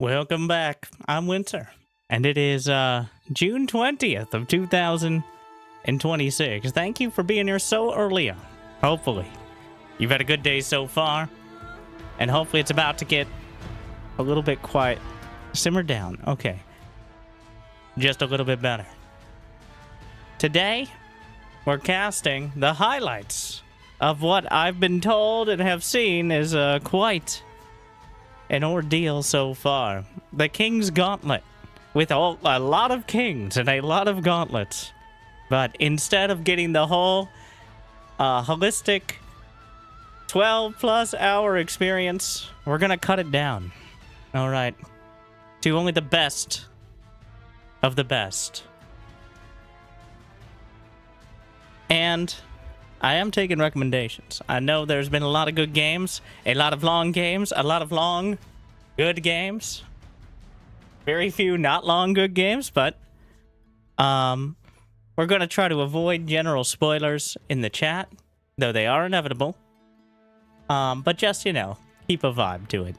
Welcome back. I'm Winter, and it is June 20th of 2026. Thank you for being here so early on. Hopefully, you've had a good day so far, and hopefully it's about to get a little bit quiet. Simmer down. Okay. Just a little bit better. Today, we're casting the highlights of what I've been told and have seen is quite an ordeal so far. The King's Gauntlet, with a lot of kings and a lot of gauntlets. But instead of getting the whole holistic 12-plus hour experience, we're going to cut it down. All right. To only the best of the best. And I am taking recommendations. I know there's been a lot of good games, a lot of long games, a lot of long, good games. Very few not long good games, but we're going to try to avoid general spoilers in the chat, though they are inevitable. But just, you know, keep a vibe to it.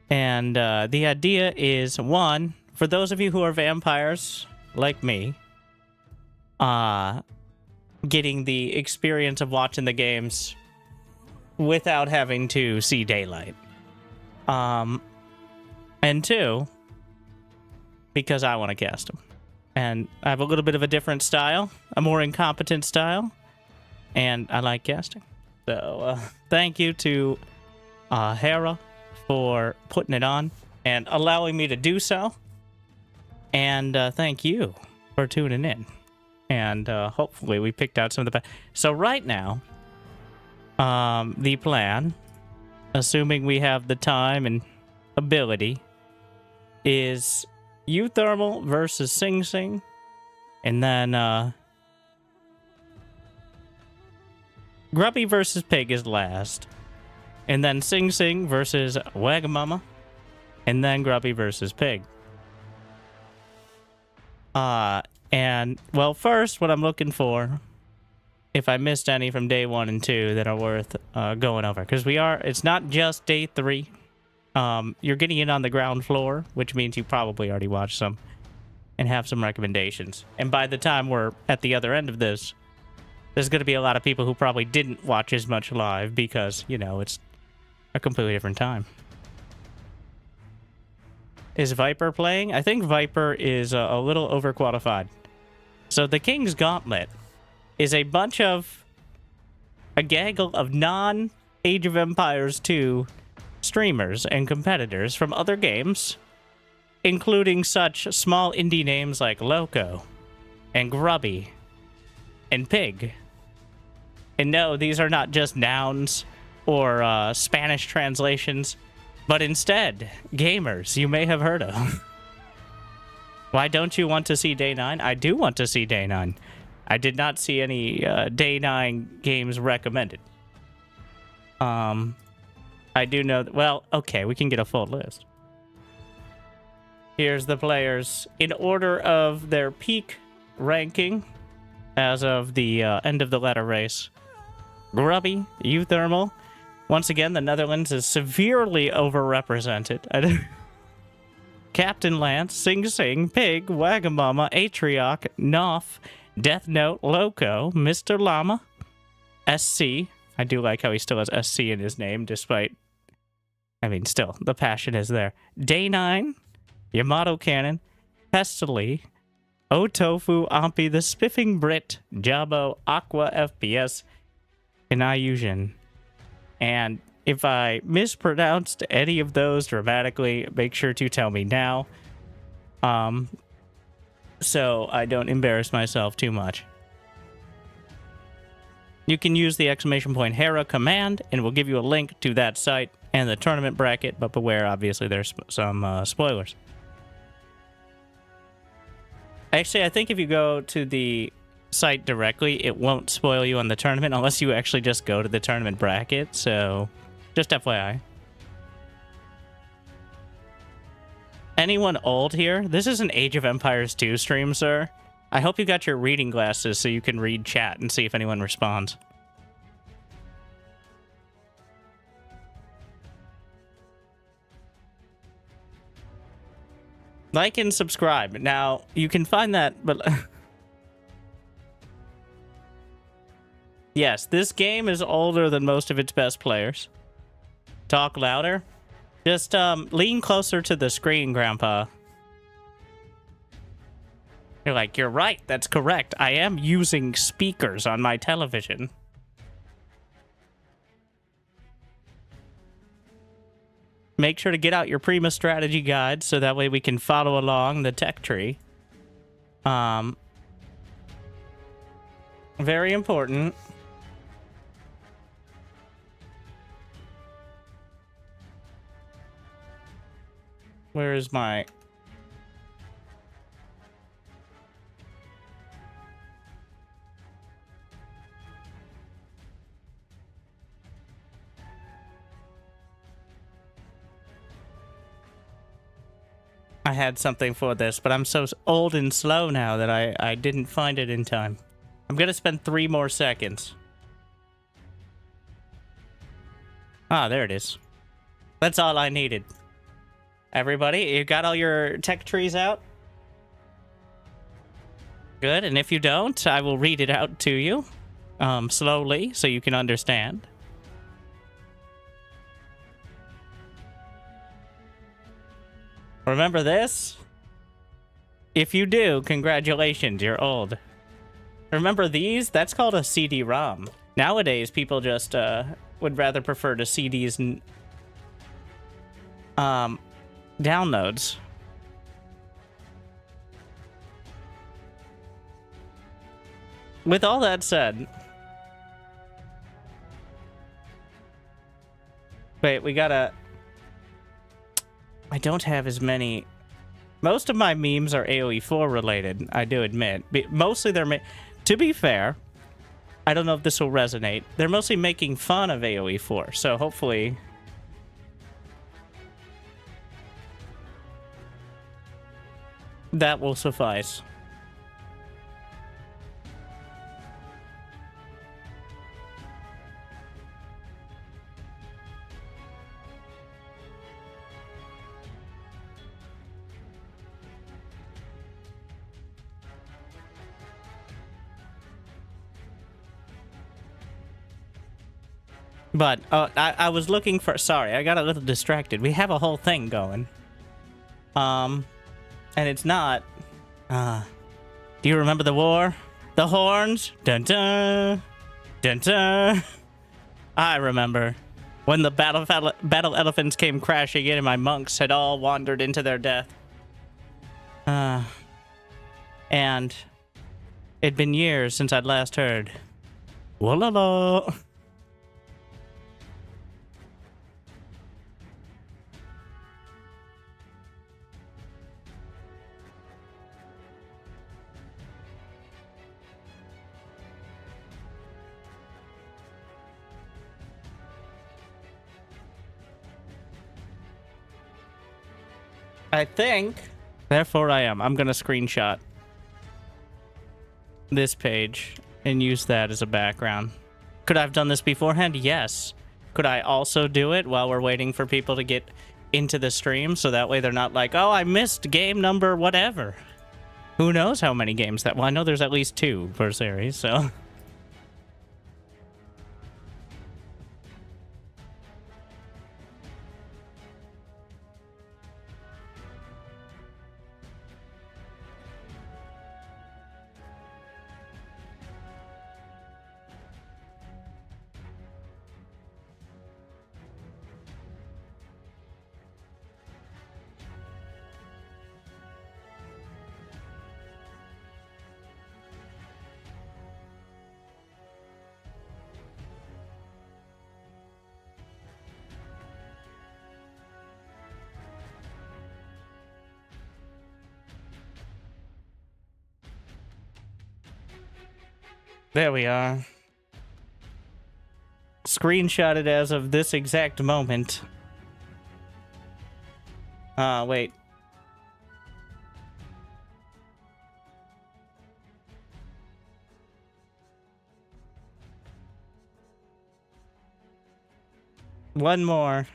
And the idea is, one, for those of you who are vampires, like me, getting the experience of watching the games without having to see daylight. And two, because I want to cast them. And I have a little bit of a different style, a more incompetent style, and I like casting. So thank you to Hera for putting it on and allowing me to do so. And thank you for tuning in. And hopefully we picked out some of the best. So right now, the plan, assuming we have the time and ability, is Uthermal versus Sing Sing. And then Grubby versus Pig is last. And then Sing Sing versus Wagamama. And then Grubby versus Pig. And, well, first, what I'm looking for, if I missed any from day 1 and 2 that are worth going over, because it's not just day 3. You're getting in on the ground floor, which means you probably already watched some and have some recommendations. And by the time we're at the other end of this, there's going to be a lot of people who probably didn't watch as much live because, you know, it's a completely different time. Is Viper playing? I think Viper is a little overqualified. So the King's Gauntlet is a gaggle of non-Age of Empires 2 streamers and competitors from other games, including such small indie names like Loco and Grubby and Pig. And no, these are not just nouns or Spanish translations, but instead, gamers you may have heard of. Why don't you want to see Day 9? I do want to see Day 9. I did not see any Day 9 games recommended. I do know that, well, okay, we can get a full list. Here's the players in order of their peak ranking as of the end of the ladder race. Grubby, Uthermal. Once again, the Netherlands is severely overrepresented. Captain Lance, Sing Sing, Pig, Wagamama, Atrioc, Noff, Death Note, Loco, Mr. Llama, SC. I do like how he still has SC in his name, despite... I mean, still, the passion is there. Day 9, Yamato Cannon, Pestily, Otofu, Ampi, the Spiffing Brit, Jabo, Aqua FPS, and Ayusian. And if I mispronounced any of those dramatically, make sure to tell me now. So I don't embarrass myself too much. You can use the ! Hera command, and we'll give you a link to that site and the tournament bracket, but beware, obviously, there's some spoilers. Actually, I think if you go to the site directly, it won't spoil you on the tournament unless you actually just go to the tournament bracket, so just FYI. Anyone old here? This is an Age of Empires 2 stream, sir. I hope you got your reading glasses so you can read chat and see if anyone responds. Like and subscribe. Now, you can find that, but... Yes, this game is older than most of its best players. Talk louder. Just, lean closer to the screen, Grandpa. You're like, you're right, that's correct. I am using speakers on my television. Make sure to get out your Prima strategy guide so that way we can follow along the tech tree. Very important. Where is my... I had something for this, but I'm so old and slow now that I didn't find it in time. I'm gonna spend 3 more seconds. Ah, there it is. That's all I needed. Everybody, you got all your tech trees out? Good, and if you don't, I will read it out to you. Slowly, so you can understand. Remember this? If you do, congratulations, you're old. Remember these? That's called a CD-ROM. Nowadays, people just would rather prefer to CDs and downloads. With all that said... Wait, we gotta... I don't have as many... Most of my memes are AOE4 related, I do admit. Mostly they're... To be fair, I don't know if this will resonate. They're mostly making fun of AOE4, so hopefully... that will suffice. But, I was looking for... Sorry, I got a little distracted. We have a whole thing going. And it's not... do you remember the war? The horns? Dun-dun! Dun-dun! I remember. When the battle elephants came crashing in and my monks had all wandered into their death. And... it'd been years since I'd last heard. Whoa-la-la! I think, therefore I am. I'm gonna screenshot this page and use that as a background. Could I have done this beforehand? Yes. Could I also do it while we're waiting for people to get into the stream so that way they're not like, oh, I missed game number whatever. Who knows how many games that... Well, I know there's at least 2 per series, so... There we are. Screenshotted as of this exact moment. Wait. One more.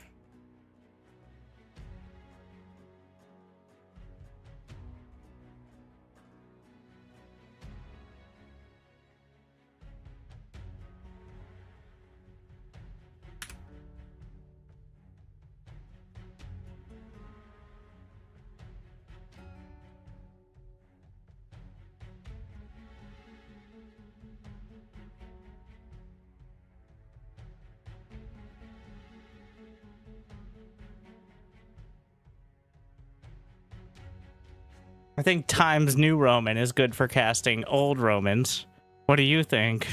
I think Times New Roman is good for casting old Romans. What do you think?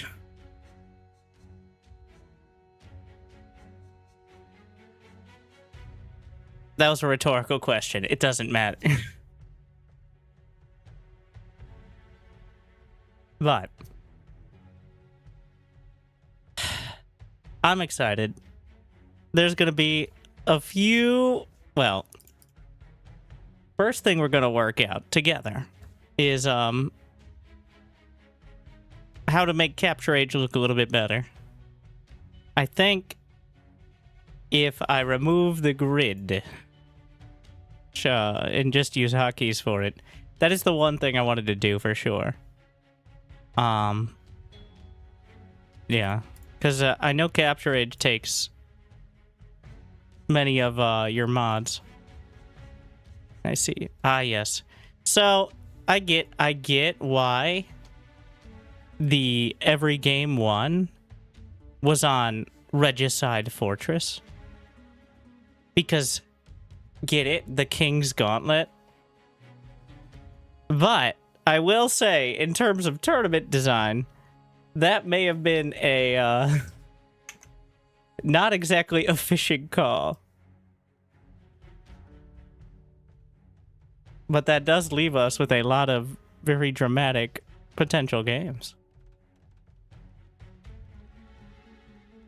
That was a rhetorical question. It doesn't matter. But I'm excited. There's going to be a few... Well, first thing we're going to work out together is how to make capture age look a little bit better. I think if I remove the grid and just use hotkeys for it, that is the one thing I wanted to do for sure. Yeah, because I know capture age takes many of your mods. I see. Ah, yes. So I get why the every game one was on Regicide Fortress, because get it, the King's Gauntlet. But I will say, in terms of tournament design, that may have been a not exactly a fishing call. But that does leave us with a lot of very dramatic potential games.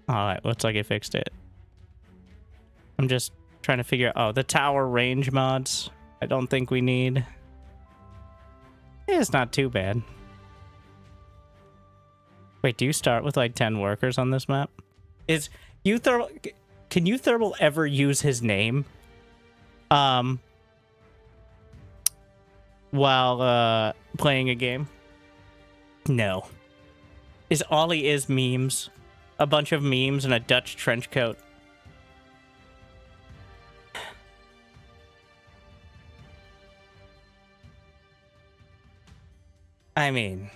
Alright, looks like it fixed it. I'm just trying to figure out... Oh, the tower range mods. I don't think we need... It's not too bad. Wait, do you start with like 10 workers on this map? Is Uthermal... Can Uthermal ever use his name? While playing a game? No. Is Ollie is memes? A bunch of memes and a Dutch trench coat. I mean...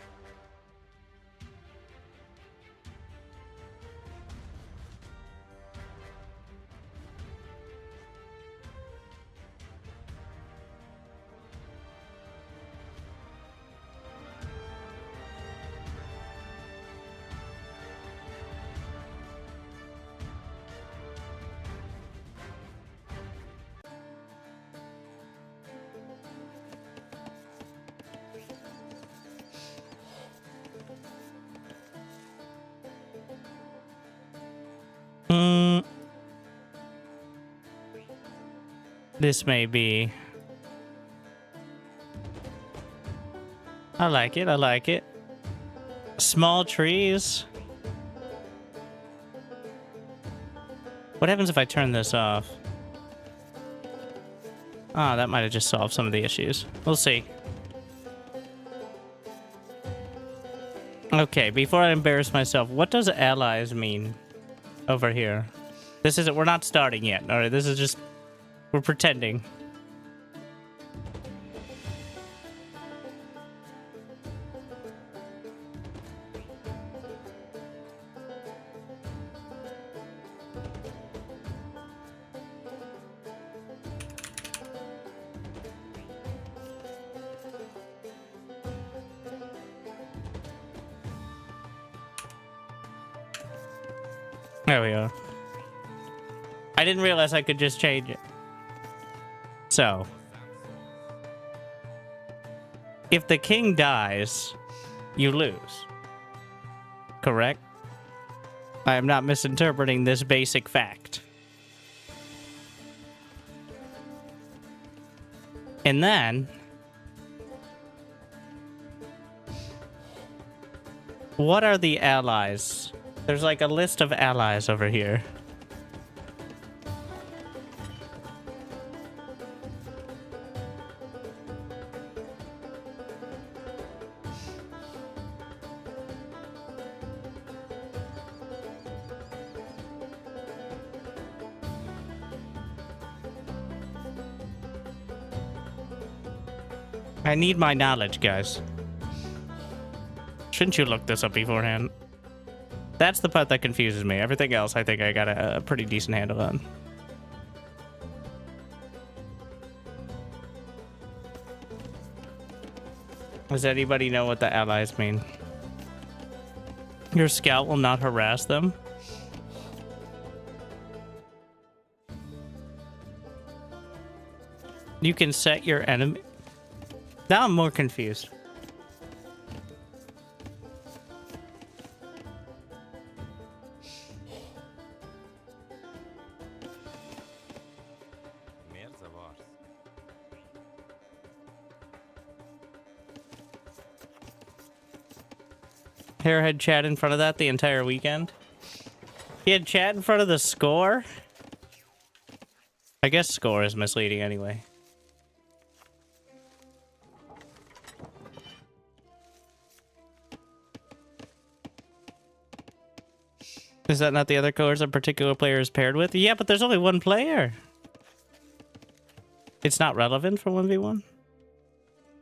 This may be... I like it, I like it. Small trees. What happens if I turn this off? Ah, that might have just solved some of the issues. We'll see. Okay, before I embarrass myself, what does allies mean over here? This isn't... We're not starting yet. Alright, this is just... We're pretending. There we go. I didn't realize I could just change it. So, if the king dies, you lose. Correct? I am not misinterpreting this basic fact. And then, what are the allies? There's like a list of allies over here. I need my knowledge, guys. Shouldn't you look this up beforehand? That's the part that confuses me. Everything else, I think I got a pretty decent handle on. Does anybody know what the allies mean? Your scout will not harass them. You can set your enemy... Now I'm more confused. Hera had chat in front of that the entire weekend. He had chat in front of the score? I guess score is misleading anyway. Is that not the other colors a particular player is paired with? Yeah, but there's only one player. It's not relevant for 1v1?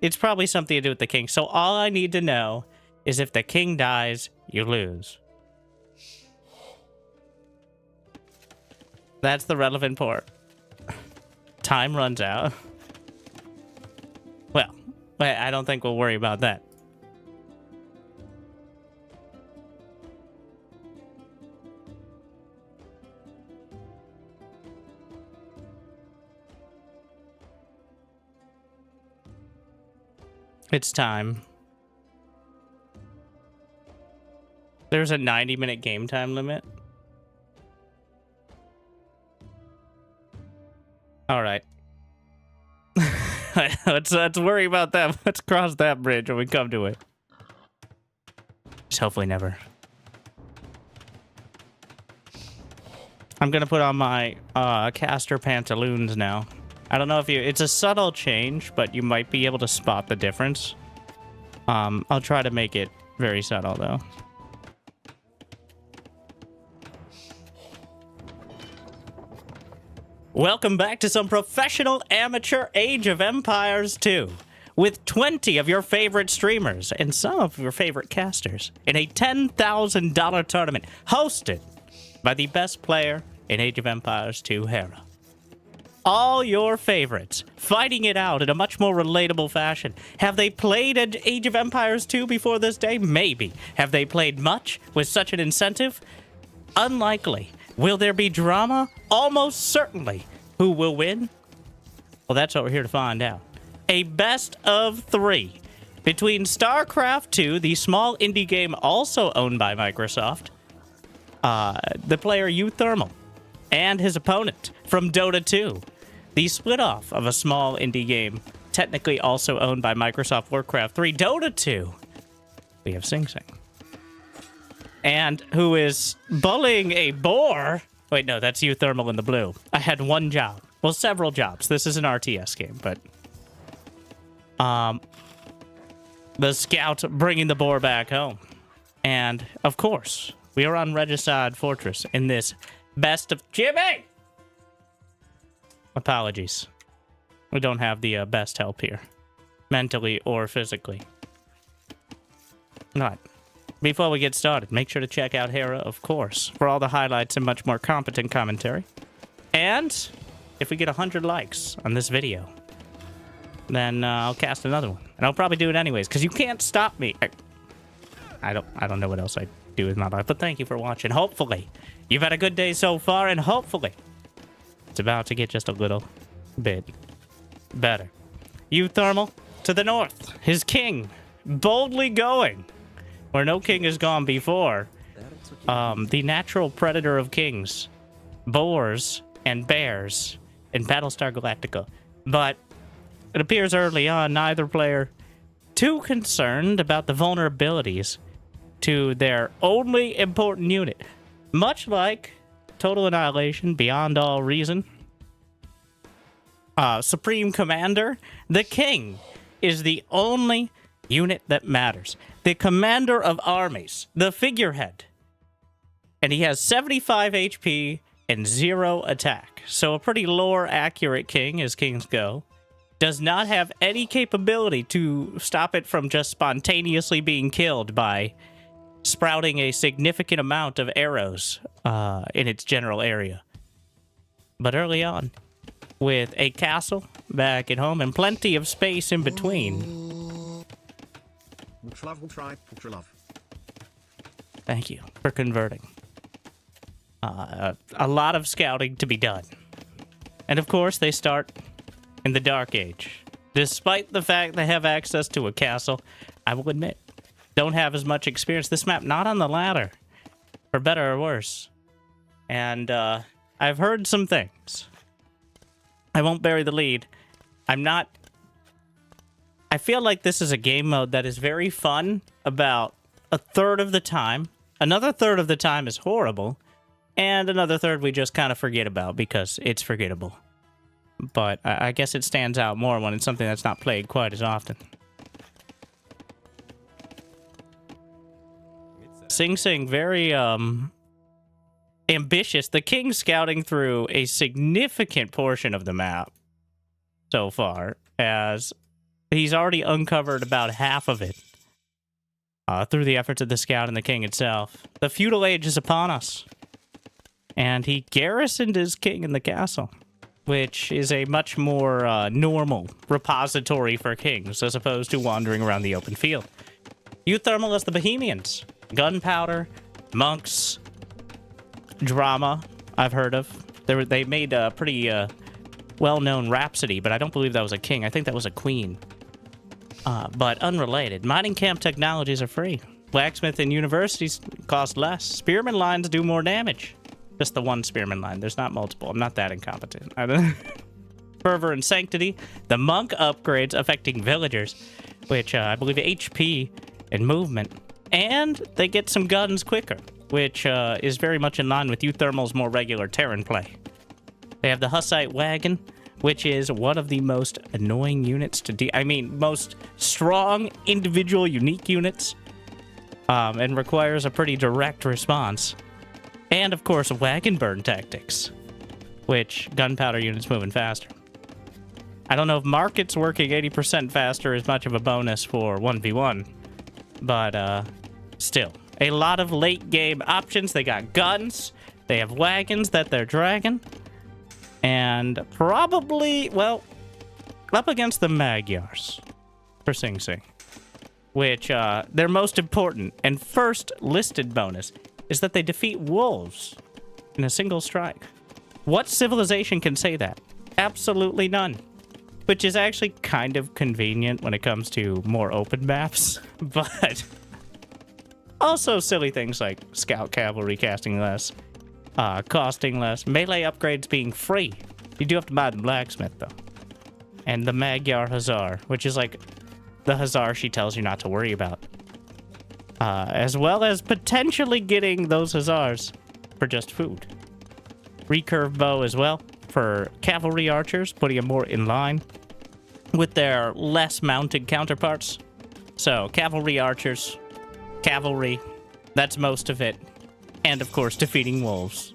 It's probably something to do with the king. So all I need to know is if the king dies, you lose. That's the relevant part. Time runs out. Well, I don't think we'll worry about that. It's time. There's a 90-minute game time limit. All right. let's worry about that. Let's cross that bridge when we come to it. Just hopefully never. I'm gonna put on my caster pantaloons now. I don't know if you... It's a subtle change, but you might be able to spot the difference. I'll try to make it very subtle, though. Welcome back to some professional amateur Age of Empires 2. With 20 of your favorite streamers and some of your favorite casters in a $10,000 tournament hosted by the best player in Age of Empires 2, Hera. All your favorites, fighting it out in a much more relatable fashion. Have they played Age of Empires 2 before this day? Maybe. Have they played much with such an incentive? Unlikely. Will there be drama? Almost certainly. Who will win? Well, that's what we're here to find out. A best of 3 between StarCraft 2, the small indie game also owned by Microsoft, the player Uthermal, and his opponent from Dota 2. The split-off of a small indie game, technically also owned by Microsoft Warcraft 3, Dota 2. We have Sing Sing. And who is bullying a boar? Wait, no, that's Uthermal in the blue. I had one job. Well, several jobs. This is an RTS game, but... the scout bringing the boar back home. And, of course, we are on Regicide Fortress in this best of... Jimmy! Apologies. We don't have the best help here. Mentally or physically. Alright. Before we get started, make sure to check out Hera, of course, for all the highlights and much more competent commentary. And if we get 100 likes on this video, then I'll cast another one. And I'll probably do it anyways, because you can't stop me. I don't know what else I do with my life, but thank you for watching. Hopefully, you've had a good day so far, and hopefully, it's about to get just a little bit better. Uthermal to the north. His king boldly going where no king has gone before. The natural predator of kings. Boars and bears in Battlestar Galactica. But it appears early on neither player too concerned about the vulnerabilities to their only important unit. Much like Total Annihilation, Beyond All Reason. Supreme Commander, the King, is the only unit that matters. The commander of armies, the figurehead. And he has 75 HP and 0 attack. So a pretty lore-accurate king, as kings go. Does not have any capability to stop it from just spontaneously being killed by sprouting a significant amount of arrows in its general area. But early on, with a castle back at home and plenty of space in between, Thank you for converting. A lot of scouting to be done. And of course, they start in the Dark Age. Despite the fact they have access to a castle, I will admit, don't have as much experience. This map, not on the ladder, for better or worse. And I've heard some things. I won't bury the lead. I feel like this is a game mode that is very fun about a third of the time. Another third of the time is horrible. And another third we just kind of forget about because it's forgettable. But I guess it stands out more when it's something that's not played quite as often. Sing Sing, very ambitious. The King's scouting through a significant portion of the map so far, as he's already uncovered about half of it through the efforts of the scout and the king itself. The feudal age is upon us, and he garrisoned his king in the castle, which is a much more normal repository for kings as opposed to wandering around the open field. Uthermal is the Bohemians. Gunpowder, monks, drama, I've heard of. They made a pretty well-known Rhapsody, but I don't believe that was a king. I think that was a queen. But unrelated. Mining camp technologies are free. Blacksmith and universities cost less. Spearman lines do more damage. Just the one spearman line. There's not multiple. I'm not that incompetent. Fervor and sanctity. The monk upgrades affecting villagers, which I believe HP and movement. And they get some guns quicker, which is very much in line with Uthermal's more regular Terran play. They have the Hussite wagon, which is one of the most annoying units to most strong, individual, unique units, and requires a pretty direct response. And, of course, wagon burn tactics, which gunpowder units moving faster. I don't know if markets working 80% faster is much of a bonus for 1v1, but still, a lot of late game options. They got guns, they have wagons that they're dragging, and probably, well, up against the Magyars for Sing Sing, which their most important and first listed bonus is that they defeat wolves in a single strike. What civilization can say that? Absolutely none. Which is actually kind of convenient when it comes to more open maps, but also silly things like scout cavalry casting less, costing less, melee upgrades being free. You do have to buy the blacksmith though. And the Magyar Hussar, which is like the Hussar she tells you not to worry about. As well as potentially getting those Hussars for just food. Recurve bow as well for cavalry archers, putting them more in line with their less mounted counterparts. So cavalry archers, cavalry, that's most of it. And of course defeating wolves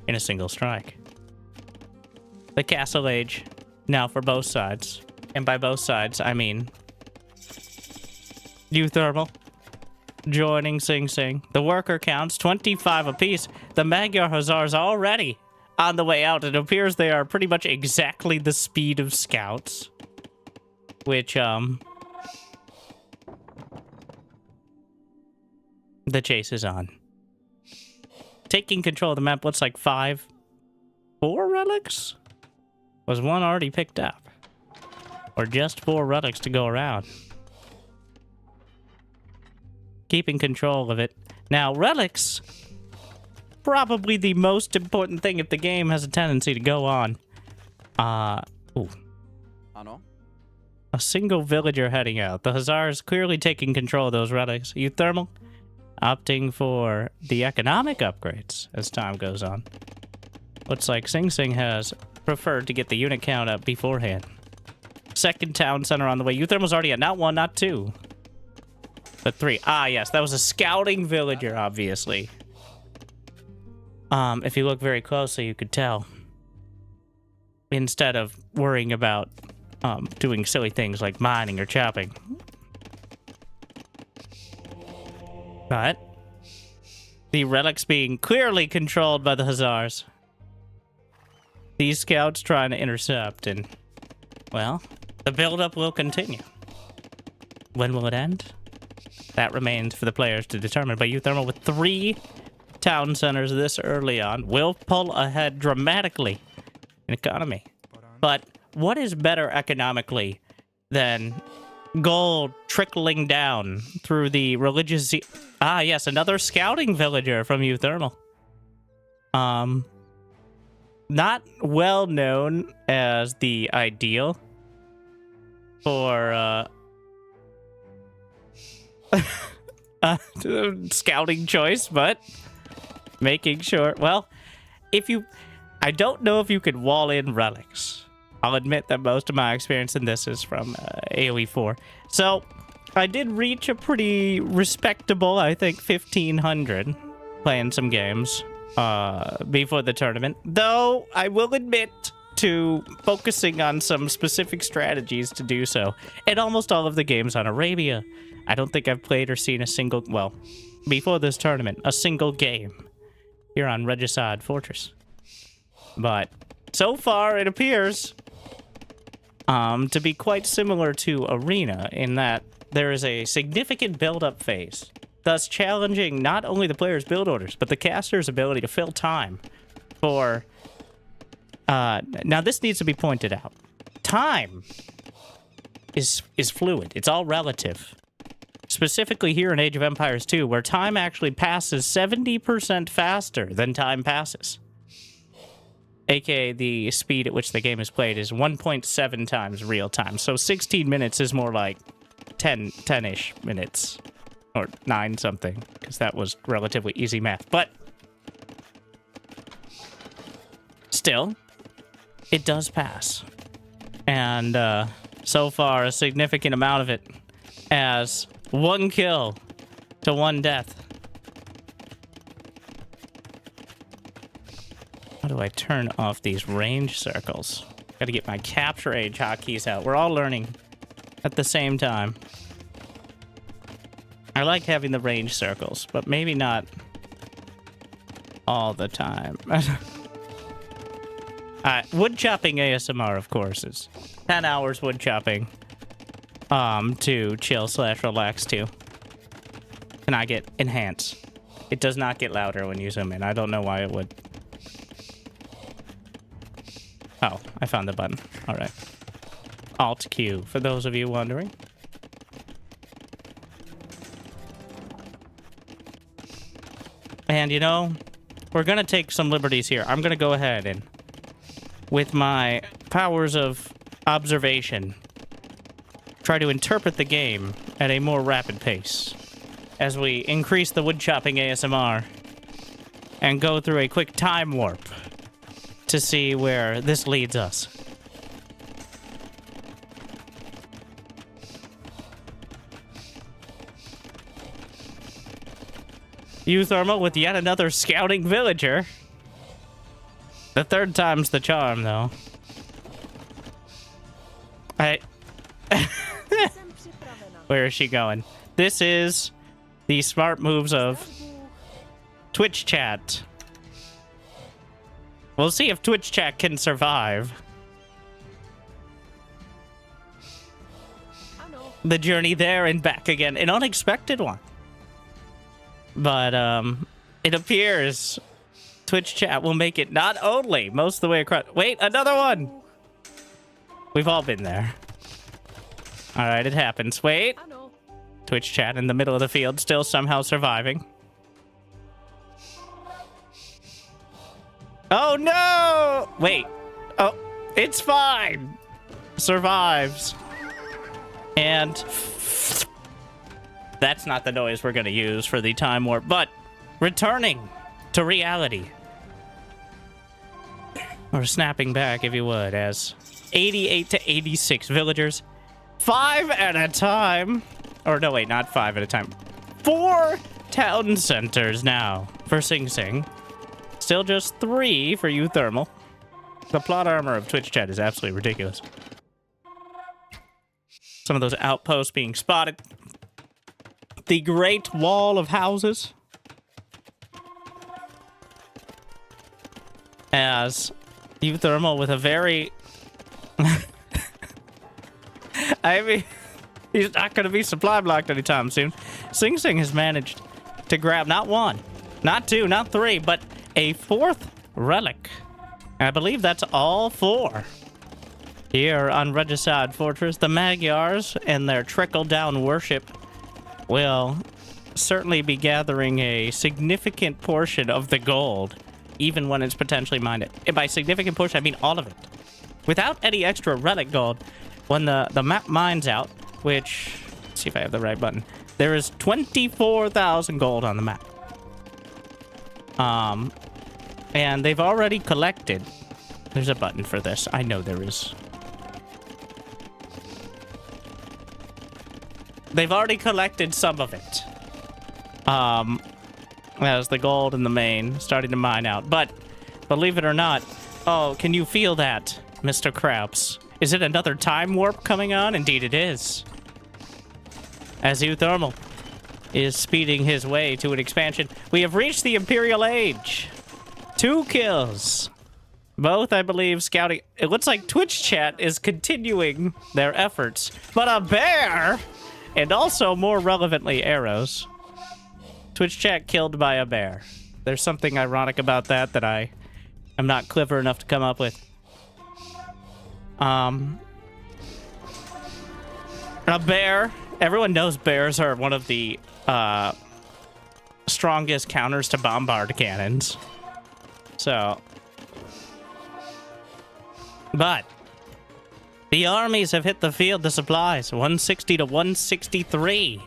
in a single strike. The Castle Age, now for both sides. And by both sides, I mean Uthermal joining Sing Sing. The worker counts 25 apiece. The Magyar Hussars already on the way out. It appears they are pretty much exactly the speed of scouts. Which, the chase is on. Taking control of the map, what's like 4 relics? Was one already picked up? Or just 4 relics to go around? Keeping control of it. Now, relics, probably the most important thing if the game has a tendency to go on. Ooh. A single villager heading out. The Hussars clearly taking control of those relics. Uthermal opting for the economic upgrades as time goes on. Looks like Sing Sing has preferred to get the unit count up beforehand. Second town center on the way. Uthermal's already at not 1, not 2, but 3. Ah, yes, that was a scouting villager, obviously. If you look very closely, you could tell. Instead of worrying about doing silly things like mining or chopping. But the relics being clearly controlled by the Hussars. These scouts trying to intercept, and, well, the buildup will continue. When will it end? That remains for the players to determine. But Uthermal, with 3 town centers this early on, will pull ahead dramatically in economy. But what is better economically than gold trickling down through the religious... Ah, yes, another scouting villager from Uthermal. Not well known as the ideal for scouting choice, but making sure. Well, I don't know if you could wall in relics. I'll admit that most of my experience in this is from AOE4. So I did reach a pretty respectable, I think, 1500 playing some games before the tournament. Though I will admit to focusing on some specific strategies to do so. In almost all of the games on Arabia, I don't think I've played or seen a single, well, before this tournament, a single game here on Regicide Fortress. But so far, it appears to be quite similar to Arena in that there is a significant build-up phase, thus challenging not only the player's build orders, but the caster's ability to fill time for... now, this needs to be pointed out. Time is fluid. It's all relative. Specifically here in Age of Empires 2, where time actually passes 70% faster than time passes. AKA the speed at which the game is played is 1.7 times real time. So 16 minutes is more like 10-ish minutes. Or 9 something, because that was relatively easy math. But still, it does pass. And so far, a significant amount of it as 1 kill to 1 death. How do I turn off these range circles? Gotta get my capture age hotkeys out. We're all learning at the same time. I like having the range circles, but maybe not all the time. Wood chopping ASMR, of course, is 10 hours wood chopping to chill/relax to. Can I get enhance? It does not get louder when you zoom in. I don't know why it would. Oh, I found the button. All right. Alt Q, for those of you wondering. And, you know, we're going to take some liberties here. I'm going to go ahead and, with my powers of observation, try to interpret the game at a more rapid pace as we increase the wood chopping ASMR and go through a quick time warp to see where this leads us. Uthermal with yet another scouting villager. The 3rd time's the charm, though. Where is she going? This is the smart moves of Twitch chat. We'll see if Twitch chat can survive the journey there and back again. An unexpected one. But, it appears Twitch chat will make it not only most of the way across... Wait, another one! We've all been there. Alright, it happens. Wait. Twitch chat in the middle of the field, still somehow surviving. Oh, no! Wait. Oh, it's fine. Survives. And... that's not the noise we're going to use for the time warp, but returning to reality. Or snapping back, if you would, as 88 to 86 villagers. 5 at a time. Or no, wait, not 5 at a time. 4 town centers now for Sing Sing. Still just 3 for Uthermal. The plot armor of Twitch chat is absolutely ridiculous. Some of those outposts being spotted. The Great Wall of Houses. As Uthermal with a very... I mean... He's not going to be supply blocked anytime soon. Sing Sing has managed to grab not one, not two, not three, but a fourth relic. I believe that's all four. Here on Regicide Fortress, the Magyars and their trickle-down worship will certainly be gathering a significant portion of the gold, even when it's potentially mined. And by significant portion, I mean all of it. Without any extra relic gold, when the map mines out, which, let's see if I have the right button, there is 24,000 gold on the map. And they've already collected. There's a button for this. I know there is. They've already collected some of it. As the gold in the main starting to mine out. But believe it or not, oh, can you feel that, Mr. Kraups? Is it another time warp coming on? Indeed it is. As Uthermal is speeding his way to an expansion. We have reached the Imperial Age. 2 kills. Both, I believe, scouting. It looks like Twitch chat is continuing their efforts. But a bear! And also, more relevantly, arrows. Twitch chat killed by a bear. There's something ironic about that that I am not clever enough to come up with. A bear. Everyone knows bears are one of the strongest counters to bombard cannons. So, but the armies have hit the field to supplies, 160 to 163.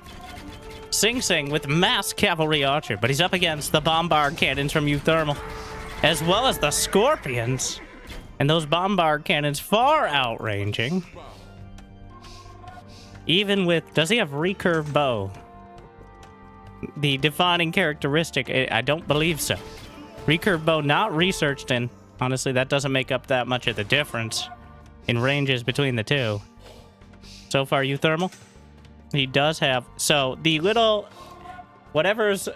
Sing Sing with mass cavalry archer, but he's up against the bombard cannons from Uthermal, as well as the scorpions. And those bombard cannons far outranging. Even with, does he have recurve bow? The defining characteristic, I don't believe so. Recurve bow not researched, and honestly that doesn't make up that much of the difference in ranges between the two. So far, Uthermal, he does have, so the little, whatever's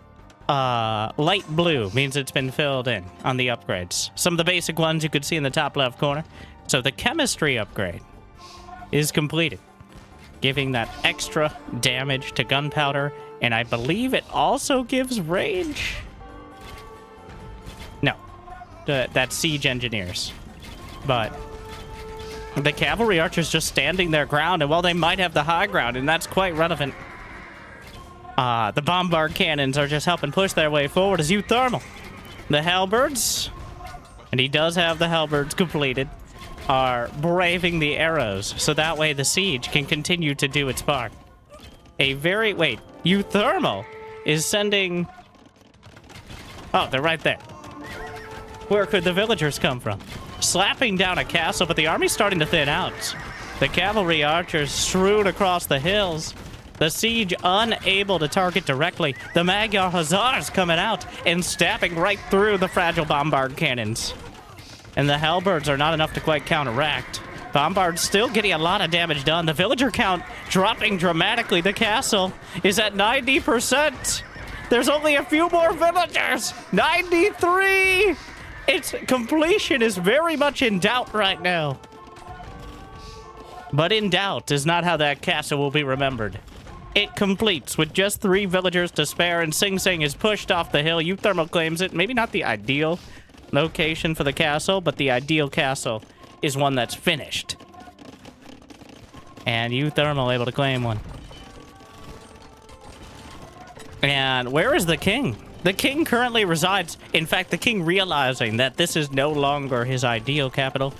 light blue means it's been filled in on the upgrades. Some of the basic ones you could see in the top left corner. So the chemistry upgrade is completed, giving that extra damage to gunpowder, and I believe it also gives range. No, that's siege engineers, but the cavalry archers just standing their ground, and while they might have the high ground, and that's quite relevant, the bombard cannons are just helping push their way forward as Uthermal. The halberds, and he does have the halberds completed, are braving the arrows, so that way the siege can continue to do its part. Wait, Uthermal is sending... Oh, they're right there. Where could the villagers come from? Slapping down a castle, but the army's starting to thin out. The cavalry archers strewn across the hills. The siege unable to target directly. The Magyar hussars coming out and stabbing right through the fragile bombard cannons. And the halberds are not enough to quite counteract. Bombard's still getting a lot of damage done. The villager count dropping dramatically. The castle is at 90%. There's only a few more villagers. 93! Its completion is very much in doubt right now. But in doubt is not how that castle will be remembered. It completes with just 3 villagers to spare, and Sing Sing is pushed off the hill. Uthermal claims it. Maybe not the ideal location for the castle, but the ideal castle is one that's finished. And Uthermal able to claim one. And where is the king? The king currently resides. In fact, the king realizing that this is no longer his ideal capital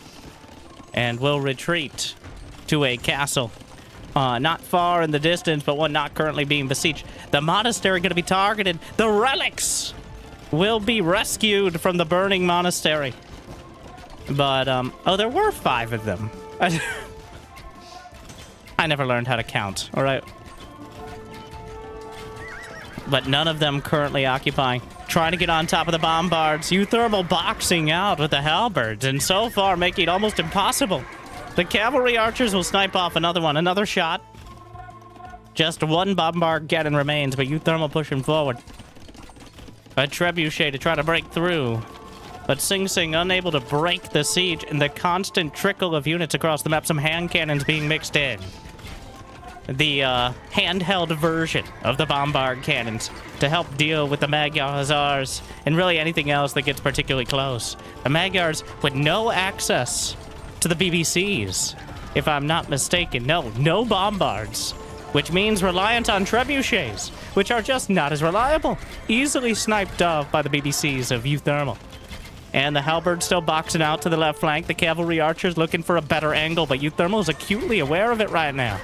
and will retreat to a castle not far in the distance, but one not currently being besieged. The monastery going to be targeted. The relics will be rescued from the burning monastery. But, oh, there were 5 of them. I never learned how to count, all right? But none of them currently occupying. Trying to get on top of the bombards. Uthermal boxing out with the halberds, and so far making it almost impossible. The cavalry archers will snipe off another one. Another shot. Just 1 bombard cannon remains, but Uthermal pushing forward. A trebuchet to try to break through. But Sing Sing unable to break the siege, and the constant trickle of units across the map. Some hand cannons being mixed in. the handheld version of the bombard cannons to help deal with the Magyar Hussars and really anything else that gets particularly close. The Magyars with no access to the BBCs, if I'm not mistaken. No bombards, which means reliant on trebuchets, which are just not as reliable. Easily sniped off by the BBCs of Uthermal. And the halberd still boxing out to the left flank. The cavalry archers looking for a better angle, but Uthermal is acutely aware of it right now.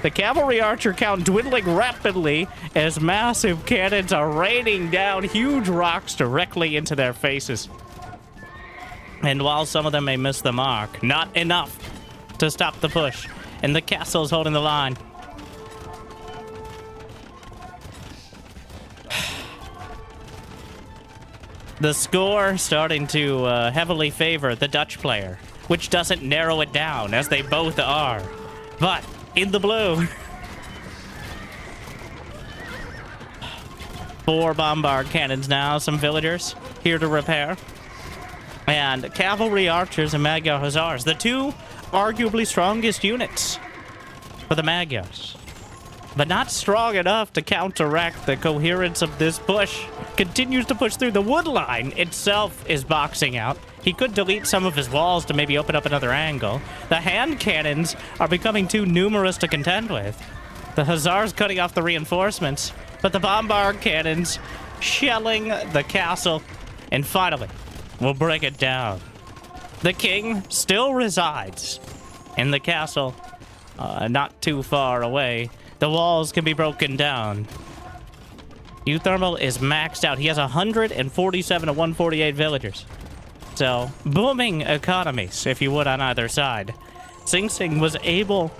The cavalry archer count dwindling rapidly as massive cannons are raining down huge rocks directly into their faces. And while some of them may miss the mark, not enough to stop the push. And the castle's holding the line. The score starting to heavily favor the Dutch player, which doesn't narrow it down, as they both are. But in the blue, 4 bombard cannons now, some villagers here to repair. And cavalry archers and Magyar Hussars, the two arguably strongest units for the Magyars. But not strong enough to counteract the coherence of this push. Continues to push through. The wood line itself is boxing out. He could delete some of his walls to maybe open up another angle. The hand cannons are becoming too numerous to contend with. The Hussars cutting off the reinforcements, but the bombard cannons shelling the castle. And finally, we'll break it down. The king still resides in the castle, not too far away. The walls can be broken down. Uthermal is maxed out. He has 147 to 148 villagers. So, booming economies, if you would, on either side. Sing Sing was able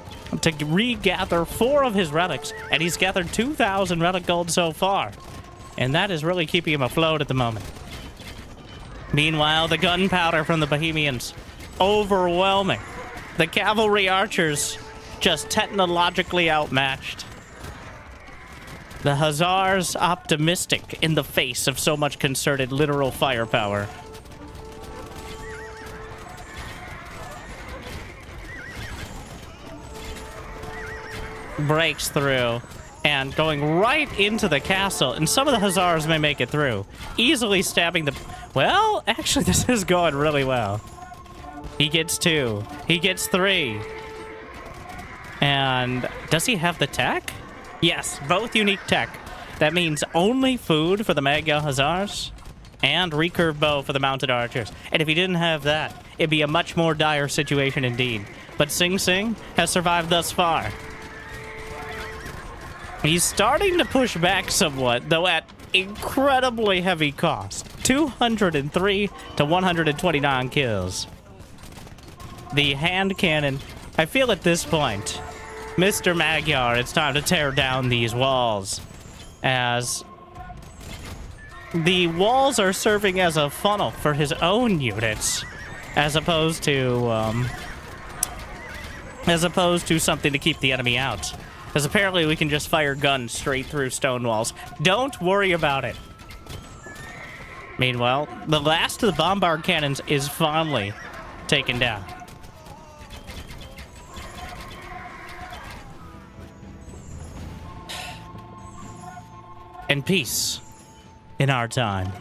to regather 4 of his relics, and he's gathered 2,000 relic gold so far. And that is really keeping him afloat at the moment. Meanwhile, the gunpowder from the Bohemians, overwhelming. The cavalry archers, just technologically outmatched. The Hussars optimistic in the face of so much concerted literal firepower. Breaks through and going right into the castle, and some of the Hussars may make it through, easily stabbing the... Well, actually, this is going really well. He gets 2. He gets 3. And does he have the tech? Yes, both unique tech. That means only food for the Magyar Hussars and recurve bow for the mounted archers. And if he didn't have that, it'd be a much more dire situation indeed. But Sing Sing has survived thus far. He's starting to push back somewhat, though at incredibly heavy cost. 203 to 129 kills. The hand cannon, I feel at this point, Mr. Magyar, it's time to tear down these walls, as the walls are serving as a funnel for his own units, as opposed to something to keep the enemy out. Because apparently we can just fire guns straight through stone walls. Don't worry about it. Meanwhile, the last of the bombard cannons is finally taken down. And peace in our time.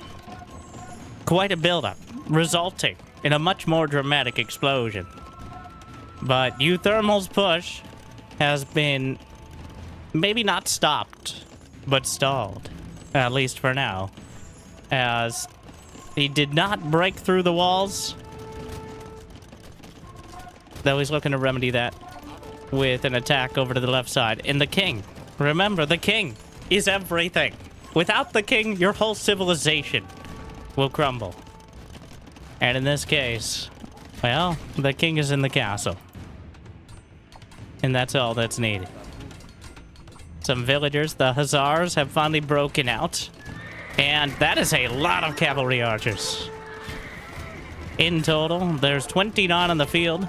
Quite a buildup, resulting in a much more dramatic explosion. But Uthermal's push has been maybe not stopped, but stalled, at least for now, as he did not break through the walls, though he's looking to remedy that with an attack over to the left side. And the king, remember, the king is everything. Without the king, your whole civilization will crumble. And in this case, well, the king is in the castle. And that's all that's needed. Some villagers, the Hussars, have finally broken out. And that is a lot of cavalry archers. In total, there's 29 on the field,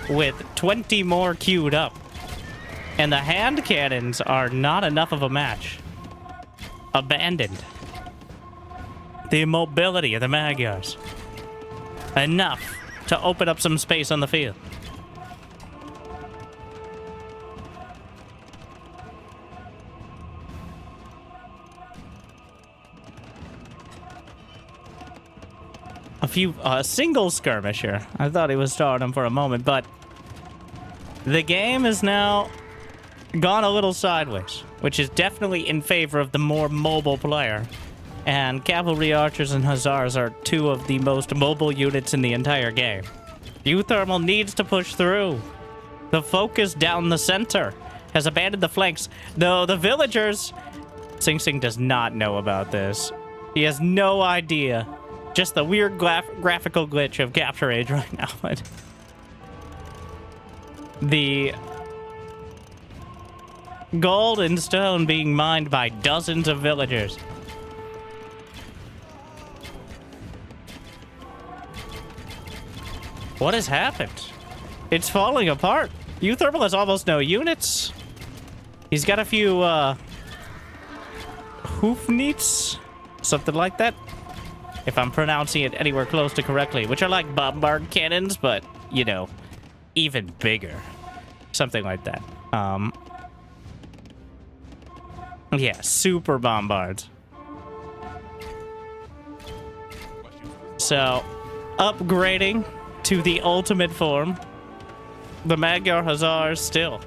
with 20 more queued up. And the hand cannons are not enough of a match. Abandoned. The mobility of the Magyars. Enough to open up some space on the field. a single skirmisher. I thought he was starting him for a moment, but the game has now gone a little sideways, which is definitely in favor of the more mobile player. And cavalry archers and hussars are two of the most mobile units in the entire game. Uthermal needs to push through. The focus down the center has abandoned the flanks. Though the villagers... Sing Sing does not know about this. He has no idea. Just the weird graphical glitch of Capture Age right now. The gold and stone being mined by dozens of villagers. What has happened? It's falling apart. Uthermal has almost no units. He's got a few, hoofneats? Something like that. If I'm pronouncing it anywhere close to correctly. Which are like bombard cannons, but, you know, even bigger. Something like that. Yeah, super bombards. So, upgrading to the ultimate form. The Magyar Hussars still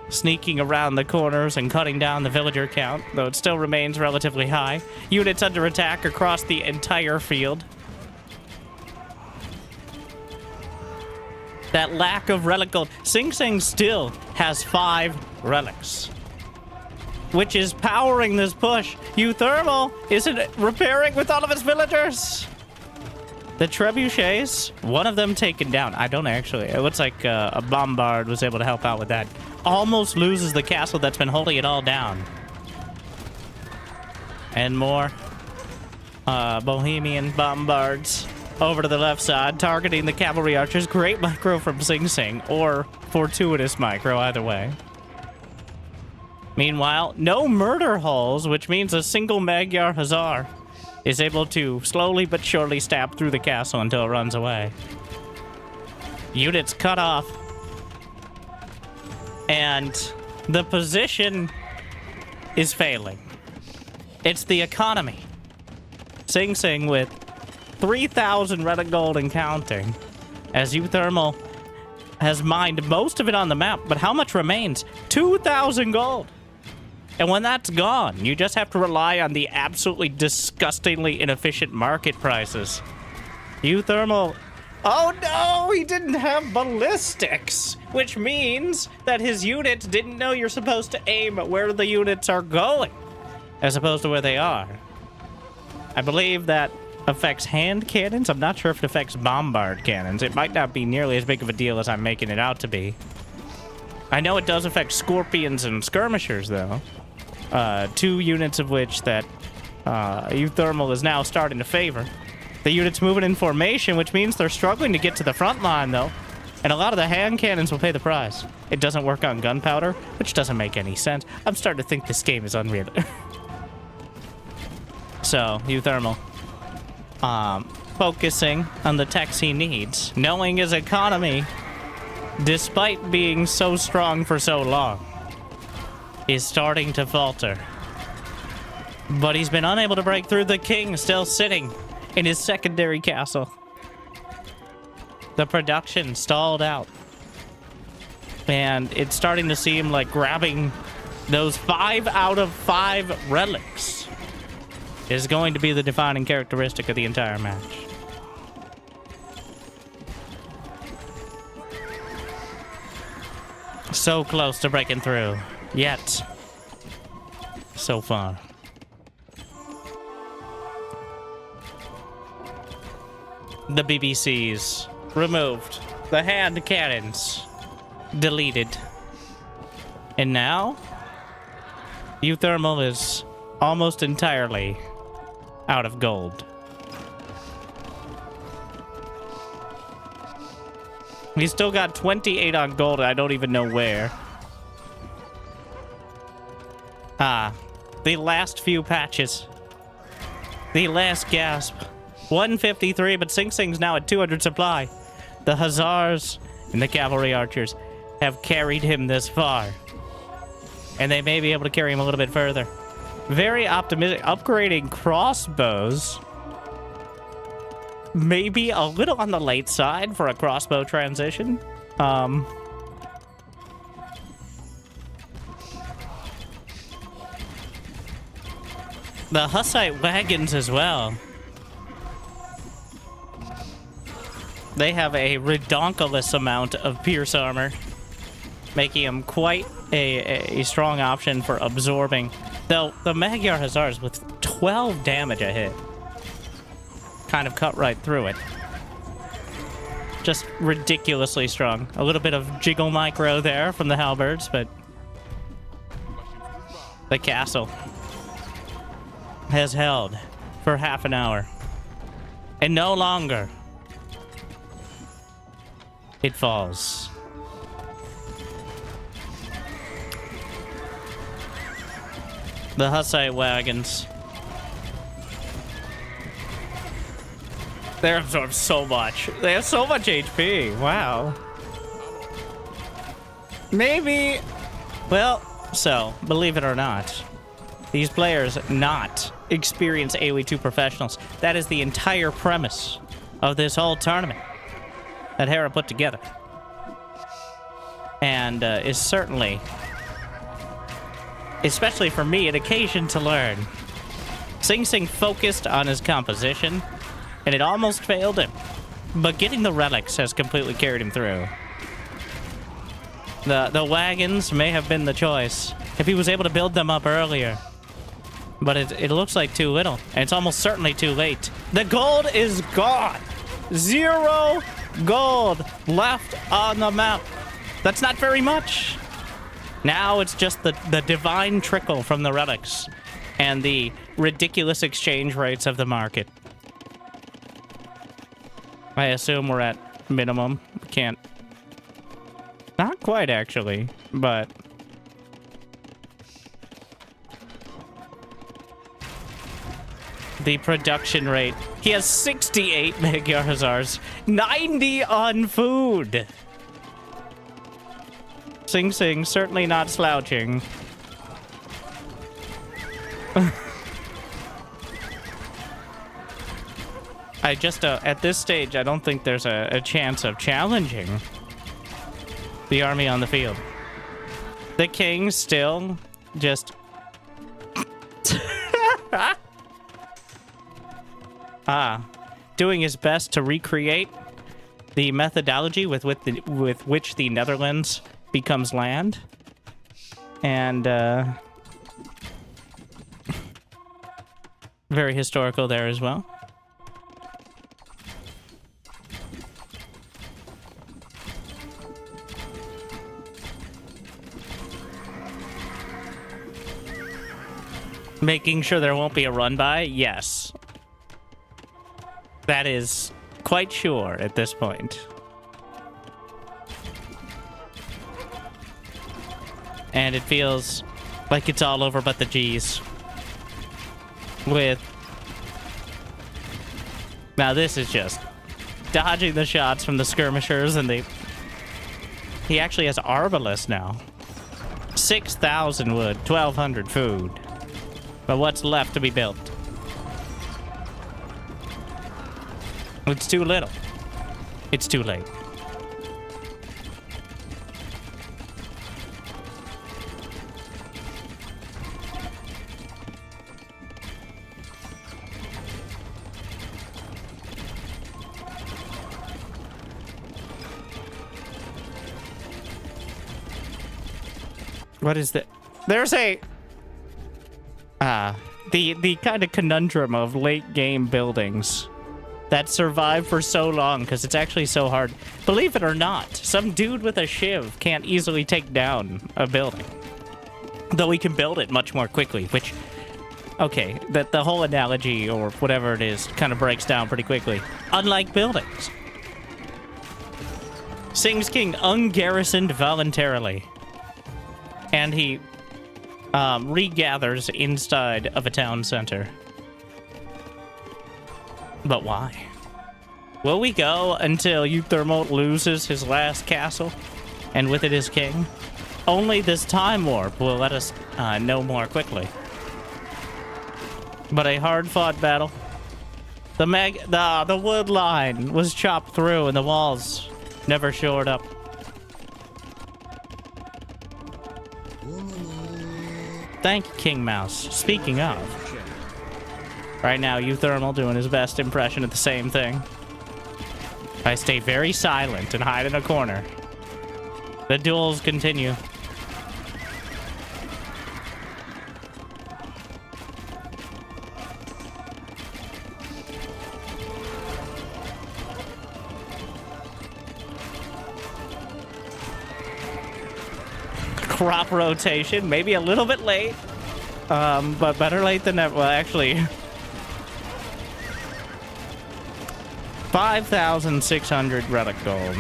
sneaking around the corners and cutting down the villager count, though it still remains relatively high. Units under attack across the entire field. That lack of relic gold. Sing Sing still has 5 relics, which is powering this push. Uthermal isn't repairing with all of his villagers. The trebuchets, one of them taken down. I don't actually. It looks like a bombard was able to help out with that. Almost loses the castle that's been holding it all down. And more Bohemian bombards over to the left side, targeting the cavalry archers. Great micro from Sing Sing, or fortuitous micro, either way. Meanwhile, no murder hulls, which means a single Magyar Hussar is able to slowly but surely stab through the castle until it runs away. Units cut off. And the position is failing. It's the economy. Sing Sing with 3,000 relic gold and counting, as Uthermal has mined most of it on the map, but how much remains? 2,000 gold! And when that's gone, you just have to rely on the absolutely disgustingly inefficient market prices. Uthermal... Oh no, he didn't have ballistics, which means that his units didn't know you're supposed to aim at where the units are going, as opposed to where they are. I believe that affects hand cannons. I'm not sure if it affects bombard cannons. It might not be nearly as big of a deal as I'm making it out to be. I know it does affect scorpions and skirmishers, though. 2 units of which that Uthermal is now starting to favor. The unit's moving in formation, which means they're struggling to get to the front line, though. And a lot of the hand cannons will pay the price. It doesn't work on gunpowder, which doesn't make any sense. I'm starting to think this game is unreal. So, Uthermal, focusing on the techs he needs, knowing his economy, despite being so strong for so long, is starting to falter. But he's been unable to break through. The king still sitting in his secondary castle. The production stalled out. And it's starting to seem like grabbing those 5 out of 5 relics is going to be the defining characteristic of the entire match. So close to breaking through, yet so far. The BBCs removed. The hand cannons deleted. And now, Uthermal is almost entirely out of gold. He's still got 28 on gold. I don't even know where. The last few patches. The last gasp. 153, but Sing Sing's now at 200 supply. The Hussars and the cavalry archers have carried him this far. And they may be able to carry him a little bit further. Very optimistic. Upgrading crossbows maybe a little on the late side for a crossbow transition. The Hussite wagons as well. They have a redonkulous amount of pierce armor, making them quite a strong option for absorbing. Though the Magyar Hussars with 12 damage a hit kind of cut right through it. Just ridiculously strong. A little bit of jiggle micro there from the halberds, but the castle has held for half an hour. And no longer it falls. The Hussite wagons. They absorb so much. They have so much HP. Wow. Maybe. Well, so, believe it or not, these players not experienced AOE2 professionals. That is the entire premise of this whole tournament that Hera put together. And is certainly, especially for me, an occasion to learn. Sing Sing focused on his composition, and it almost failed him. But getting the relics has completely carried him through. The wagons may have been the choice if he was able to build them up earlier. But it looks like too little, and it's almost certainly too late. The gold is gone! 0 gold left on the map. That's not very much. Now it's just the divine trickle from the relics and the ridiculous exchange rates of the market. I assume we're at minimum. Can't. Not quite, actually, but the production rate. He has 68 Magyar Hussars, 90 on food. Sing Sing certainly not slouching. I just, at this stage, I don't think there's a chance of challenging the army on the field. The king still just... doing his best to recreate the methodology with which the Netherlands becomes land. And, very historical there as well. Making sure there won't be a run-by? Yes. That is quite sure at this point. And it feels like it's all over but the G's. Now this is just dodging the shots from the skirmishers, and he actually has Arbalest now. 6,000 wood, 1,200 food. But what's left to be built? It's too little. It's too late. What is that? There's a... the kind of conundrum of late game buildings that survive for so long because it's actually so hard. Believe it or not, some dude with a shiv can't easily take down a building. Though he can build it much more quickly, which... Okay, the whole analogy, or whatever it is, kind of breaks down pretty quickly. Unlike buildings. Sing's King ungarrisoned voluntarily. And he regathers inside of a town center. But why? Will we go until Uthermal loses his last castle, and with it his king? Only this time warp will let us know more quickly. But a hard-fought battle The wood line was chopped through and the walls never shored up. Thank you, King Mouse. Speaking of, right now, Uthermal doing his best impression of the same thing. I stay very silent and hide in a corner. The duels continue. Crop rotation, maybe a little bit late, but better late than never. Well, actually, 5,600 relic gold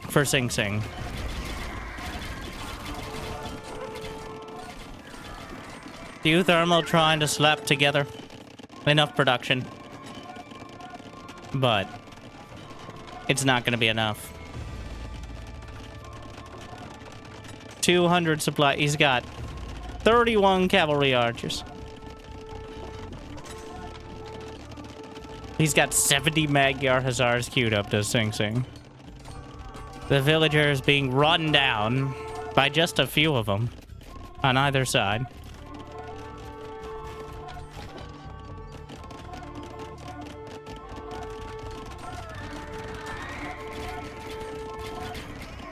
for Sing Sing. Uthermal trying to slap together enough production, but it's not going to be enough. 200 supply. He's got 31 cavalry archers. He's got 70 Magyar Hussars queued up to Sing Sing. The villagers being run down by just a few of them on either side.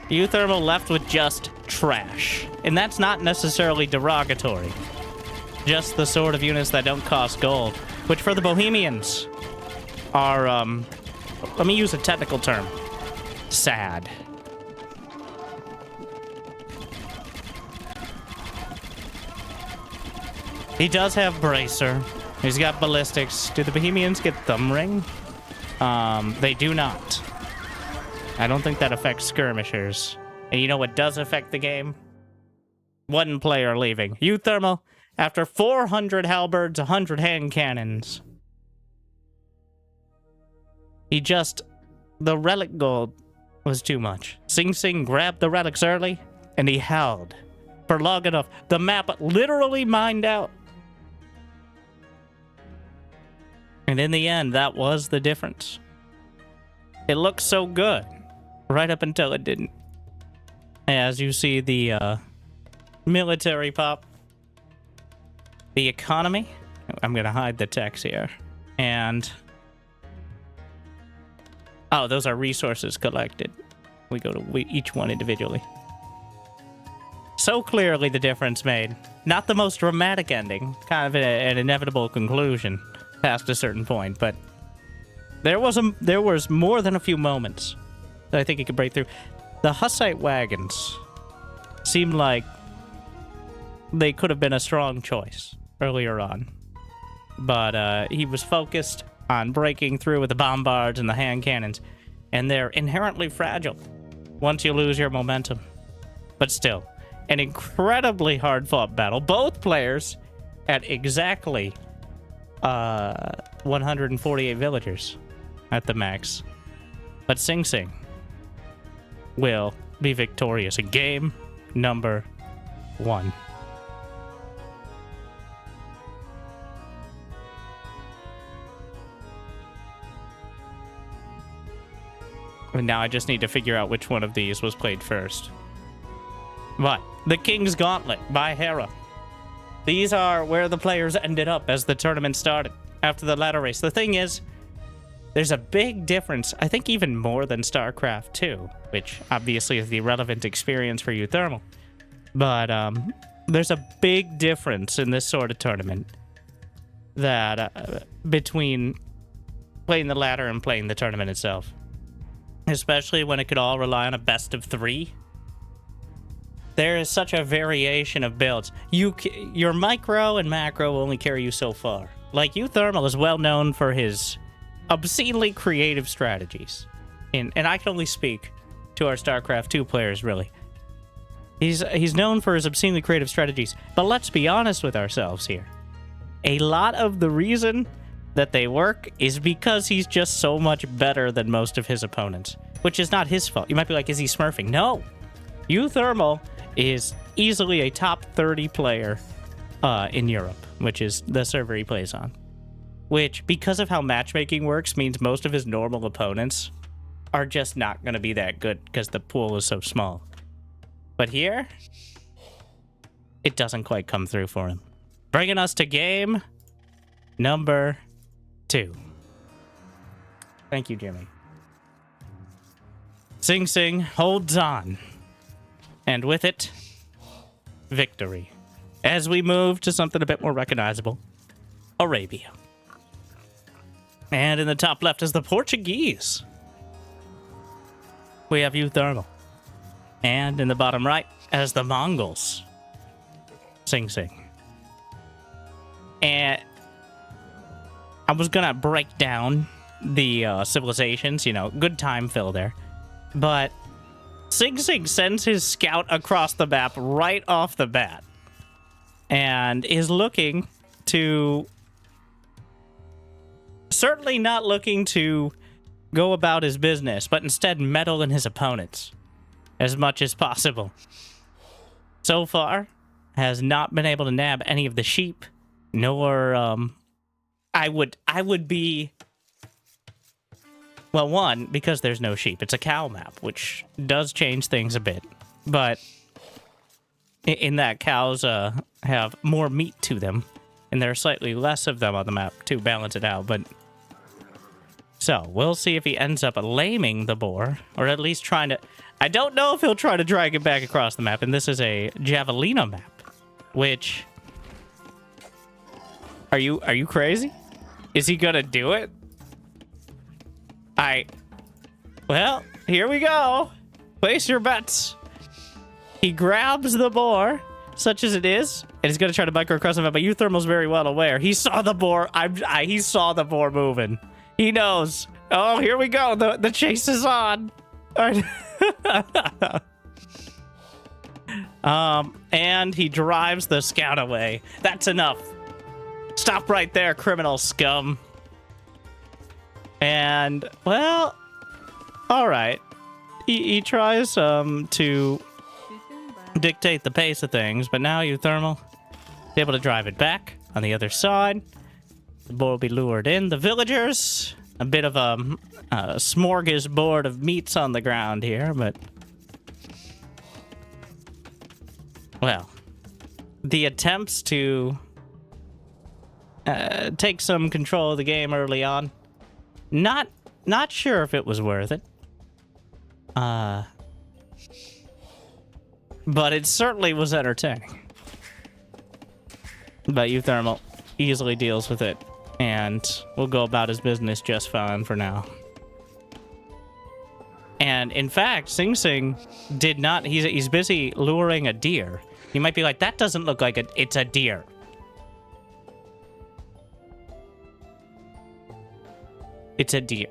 Uthermal left with just trash. And that's not necessarily derogatory. Just the sort of units that don't cost gold. Which for the Bohemians are, let me use a technical term. Sad. He does have Bracer. He's got Ballistics. Do the Bohemians get Thumb Ring? They do not. I don't think that affects skirmishers. And you know what does affect the game? One player leaving. Uthermal, after 400 halberds, 100 hand cannons. The relic gold was too much. Sing Sing grabbed the relics early, and he held for long enough. The map literally mined out. And in the end, that was the difference. It looked so good, right up until it didn't. As you see the military pop. The economy. I'm going to hide the text here. And... oh, those are resources collected. We go to each one individually. So clearly the difference made. Not the most dramatic ending. Kind of an inevitable conclusion past a certain point. But there was more than a few moments that I think he could break through. The Hussite wagons seemed like they could have been a strong choice earlier on. But he was focused on breaking through with the bombards and the hand cannons. And they're inherently fragile once you lose your momentum. But still, an incredibly hard-fought battle. Both players at exactly 148 villagers at the max. But Sing Sing will be victorious in game number 1. And now I just need to figure out which one of these was played first. But the King's Gauntlet by Hera. These are where the players ended up as the tournament started after the ladder race. The thing is, there's a big difference, I think even more than StarCraft 2, which obviously is the relevant experience for Uthermal. But there's a big difference in this sort of tournament that between playing the ladder and playing the tournament itself. Especially when it could all rely on a best of 3. There is such a variation of builds. Your micro and macro will only carry you so far. Like, Uthermal is well known for his obscenely creative strategies. And I can only speak to our StarCraft 2 players, really. He's known for his obscenely creative strategies. But let's be honest with ourselves here. A lot of the reason that they work is because he's just so much better than most of his opponents. Which is not his fault. You might be like, is he smurfing? No! Uthermal is easily a top 30 player in Europe, which is the server he plays on. which, because of how matchmaking works, means most of his normal opponents are just not going to be that good because the pool is so small. But here, it doesn't quite come through for him. Bringing us to game number 2. Thank you, Jimmy. Sing Sing holds on. And with it, victory. As we move to something a bit more recognizable, Arabia. And in the top left is the Portuguese. We have Uthermal. And in the bottom right, as the Mongols. Sing Sing. And I was gonna break down the civilizations, you know, good time fill there. But Sing Sing sends his scout across the map right off the bat. And is looking to... certainly not looking to go about his business, but instead meddle in his opponents as much as possible. So far, has not been able to nab any of the sheep, nor, I would be... Well, one, because there's no sheep. It's a cow map, which does change things a bit. But in that, cows have more meat to them, and there are slightly less of them on the map to balance it out. But so, we'll see if he ends up laming the boar, or at least trying to... I don't know if he'll try to drag it back across the map, and this is a Javelina map, which... Are you crazy? Is he gonna do it? Well, here we go. Place your bets. He grabs the boar, such as it is, and he's gonna try to biker across the map, but Uthermal's very well aware. He saw the boar. He saw the boar moving. He knows. Oh, here we go. The chase is on. And he drives the scout away. That's enough. Stop right there, criminal scum. And, well, all right. He tries to dictate the pace of things, but now Uthermal is able to drive it back on the other side. The boar will be lured in. The villagers, a bit of a smorgasbord of meats on the ground here, but... Well, the attempts to take some control of the game early on, not sure if it was worth it. But it certainly was entertaining. But Uthermal easily deals with it, and will go about his business just fine for now. And in fact, Sing Sing did not... He's busy luring a deer. You might be like, that doesn't look like it's a deer. It's a deer.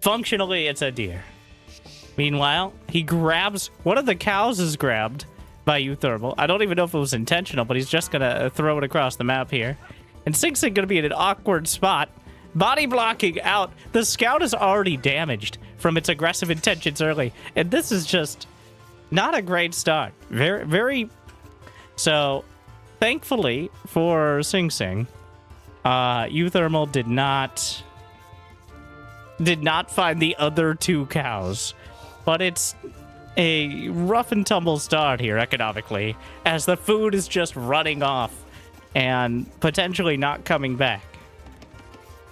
Functionally, it's a deer. Meanwhile, he grabs... One of the cows is grabbed by Uthermal. I don't even know if it was intentional, but he's just gonna throw it across the map here. And Sing Sing gonna be in an awkward spot. Body blocking out. The scout is already damaged from its aggressive intentions early. And this is just not a great start. Very, very... So, thankfully for Sing Sing, Uthermal did not find the other two cows. But it's a rough and tumble start here economically, as the food is just running off and potentially not coming back.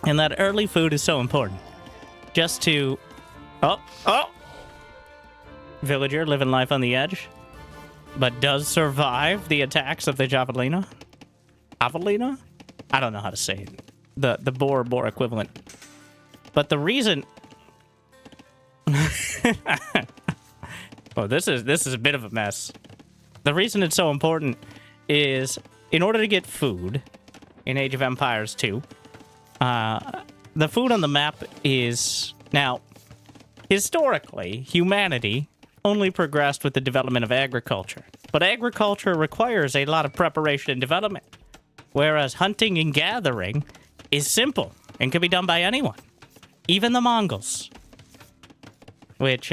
And that early food is so important. Just to... Oh! Villager living life on the edge, but does survive the attacks of the Javelina. Javelina? I don't know how to say it. The boar equivalent. But the reason... Oh, this is a bit of a mess. The reason it's so important is, in order to get food in Age of Empires 2, the food on the map is... Now, historically, humanity only progressed with the development of agriculture. But agriculture requires a lot of preparation and development, whereas hunting and gathering is simple and can be done by anyone, even the Mongols. Which,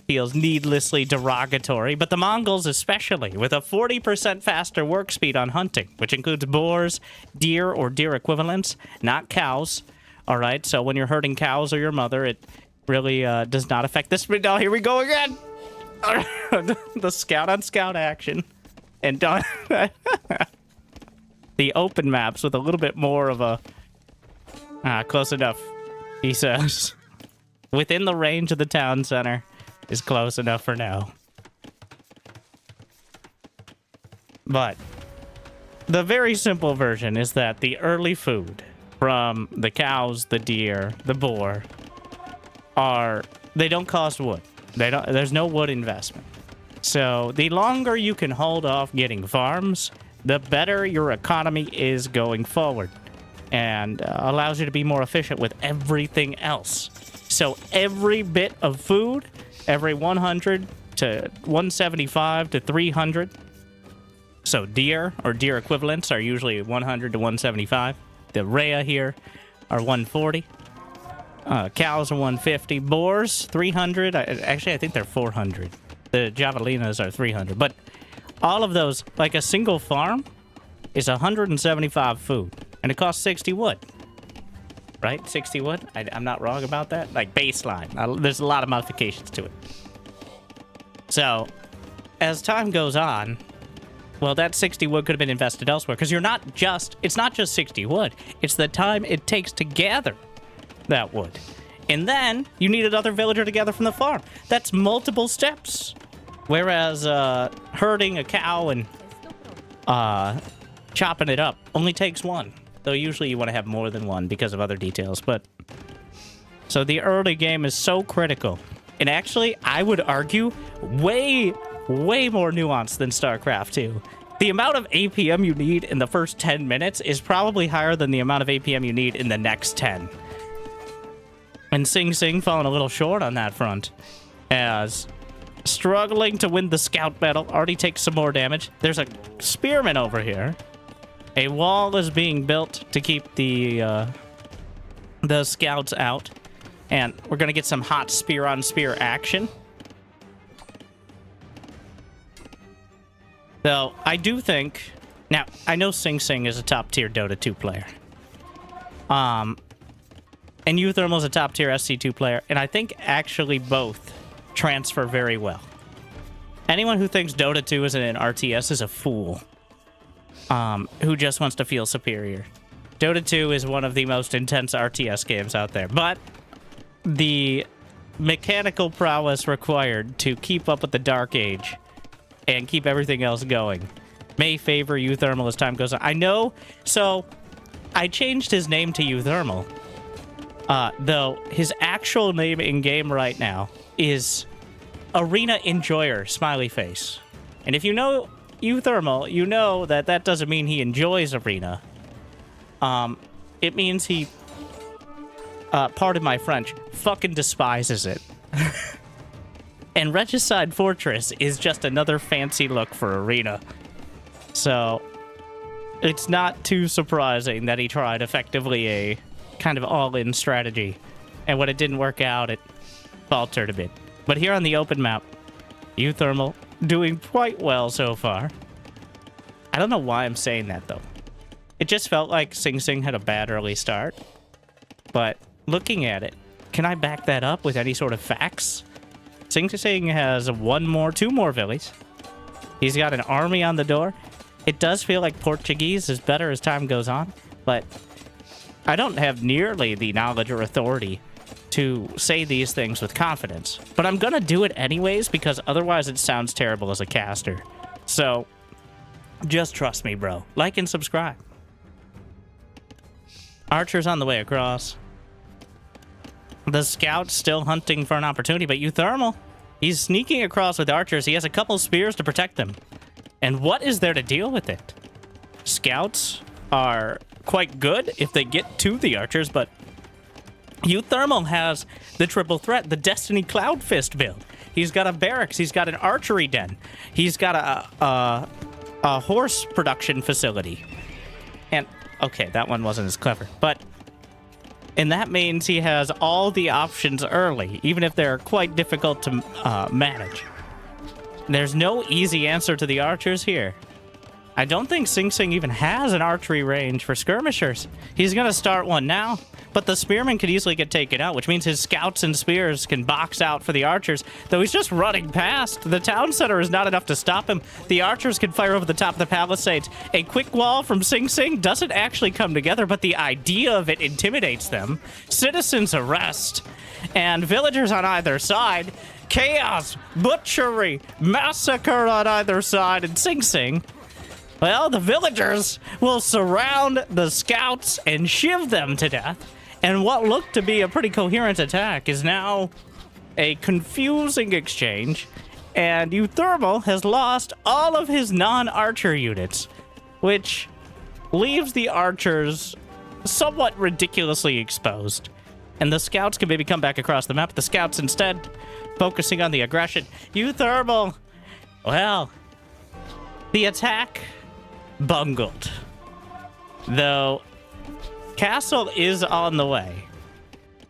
feels needlessly derogatory, but the Mongols especially, with a 40% faster work speed on hunting, which includes boars, deer or deer equivalents, not cows. All right, so when you're herding cows or your mother, it really does not affect this. Oh, here we go again. The scout on scout action. And the open maps with a little bit more of a... close enough, he says. Within the range of the town center is close enough for now. But the very simple version is that the early food from the cows, the deer, the boar they don't cost wood. There's no wood investment. So the longer you can hold off getting farms, the better your economy is going forward, and allows you to be more efficient with everything else. So every bit of food, every 100 to 175 to 300. So deer or deer equivalents are usually 100 to 175. The rhea here are 140. Cows are 150. Boars, 300. Actually, I think they're 400. The javelinas are 300. But all of those, like a single farm, is 175 food. And it costs 60 wood. Right? 60 wood? I'm not wrong about that? Like baseline. There's a lot of modifications to it. So, as time goes on, well, that 60 wood could have been invested elsewhere. Because it's not just 60 wood. It's the time it takes to gather that wood. And then, you need another villager to gather from the farm. That's multiple steps. Whereas, herding a cow and chopping it up only takes one. Though usually you want to have more than one because of other details. But so the early game is so critical. And actually, I would argue, way more nuanced than StarCraft 2. The amount of APM you need in the first 10 minutes is probably higher than the amount of APM you need in the next 10. And Sing Sing falling a little short on that front, as struggling to win the scout battle. Already takes some more damage. There's a spearman over here. A wall is being built to keep the scouts out. And we're going to get some hot spear-on-spear action. Though, I do think... Now, I know Sing Sing is a top-tier Dota 2 player. And Uthermal is a top-tier SC2 player. And I think actually both transfer very well. Anyone who thinks Dota 2 isn't an RTS is a fool. Who just wants to feel superior. Dota 2 is one of the most intense RTS games out there. But the mechanical prowess required to keep up with the Dark Age and keep everything else going may favor Uthermal as time goes on. I know, so I changed his name to Uthermal. Though his actual name in-game right now is Arena Enjoyer, smiley face. And if you know Uthermal, you know that doesn't mean he enjoys Arena. It means he, pardon my French, fucking despises it. And Regicide Fortress is just another fancy look for Arena. So, it's not too surprising that he tried effectively a kind of all-in strategy. And when it didn't work out, it faltered a bit. But here on the open map, Uthermal doing quite well so far. I don't know why I'm saying that, though. It just felt like Sing Sing had a bad early start. But looking at it, can I back that up with any sort of facts? Sing Sing has two more villies. He's got an army on the door. It does feel like Portuguese is better as time goes on, but I don't have nearly the knowledge or authority to say these things with confidence. But I'm gonna do it anyways, because otherwise it sounds terrible as a caster. So, just trust me, bro. Like and subscribe. Archer's on the way across. The scout's still hunting for an opportunity, but Uthermal, he's sneaking across with archers. He has a couple spears to protect them. And what is there to deal with it? Scouts are quite good if they get to the archers, but Uthermal has the triple threat, the Destiny Cloud Fist build. He's got a barracks, he's got an archery den, he's got a horse production facility. And, okay, that one wasn't as clever, but And that means he has all the options early, even if they're quite difficult to manage. There's no easy answer to the archers here. I don't think Sing Sing even has an archery range for skirmishers. He's going to start one now, but the spearmen could easily get taken out, which means his scouts and spears can box out for the archers, though he's just running past. The town center is not enough to stop him. The archers can fire over the top of the palisades. A quick wall from Sing Sing doesn't actually come together, but the idea of it intimidates them. Citizens arrest, and villagers on either side. Chaos, butchery, massacre on either side, and Sing Sing. Well, the villagers will surround the scouts and shiv them to death. And what looked to be a pretty coherent attack is now a confusing exchange. And Uthermal has lost all of his non-archer units, which leaves the archers somewhat ridiculously exposed. And the scouts can maybe come back across the map. The scouts instead focusing on the aggression. Uthermal, well, the attack bungled. Though castle is on the way,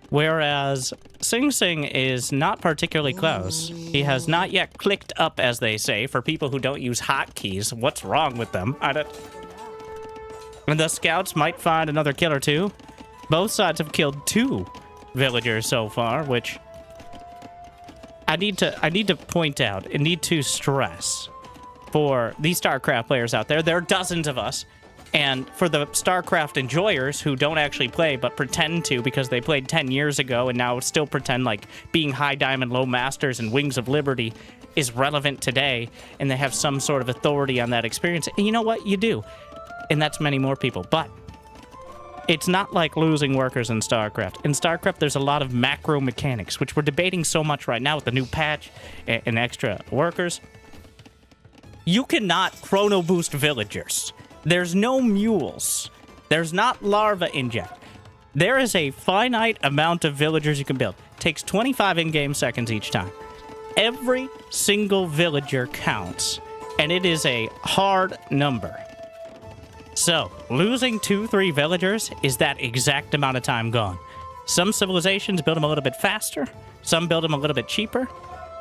whereas Sing Sing is not particularly close. He has not yet clicked up, as they say, for people who don't use hotkeys. What's wrong with them? I don't. And the scouts might find another kill or two. Both sides have killed 2 villagers so far, which I need to point out and need to stress for these StarCraft players out there. There are dozens of us. And for the StarCraft enjoyers who don't actually play but pretend to because they played 10 years ago and now still pretend like being High Diamond, Low Masters, and Wings of Liberty is relevant today, and they have some sort of authority on that experience. And you know what? You do. And that's many more people. But it's not like losing workers in StarCraft. In StarCraft, there's a lot of macro mechanics, which we're debating so much right now with the new patch and extra workers. You cannot chrono boost villagers. There's no mules. There's not larva inject. There is a finite amount of villagers you can build. It takes 25 in-game seconds each time. Every single villager counts, and it is a hard number. So, losing 2-3 villagers is that exact amount of time gone. Some civilizations build them a little bit faster, some build them a little bit cheaper,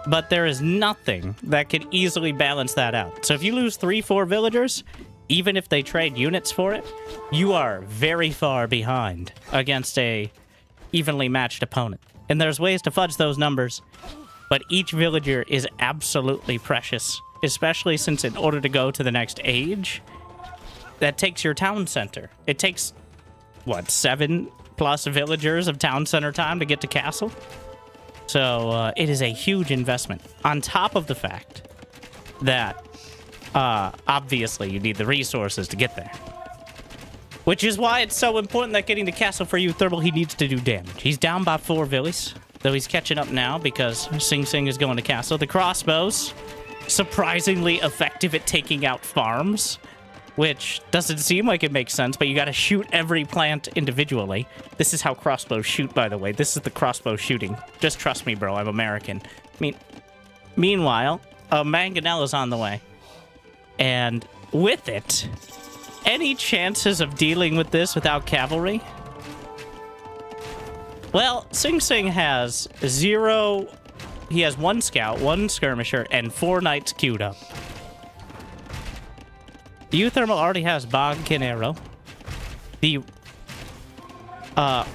but there is nothing that can easily balance that out. So if you lose 3-4 villagers, even if they trade units for it, you are very far behind against a evenly matched opponent. And there's ways to fudge those numbers, but each villager is absolutely precious, especially since in order to go to the next age, that takes your town center. It takes, what, 7+ villagers of town center time to get to castle? So it is a huge investment, on top of the fact that obviously you need the resources to get there. Which is why it's so important that getting to castle for Uthermal, he needs to do damage. He's down by 4 villies, though he's catching up now because Sing Sing is going to castle. The crossbows, surprisingly effective at taking out farms, which doesn't seem like it makes sense, but you gotta shoot every plant individually. This is how crossbows shoot, by the way. This is the crossbow shooting. Just trust me, bro, I'm American. Meanwhile, a mangonel is on the way. And with it, any chances of dealing with this without cavalry? Well, Sing Sing has 0... He has 1 scout, 1 skirmisher, and 4 knights queued up. Uthermal already has Bogkin Arrow. The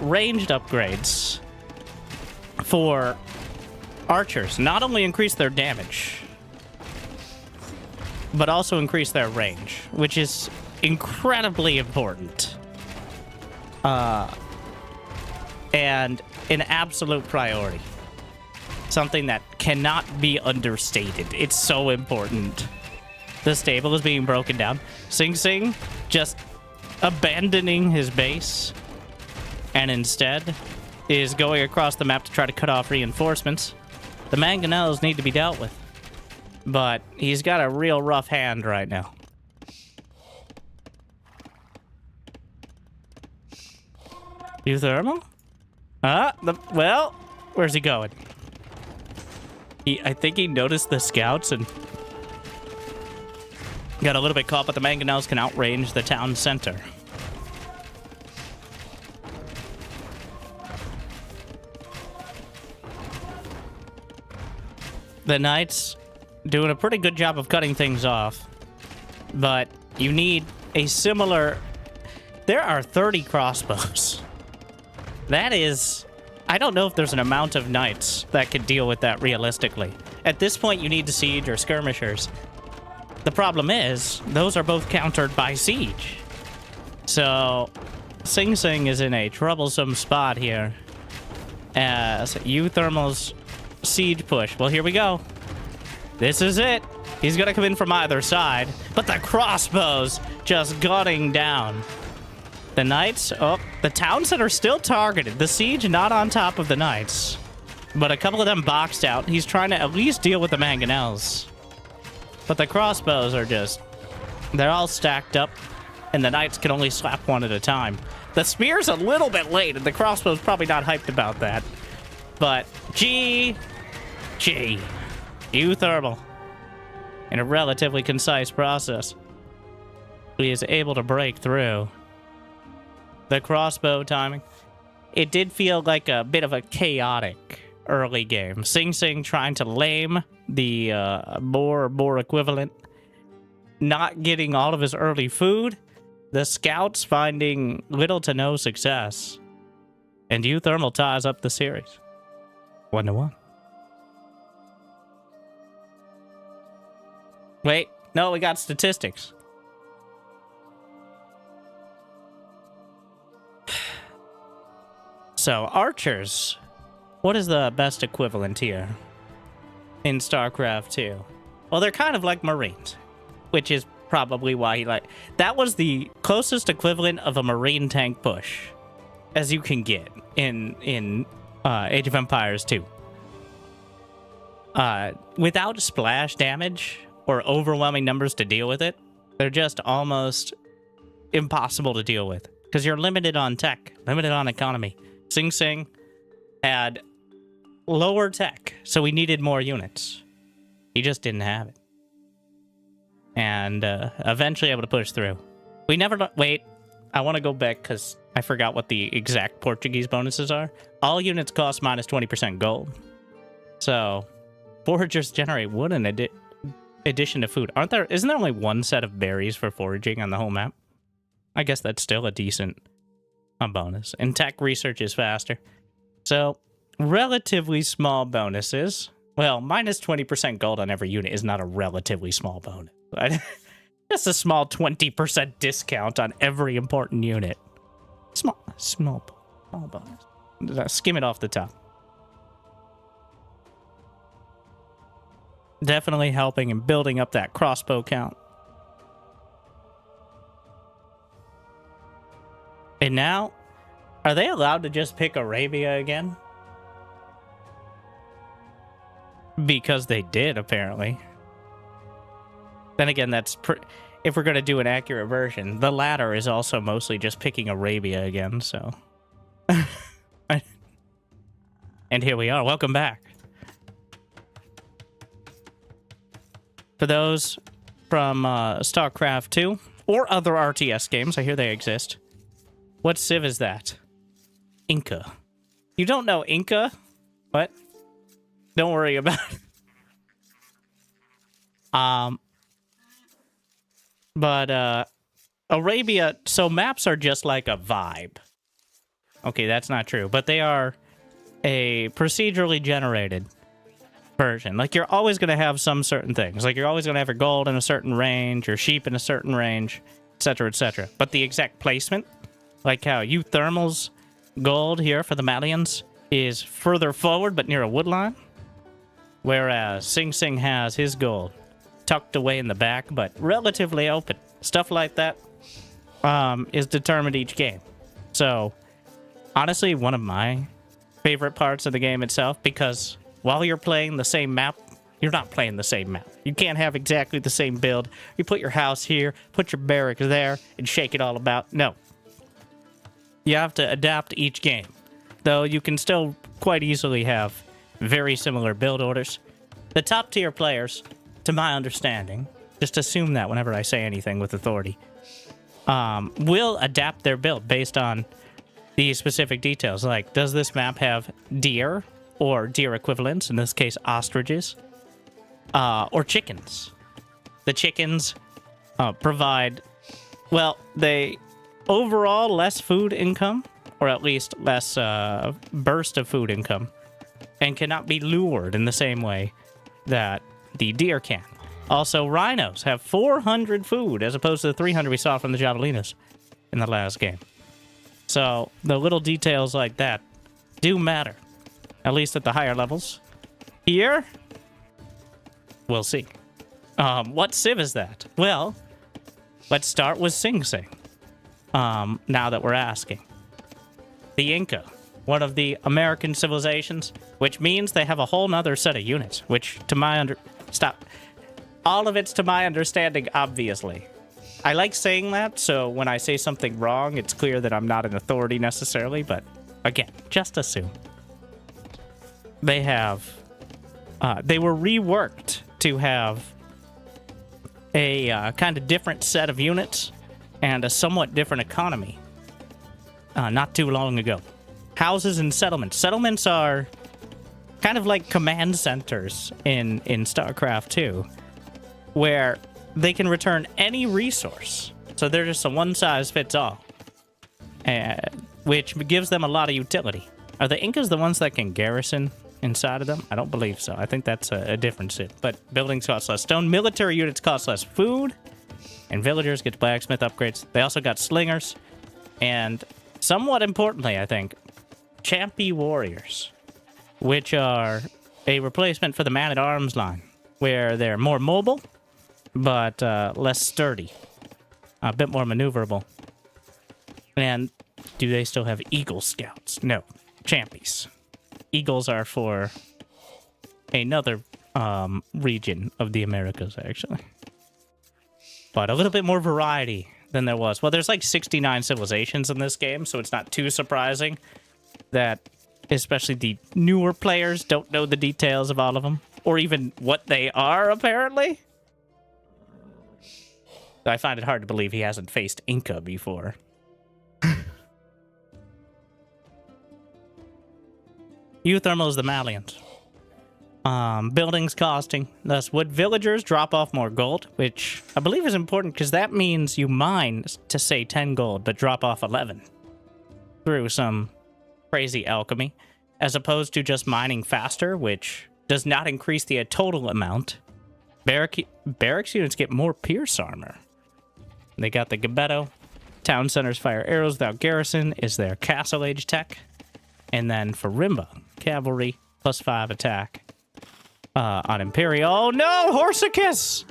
ranged upgrades for archers not only increase their damage, but also increase their range, which is incredibly important. And an absolute priority. Something that cannot be understated. It's so important. The stable is being broken down. Sing Sing just abandoning his base and instead is going across the map to try to cut off reinforcements. The mangonels need to be dealt with, but he's got a real rough hand right now. Uthermal? Well, where's he going? I think he noticed the scouts and got a little bit caught, but the mangonels can outrange the town center. The Knights doing a pretty good job of cutting things off. But you need a similar... There are 30 crossbows. That is... I don't know if there's an amount of Knights that could deal with that realistically. At this point, you need to siege or skirmishers. The problem is, those are both countered by siege. So, Sing Sing is in a troublesome spot here. As Uthermal's siege push. Well, here we go. This is it. He's gonna come in from either side. But the crossbows just gunning down. The Knights, oh, the towns that are still targeted. The siege not on top of the Knights. But a couple of them boxed out. He's trying to at least deal with the mangonels. But the crossbows are just... They're all stacked up. And the Knights can only slap one at a time. The spear's a little bit late, and the crossbow's probably not hyped about that. But, Uthermal, in a relatively concise process, he is able to break through. The crossbow timing. It did feel like a bit of a chaotic early game. Sing Sing trying to lame the boar equivalent. Not getting all of his early food. The scouts finding little to no success. And Uthermal ties up the series. 1-1. Wait, no, we got statistics. So, archers. What is the best equivalent here in StarCraft 2? Well, they're kind of like Marines, which is probably why he like... That was the closest equivalent of a Marine tank push as you can get in Age of Empires 2. Without splash damage or overwhelming numbers to deal with it, they're just almost impossible to deal with because you're limited on tech, limited on economy. Sing Sing had lower tech, so we needed more units. He just didn't have it. And eventually able to push through. We never... Wait, I want to go back because I forgot what the exact Portuguese bonuses are. All units cost minus 20% gold. So, foragers generate wood in addition to food. Isn't there only one set of berries for foraging on the whole map? I guess that's still a decent bonus. And tech research is faster. So, relatively small bonuses. Well, minus 20% gold on every unit is not a relatively small bonus. Just a small 20% discount on every important unit. Small bonus. Skim it off the top. Definitely helping in building up that crossbow count. And now, are they allowed to just pick Arabia again? Because they did, apparently. Then again, that's... if we're going to do an accurate version, the latter is also mostly just picking Arabia again, so... And here we are. Welcome back. For those from StarCraft 2, or other RTS games, I hear they exist. What civ is that? Inca. You don't know Inca? What? Don't worry about it. But Arabia, so maps are just like a vibe. Okay, that's not true, but they are a procedurally generated version. Like, you're always going to have some certain things. Like, you're always going to have your gold in a certain range, your sheep in a certain range, etc., etc. But the exact placement, like how Uthermal's gold here for the Malians is further forward but near a woodline, whereas Sing Sing has his gold tucked away in the back but relatively open. Stuff like that is determined each game. So, honestly, one of my favorite parts of the game itself, because while you're playing the same map, you're not playing the same map. You can't have exactly the same build. You put your house here, put your barracks there, and shake it all about. No. You have to adapt each game. Though you can still quite easily have very similar build orders. The top tier players, to my understanding, just assume that whenever I say anything with authority, will adapt their build based on the specific details. Like, does this map have deer or deer equivalents, in this case ostriches? or chickens. The chickens provide, well, they overall less food income, or at least less burst of food income, and cannot be lured in the same way that the deer can. Also, rhinos have 400 food as opposed to the 300 we saw from the javelinas in the last game. So the little details like that do matter, at least at the higher levels. Here, we'll see. What civ is that? Well, let's start with Sing Sing. Now that we're asking. The Inca, one of the American civilizations, which means they have a whole nother set of units, which to my all of it's to my understanding, obviously. I like saying that, so when I say something wrong, it's clear that I'm not an authority necessarily, but again, just assume. They have, they were reworked to have a kind of different set of units and a somewhat different economy not too long ago. Houses and settlements. Settlements are kind of like command centers in StarCraft 2, where they can return any resource. So they're just a one-size-fits-all, which gives them a lot of utility. Are the Incas the ones that can garrison inside of them? I don't believe so. I think that's a different city. But buildings cost less stone, military units cost less food, and villagers get blacksmith upgrades. They also got slingers, and somewhat importantly, I think, Champy warriors, which are a replacement for the man-at-arms line, where they're more mobile, but less sturdy, a bit more maneuverable. And do they still have Eagle Scouts? No, Champies. Eagles are for another region of the Americas, actually. But a little bit more variety than there was. Well, there's like 69 civilizations in this game, so it's not too surprising that especially the newer players don't know the details of all of them, or even what they are, apparently. I find it hard to believe he hasn't faced Inca before. Uthermal is the Malians. Buildings costing less wood. Villagers drop off more gold, which I believe is important because that means you mine to say 10 gold, but drop off 11 through some crazy alchemy, as opposed to just mining faster, which does not increase the total amount. Barracks units get more pierce armor. They got the Gabetto. Town centers fire arrows without garrison is their castle age tech. And then for Rimba, cavalry +5 attack. On Imperial. Oh no! Horsicus!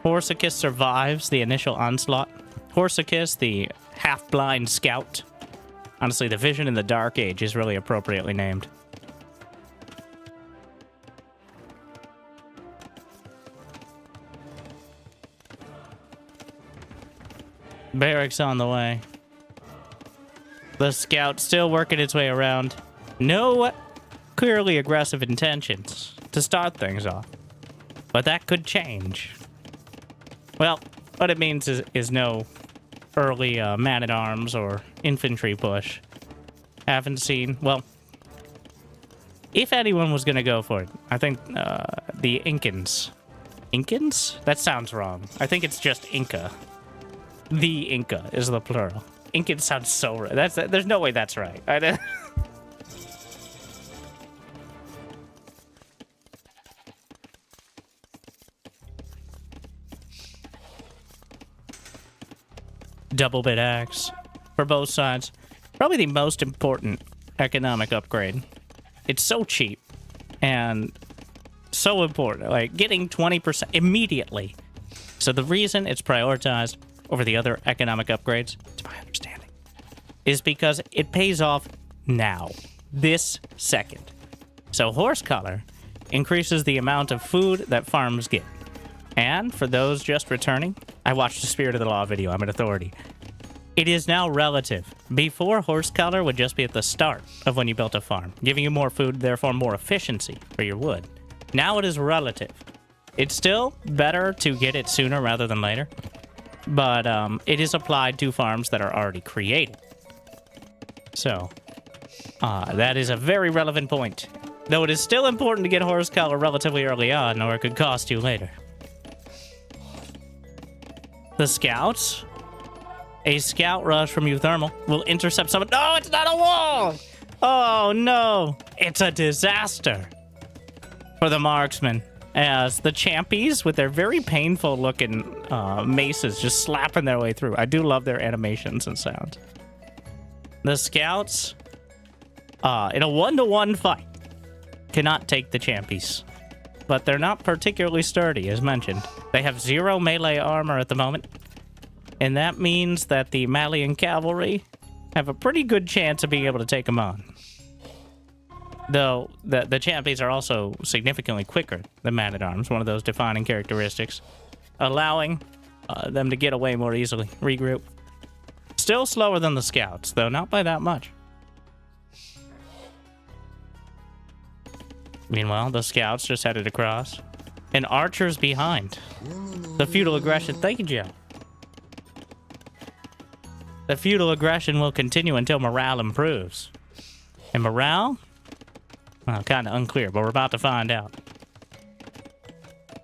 Horsicus survives the initial onslaught. Horsicus, the half-blind scout. Honestly, the vision in the Dark Age is really appropriately named. Barracks on the way. The scout still working its way around. No clearly aggressive intentions to start things off. But that could change. Well, what it means is no early man-at-arms or infantry push. Haven't seen... Well, if anyone was going to go for it, I think the Incans. Incans? That sounds wrong. I think it's just Inca. The Inca is the plural. Incan sounds so right. There's no way that's right. Double bit axe for both sides. Probably the most important economic upgrade. It's so cheap and so important. Like getting 20% immediately. So the reason it's prioritized over the other economic upgrades, to my understanding, is because it pays off now, this second. So horse color increases the amount of food that farms get. And for those just returning, I watched the Spirit of the Law video, I'm an authority. It is now relative. Before, horse color would just be at the start of when you built a farm, giving you more food, therefore more efficiency for your wood. Now it is relative. It's still better to get it sooner rather than later, but it is applied to farms that are already created. So, that is a very relevant point. Though it is still important to get Horse Collar relatively early on, or it could cost you later. The scouts. A scout rush from Uthermal will intercept someone. No, it's not a wall! Oh, no. It's a disaster for the marksman, as the champies, with their very painful-looking maces, just slapping their way through. I do love their animations and sounds. The scouts, in a 1-to-1 fight, cannot take the champies, but they're not particularly sturdy, as mentioned. They have 0 melee armor at the moment, and that means that the Malian cavalry have a pretty good chance of being able to take them on. Though the champions are also significantly quicker than man-at-arms, one of those defining characteristics, allowing them to get away more easily, regroup. Still slower than the scouts, though not by that much. Meanwhile, the scouts just headed across, and archers behind. The feudal aggression, thank you, Joe. The feudal aggression will continue until morale improves. And morale? Well, kind of unclear, but we're about to find out.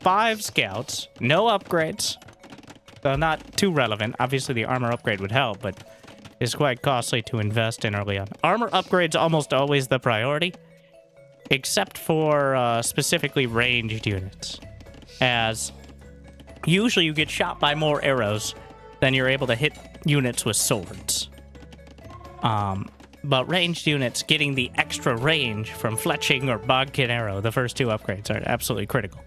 5 scouts, no upgrades. So not too relevant. Obviously, the armor upgrade would help, but it's quite costly to invest in early on. Armor upgrade's almost always the priority, except for specifically ranged units, as usually you get shot by more arrows than you're able to hit units with swords. But ranged units, getting the extra range from fletching or bodkin arrow, the first 2 upgrades, are absolutely critical.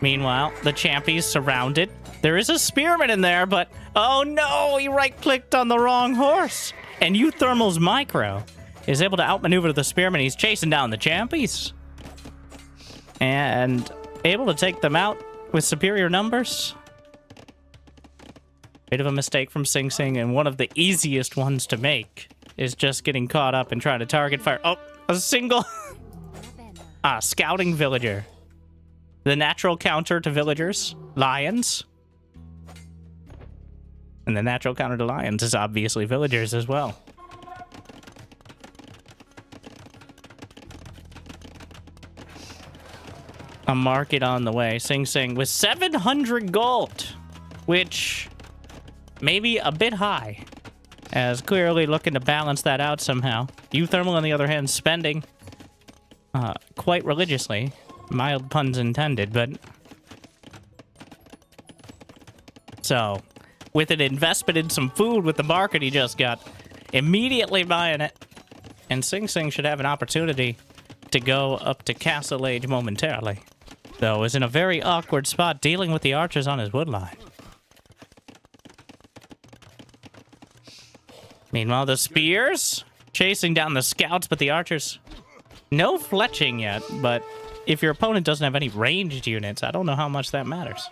Meanwhile, the champies surrounded. There is a spearman in there, but oh no, he right-clicked on the wrong horse. And Uthermal's micro is able to outmaneuver the spearman. He's chasing down the champies and able to take them out with superior numbers. Bit of a mistake from Sing Sing, and one of the easiest ones to make is just getting caught up and trying to target fire. Oh, a single scouting villager. The natural counter to villagers, lions. And the natural counter to lions is obviously villagers as well. A market on the way. Sing Sing with 700 gold, which may be a bit high, as clearly looking to balance that out somehow. Uthermal, on the other hand, spending quite religiously. Mild puns intended, but... So, with an investment in some food with the market he just got, immediately buying it. And Sing Sing should have an opportunity to go up to Castle Age momentarily, though is in a very awkward spot dealing with the archers on his woodline. Meanwhile, the spears chasing down the scouts, but the archers... No fletching yet, but if your opponent doesn't have any ranged units, I don't know how much that matters.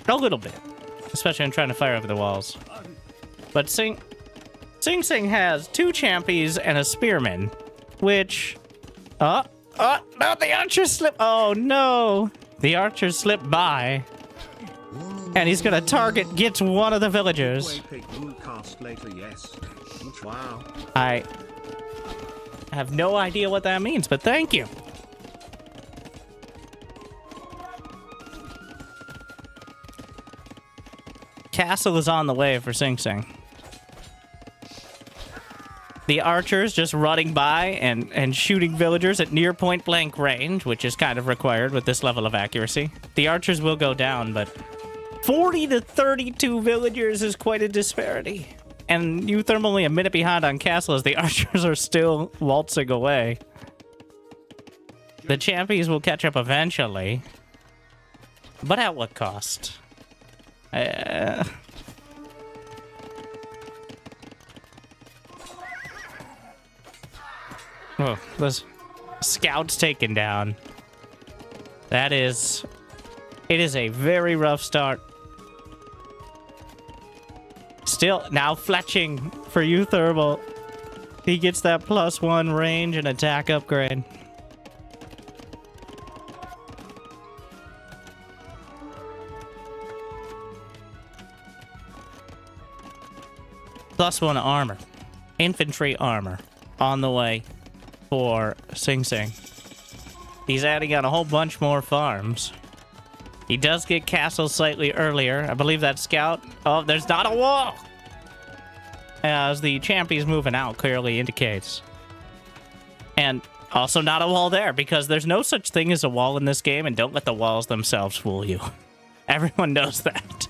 A little bit, especially when trying to fire over the walls. But Sing Sing has 2 champies and a spearman, which... no, the archers slip... Oh, no. The archers slip by. And he's gonna target, gets one of the villagers. Wow. I have no idea what that means, but thank you. Castle is on the way for Sing Sing. The archers just running by and shooting villagers at near point blank range, which is kind of required with this level of accuracy. The archers will go down, but 40 to 32 villagers is quite a disparity. And Uthermal only a minute behind on Castle as the archers are still waltzing away. The champions will catch up eventually. But at what cost? Oh, those scouts taken down. That is... It is a very rough start. Still, now fletching for Uthermal. He gets that +1 range and attack upgrade. +1 armor. Infantry armor. On the way for Sing Sing. He's adding on a whole bunch more farms. He does get castles slightly earlier. I believe that scout... Oh, there's not a wall! As the champy's moving out clearly indicates. And also not a wall there, because there's no such thing as a wall in this game, and don't let the walls themselves fool you. Everyone knows that.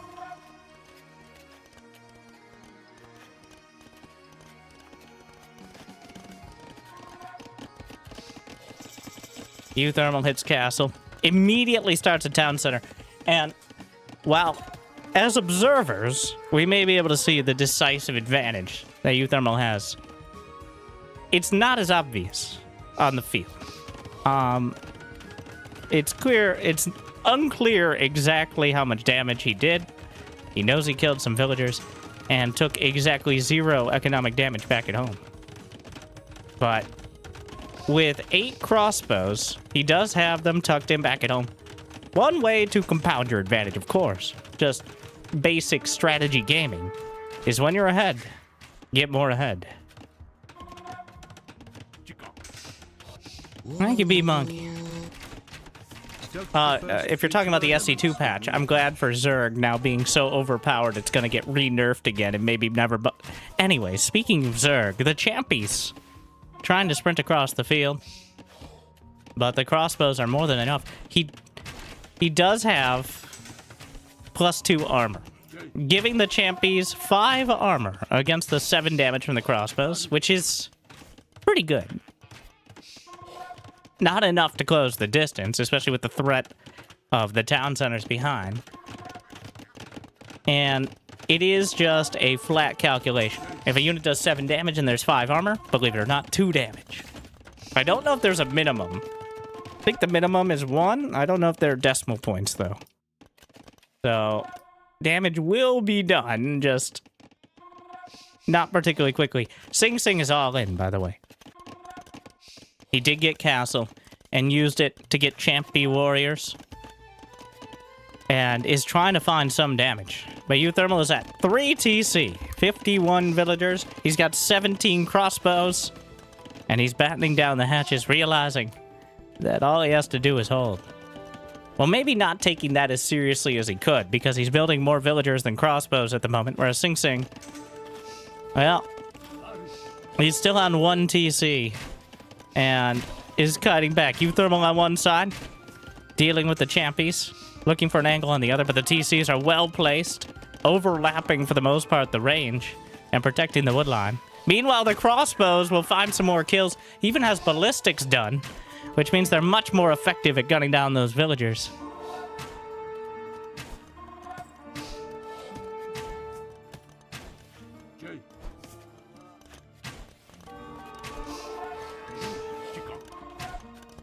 Uthermal hits castle. Immediately starts a town center. And while, as observers, we may be able to see the decisive advantage that Uthermal has, it's not as obvious on the field. It's unclear exactly how much damage he did. He knows he killed some villagers and took exactly 0 economic damage back at home. But with 8 crossbows, he does have them tucked in back at home. One way to compound your advantage, of course, just basic strategy gaming, is when you're ahead, get more ahead. Thank you, B-Monkey. If you're talking about the SC2 patch, I'm glad for Zerg now being so overpowered it's gonna get re-nerfed again and maybe never... Anyway, speaking of Zerg, the champies trying to sprint across the field, but the crossbows are more than enough. He does have +2 armor, giving the champies 5 armor against the 7 damage from the crossbows, which is pretty good. Not enough to close the distance, especially with the threat of the town centers behind. And it is just a flat calculation. If a unit does 7 damage and there's 5 armor, believe it or not, 2 damage. I don't know if there's a minimum. I think the minimum is 1. I don't know if there are decimal points, though. So, damage will be done, just not particularly quickly. Sing Sing is all in, by the way. He did get castle and used it to get champy warriors. And is trying to find some damage. But Uthermal is at 3 TC, 51 villagers. He's got 17 crossbows. And he's battening down the hatches, realizing that all he has to do is hold. Well, maybe not taking that as seriously as he could, because he's building more villagers than crossbows at the moment, whereas Sing Sing, well, he's still on 1 TC. And is cutting back. Uthermal on one side, dealing with the champies, looking for an angle on the other, but the TCs are well placed, overlapping for the most part the range, and protecting the woodline. Meanwhile, the crossbows will find some more kills. He even has ballistics done, which means they're much more effective at gunning down those villagers.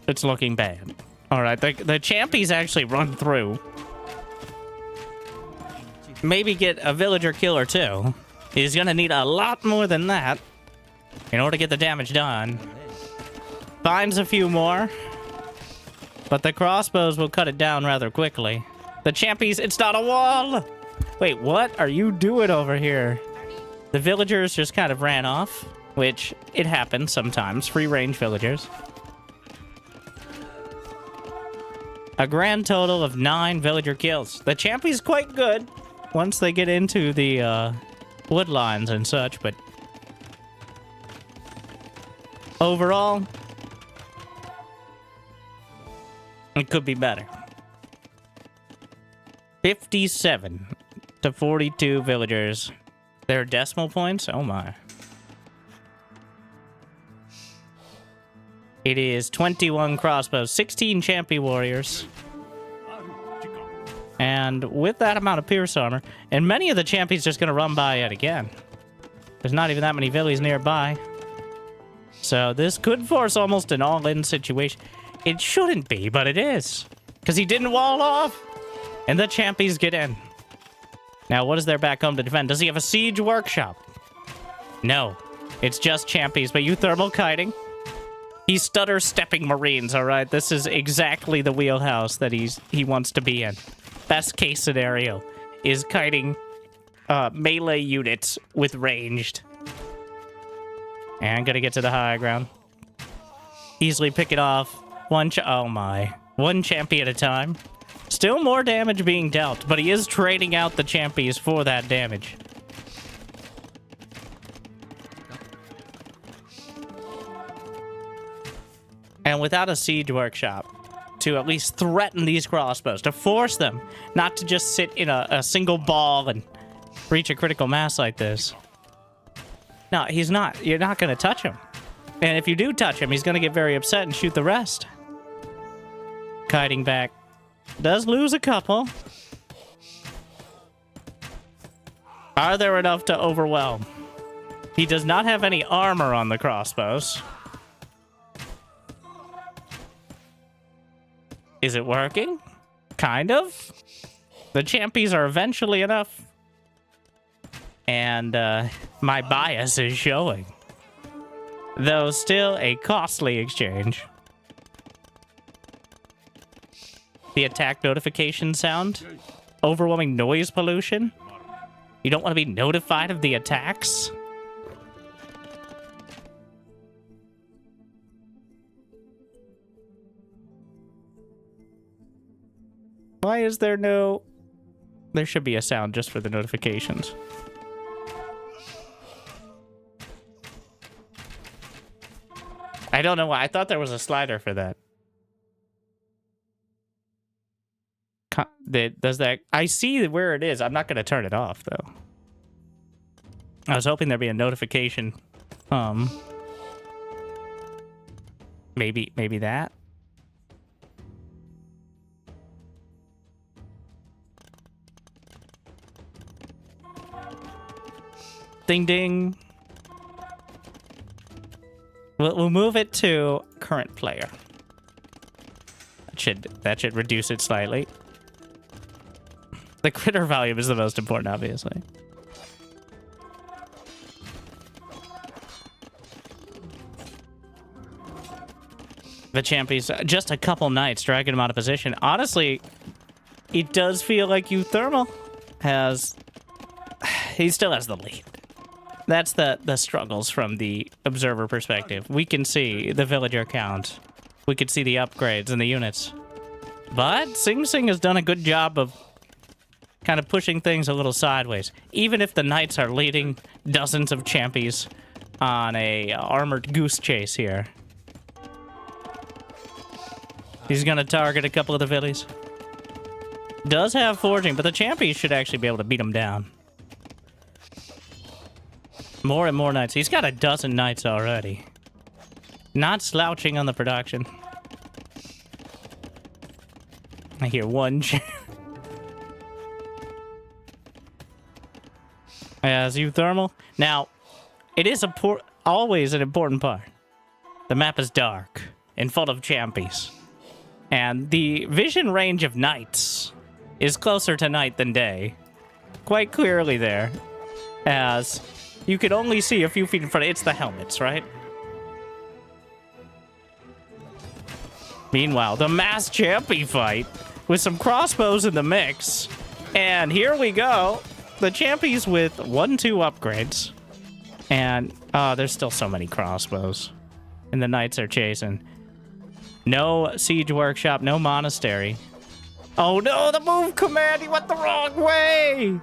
It's looking bad. Alright, the champies actually run through. Maybe get a villager kill or 2. He's gonna need a lot more than that in order to get the damage done. Finds a few more, but the crossbows will cut it down rather quickly. The champies, it's not a wall! Wait, what are you doing over here? The villagers just kind of ran off, which it happens sometimes. Free range villagers. A grand total of 9 villager kills. The champy's quite good once they get into the woodlines and such, but overall, it could be better. 57 to 42 villagers. There are decimal points? Oh my. It is 21 crossbows, 16 champy warriors. And with that amount of pierce armor, and many of the champions just going to run by it again. There's not even that many villies nearby. So this could force almost an all-in situation. It shouldn't be, but it is. Because he didn't wall off. And the champions get in. Now, what is there back home to defend? Does he have a siege workshop? No. It's just champions, but Uthermal kiting. He's stutter-stepping Marines, alright? This is exactly the wheelhouse that he wants to be in. Best case scenario is kiting melee units with ranged. And gonna get to the high ground. Easily pick it off. Oh my. One champy at a time. Still more damage being dealt, but he is trading out the champies for that damage. And without a siege workshop to at least threaten these crossbows, to force them not to just sit in a single ball and reach a critical mass like this. No, he's not. You're not going to touch him. And if you do touch him, he's going to get very upset and shoot the rest. Kiting back. Does lose a couple. Are there enough to overwhelm? He does not have any armor on the crossbows. Is it working? Kind of. The champies are eventually enough. And my bias is showing. Though still a costly exchange. The attack notification sound. Overwhelming noise pollution. You don't want to be notified of the attacks? Why is there no... There should be a sound just for the notifications. I don't know why. I thought there was a slider for that. Does that... I see where it is. I'm not going to turn it off, though. I was hoping there'd be a notification. Maybe that? Ding ding. We'll move it to current player. That should reduce it slightly. The critter volume is the most important, obviously. The champions, just a couple knights dragging him out of position. Honestly, it does feel like Uthermal has... He still has the lead. That's the struggles from the observer perspective. We can see the villager count. We can see the upgrades and the units. But Sing Sing has done a good job of kind of pushing things a little sideways. Even if the knights are leading dozens of champions on a armored goose chase here. He's going to target a couple of the villies. Does have forging, but the champions should actually be able to beat him down. More and more knights. He's got a dozen knights already. Not slouching on the production. I hear one. As Uthermal. Now, it is always an important part. The map is dark and full of champions. And the vision range of knights is closer to night than day. Quite clearly there. As... You can only see a few feet in front. It's the helmets, right? Meanwhile, the mass champion fight with some crossbows in the mix. And here we go. The champions with 1-2 upgrades. And, there's still so many crossbows. And the knights are chasing. No siege workshop, no monastery. Oh no, the move command, he went the wrong way!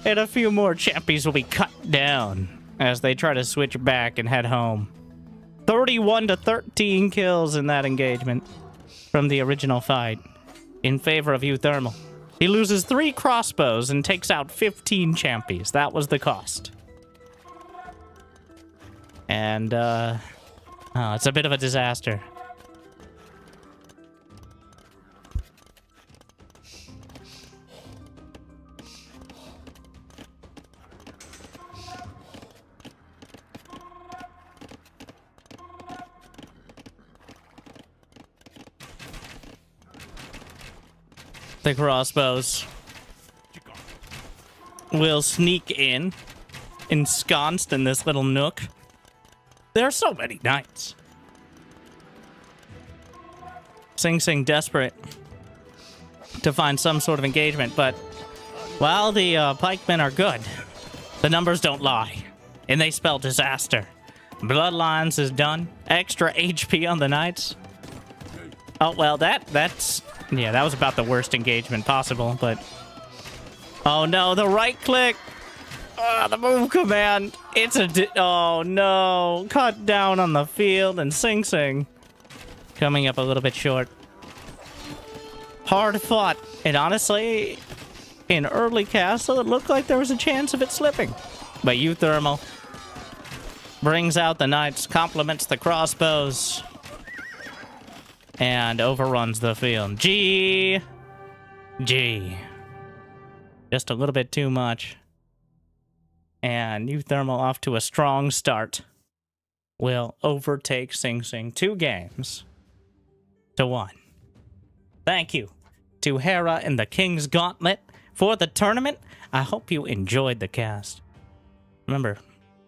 And a few more champions will be cut down as they try to switch back and head home. 31 to 13 kills in that engagement from the original fight in favor of Uthermal. He loses 3 crossbows and takes out 15 champions. That was the cost. And, it's a bit of a disaster. The crossbows will sneak in, ensconced in this little nook. There are so many knights. Sing Sing desperate to find some sort of engagement, but while the pikemen are good, The numbers don't lie, and they spell disaster. Bloodlines is done. Extra HP on the knights. Oh, well, that's... Yeah, that was about the worst engagement possible, but... Oh, no, the right click! The move command! It's a... Oh, no! Cut down on the field, and Sing Sing coming up a little bit short. Hard fought. And honestly, in early castle, it looked like there was a chance of it slipping. But Uthermal brings out the knights, complements the crossbows, and overruns the field. G. Just a little bit too much. And Uthermal off to a strong start. Will overtake Sing Sing 2 games to 1. Thank you to Hera and the King's Gauntlet for the tournament. I hope you enjoyed the cast. Remember,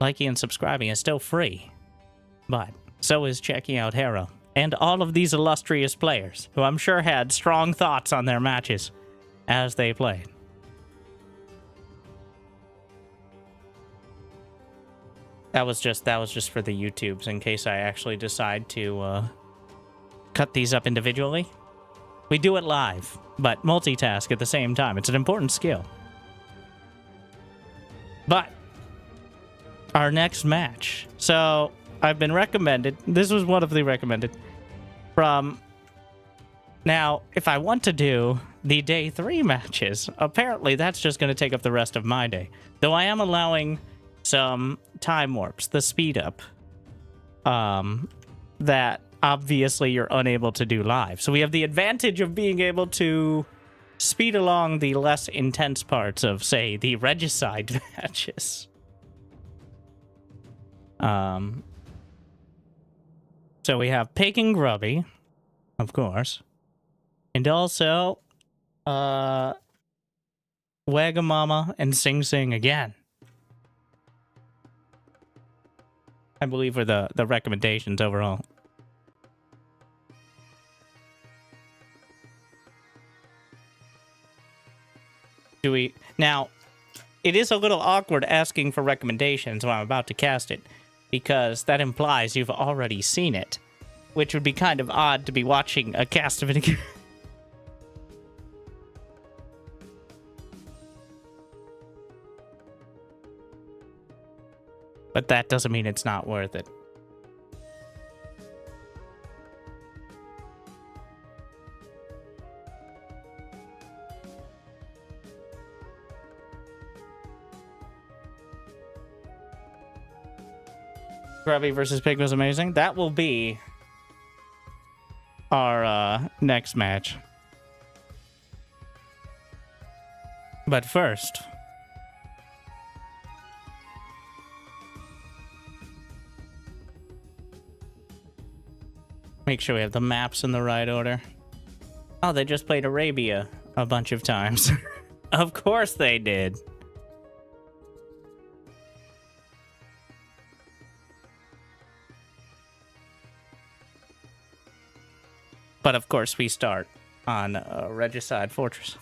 liking and subscribing is still free, but so is checking out Hera and all of these illustrious players who I'm sure had strong thoughts on their matches as they played. That was just for the YouTubes in case I actually decide to cut these up individually. We do it live, but multitask at the same time. It's an important skill. But our next match. So I've been recommended. This was one of the recommended from. Now, if I want to do the day 3 matches, apparently that's just going to take up the rest of my day. Though I am allowing some time warps, the speed up, that obviously you're unable to do live. So we have the advantage of being able to speed along the less intense parts of, say, the regicide matches. So we have Pig and Grubby, of course, and also Wagamama and Sing Sing again. I believe are the recommendations overall. Do we... Now, it is a little awkward asking for recommendations when I'm about to cast it, because that implies you've already seen it, which would be kind of odd to be watching a cast of it again. But that doesn't mean it's not worth it. Grubby versus Pig was amazing. That will be our next match. But first, make sure we have the maps in the right order. Oh, they just played Arabia a bunch of times. Of course they did. But of course we start on Regicide Fortress.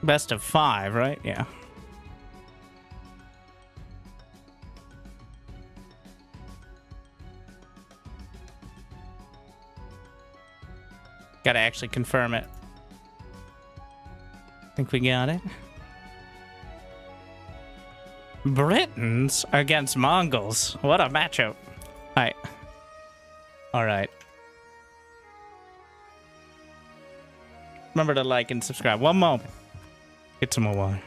Best of 5, right? Yeah. Gotta actually confirm it. Think we got it. Britons against Mongols. What a matchup. Alright. Alright. Remember to like and subscribe. One moment. Get some more water.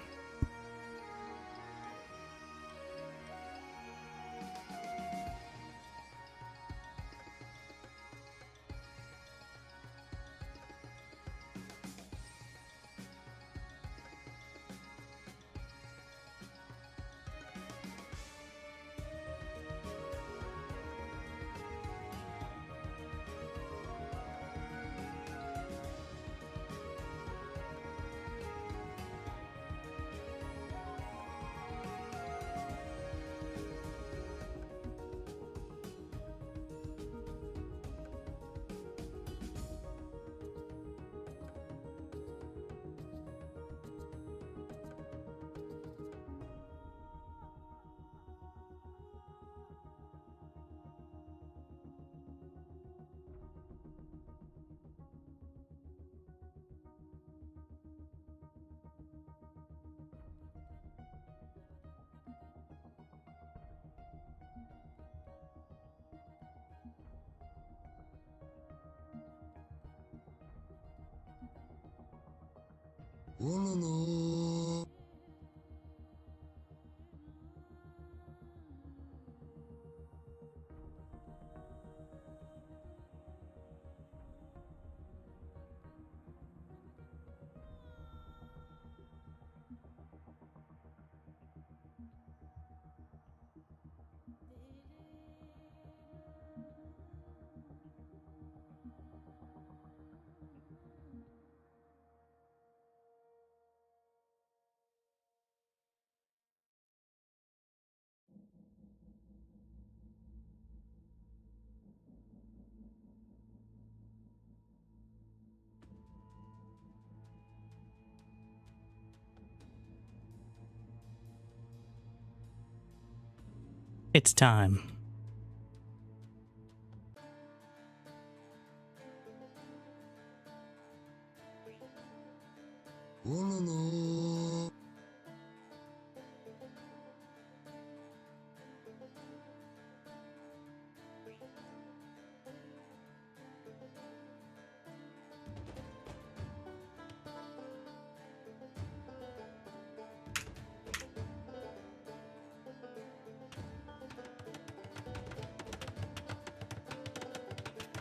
It's time.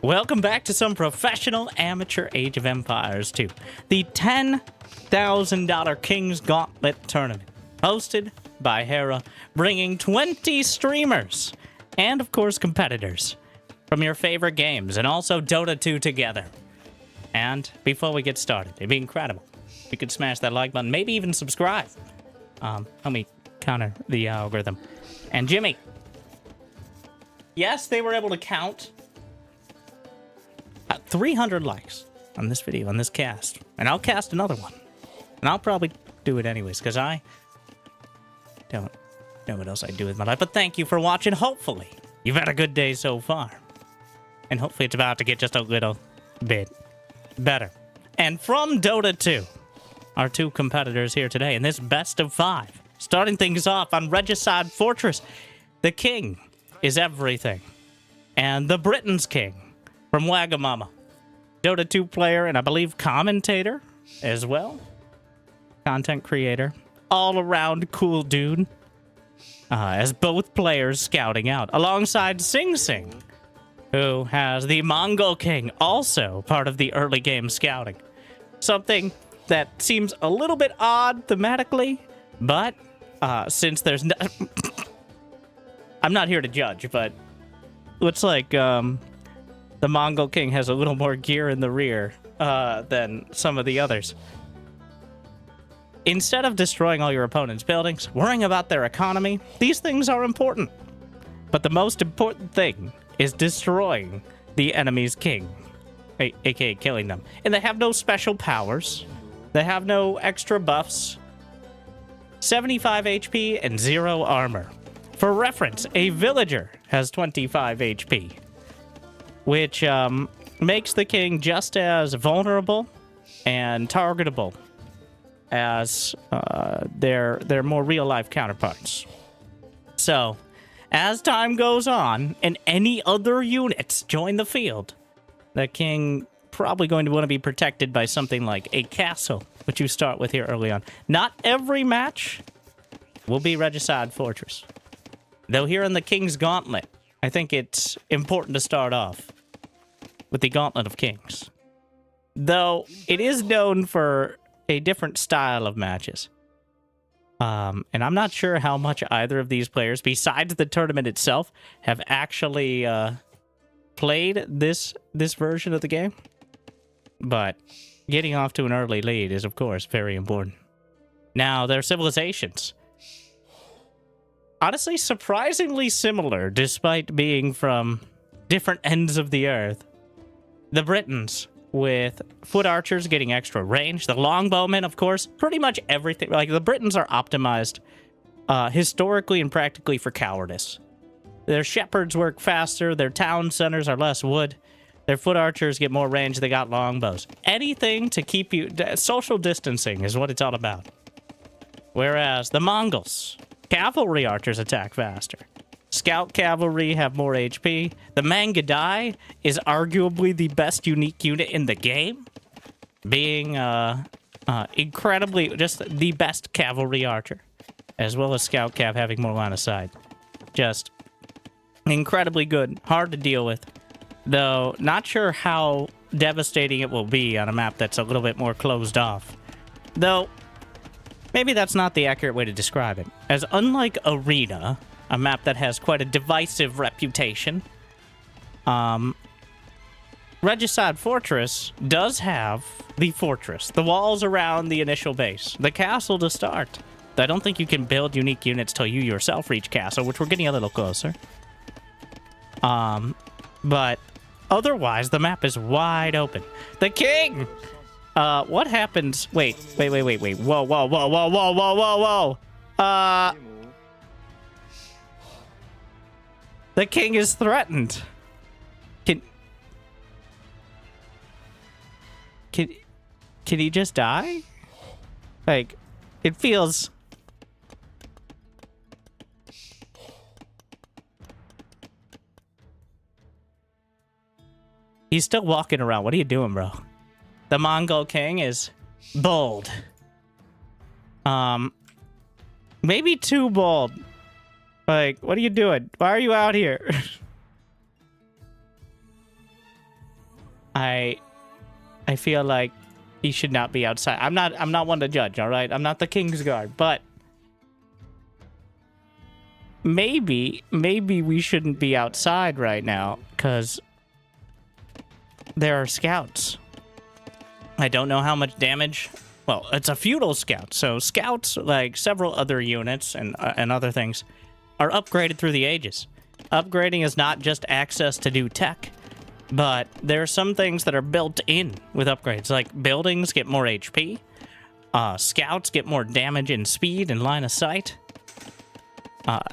Welcome back to some professional amateur Age of Empires 2. The $10,000 King's Gauntlet tournament, hosted by Hera, bringing 20 streamers and, of course, competitors from your favorite games, and also Dota 2 together. And before we get started, it'd be incredible if you could smash that like button, maybe even subscribe. Help me counter the algorithm. And Jimmy, yes, they were able to count 300 likes on this video, on this cast. And I'll cast another one. And I'll probably do it anyways, because I don't know what else I do with my life. But thank you for watching. Hopefully, you've had a good day so far. And hopefully it's about to get just a little bit better. And from Dota 2, our two competitors here today in this best of 5. Starting things off on Regicide Fortress, the king is everything. And the Britain's king from Wagamama, Dota 2 player, and I believe commentator as well. Content creator. All around cool dude. As both players scouting out. Alongside Sing Sing, who has the Mongol King, also part of the early game scouting. Something that seems a little bit odd thematically, but since there's no... I'm not here to judge, but looks like the Mongol King has a little more gear in the rear than some of the others. Instead of destroying all your opponent's buildings, worrying about their economy, these things are important. But the most important thing is destroying the enemy's king, aka killing them. And they have no special powers. They have no extra buffs. 75 HP and 0 armor. For reference, a villager has 25 HP. Which makes the king just as vulnerable and targetable as their more real-life counterparts. So, as time goes on, and any other units join the field, the king probably going to want to be protected by something like a castle, which you start with here early on. Not every match will be Regicide Fortress. Though here in the King's Gauntlet, I think it's important to start off with the Gauntlet of Kings. Though it is known for a different style of matches. And I'm not sure how much either of these players, besides the tournament itself, have actually played this version of the game. But getting off to an early lead is, of course, very important. Now, their civilizations. Honestly, surprisingly similar, despite being from different ends of the earth. The Britons, with foot archers getting extra range. The longbowmen, of course, pretty much everything. Like, the Britons are optimized historically and practically for cowardice. Their shepherds work faster. Their town centers are less wood. Their foot archers get more range. They got longbows. Anything to keep you... Social distancing is what it's all about. Whereas the Mongols, cavalry archers attack faster. Scout cavalry have more HP. The Mangadai is arguably the best unique unit in the game, being Incredibly, just the best cavalry archer, as well as scout cav having more line of sight. Just incredibly good, hard to deal with, though not sure how devastating it will be on a map that's a little bit more closed off. Though, maybe that's not the accurate way to describe it, as unlike Arena, a map that has quite a divisive reputation, Regicide Fortress does have the fortress, the walls around the initial base, the castle to start. I don't think you can build unique units till you yourself reach castle, which we're getting a little closer. But otherwise, the map is wide open. The king! What happens? Wait. Whoa. The king is threatened. Can he just die? Like, it feels... He's still walking around. What are you doing, bro? The Mongol king is bold. Maybe too bold. Like, what are you doing? Why are you out here? I feel like he should not be outside. I'm not one to judge, all right? I'm not the king's guard, but maybe we shouldn't be outside right now because there are scouts. I don't know how much damage. Well, it's a feudal scout, so scouts, like several other units and other things, are upgraded through the ages. Upgrading is not just access to new tech, but there are some things that are built in with upgrades, like buildings get more HP, scouts get more damage and speed and line of sight,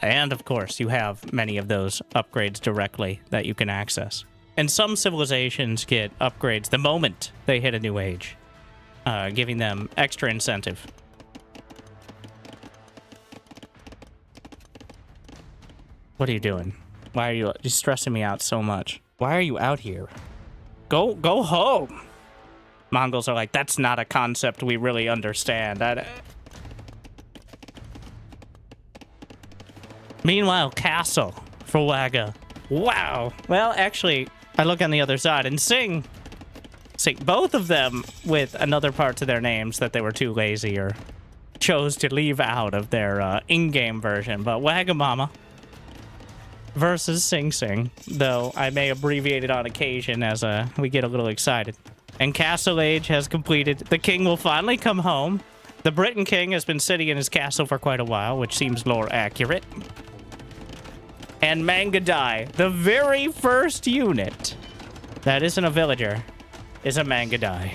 and of course you have many of those upgrades directly that you can access. And some civilizations get upgrades the moment they hit a new age, giving them extra incentive. What are you doing? Why are you stressing me out so much? Why are you out here? Go home! Mongols are like, that's not a concept we really understand. Meanwhile, castle for Waga. Wow. Well, actually, I look on the other side and Sing, both of them with another part to their names that they were too lazy or chose to leave out of their in-game version. But Wagamama versus Sing Sing, though I may abbreviate it on occasion as we get a little excited. And Castle Age has completed. The king will finally come home. The Briton king has been sitting in his castle for quite a while, which seems lore accurate. And Mangadai, the very first unit that isn't a villager, is a Mangadai.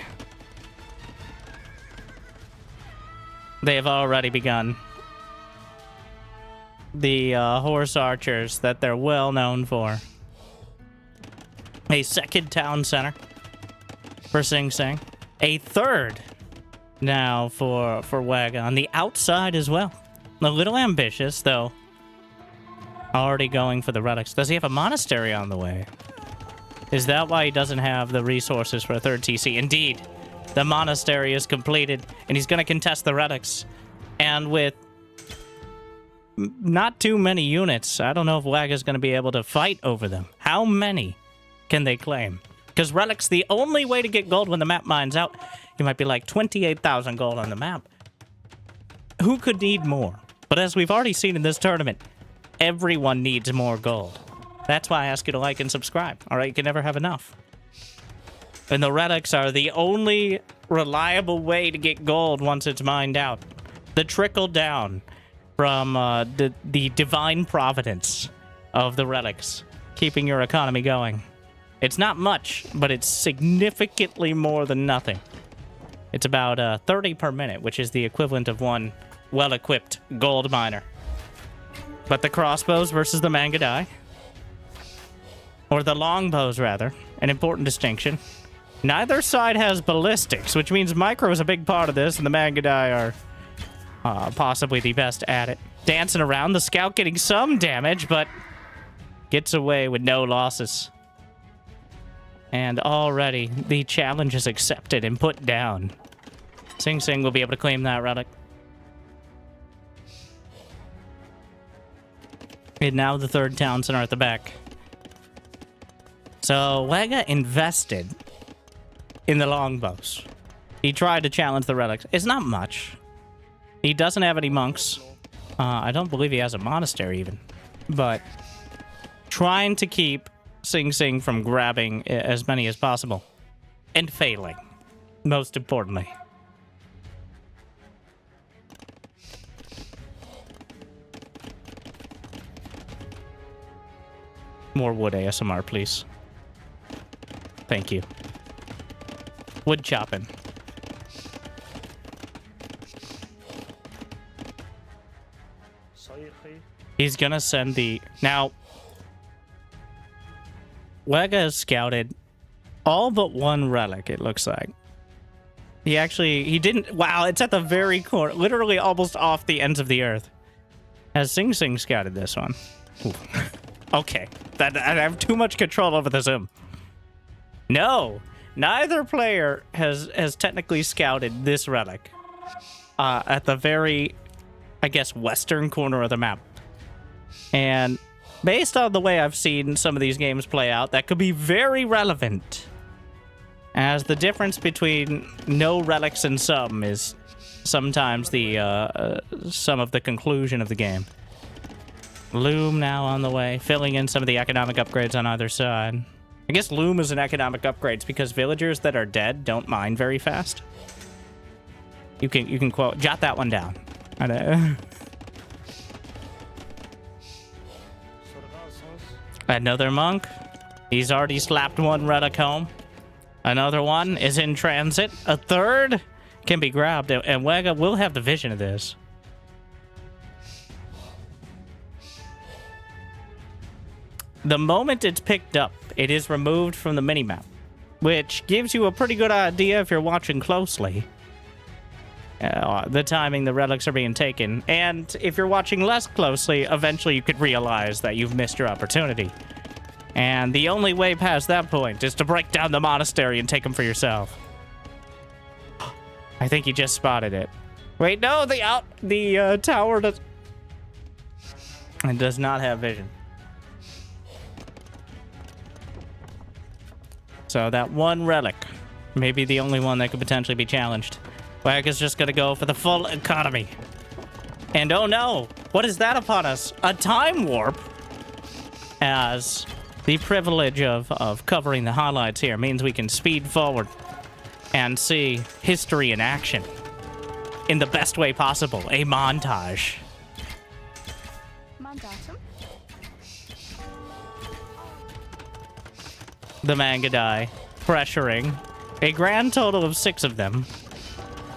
They have already begun. The horse archers that they're well known for. A second town center for Sing Sing. A third now for Waga on the outside as well. A little ambitious, though. Already going for the relics. Does he have a monastery on the way? Is that why he doesn't have the resources for a third TC? Indeed. The monastery is completed, and he's going to contest the relics. And with not too many units, I don't know if Waga's going to be able to fight over them. How many can they claim? Because relics, the only way to get gold when the map mines out, you might be like 28,000 gold on the map. Who could need more? But as we've already seen in this tournament, everyone needs more gold. That's why I ask you to like and subscribe. All right, you can never have enough. And the relics are the only reliable way to get gold once it's mined out. The trickle down from the divine providence of the relics, keeping your economy going. It's not much, but it's significantly more than nothing. It's about 30 per minute, which is the equivalent of one well-equipped gold miner. But the crossbows versus the Mangadai, or the longbows rather, an important distinction. Neither side has ballistics, which means micro is a big part of this, and the Mangadai are possibly the best at it. Dancing around, the scout getting some damage, but gets away with no losses. And already, the challenge is accepted and put down. Sing Sing will be able to claim that relic. And now the third town center at the back. So Waga invested in the longbows. He tried to challenge the relics. It's not much. He doesn't have any monks. I don't believe he has a monastery even. But trying to keep Sing Sing from grabbing as many as possible. And failing, most importantly. More wood ASMR, please. Thank you. Wood chopping. He's gonna send the... Now, Waga has scouted all but one relic, it looks like. He didn't... Wow, it's at the very corner. Literally almost off the ends of the earth. Has Sing Sing scouted this one? Okay. I have too much control over the zoom. No! Neither player has technically scouted this relic. At the very, I guess, western corner of the map. And based on the way I've seen some of these games play out, that could be very relevant. As the difference between no relics and some is sometimes the some of the conclusion of the game. Loom now on the way, filling in some of the economic upgrades on either side. I guess Loom is an economic upgrades because villagers that are dead don't mine very fast. You can quote, jot that one down. Another monk. He's already slapped one relic home. Another one is in transit. A third can be grabbed, and Waga will have the vision of this. The moment it's picked up, it is removed from the minimap, which gives you a pretty good idea if you're watching closely. The timing the relics are being taken, and if you're watching less closely, eventually you could realize that you've missed your opportunity. And the only way past that point is to break down the monastery and take them for yourself. I think he just spotted it. Wait, no, the tower does... It does not have vision. So that one relic may be the only one that could potentially be challenged. Waga's just gonna go for the full economy. And oh no, what is that upon us? A time warp? As the privilege of covering the highlights here means we can speed forward and see history in action in the best way possible. A montage. The Mangadai pressuring a grand total of 6 of them.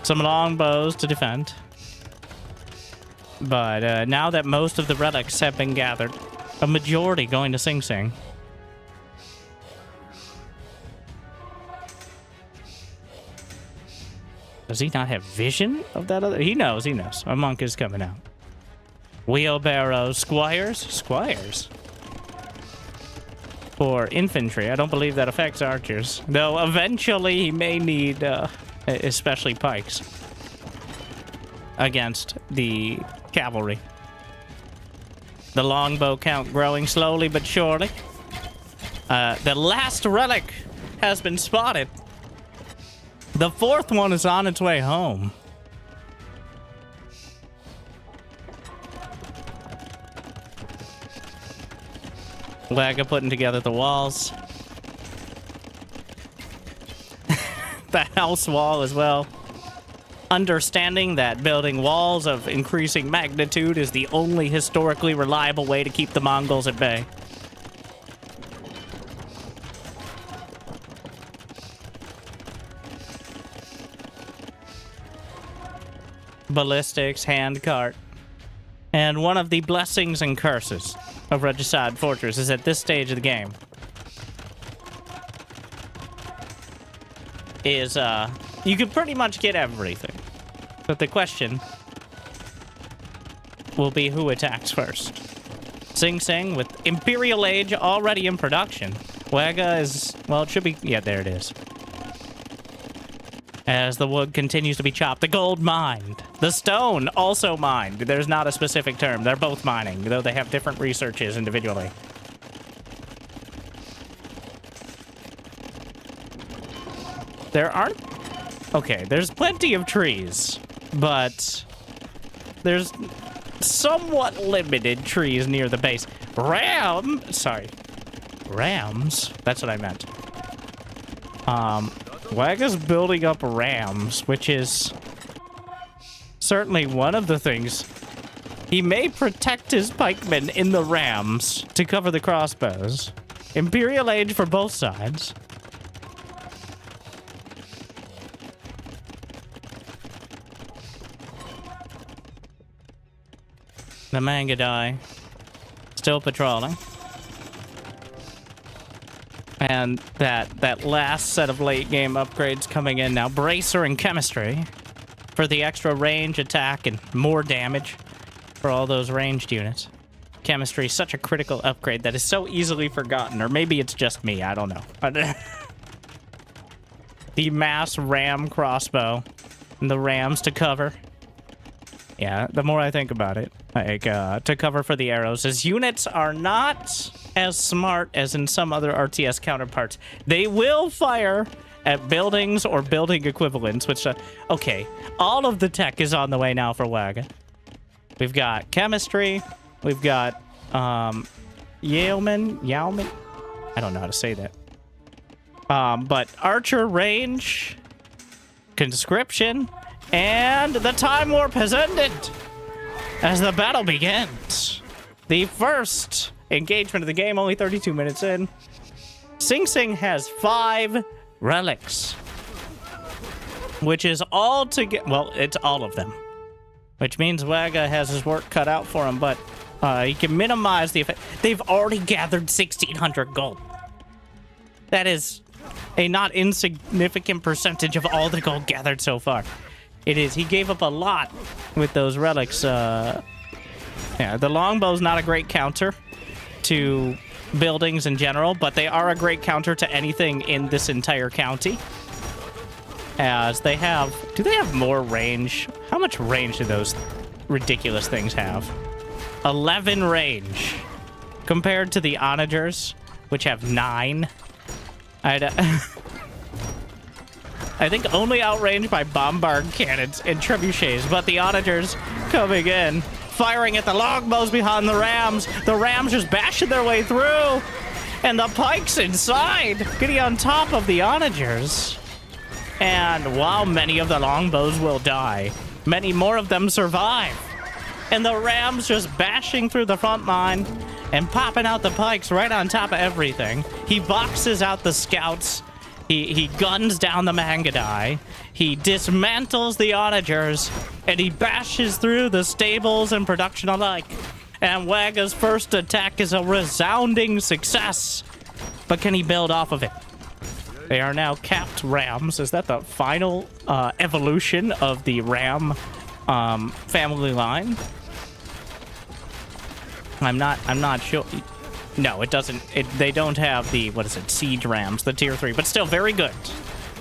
Some longbows to defend. But now that most of the relics have been gathered, a majority going to Sing Sing. Does he not have vision of that other? He knows, he knows. A monk is coming out. Wheelbarrow squires? Squires? For infantry. I don't believe that affects archers. Though eventually he may need, especially pikes, against the cavalry. The longbow count growing slowly but surely. The last relic has been spotted. The 4th one is on its way home. Waga putting together the walls. The house wall as well. Understanding that building walls of increasing magnitude is the only historically reliable way to keep the Mongols at bay. Ballistics, handcart. And one of the blessings and curses of Regicide Fortress is at this stage of the game is, you can pretty much get everything. But the question will be who attacks first. Sing Sing with Imperial Age already in production. Waga is, well, it should be, yeah, there it is. as the wood continues to be chopped. The gold mined. The stone also mined. There's not a specific term. They're both mining, though they have different researches individually. There aren't... Okay, there's plenty of trees, but there's somewhat limited trees near the base. Rams? That's what I meant. Waga's building up rams, which is certainly one of the things. He may protect his pikemen in the rams to cover the crossbows. Imperial Age for both sides. The Mangadai still patrolling. And that last set of late game upgrades coming in now. Bracer and Chemistry for the extra range, attack, and more damage for all those ranged units. Chemistry is such a critical upgrade that is so easily forgotten. Or maybe it's just me, I don't know. The mass ram crossbow and the rams to cover. Yeah, the more I think about it, like, to cover for the arrows. His units are not as smart as in some other RTS counterparts. They will fire at buildings or building equivalents, which, okay, all of the tech is on the way now for Waga. We've got Chemistry, we've got, Yeoman, I don't know how to say that. But Archer Range, Conscription, and the Time Warp has ended as the battle begins. The first engagement of the game, only 32 minutes in. Sing Sing has 5 relics, which is all to get. Well, it's all of them, which means Waga has his work cut out for him, but he can minimize the effect. They've already gathered 1,600 gold. That is a not insignificant percentage of all the gold gathered so far. It is. He gave up a lot with those relics. Yeah, the longbow's not a great counter to buildings in general, but they are a great counter to anything in this entire county. As they have... Do they have more range? How much range do those ridiculous things have? 11 range. Compared to the onagers, which have 9. I think only outranged by bombard cannons and trebuchets, but the onagers coming in, firing at the longbows behind the rams. The rams just bashing their way through, and the pikes inside, getting on top of the onagers. And while many of the longbows will die, many more of them survive. And the rams just bashing through the front line and popping out the pikes right on top of everything. He boxes out the scouts. He guns down the Mangadai. He dismantles the onagers, and he bashes through the stables and production alike. And Waga's first attack is a resounding success. But can he build off of it? They are now capped rams. Is that the final evolution of the ram family line? I'm not sure. No, it doesn't. They don't have the, what is it, siege rams, the tier 3, but still very good.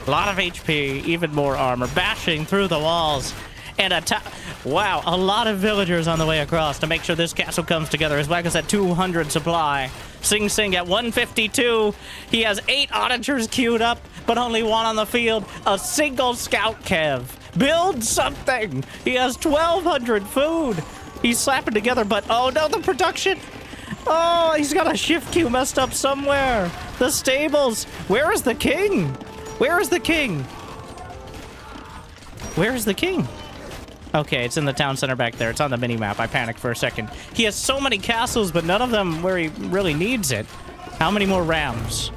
A lot of HP, even more armor, bashing through the walls, and attack. Wow, a lot of villagers on the way across to make sure this castle comes together. His Waga's at 200 supply. Sing Sing at 152. He has 8 onagers queued up, but only 1 on the field. A single scout Kev. Build something. He has 1,200 food. He's slapping together, but oh no, the production. Oh, he's got a shift queue messed up somewhere. The stables. Where is the king? Where is the king? Where is the king? Okay, it's in the town center back there. It's on the mini-map. I panicked for a second. He has so many castles, but none of them where he really needs it. How many more rams?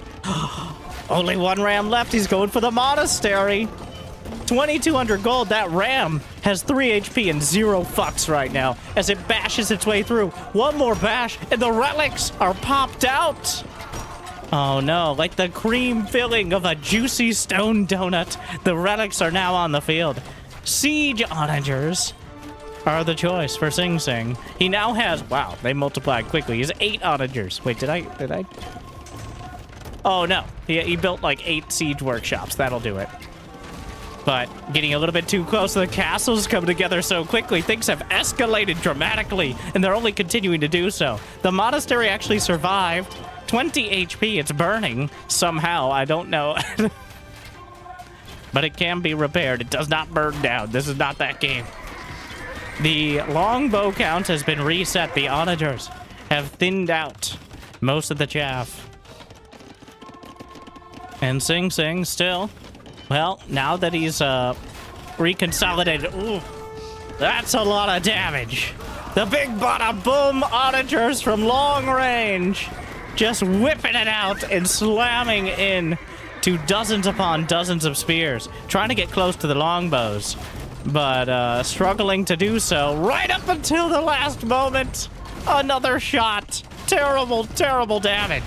Only 1 ram left. He's going for the monastery. 2,200 gold. That ram has 3 HP and 0 fucks right now as it bashes its way through. 1 more bash, and the relics are popped out. Oh no, like the cream filling of a juicy stone donut. The relics are now on the field. Siege onagers are the choice for Sing Sing. He now has, wow, they multiplied quickly. He has 8 onagers. Wait, did I? Oh no, he built like 8 siege workshops. That'll do it. But getting a little bit too close to the castles come together so quickly. Things have escalated dramatically, and they're only continuing to do so. The monastery actually survived. 20 HP. It's burning somehow. I don't know. But it can be repaired. It does not burn down. This is not that game. The longbow count has been reset. The onagers have thinned out most of the chaff. And Sing Sing still... Well, now that he's reconsolidated, ooh, that's a lot of damage. The big bada boom onagers from long range, just whipping it out and slamming in to dozens upon dozens of spears, trying to get close to the longbows, but struggling to do so right up until the last moment. Another shot. Terrible, terrible damage.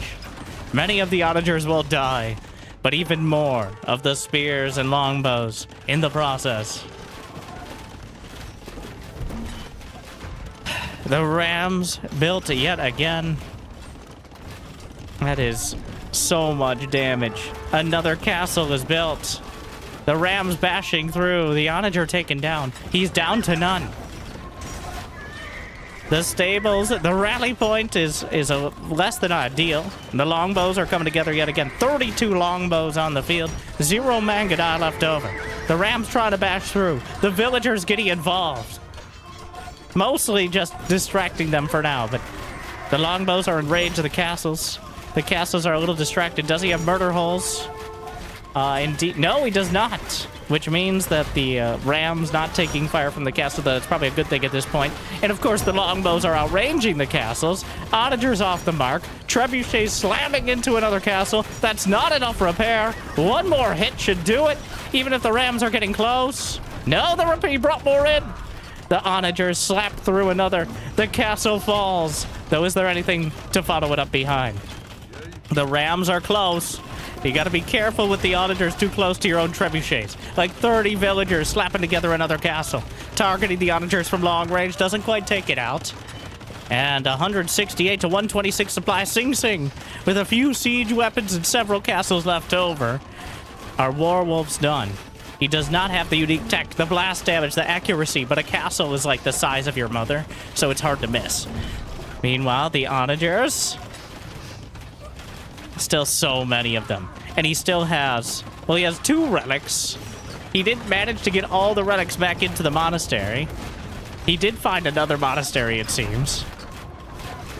Many of the onagers will die, but even more of the spears and longbows in the process. The rams built yet again. That is so much damage. Another castle is built. The rams bashing through. The onager taken down. He's down to none. The stables, the rally point is less than ideal. The longbows are coming together yet again. 32 longbows on the field. 0 Mangadai left over. The rams trying to bash through. The villagers getting involved. Mostly just distracting them for now, but the longbows are in range of the castles. The castles are a little distracted. Does he have murder holes? Indeed. No, he does not. Which means that the rams not taking fire from the castle. That's probably a good thing at this point. And of course, the longbows are outranging the castles. Onagers off the mark. Trebuchets slamming into another castle. That's not enough repair. One more hit should do it, even if the rams are getting close. No, he brought more in. The onagers slapped through another. The castle falls. Though, is there anything to follow it up behind? The rams are close. You gotta be careful with the onagers too close to your own trebuchets. Like 30 villagers slapping together another castle. Targeting the onagers from long range doesn't quite take it out. And 168 to 126 supply. Sing Sing with a few siege weapons and several castles left over. Our Warwolf's done. He does not have the unique tech, the blast damage, the accuracy, but a castle is like the size of your mother, so it's hard to miss. Meanwhile, the onagers... Still so many of them. And he still has... Well, he has 2 relics. He didn't manage to get all the relics back into the monastery. He did find another monastery, it seems.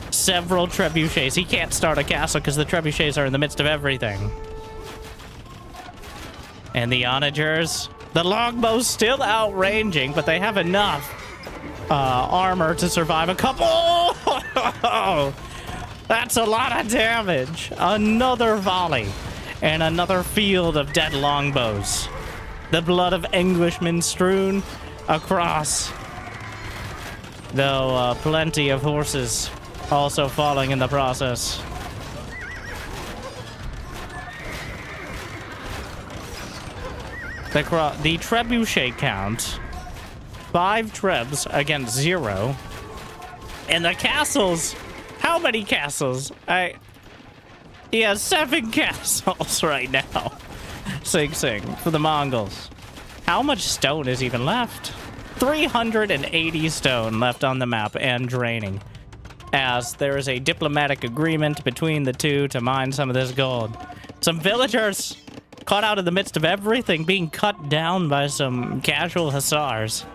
Several trebuchets. He can't start a castle because the trebuchets are in the midst of everything. And the onagers... The longbows still outranging, but they have enough armor to survive a couple... Oh! That's a lot of damage. Another volley. And another field of dead longbows. The blood of Englishmen strewn across. Though plenty of horses also falling in the process. The trebuchet count. 5 trebs against 0. And the castles... How many castles? He has 7 castles right now. Sing Sing for the Mongols. How much stone is even left? 380 stone left on the map and draining. As there is a diplomatic agreement between the two to mine some of this gold. Some villagers caught out in the midst of everything being cut down by some casual hussars.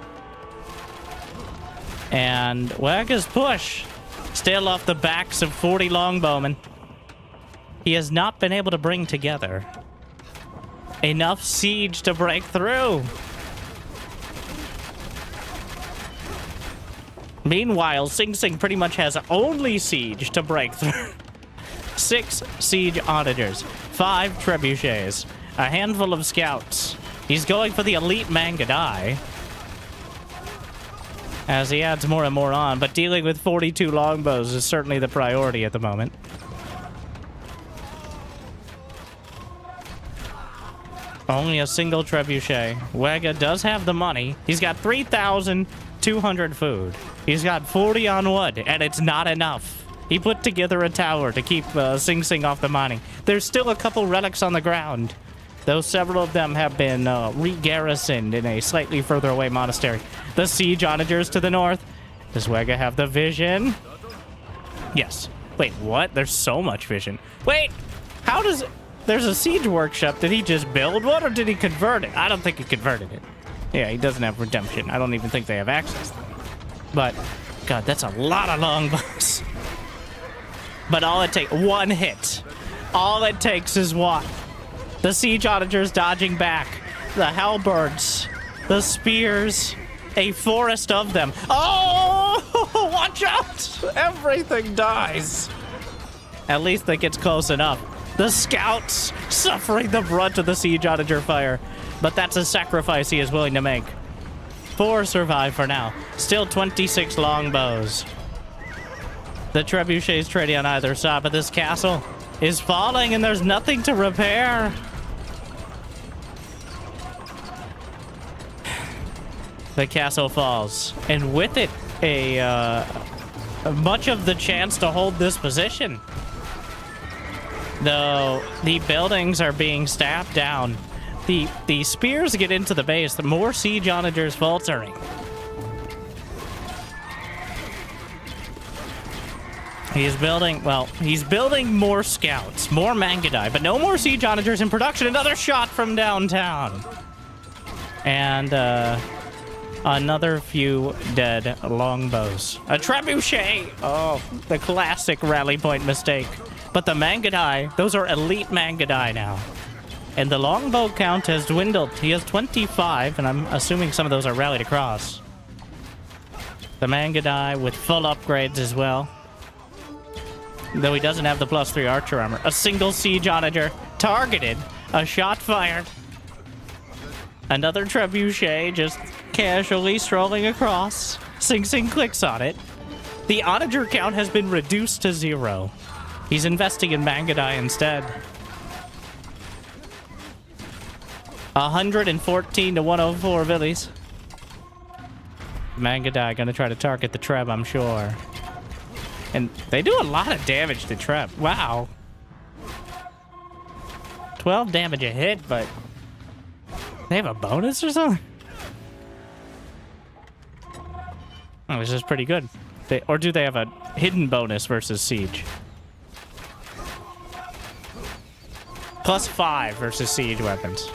And Waga's push. Still off the backs of 40 longbowmen. He has not been able to bring together enough siege to break through. Meanwhile, Sing Sing pretty much has only siege to break through. 6 siege onagers, 5 trebuchets, a handful of scouts. He's going for the elite Mangadai. As he adds more and more on, but dealing with 42 longbows is certainly the priority at the moment. Only a single trebuchet. Waga does have the money. He's got 3,200 food. He's got 40 on wood, and it's not enough. He put together a tower to keep Sing Sing off the mining. There's still a couple relics on the ground. though several of them have been re-garrisoned in a slightly further away monastery. The siege onagers to the north. Does Wega have the vision? Yes. Wait, what? There's so much vision. Wait, how does... There's a siege workshop. Did he just build one, or did he convert it? I don't think he converted it. Yeah, he doesn't have redemption. I don't even think they have access. But, God, that's a lot of longbows. But all it takes... One hit. All it takes is what? The siege onagers dodging back. The halberds. The spears. A forest of them. Oh! Watch out! Everything dies. At least that gets close enough. The scouts suffering the brunt of the siege onager fire. But that's a sacrifice he is willing to make. 4 survive for now. Still 26 longbows. The trebuchets trading on either side, but this castle is falling and there's nothing to repair. The castle falls, and with it, much of the chance to hold this position. Though the buildings are being staffed down, the spears get into the base. The more siege onagers faltering. He's building more scouts, more Mangadai, but no more siege onagers in production. Another shot from downtown, and another few dead longbows. A trebuchet! Oh, the classic rally point mistake. But the Mangadai, those are elite Mangadai now. And the longbow count has dwindled. He has 25, and I'm assuming some of those are rallied across. The Mangadai with full upgrades as well. Though he doesn't have the +3 archer armor. A single siege onager targeted. A shot fired. Another trebuchet just casually strolling across. Sing Sing clicks on it. The onager count has been reduced to 0. He's investing in Mangadai instead. 114 to 104 Villies. Mangadai gonna try to target the Treb, I'm sure. And they do a lot of damage to Treb. Wow. 12 damage a hit, but they have a bonus or something? Oh, this is pretty good. Or do they have a hidden bonus versus Siege? +5 versus Siege weapons.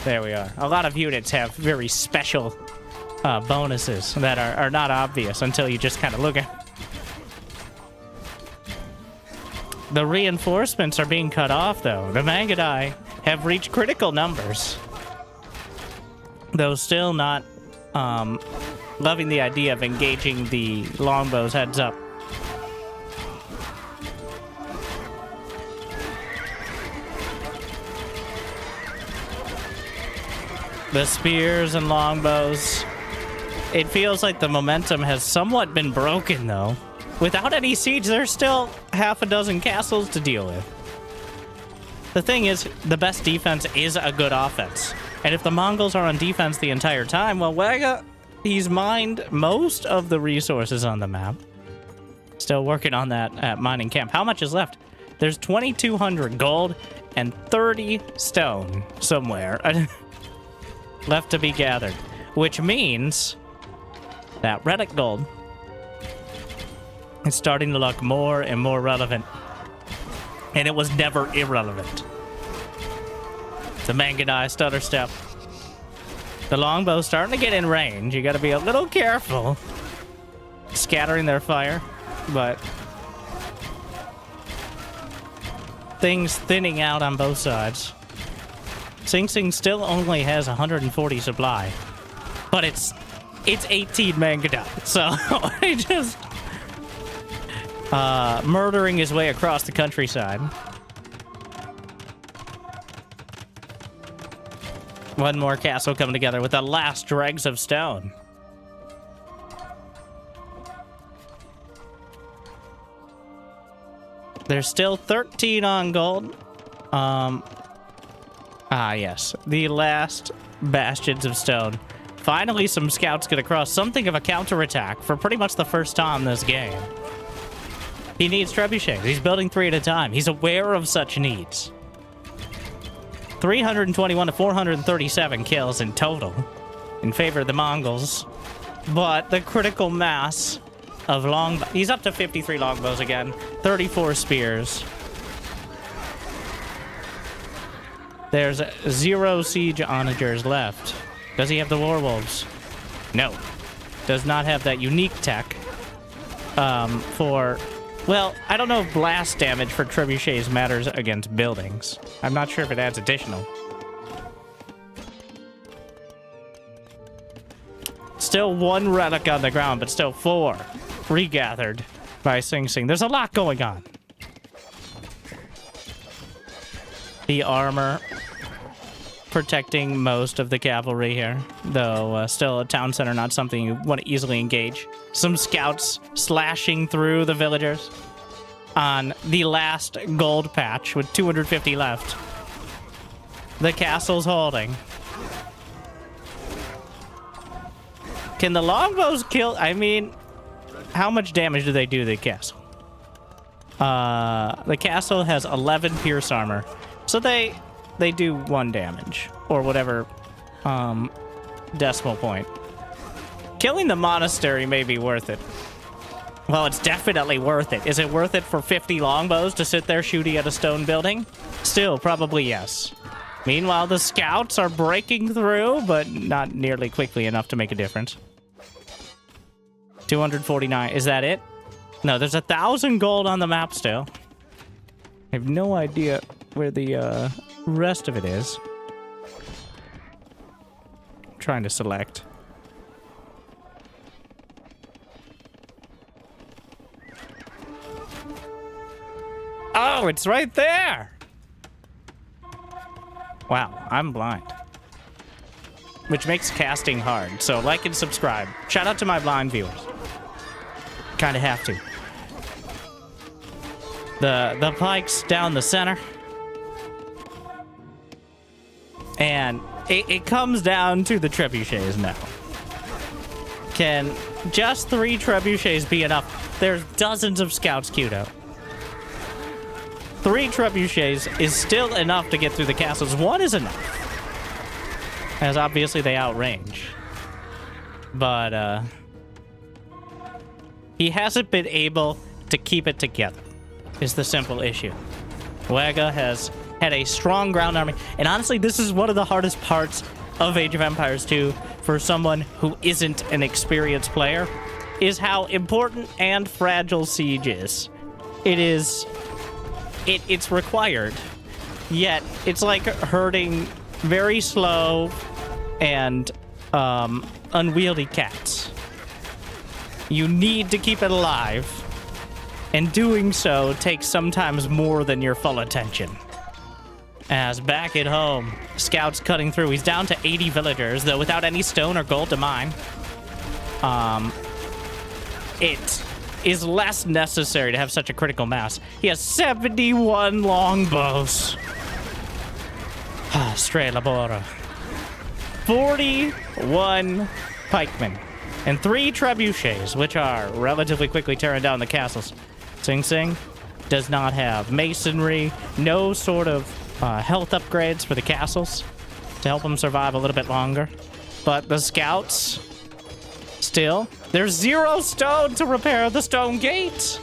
There we are. A lot of units have very special bonuses that are not obvious until you just kind of look at. The reinforcements are being cut off, though. The Mangadai have reached critical numbers. Though still not loving the idea of engaging the longbows heads up. The spears and longbows. It feels like the momentum has somewhat been broken, though. Without any siege, there's still half a dozen castles to deal with. The thing is, the best defense is a good offense. And if the Mongols are on defense the entire time, well, Waga, he's mined most of the resources on the map. Still working on that at mining camp. How much is left? There's 2,200 gold and 30 stone somewhere left to be gathered. Which means that relic gold is starting to look more and more relevant. And it was never irrelevant. The Mangadai stutter step. The longbow's starting to get in range. You gotta be a little careful scattering their fire, but things thinning out on both sides. Sing Sing still only has 140 supply, but it's 18 Mangadai, so he just murdering his way across the countryside. One more castle coming together with the last dregs of stone. There's still 13 on gold. Yes. The last bastions of stone. Finally, some scouts get across. Something of a counterattack for pretty much the first time this game. He needs trebuchets. He's building 3 at a time. He's aware of such needs. 321 to 437 kills in total in favor of the Mongols. But the critical mass of he's up to 53 longbows again, 34 spears. There's 0 siege onagers left. Does he have the warwolves? No. Does not have that unique tech for... Well, I don't know if blast damage for trebuchets matters against buildings. I'm not sure if it adds additional. Still 1 relic on the ground, but still 4 regathered by Sing Sing. There's a lot going on. The armor protecting most of the cavalry here, though still a town center, not something you want to easily engage. Some scouts slashing through the villagers on the last gold patch with 250 left. The castle's holding. Can the longbows kill? I mean, how much damage do they do to the castle? The castle has 11 pierce armor, so they do 1 damage, or whatever decimal point. Killing the monastery may be worth it. Well, it's definitely worth it. Is it worth it for 50 longbows to sit there shooting at a stone building? Still, probably yes. Meanwhile, the scouts are breaking through, but not nearly quickly enough to make a difference. 249. Is that it? No, there's 1,000 gold on the map still. I have no idea where the rest of it is. I'm trying to select. Oh, it's right there! Wow, I'm blind. Which makes casting hard, so like and subscribe. Shout out to my blind viewers. Kinda have to. The pikes down the center. And it comes down to the trebuchets now. Can just 3 trebuchets be enough? There's dozens of scouts queued up. 3 trebuchets is still enough to get through the castles. 1 is enough, as obviously they outrange. But he hasn't been able to keep it together, is the simple issue. Waga has had a strong ground army, and honestly, this is one of the hardest parts of Age of Empires 2 for someone who isn't an experienced player, is how important and fragile siege is. It's required, yet it's like herding very slow and unwieldy cats. You need to keep it alive, and doing so takes sometimes more than your full attention. As back at home, scouts cutting through. He's down to 80 villagers, though without any stone or gold to mine. It is less necessary to have such a critical mass. He has 71 longbows. Stray labora. 41 pikemen. And 3 trebuchets, which are relatively quickly tearing down the castles. Sing Sing does not have masonry, no sort of health upgrades for the castles to help them survive a little bit longer. But the scouts, still, there's 0 stone to repair the stone gates.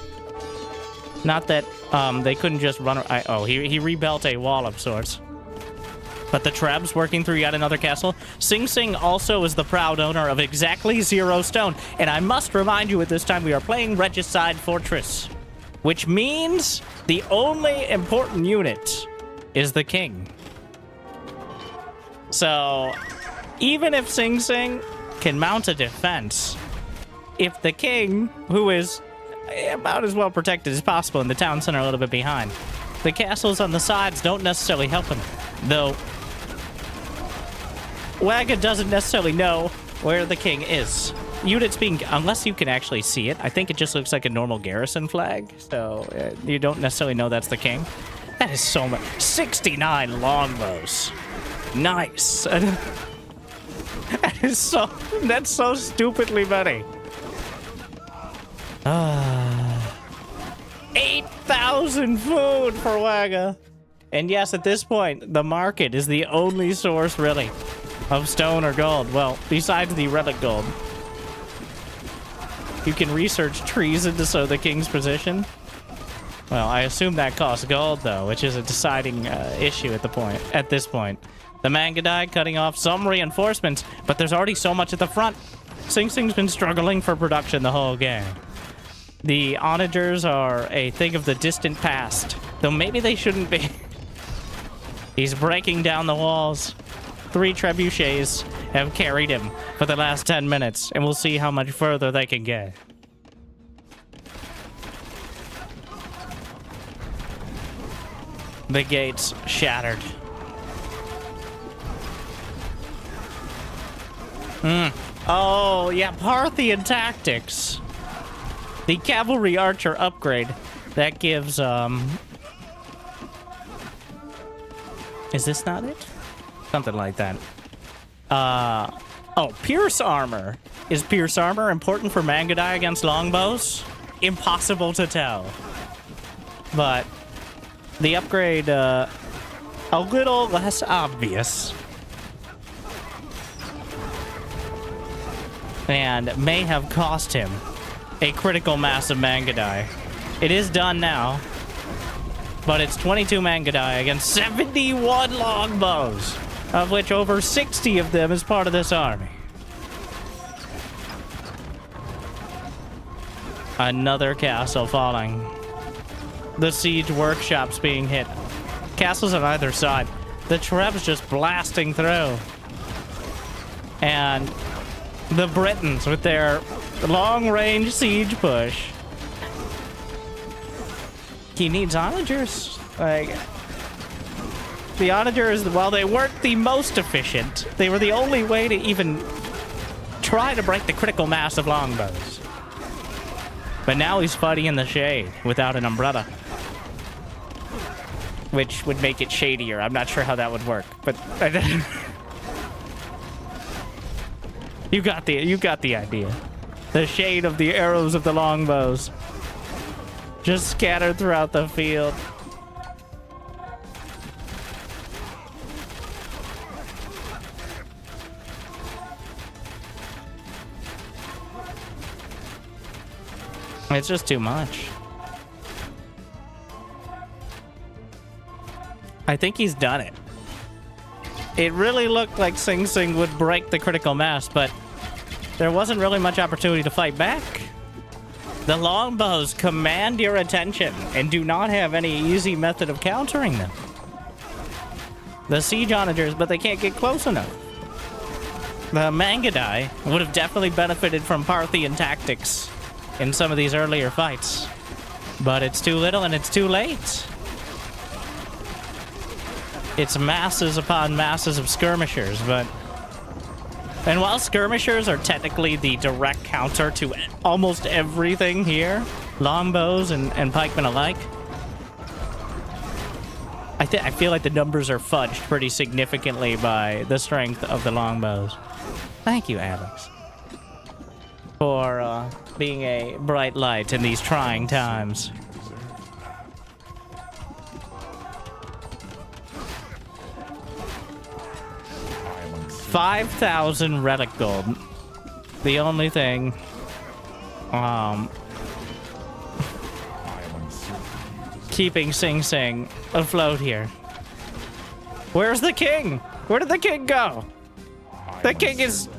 Not that they couldn't just run. He rebuilt a wall of sorts. But the Trebs working through yet another castle. Sing Sing also is the proud owner of exactly 0 stone. And I must remind you at this time we are playing Regicide Fortress, which means the only important unit is the king. So even if Sing Sing can mount a defense, if the king, who is about as well protected as possible in the town center a little bit behind, the castles on the sides don't necessarily help him. Though Waga doesn't necessarily know where the king is. Units being, unless you can actually see it, I think it just looks like a normal garrison flag, so you don't necessarily know that's the king. That is so much. 69 longbows. Nice. That's so stupidly many. 8,000 food for Waga. And yes, at this point, the market is the only source, really, of stone or gold. Well, besides the relic gold. You can research treason to sow the king's position. Well, I assume that costs gold, though, which is a deciding issue at this point. The Mangadai cutting off some reinforcements, but there's already so much at the front. Sing Sing's been struggling for production the whole game. The onagers are a thing of the distant past, though maybe they shouldn't be. He's breaking down the walls. 3 trebuchets have carried him for the last 10 minutes, and we'll see how much further they can get. The gates shattered. Oh, yeah, Parthian tactics. The cavalry archer upgrade that gives, is this not it? Something like that. Oh, pierce armor. Is pierce armor important for Mangadai against longbows? Impossible to tell. But the upgrade, a little less obvious. And may have cost him a critical mass of Mangadai. It is done now. But it's 22 Mangadai against 71 longbows, of which over 60 of them is part of this army. Another castle falling. The siege workshops being hit. Castles on either side. The Trebs just blasting through. And the Britons with their long-range siege push. He needs onagers. Like, the onagers, while they weren't the most efficient, they were the only way to even try to break the critical mass of longbows. But now he's fighting in the shade without an umbrella, which would make it shadier. I'm not sure how that would work, but you got the idea. The shade of the arrows of the longbows just scattered throughout the field. It's just too much. I think he's done it. It really looked like Sing Sing would break the critical mass, but there wasn't really much opportunity to fight back. The longbows command your attention and do not have any easy method of countering them. The siege onagers, but they can't get close enough. The Mangadai would have definitely benefited from Parthian tactics in some of these earlier fights, but it's too little and it's too late. It's masses upon masses of skirmishers, and while skirmishers are technically the direct counter to almost everything here, longbows and pikemen alike, I feel like the numbers are fudged pretty significantly by the strength of the longbows. Thank you, Alex, for being a bright light in these trying times. $5,000 relic gold. The only thing keeping Sing Sing afloat here. Where's the king? Where did the king go? The king is...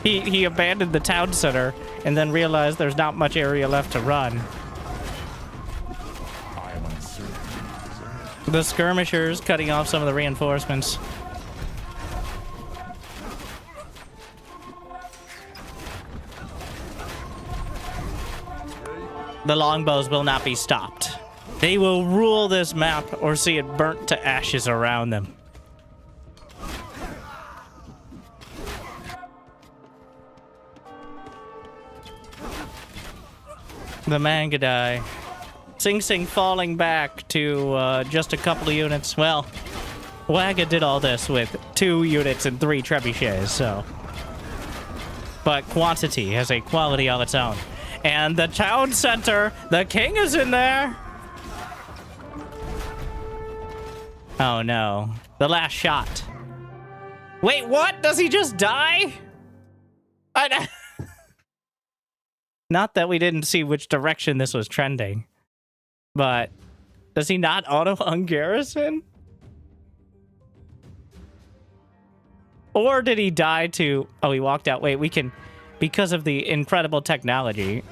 He abandoned the town center and then realized there's not much area left to run. The skirmishers cutting off some of the reinforcements. The longbows will not be stopped. They will rule this map or see it burnt to ashes around them. The Mangadai. Sing Sing falling back to just a couple of units. Well, Waga did all this with 2 units and 3 trebuchets, so. But quantity has a quality all its own. And the town center, the king is in there. Oh no. The last shot. Wait, what? Does he just die? Not that we didn't see which direction this was trending. But does he not auto-ungarrison? Or did he die to... Oh, he walked out. Wait, we can... Because of the incredible technology...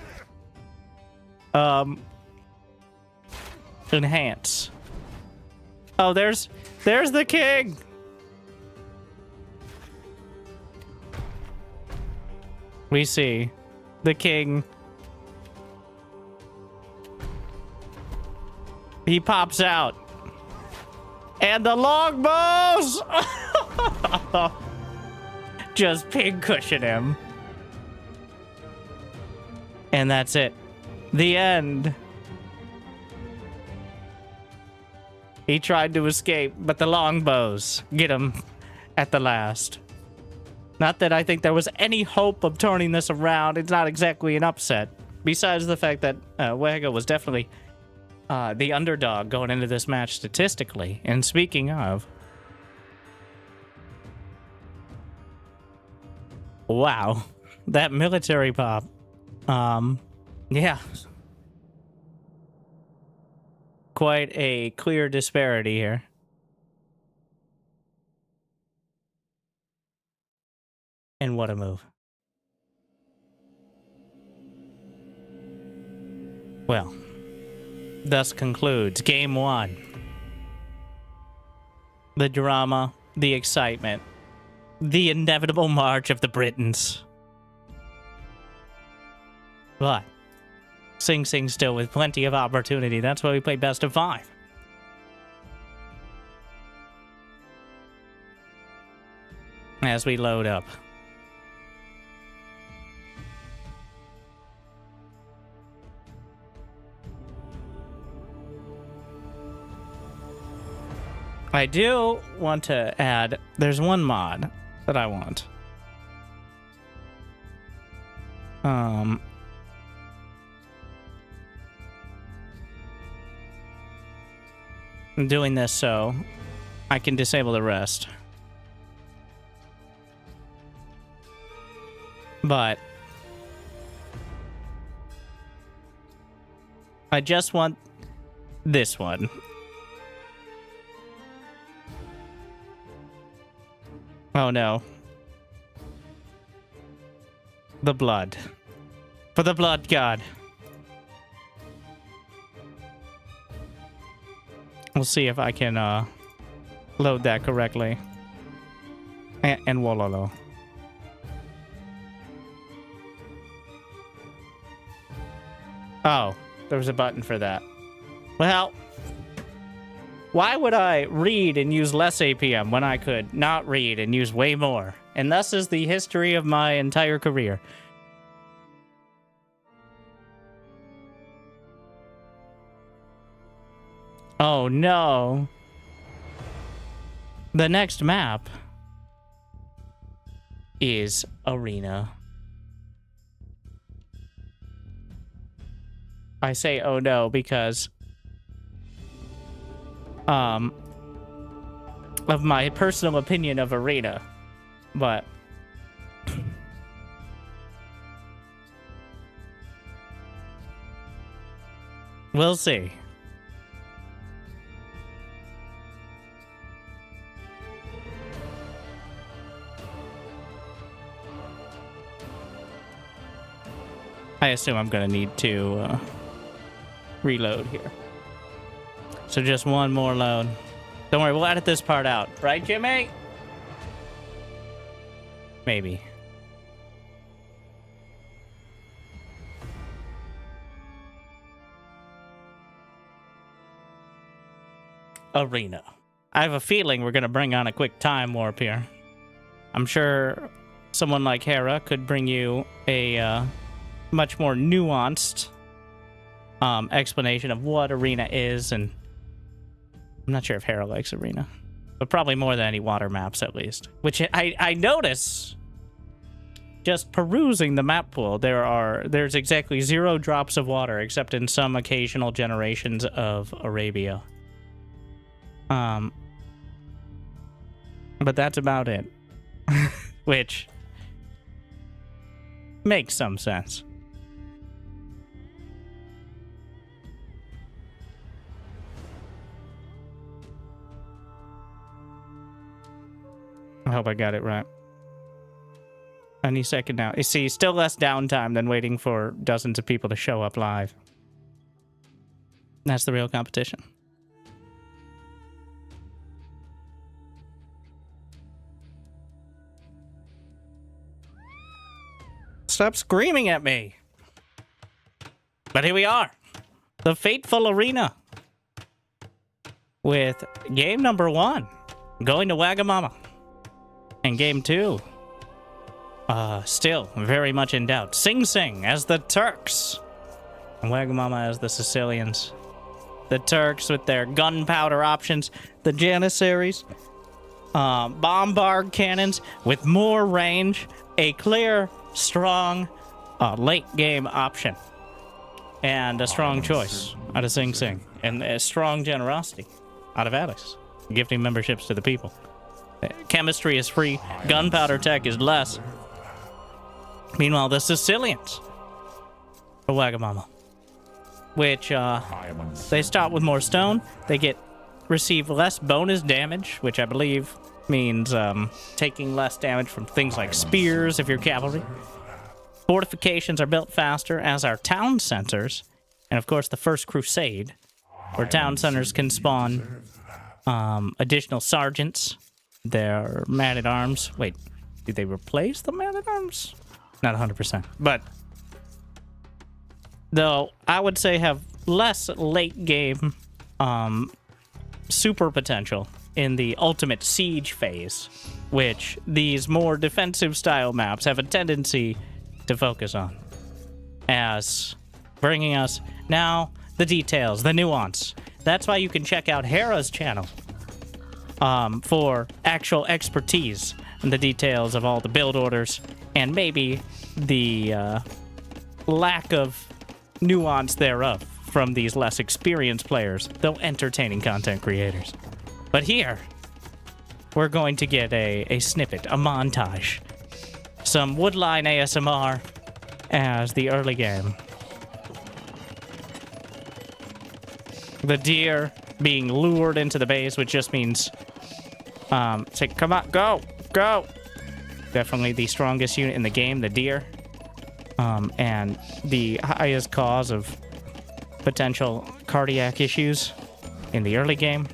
Enhance. Oh, there's the king! We see the king. He pops out. And the longbows! Just pincushion him. And that's it. The end. He tried to escape, but the longbows get him at the last. Not that I think there was any hope of turning this around. It's not exactly an upset. Besides the fact that Waga was definitely the underdog going into this match statistically. And speaking of... Wow. That military pop. Yeah. Quite a clear disparity here. And what a move. Well, thus concludes Game 1. The drama, the excitement, the inevitable march of the Britons. But Sing Sing still with plenty of opportunity. That's why we play best of 5. As we load up. I do want to add, there's one mod that I want. I'm doing this so I can disable the rest. But I just want this one. Oh no. The blood. For the blood god. We'll see if I can load that correctly. And Wololo. Oh, there was a button for that. Well, why would I read and use less APM when I could not read and use way more? And thus is the history of my entire career. Oh no. The next map is Arena. I say oh no because of my personal opinion of Arena, but we'll see. I assume I'm gonna need to reload here. So just one more load. Don't worry, we'll edit this part out. Right, Jimmy? Maybe. Arena. I have a feeling we're going to bring on a quick time warp here. I'm sure someone like Hera could bring you a much more nuanced explanation of what Arena is, and I'm not sure if Hera likes Arena, but probably more than any water maps at least. Which I notice, just perusing the map pool, there's exactly 0 drops of water, except in some occasional generations of Arabia. But that's about it. Which makes some sense. I hope I got it right. Any second now. You see, still less downtime than waiting for dozens of people to show up live. That's the real competition. Stop screaming at me. But here we are. The fateful arena. With game number 1 going to Wagamama. And game 2, still very much in doubt. Sing Sing as the Turks. And Wagamama as the Sicilians. The Turks with their gunpowder options. The Janissaries. Bombard cannons with more range. A clear, strong, late game option. And a strong choice out of Sing Sing. And a strong generosity out of Alex. Gifting memberships to the people. Chemistry is free. Gunpowder tech is less. Meanwhile, the Sicilians for Wagamama, which they start with more stone. They receive less bonus damage, which I believe means taking less damage from things like spears if you're cavalry. Fortifications are built faster, as are town centers, and of course the First Crusade, where town centers can spawn additional sergeants. Their man-at-arms. Wait, did they replace the man-at-arms? Not 100%. But, though, I would say have less late-game super potential in the ultimate siege phase, which these more defensive-style maps have a tendency to focus on. As bringing us now the details, the nuance. That's why you can check out Hera's channel. For actual expertise in the details of all the build orders and maybe the lack of nuance thereof from these less experienced players, though entertaining content creators. But here, we're going to get a snippet, a montage, some Woodline ASMR as the early game. The deer being lured into the base, which just means say, come on, go. Definitely the strongest unit in the game, the deer. And the highest cause of potential cardiac issues in the early game.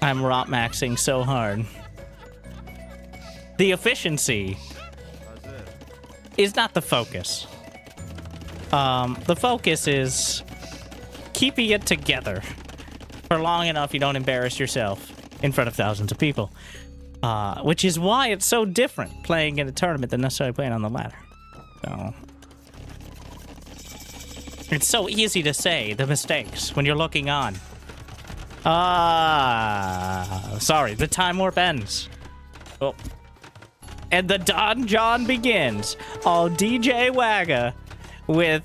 I'm rot maxing so hard. The efficiency is not the focus. The focus is keeping it together for long enough you don't embarrass yourself in front of thousands of people. Which is why it's so different playing in a tournament than necessarily playing on the ladder. So it's so easy to say the mistakes when you're looking on. Sorry, the time warp ends. Oh. And the donjon begins. All DJ Wagga with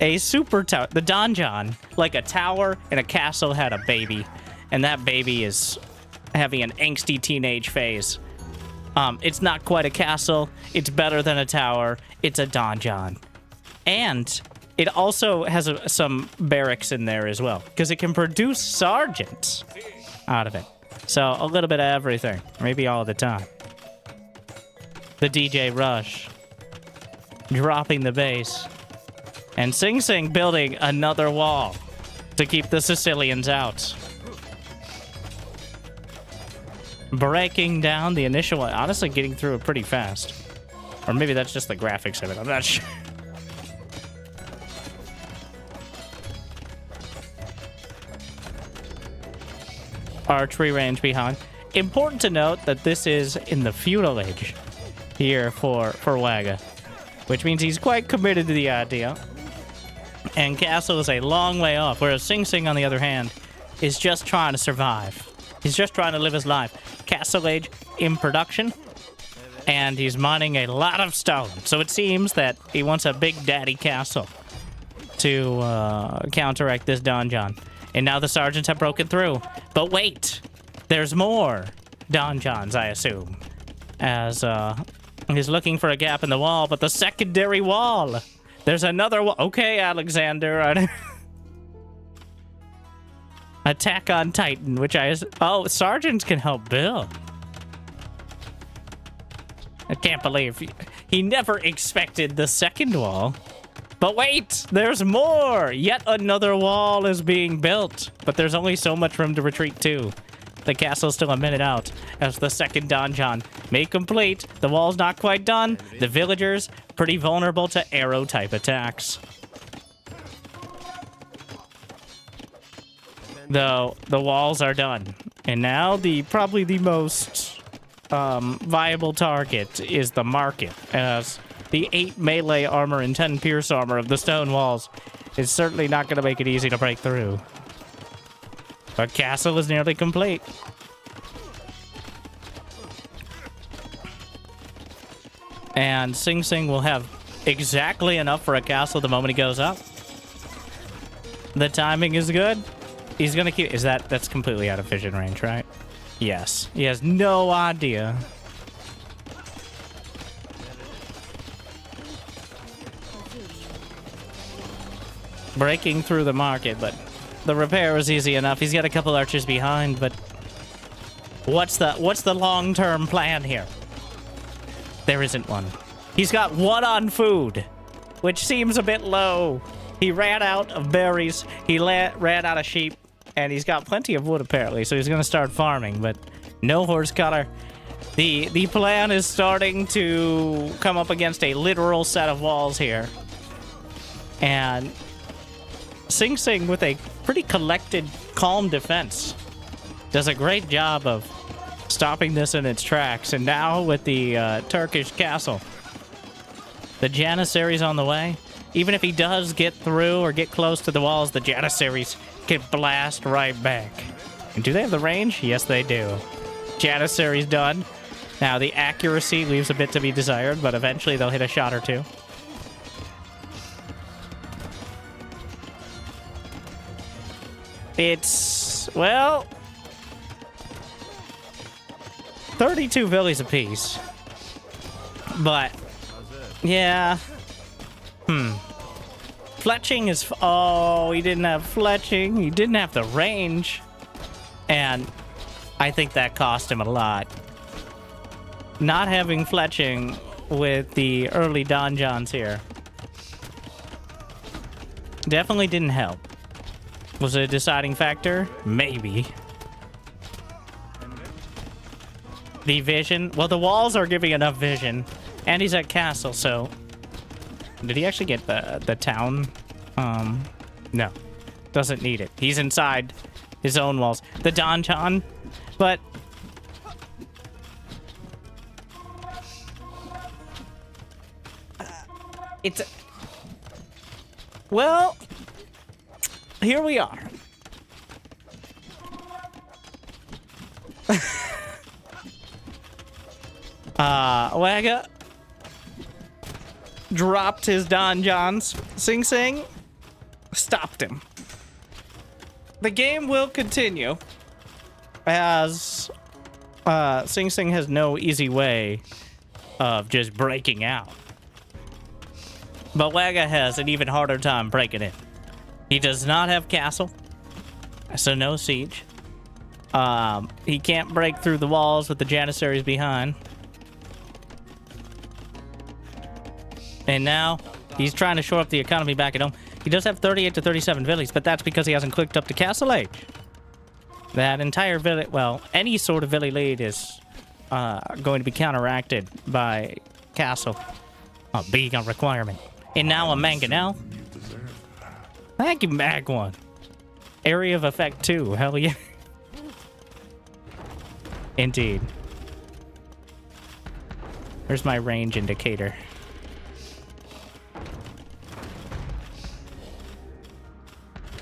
a super tower. The donjon, like a tower and a castle, had a baby. And that baby is having an angsty teenage phase. It's not quite a castle. It's better than a tower. It's a donjon. And it also has some barracks in there as well, because it can produce sergeants out of it. So a little bit of everything, maybe all the time. The DJ Rush dropping the base, and Sing Sing building another wall to keep the Sicilians out. Breaking down the initial one, honestly getting through it pretty fast. Or maybe that's just the graphics of it, I'm not sure. Archery range behind. Important to note that this is in the feudal age here for Wagga, which means he's quite committed to the idea. And Castle is a long way off, whereas Sing Sing, on the other hand, is just trying to survive. He's just trying to live his life. Castle age in production, and he's mining a lot of stone. So it seems that he wants a big daddy castle to counteract this donjon. And now the sergeants have broken through. But wait, there's more donjons, I assume. As he's looking for a gap in the wall, but the secondary wall. There's another wall. Okay, Alexander. Attack on Titan, which oh, sergeants can help build. I can't believe he never expected the second wall. But wait, there's more! Yet another wall is being built. But there's only so much room to retreat to. The castle's still a minute out as the second donjon may complete. The wall's not quite done. The villagers pretty vulnerable to arrow-type attacks. Though the walls are done. And now probably the most viable target is the market, as the 8 melee armor and 10 pierce armor of the stone walls is certainly not going to make it easy to break through. But castle is nearly complete. And Sing Sing will have exactly enough for a castle the moment he goes up. The timing is good. He's gonna keep... That's completely out of vision range, right? Yes. He has no idea. Breaking through the market, but the repair was easy enough. He's got a couple archers behind, but what's the long-term plan here? There isn't one. He's got 1 on food, which seems a bit low. He ran out of berries. He ran out of sheep, and he's got plenty of wood apparently, so he's gonna start farming, but no horse collar. The plan is starting to come up against a literal set of walls here. And Sing Sing, with a pretty collected, calm defense, does a great job of stopping this in its tracks. And now with the Turkish castle, the Janissaries on the way. Even if he does get through or get close to the walls, the Janissaries can blast right back. And do they have the range? Yes, they do. Janissaries done. Now, the accuracy leaves a bit to be desired, but eventually they'll hit a shot or two. It's, well, 32 villies apiece. But, yeah. Fletching is... Oh, he didn't have fletching. He didn't have the range. And I think that cost him a lot. Not having fletching with the early donjons here definitely didn't help. Was it a deciding factor? Maybe. The vision... Well, the walls are giving enough vision. And he's at castle, so... Did he actually get the town? No. Doesn't need it. He's inside his own walls. The donjon, but... it's... Well... Here we are. Wagga dropped his donjons. Sing Sing stopped him. The game will continue as Sing Sing has no easy way of just breaking out. But Wagga has an even harder time breaking in. He does not have castle, so no siege. He can't break through the walls with the Janissaries behind. And now he's trying to shore up the economy back at home. He does have 38 to 37 villies, but that's because he hasn't clicked up to castle age. That entire village, well, any sort of villi lead is going to be counteracted by castle being a requirement. And now a mangonel. Thank you, Mag1. Area of effect 2. Hell yeah. Indeed. Here's my range indicator.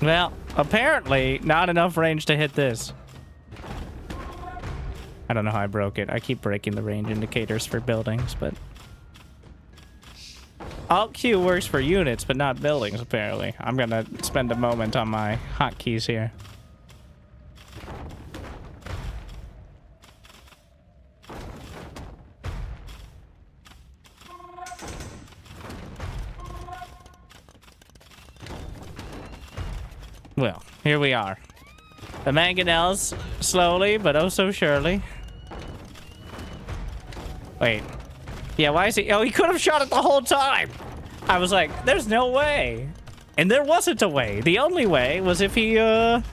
Well, apparently not enough range to hit this. I don't know how I broke it. I keep breaking the range indicators for buildings, but... Alt Q works for units, but not buildings, apparently. I'm gonna spend a moment on my hotkeys here. Well, here we are. The mangonels, slowly, but oh so surely. Wait. Yeah, why is he... Oh, he could have shot it the whole time! I was like, there's no way. And there wasn't a way. The only way was if he, was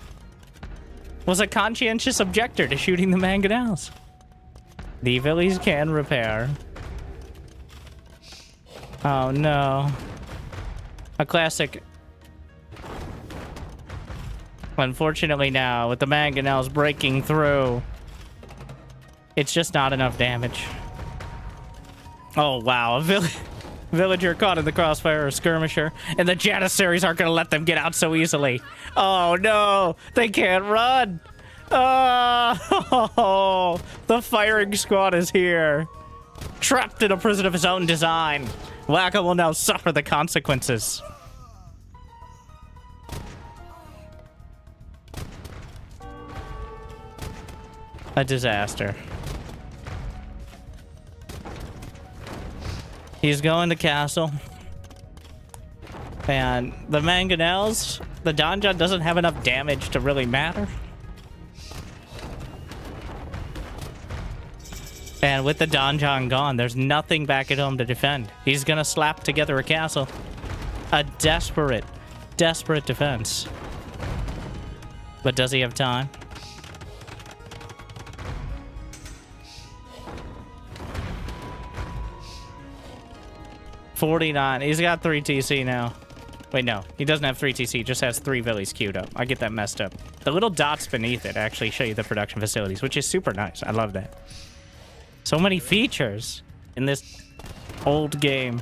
a conscientious objector to shooting the mangonels. The villies can repair. Oh, no. A classic... Unfortunately now, with the mangonels breaking through, it's just not enough damage. Oh, wow. A villager caught in the crossfire, or skirmisher, and the Janissaries aren't going to let them get out so easily. Oh, no. They can't run. Oh, the firing squad is here. Trapped in a prison of his own design. Wacko will now suffer the consequences. A disaster. He's going to castle. And the mangonels, the donjon doesn't have enough damage to really matter. And with the donjon gone, there's nothing back at home to defend. He's gonna slap together a castle. A desperate, desperate defense. But does he have time? $49. He's got 3 TC now. Wait, no. He doesn't have 3 TC. He just has 3 villies queued up. I get that messed up. The little dots beneath it actually show you the production facilities, which is super nice. I love that. So many features in this old game.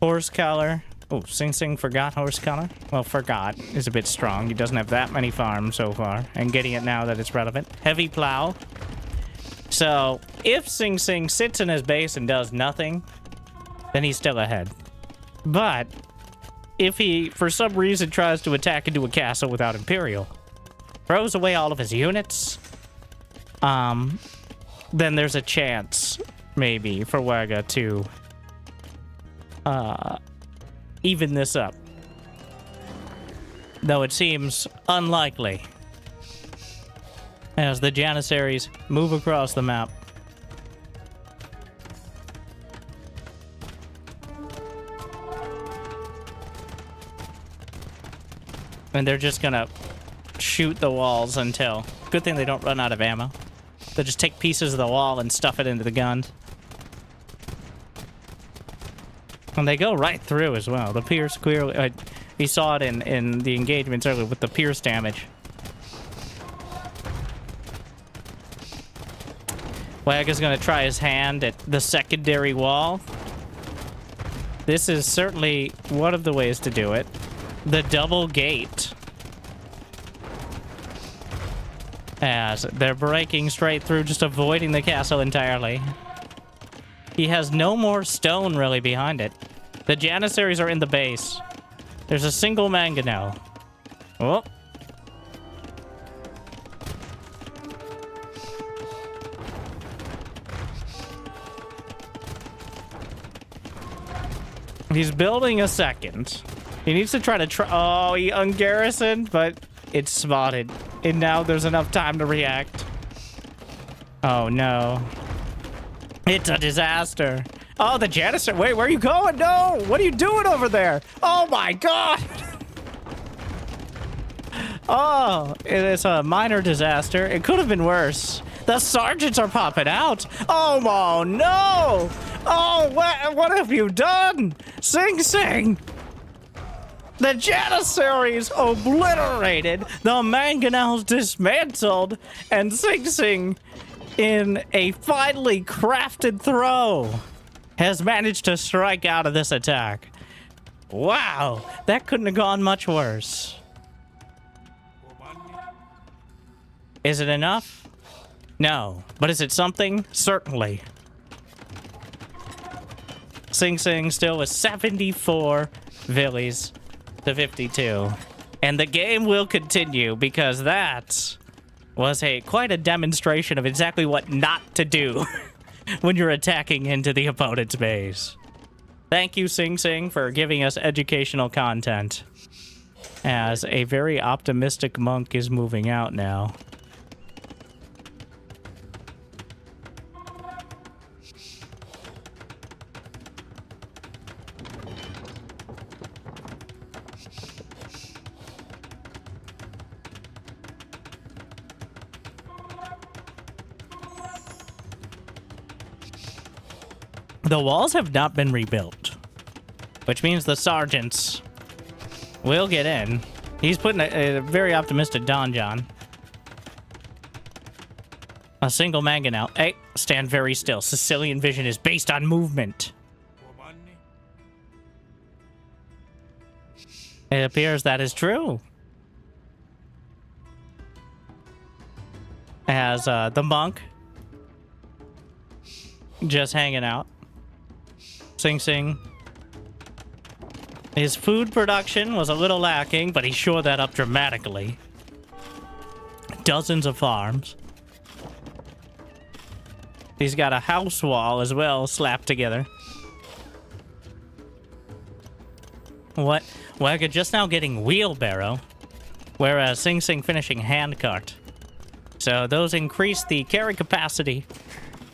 Horse collar. Oh, Sing Sing forgot horse collar. Well, forgot is a bit strong. He doesn't have that many farms so far. And getting it now that it's relevant. Heavy plow. So, if Sing Sing sits in his base and does nothing, then he's still ahead. But, if he, for some reason, tries to attack into a castle without Imperial, throws away all of his units, then there's a chance, maybe, for Waga to even this up. Though it seems unlikely. As the Janissaries move across the map. And they're just gonna shoot the walls until... Good thing they don't run out of ammo. They'll just take pieces of the wall and stuff it into the guns. And they go right through as well. The pierce clearly... we saw it in the engagements earlier with the pierce damage. Waga's gonna try his hand at the secondary wall. This is certainly one of the ways to do it. The double gate. As they're breaking straight through, just avoiding the castle entirely. He has no more stone really behind it. The Janissaries are in the base. There's a single mangonel. Oh. He's building a second. He needs to try to oh, he ungarrisoned, but it's spotted. And now there's enough time to react. Oh, no. It's a disaster. Oh, the Janissary. Wait, where are you going? No! What are you doing over there? Oh, my God! Oh, it is a minor disaster. It could have been worse. The sergeants are popping out. Oh, no! Oh, what have you done? Sing Sing! The Janissaries obliterated, the mangonels dismantled, and Sing Sing, in a finely crafted throw, has managed to strike out of this attack. Wow, that couldn't have gone much worse. Is it enough? No. But is it something? Certainly. Sing Sing still with 74 villies to 52. And the game will continue because that was quite a demonstration of exactly what not to do when you're attacking into the opponent's base. Thank you, Sing Sing, for giving us educational content. As a very optimistic monk is moving out now. The walls have not been rebuilt, which means the sergeants will get in. He's putting a very optimistic donjon. A single mangonel. Hey, stand very still. Sicilian vision is based on movement. It appears that is true. As the monk just hanging out. Sing Sing. His food production was a little lacking, but he shored that up dramatically. Dozens of farms. He's got a house wall as well slapped together. What? Wagga just now getting wheelbarrow, whereas Sing Sing finishing handcart. So those increase the carry capacity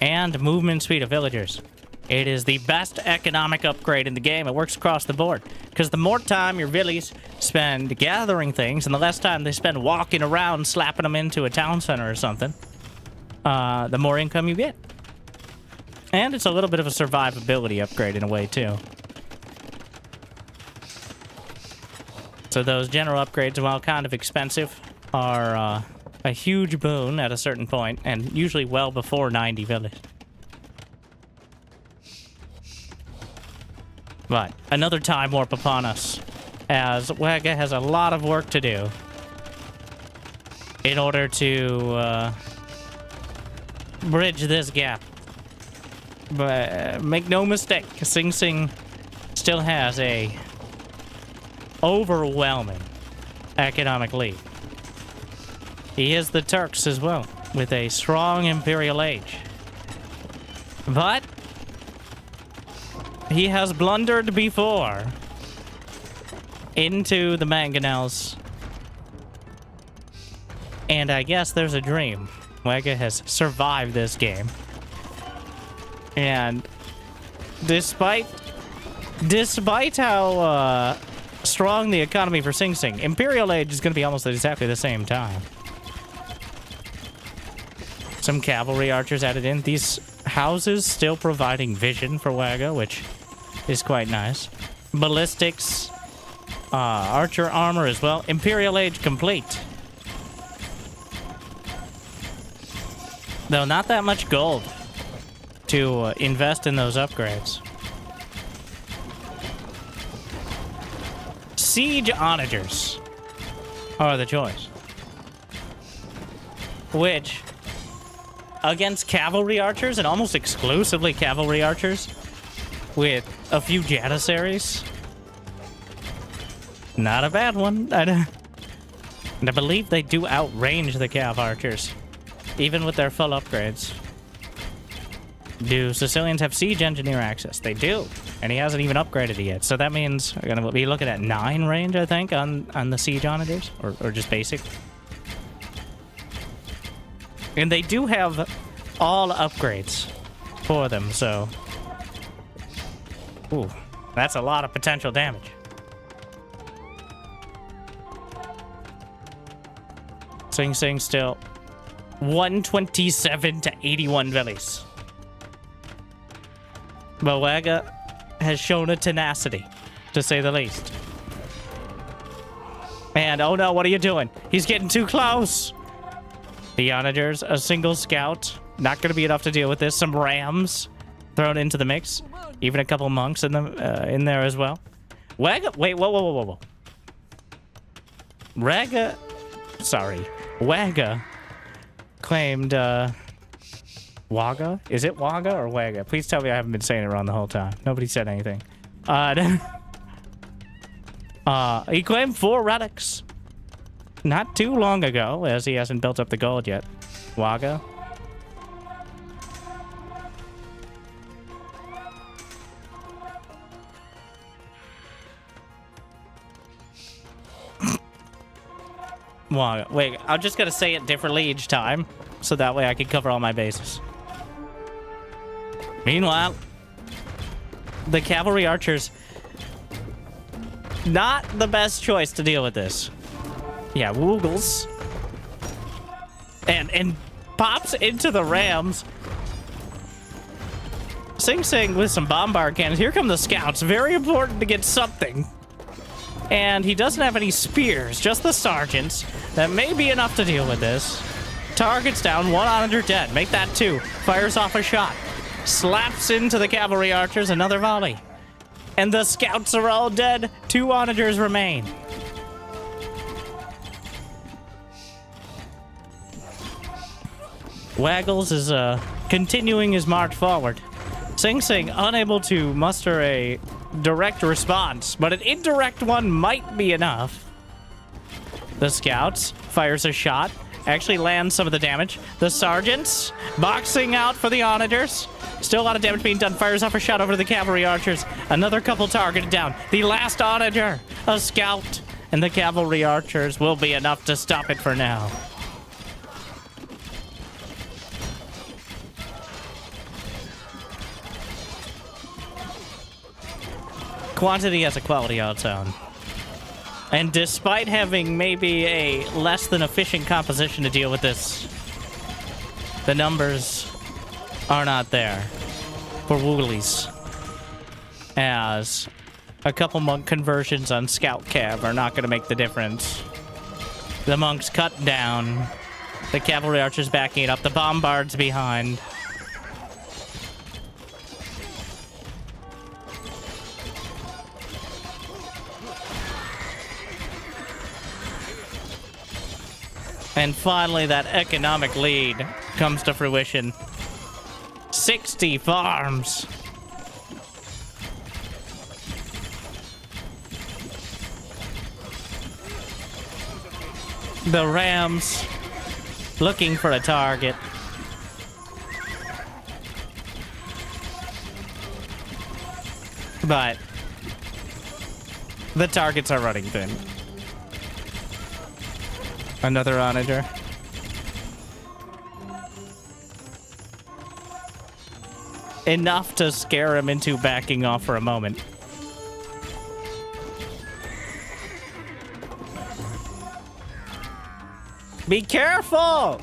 and movement speed of villagers. It is the best economic upgrade in the game. It works across the board. Because the more time your villies spend gathering things, and the less time they spend walking around slapping them into a town center or something, the more income you get. And it's a little bit of a survivability upgrade in a way, too. So those general upgrades, while kind of expensive, are a huge boon at a certain point, and usually well before 90 villies. But another time warp upon us, as Wagga has a lot of work to do in order to bridge this gap. But make no mistake, Sing Sing still has a overwhelming economic lead. He is the Turks as well, with a strong imperial age. But he has blundered before into the mangonels. And I guess there's a dream. Wagga has survived this game. And despite how strong the economy for Sing Sing, Imperial Age is going to be almost at exactly the same time. Some cavalry archers added in. These houses still providing vision for Wagga, which is quite nice. Ballistics, archer armor as well. Imperial Age complete. Though not that much gold to invest in those upgrades. Siege onagers are the choice. Which, against cavalry archers, and almost exclusively cavalry archers, with a few janissaries, not a bad one. And I believe they do outrange the cav archers, even with their full upgrades. Do Sicilians have siege engineer access? They do, and he hasn't even upgraded it yet. So that means we're gonna be looking at 9 range, I think, on the siege onagers, or just basic. And they do have all upgrades for them, so ooh, that's a lot of potential damage. Sing Sing still 127 to 81 villies. But Wagga has shown a tenacity, to say the least. And oh no, what are you doing? He's getting too close. The onagers, a single scout, not going to be enough to deal with this. Some rams thrown into the mix. Even a couple monks in there as well. Wagga, wait, whoa. Wagga claimed Waga? Is it Waga or Waga? Please tell me I haven't been saying it wrong the whole time. Nobody said anything. He claimed 4 relics not too long ago, as he hasn't built up the gold yet. Waga? Waga. Wait, I'm just gonna say it differently each time, so that way I can cover all my bases. Meanwhile, the cavalry archers, not the best choice to deal with this. Yeah, Woogles. And pops into the rams. Sing Sing with some bombard cannons. Here come the scouts. Very important to get something. And he doesn't have any spears, just the sergeants. That may be enough to deal with this. Targets down, 1 onager dead. Make that 2. Fires off a shot. Slaps into the cavalry archers, another volley. And the scouts are all dead. 2 onagers remain. Waggles is continuing his march forward. Sing Sing unable to muster a direct response, but an indirect one might be enough. The scouts fires a shot, actually lands some of the damage. The sergeants boxing out for the onagers. Still a lot of damage being done. Fires off a shot over to the cavalry archers. Another couple targeted down. The last onager, a scout, and the cavalry archers will be enough to stop it for now. Quantity has a quality of its own. And despite having maybe a less than efficient composition to deal with this, the numbers are not there for Woolies. As a couple monk conversions on Scout Cav are not going to make the difference. The monks cut down. The cavalry archers backing it up. The bombards behind. And finally, that economic lead comes to fruition. 60 farms. The Rams looking for a target. But the targets are running thin. Another onager. Enough to scare him into backing off for a moment. Be careful!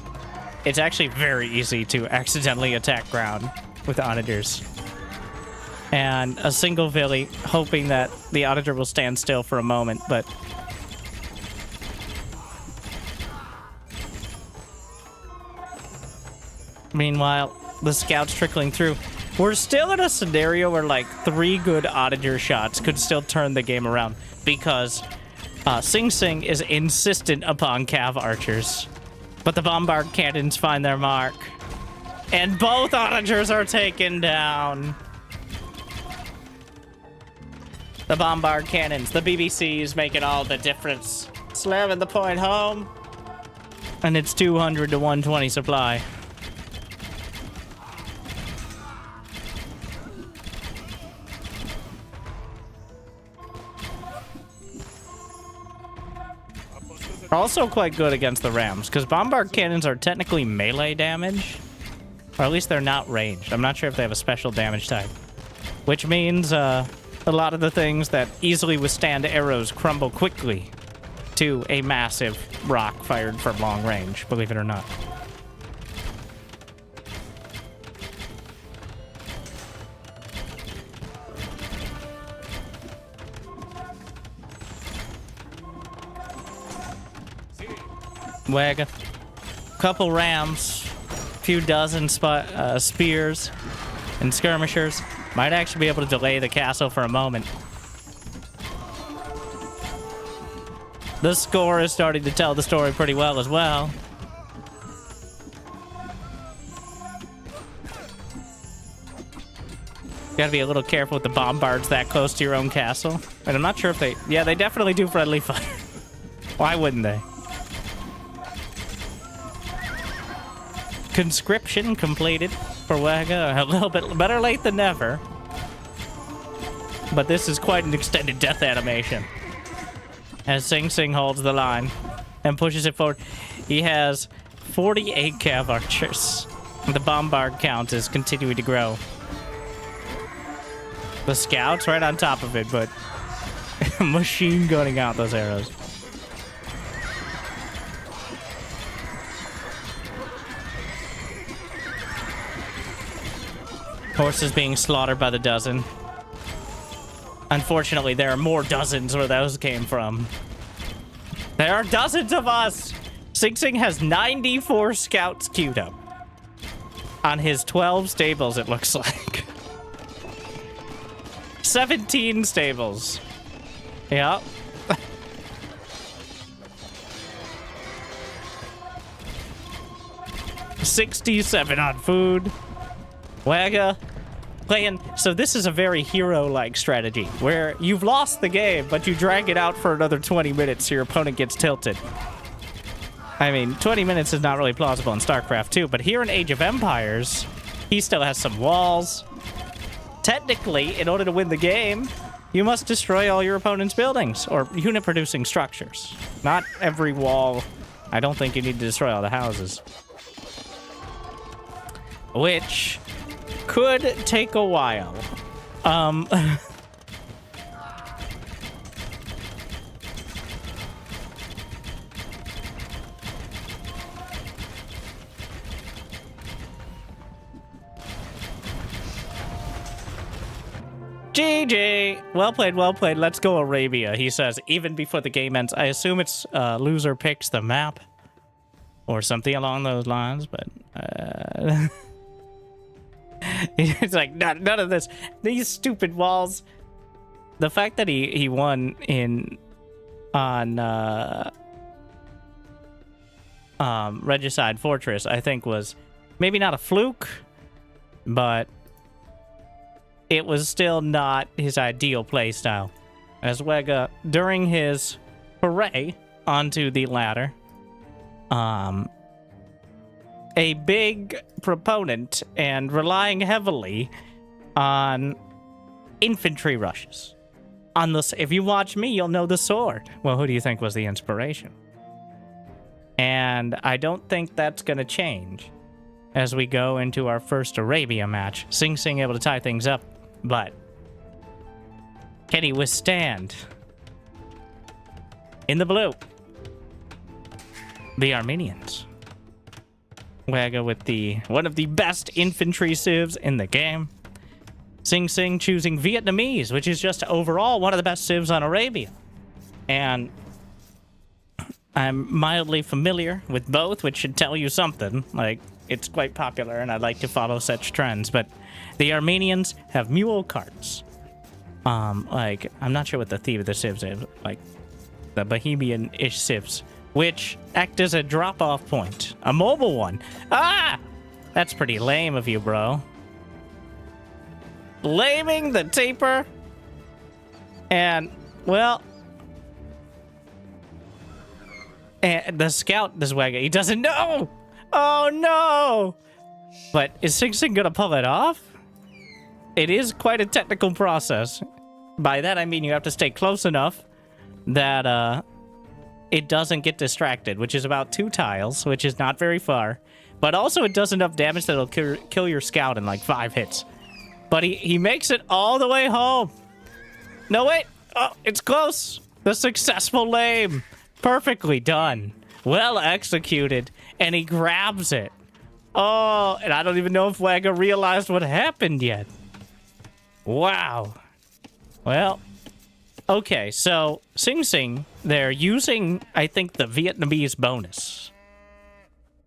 It's actually very easy to accidentally attack ground with onagers. And a single Villy hoping that the onager will stand still for a moment, but meanwhile, the scouts trickling through. We're still in a scenario where, like, 3 good onager shots could still turn the game around because Sing Sing is insistent upon cav archers. But the bombard cannons find their mark. And both onagers are taken down. The bombard cannons, the BBCs making all the difference. Slamming the point home. And it's 200 to 120 supply. Also quite good against the Rams, because bombard cannons are technically melee damage. Or at least they're not ranged. I'm not sure if they have a special damage type. Which means a lot of the things that easily withstand arrows crumble quickly to a massive rock fired from long range, believe it or not. Wag. Couple rams, few dozen spears and skirmishers might actually be able to delay the castle for a moment. The score is starting to tell the story pretty well as well. Gotta be a little careful with the bombards that close to your own castle. And I'm not sure if they... Yeah, they definitely do friendly fire. Why wouldn't they? Conscription completed for Waga. A little bit better late than never. But this is quite an extended death animation. As Sing Sing holds the line and pushes it forward. He has 48 cav archers. The bombard count is continuing to grow. The scouts right on top of it, but machine gunning out those arrows. Horses being slaughtered by the dozen. Unfortunately, there are more dozens where those came from. There are dozens of us! Sing Sing has 94 scouts queued up. On his 12 stables, it looks like. 17 stables. Yep. $67 on food. Waga playing. So this is a very hero-like strategy where you've lost the game, but you drag it out for another 20 minutes so your opponent gets tilted. I mean, 20 minutes is not really plausible in StarCraft 2, but here in Age of Empires, he still has some walls. Technically, in order to win the game, you must destroy all your opponent's buildings or unit-producing structures. Not every wall. I don't think you need to destroy all the houses. Which could take a while. GG! Well played, well played. Let's go Arabia, he says, even before the game ends. I assume it's loser picks the map or something along those lines, but it's like, none of this. These stupid walls. The fact that he won on Regicide Fortress, I think was maybe not a fluke, but it was still not his ideal playstyle. As Wega, during his foray onto the ladder, a big proponent and relying heavily on infantry rushes. On this, if you watch me, you'll know the sword. Well, who do you think was the inspiration? And I don't think that's going to change as we go into our first Arabia match. Sing Sing able to tie things up. But can he withstand? In the blue, the Armenians. Waga with one of the best infantry civs in the game. Sing Sing choosing Vietnamese, which is just overall one of the best civs on Arabia. And I'm mildly familiar with both, which should tell you something. Like, it's quite popular, and I'd like to follow such trends. But the Armenians have mule carts. Like, I'm not sure what the theme of the civs is. Like, the Bohemian-ish civs, which act as a drop-off point. A mobile one. Ah! That's pretty lame of you, bro. Laming the taper. And, well... And the scout, this Waga, he doesn't know! Oh, no! But is Sing Sing gonna pull it off? It is quite a technical process. By that, I mean you have to stay close enough that it doesn't get distracted, which is about 2 tiles, which is not very far. But also it does enough damage that it'll kill your scout in like 5 hits. But he makes it all the way home. No, wait! Oh, it's close! The successful lame! Perfectly done. Well executed. And he grabs it. Oh, and I don't even know if Waga realized what happened yet. Wow. Well, okay, so Sing Sing, they're using, I think, the Vietnamese bonus,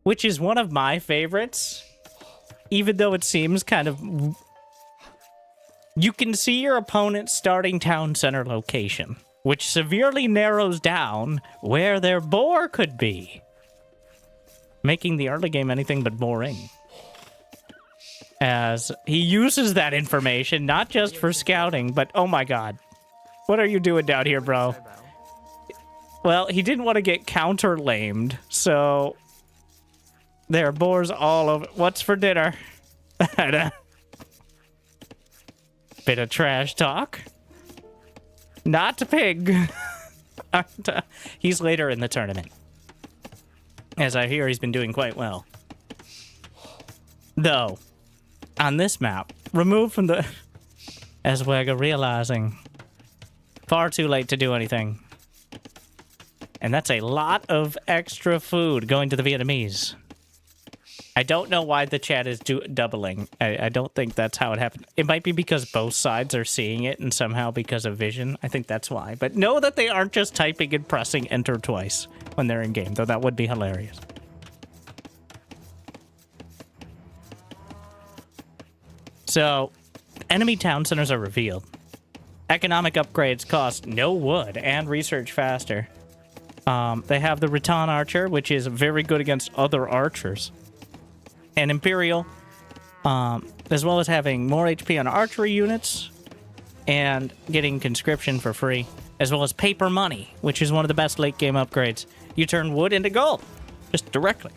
which is one of my favorites, even though it seems kind of... You can see your opponent's starting town center location, which severely narrows down where their boar could be, making the early game anything but boring. as he uses that information not just for scouting, but oh my god. What are you doing down here, bro? Well, he didn't want to get counter-lamed, so there are boars all over. What's for dinner? Bit of trash talk. Not pig. He's later in the tournament. As I hear, he's been doing quite well. Though, on this map, removed from the... As we're realizing, far too late to do anything. And that's a lot of extra food going to the Vietnamese. I don't know why the chat is doubling. I don't think that's how it happened. It might be because both sides are seeing it and somehow because of vision. I think that's why. But know that they aren't just typing and pressing enter twice when they're in game, though that would be hilarious. So, enemy town centers are revealed. Economic upgrades cost no wood and research faster. They have the Rattan Archer, which is very good against other archers. And Imperial, as well as having more HP on archery units and getting conscription for free, as well as paper money, which is one of the best late game upgrades. You turn wood into gold, just directly.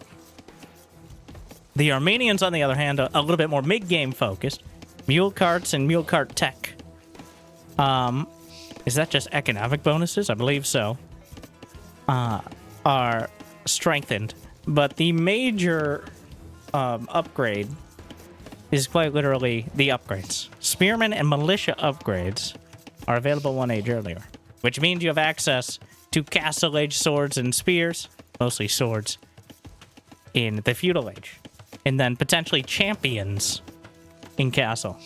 The Armenians, on the other hand, a little bit more mid-game focused. Mule carts and mule cart tech. Is that just economic bonuses? I believe so. Are strengthened. But the major upgrade is quite literally the upgrades. Spearmen and militia upgrades are available 1 age earlier, which means you have access to Castle Age swords and spears, mostly swords, in the Feudal Age. And then potentially champions in Castle,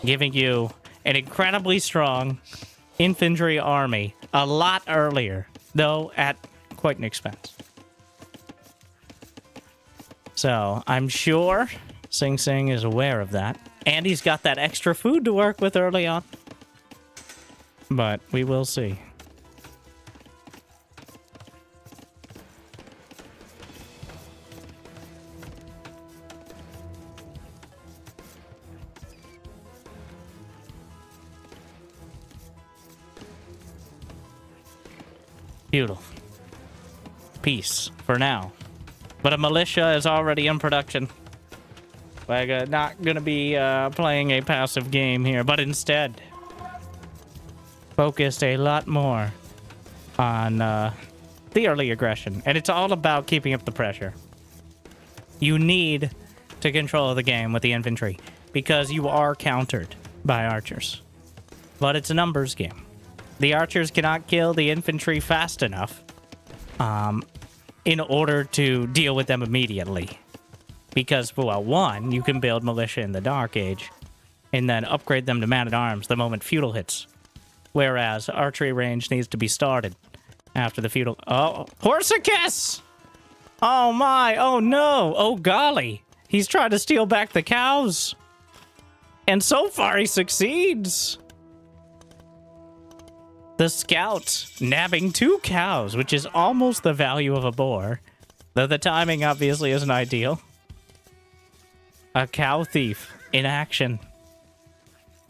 giving you an incredibly strong infantry army a lot earlier, though at quite an expense. So I'm sure Sing Sing is aware of that, and he's got that extra food to work with early on. But we will see. Beautiful. Peace for now. But a militia is already in production. We're not going to be playing a passive game here, but instead focused a lot more on the early aggression. And it's all about keeping up the pressure. You need to control the game with the infantry because you are countered by archers. But it's a numbers game. The archers cannot kill the infantry fast enough in order to deal with them immediately. Because, well, one, you can build militia in the Dark Age and then upgrade them to man-at-arms the moment feudal hits. Whereas archery range needs to be started after the feudal... Oh, Horsicus! Oh my, oh no, oh golly. He's trying to steal back the cows. And so far he succeeds. The scout nabbing 2 cows, which is almost the value of a boar. Though the timing obviously isn't ideal. A cow thief in action.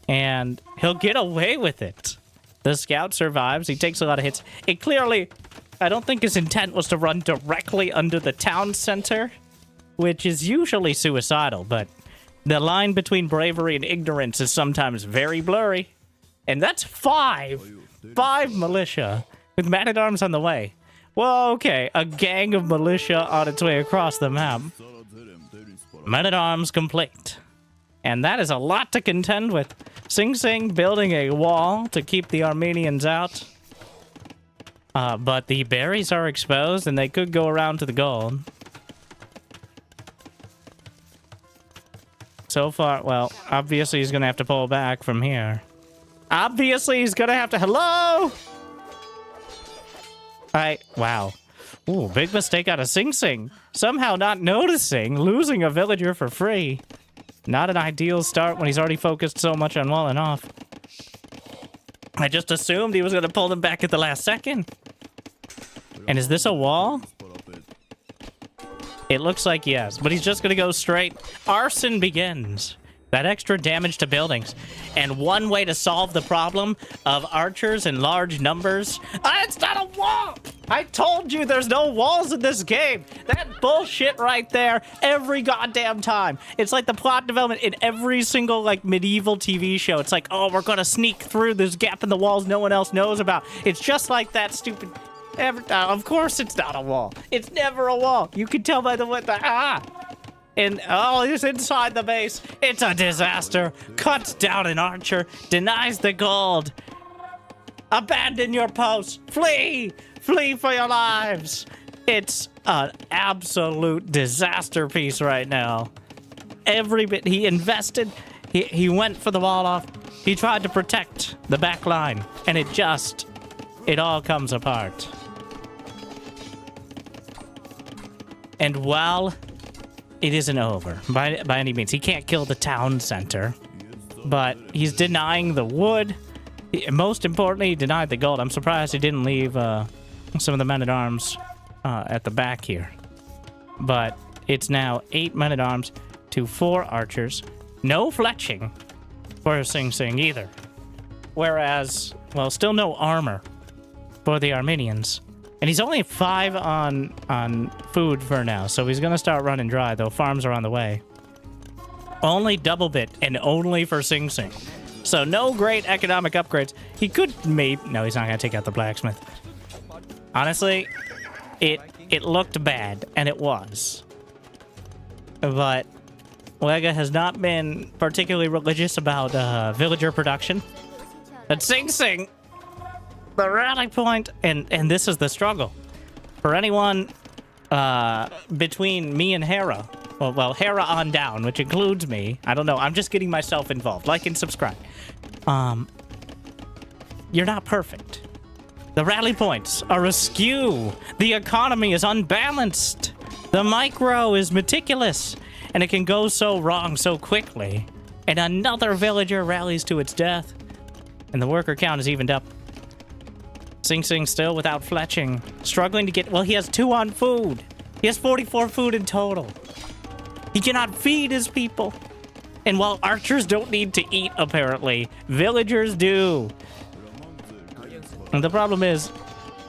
And he'll get away with it. The scout survives. He takes a lot of hits. It clearly, I don't think his intent was to run directly under the town center, which is usually suicidal, but the line between bravery and ignorance is sometimes very blurry. And that's 5 militia with man-at-arms on the way. Well, okay, a gang of militia on its way across the map. Man-at-arms complete. And that is a lot to contend with. Sing Sing building a wall to keep the Armenians out. But the berries are exposed and they could go around to the gold. So far, well, obviously he's going to have to pull back from here. Obviously he's going to have to... Hello? Wow. Ooh, big mistake out of Sing Sing. Somehow not noticing losing a villager for free. Not an ideal start when he's already focused so much on walling off. I just assumed he was going to pull them back at the last second. And is this a wall? It looks like yes, but he's just gonna go straight. Arson begins. That extra damage to buildings. And one way to solve the problem of archers in large numbers... it's not a wall! I told you there's no walls in this game! That bullshit right there, every goddamn time. It's like the plot development in every single, like, medieval TV show. It's like, oh, we're gonna sneak through this gap in the walls no one else knows about. It's just like that stupid... of course it's not a wall. It's never a wall. You can tell by the... And, oh, he's inside the base. It's a disaster. Cuts down an archer. Denies the gold. Abandon your post. Flee. Flee for your lives. It's an absolute disaster piece right now. Every bit he invested, he went for the wall off. He tried to protect the back line. And it all comes apart. And while... it isn't over by any means. He can't kill the town center, but he's denying the wood. Most importantly, he denied the gold. I'm surprised he didn't leave some of the men-at-arms at the back here. But it's now 8 men-at-arms to 4 archers. No fletching for Sing Sing either. Whereas, well, still no armor for the Armenians. And he's only 5 on food for now, so he's gonna start running dry, though farms are on the way. Only double bit, and only for Sing Sing. So no great economic upgrades. He could no, he's not gonna take out the blacksmith. Honestly, it looked bad, and it was. But Wega has not been particularly religious about villager production. But Sing Sing, the rally point, and this is the struggle for anyone between me and Hera. Well, Hera on down, which includes me. I don't know. I'm just getting myself involved. Like and subscribe. You're not perfect. The rally points are askew. The economy is unbalanced. The micro is meticulous, and it can go so wrong so quickly. And another villager rallies to its death, and the worker count is evened up. Sing Sing still without fletching. Struggling to get... well, he has 2 on food. He has 44 food in total. He cannot feed his people. And while archers don't need to eat, apparently, villagers do. And the problem is,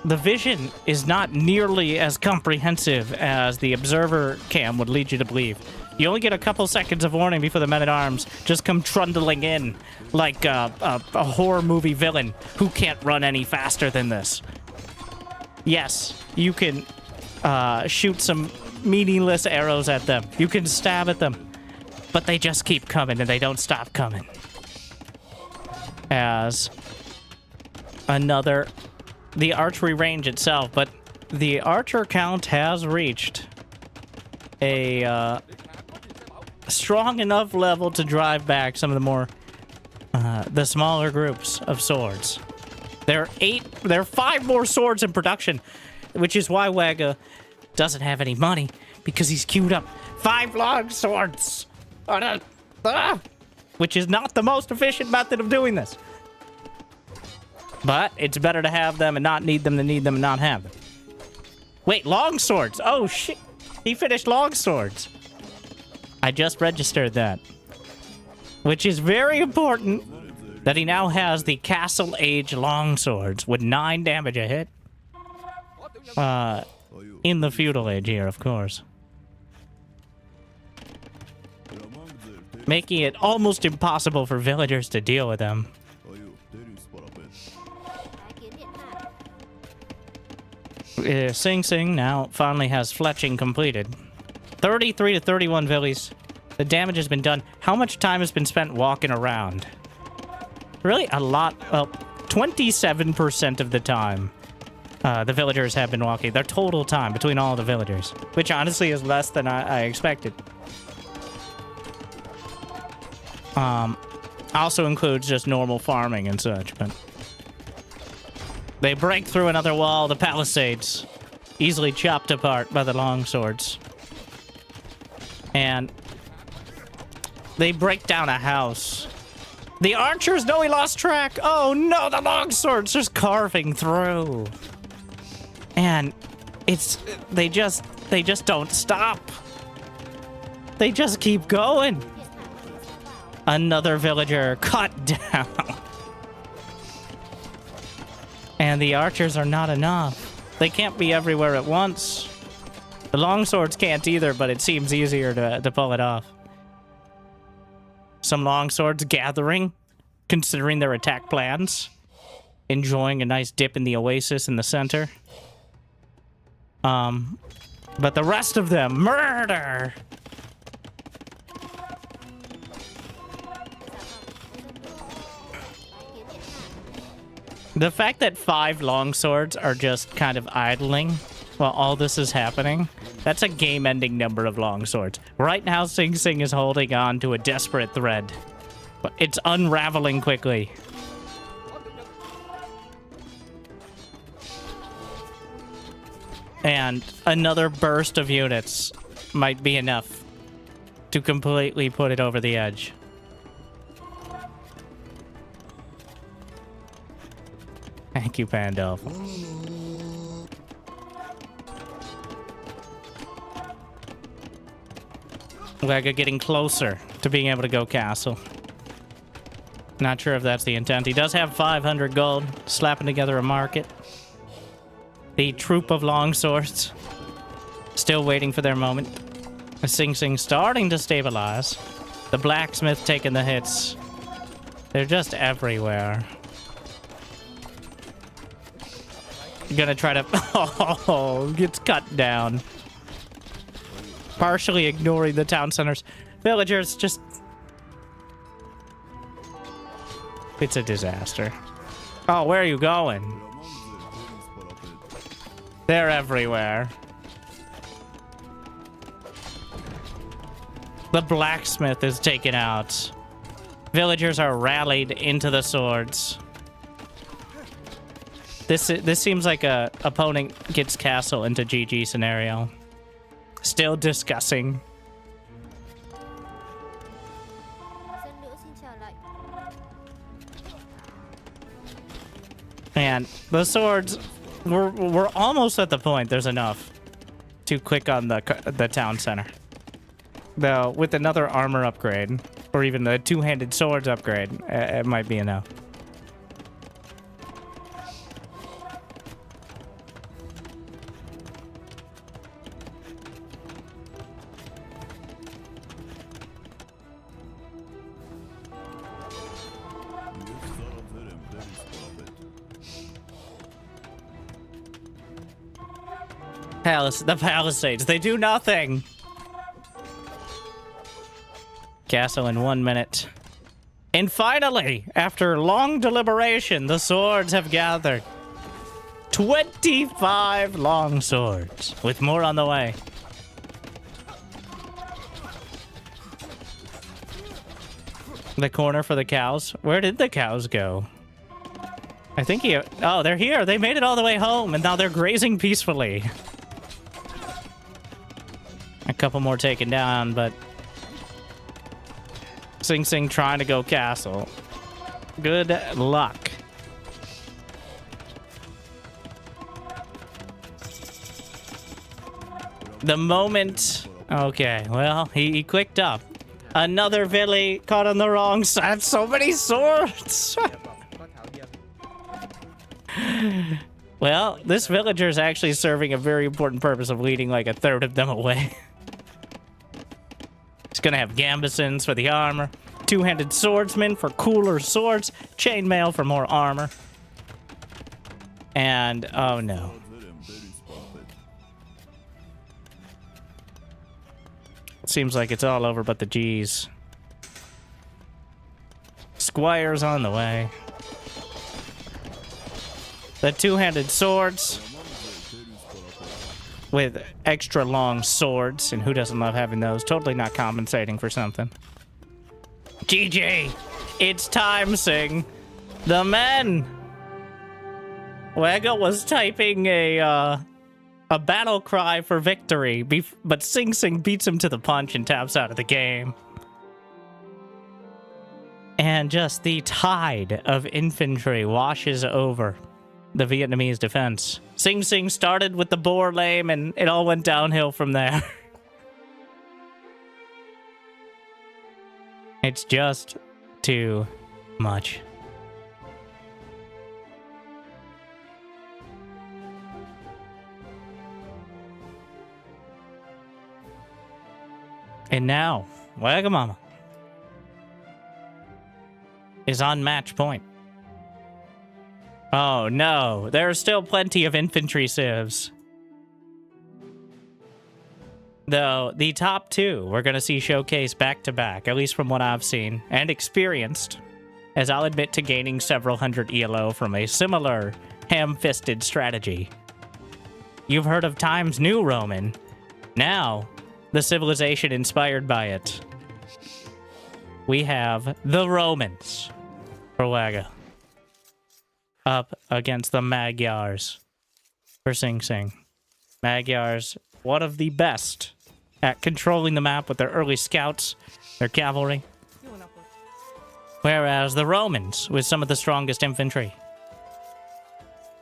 the vision is not nearly as comprehensive as the observer cam would lead you to believe. You only get a couple seconds of warning before the men-at-arms just come trundling in like a horror movie villain who can't run any faster than this. Yes, you can shoot some meaningless arrows at them. You can stab at them. But they just keep coming and they don't stop coming. As another... the archery range itself, but the archer count has reached a strong enough level to drive back some of the more the smaller groups of swords. There are 5 more swords in production, which is why Waga doesn't have any money, because he's queued up 5 long swords, which is not the most efficient method of doing this. But it's better to have them and not need them than need them and not have them. Wait, long swords. Oh, shit. He finished long swords. I just registered that. Which is very important that he now has the Castle Age long swords with 9 damage a hit. In the Feudal Age here, of course. Making it almost impossible for villagers to deal with them. Sing Sing now finally has fletching completed. 33 to 31 villies. The damage has been done. How much time has been spent walking around? Really? A lot. Well, 27% of the time the villagers have been walking. Their total time between all the villagers. Which honestly is less than I expected. Also includes just normal farming and such, but... they break through another wall, the palisades, easily chopped apart by the longswords. And they break down a house. The archers know he lost track. Oh no, the longswords just carving through. And they just They just don't stop. They just keep going. Another villager cut down. And the archers are not enough. They can't be everywhere at once. The longswords can't either, but it seems easier to pull it off. Some longswords gathering, considering their attack plans. Enjoying a nice dip in the oasis in the center. But the rest of them, murder! The fact that 5 longswords are just kind of idling while all this is happening, that's a game-ending number of longswords. Right now, Sing Sing is holding on to a desperate thread. But it's unraveling quickly. And another burst of units might be enough to completely put it over the edge. Thank you, Pandolf. Wagga getting closer to being able to go castle. Not sure if that's the intent. He does have 500 gold, slapping together a market. The troop of longswords still waiting for their moment. The Sing Sing starting to stabilize. The blacksmith taking the hits. They're just everywhere. Gonna try to... Oh, gets cut down. Partially ignoring the town centers. Villagers just... It's a disaster. Oh, where are you going? They're everywhere. The blacksmith is taken out. Villagers are rallied into the swords. This seems like a opponent gets castle into GG scenario. Still discussing. And the swords, we're almost at the point. There's enough to click on the town center. Though with another armor upgrade, or even the two-handed swords upgrade, it might be enough. The palisades, they do nothing. Castle in 1 minute. And finally, after long deliberation, the swords have gathered. 25 long swords, with more on the way. The corner for the cows. Where did the cows go? I think oh, they're here. They made it all the way home, and now they're grazing peacefully. A couple more taken down, but Sing Sing trying to go castle. Good luck. The moment... Okay, well, he quicked up. Another Villy caught on the wrong side. So many swords! Well, this villager is actually serving a very important purpose of leading like a third of them away. He's gonna have gambesons for the armor, two-handed swordsman for cooler swords, chainmail for more armor. And, oh no. Seems like it's all over but the G's. Squire's on the way. The two-handed swords with extra long swords, and who doesn't love having those? Totally not compensating for something. GG! It's time, Sing. The men! Wagga was typing a battle cry for victory, but Sing Sing beats him to the punch and taps out of the game. And just the tide of infantry washes over the Vietnamese defense. Sing Sing started with the boar lame, and it all went downhill from there. It's just too much. And now, Wagamama is on match point. Oh no, there are still plenty of infantry civs. Though, the top two we're going to see showcase back to back, at least from what I've seen and experienced, as I'll admit to gaining several hundred ELO from a similar ham-fisted strategy. You've heard of Time's New Roman. Now, the civilization inspired by it. We have the Romans for Waga up against the Magyars for Sing Sing. Magyars, one of the best at controlling the map with their early scouts, their cavalry. Whereas the Romans, with some of the strongest infantry.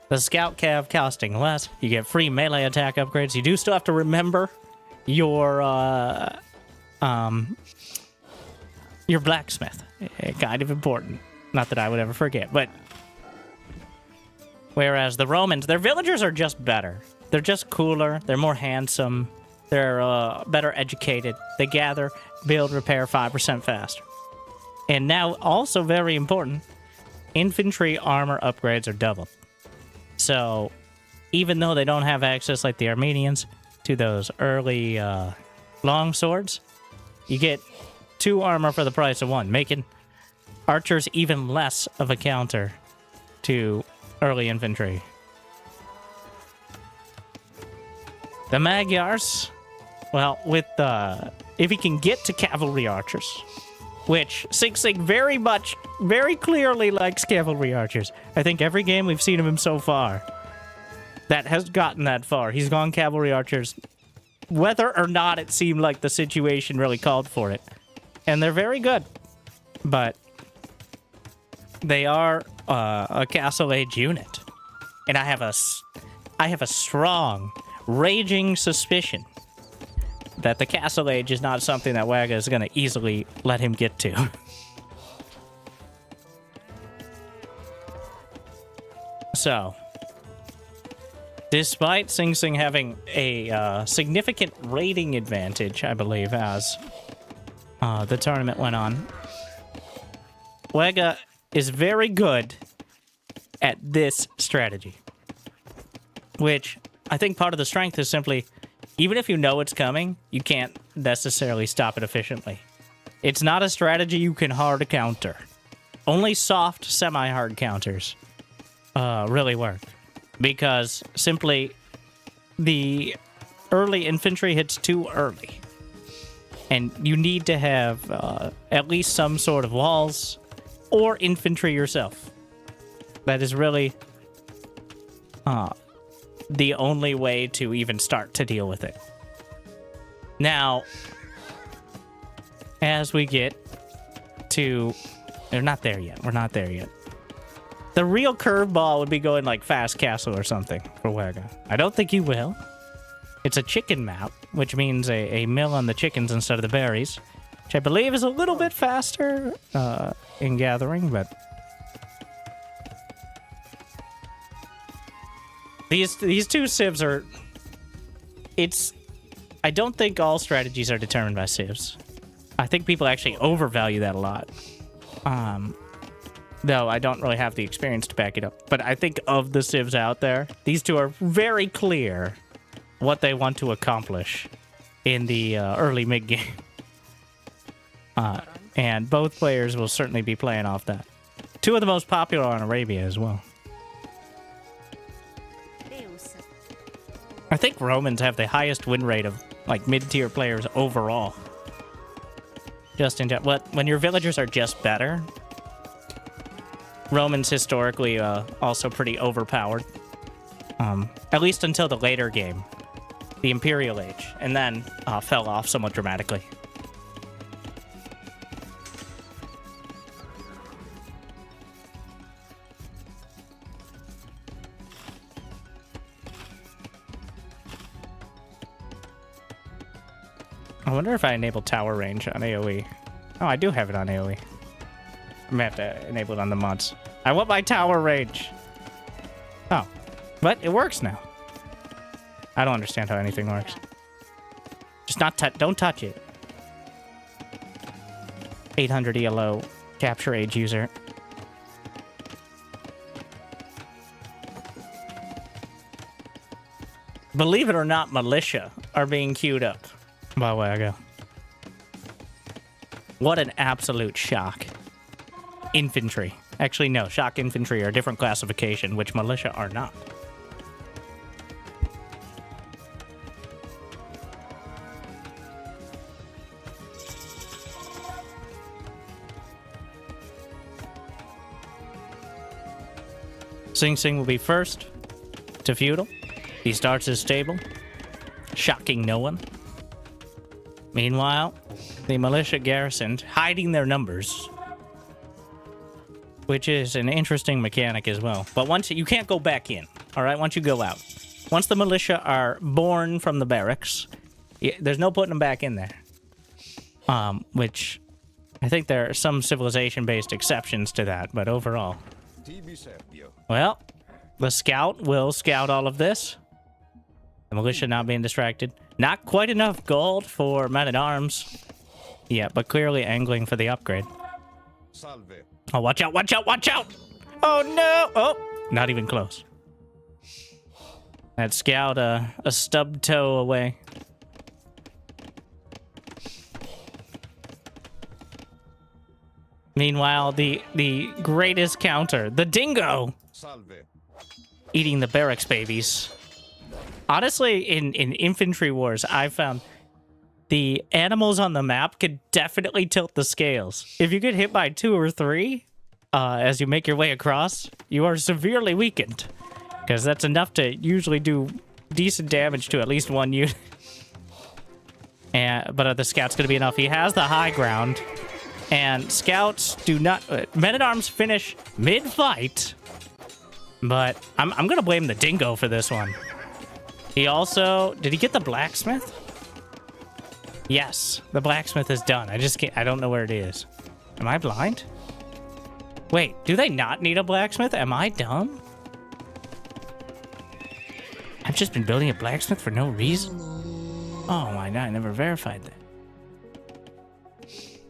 The scout cav costing less. You get free melee attack upgrades. You do still have to remember your blacksmith. Kind of important. Not that I would ever forget, but... Whereas the Romans, their villagers are just better. They're just cooler. They're more handsome. They're better educated. They gather, build, repair 5% faster. And now, also very important, infantry armor upgrades are doubled. So, even though they don't have access like the Armenians to those early long swords, you get 2 armor for the price of 1, making archers even less of a counter to early infantry. The Magyars, well, with if he can get to cavalry archers, which Sing Sing very clearly likes cavalry archers. I think every game we've seen of him so far that has gotten that far, he's gone cavalry archers, whether or not it seemed like the situation really called for it. And they're very good, but they are a Castle Age unit. And I have a strong, raging suspicion that the Castle Age is not something that Waga is going to easily let him get to. So, despite Sing Sing having a significant rating advantage, I believe, as the tournament went on, Waga is very good at this strategy. Which, I think part of the strength is simply, even if you know it's coming, you can't necessarily stop it efficiently. It's not a strategy you can hard counter. Only soft, semi-hard counters really work. Because simply, the early infantry hits too early. And you need to have at least some sort of walls or infantry yourself. That is really the only way to even start to deal with it. Now, as we get to... We're not there yet. We're not there yet. The real curveball would be going like Fast Castle or something for Waga. I don't think he will. It's a chicken map, which means a mill on the chickens instead of the berries, which I believe is a little bit faster in gathering, but... These two civs are... I don't think all strategies are determined by civs. I think people actually overvalue that a lot. Though I don't really have the experience to back it up. But I think of the civs out there, these two are very clear what they want to accomplish in the early mid-game. And both players will certainly be playing off that. Two of the most popular on Arabia as well. I think Romans have the highest win rate of like mid-tier players overall. Just in when your villagers are just better, Romans historically also pretty overpowered. At least until the later game, the Imperial Age, and then fell off somewhat dramatically. I wonder if I enable tower range on AoE. Oh, I do have it on AoE. I'm gonna have to enable it on the mods. I want my tower range. Oh, but it works now. I don't understand how anything works. Just don't touch it. 800 ELO, capture age user. Believe it or not, militia are being queued up by Wago. What an absolute shock. Infantry. Actually, no, shock infantry are a different classification, which militia are not. Sing Sing will be first to feudal. He starts his stable, shocking no one. Meanwhile, the militia garrisoned, hiding their numbers, which is an interesting mechanic as well. But once you can't go back in, all right? Once you go out, once the militia are born from the barracks, there's no putting them back in there. Which I think there are some civilization-based exceptions to that, but overall, well, the scout will scout all of this. The militia not being distracted. Not quite enough gold for men-at-arms. Yeah, but clearly angling for the upgrade. Oh, watch out, watch out, watch out! Oh, no! Oh, not even close. That scout, a stub toe away. Meanwhile, the greatest counter, the dingo, eating the barracks babies. Honestly, in infantry wars, I found the animals on the map could definitely tilt the scales. If you get hit by 2 or 3 as you make your way across, you are severely weakened. Because that's enough to usually do decent damage to at least one unit. But are the scouts going to be enough? He has the high ground. And scouts do not... Men-at-arms finish mid-fight. But I'm going to blame the dingo for this one. He also... Did he get the blacksmith? Yes, the blacksmith is done. I just can't... I don't know where it is. Am I blind? Wait, do they not need a blacksmith? Am I dumb? I've just been building a blacksmith for no reason. Oh my god, I never verified that.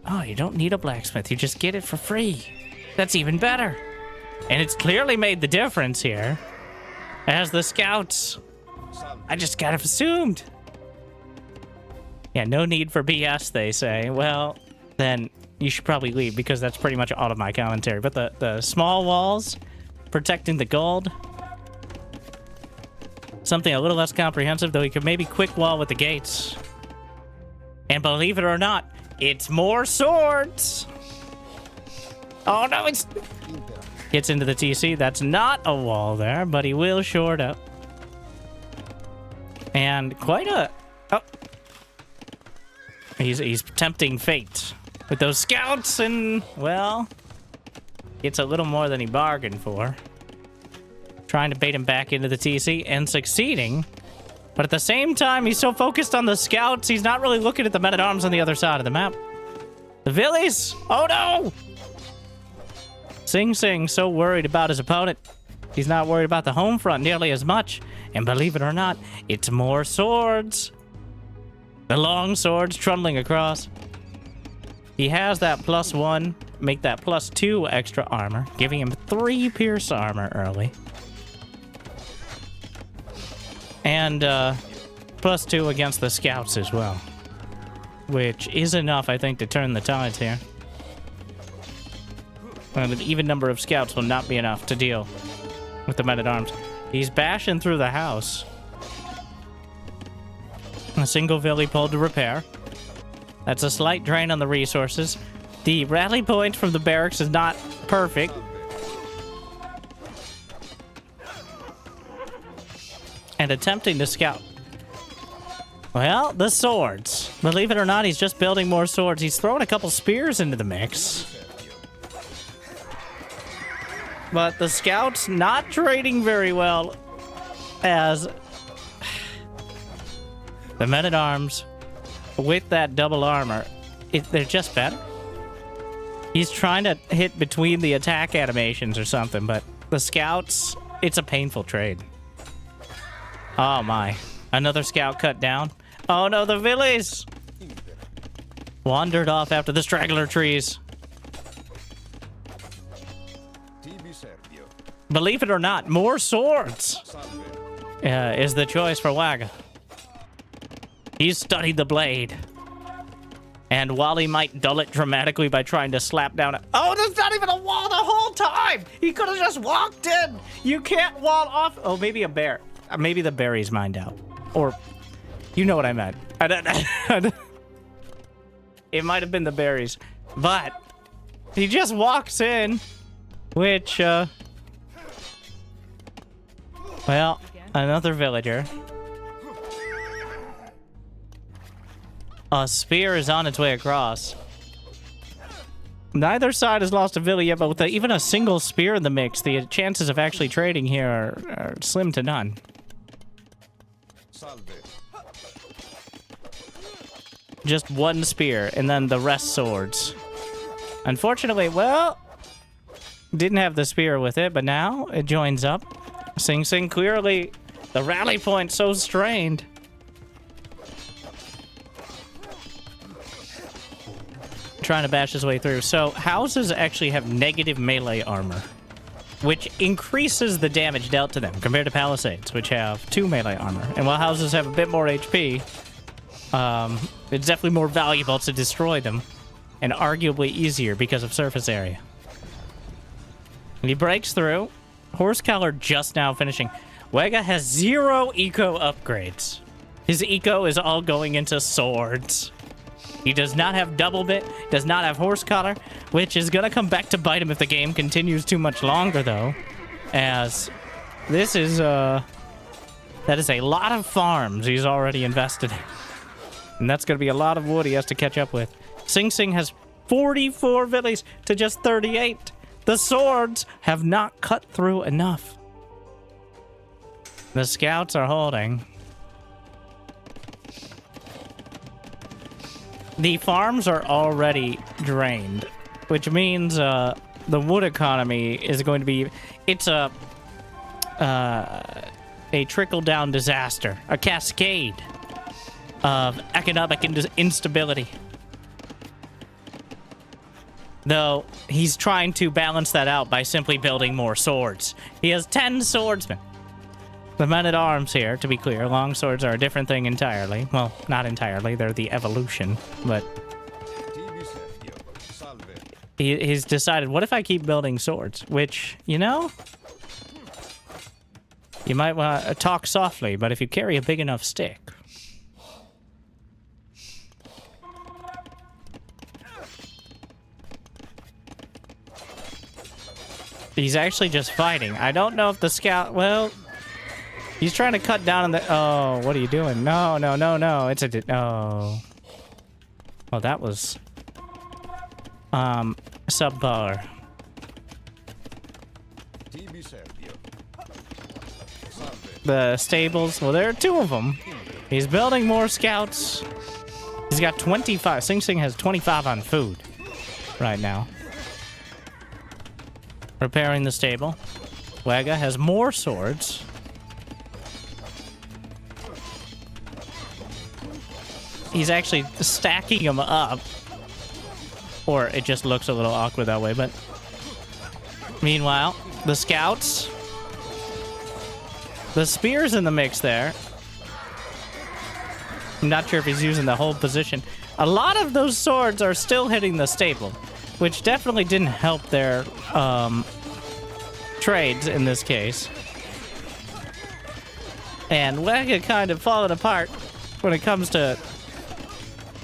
Oh, you don't need a blacksmith. You just get it for free. That's even better. And it's clearly made the difference here. As the scouts... I just kind of assumed. Yeah, no need for BS, they say. Well, then you should probably leave because that's pretty much all of my commentary. But the small walls protecting the gold. Something a little less comprehensive, though he could maybe quick wall with the gates. And believe it or not, it's more swords. Oh no, it's... Gets into the TC. That's not a wall there, but he will short up. And quite a... Oh. He's tempting fate with those scouts and, well, it's a little more than he bargained for. Trying to bait him back into the TC and succeeding. But at the same time, he's so focused on the scouts, he's not really looking at the men-at-arms on the other side of the map. The Villies! Oh no! Sing Sing so worried about his opponent. He's not worried about the home front nearly as much. And believe it or not, it's more swords. The long swords trundling across. He has that +1, make that +2 extra armor, giving him 3 pierce armor early. And +2 against the scouts as well. Which is enough, I think, to turn the tides here. And an even number of scouts will not be enough to deal with the men-at-arms. He's bashing through the house. A single Villy pulled to repair. That's a slight drain on the resources. The rally point from the barracks is not perfect. And attempting to scout. Well, the swords. Believe it or not, he's just building more swords. He's throwing a couple spears into the mix. But the scouts not trading very well as the men-at-arms with that double armor, they're just better. He's trying to hit between the attack animations or something, but the scouts, it's a painful trade. Oh my. Another scout cut down. Oh no, the villies! Wandered off after the straggler trees. Believe it or not, more swords is the choice for Waga. He's studied the blade. And while he might dull it dramatically by trying to slap down a... Oh, there's not even a wall the whole time! He could have just walked in! You can't wall off... Oh, maybe a bear. Maybe the berries mined out. Or... You know what I meant. It might have been the berries. But... He just walks in. Which, Well, another villager. A spear is on its way across. Neither side has lost a villa yet, but with even a single spear in the mix, the chances of actually trading here are slim to none. Just one spear, and then the rest swords. Unfortunately, well, didn't have the spear with it, but now it joins up. Sing Sing clearly, the rally point so strained. Trying to bash his way through. So houses actually have negative melee armor, which increases the damage dealt to them compared to palisades, which have 2 melee armor. And while houses have a bit more HP, it's definitely more valuable to destroy them, and arguably easier because of surface area. And he breaks through. Horse collar just now finishing. Wega has 0 eco upgrades. His eco is all going into swords. He does not have double bit, does not have horse collar, which is gonna come back to bite him if the game continues too much longer, though. As this is, that is a lot of farms he's already invested in. And that's gonna be a lot of wood he has to catch up with. Sing Sing has 44 villies to just 38. The swords have not cut through enough. The scouts are holding. The farms are already drained, which means the wood economy is going to be... It's a trickle-down disaster, a cascade of economic instability. Though, he's trying to balance that out by simply building more swords. He has 10 swordsmen. The men-at-arms here, to be clear, long swords are a different thing entirely. Well, not entirely, they're the evolution, but... He's decided, what if I keep building swords? Which, you know... You might want to talk softly, but if you carry a big enough stick... He's actually just fighting. I don't know if the scout... Well... He's trying to cut down on the... Oh, what are you doing? No, no, no, no. It's a... Oh. Oh, that was... subpar. The stables... Well, there are 2 of them. He's building more scouts. He's got 25. Sing Sing has 25 on food right now. Repairing the stable. Waga has more swords. He's actually stacking them up. Or it just looks a little awkward that way, but... Meanwhile, the scouts... The spear's in the mix there. I'm not sure if he's using the whole position. A lot of those swords are still hitting the stable, which definitely didn't help their trades in this case. And Waga kind of falling apart when it comes to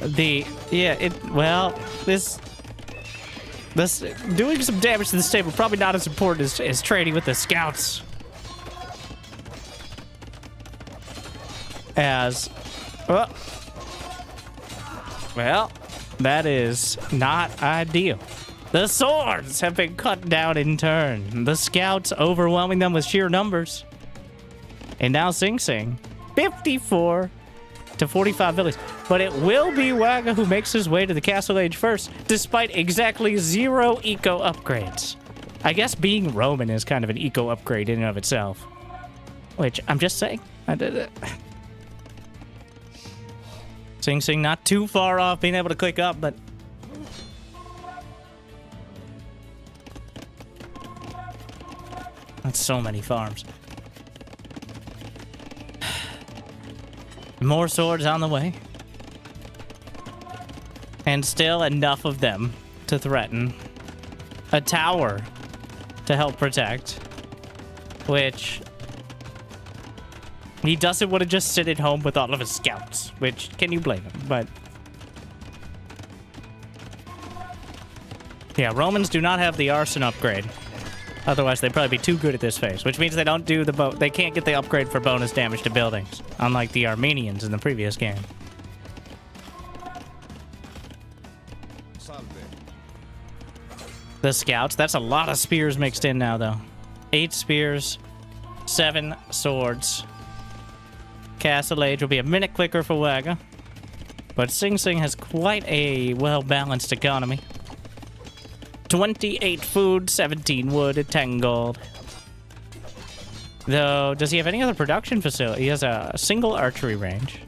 the... Yeah, well, this doing some damage to the stable, probably not as important as trading with the scouts. As... Well, that is not ideal. The swords have been cut down in turn. The scouts overwhelming them with sheer numbers. And now Sing Sing, 54 to 45 villages. But it will be Waga who makes his way to the castle age first, despite exactly 0 eco upgrades. I guess being Roman is kind of an eco upgrade in and of itself. Which, I'm just saying. I did it. Sing Sing not too far off being able to click up, but... That's so many farms. More swords on the way. And still enough of them to threaten. A tower to help protect. Which... He doesn't want to just sit at home with all of his scouts. Which, can you blame him? But... Yeah, Romans do not have the arson upgrade. Otherwise, they'd probably be too good at this phase, which means they don't do they can't get the upgrade for bonus damage to buildings, unlike the Armenians in the previous game. The scouts, that's a lot of spears mixed in now, though. 8 spears, 7 swords. Castle Age will be a minute quicker for Waga, but Sing Sing has quite a well-balanced economy. 28 food, 17 wood, and 10 gold. Though, does he have any other production facility? He has a single archery range.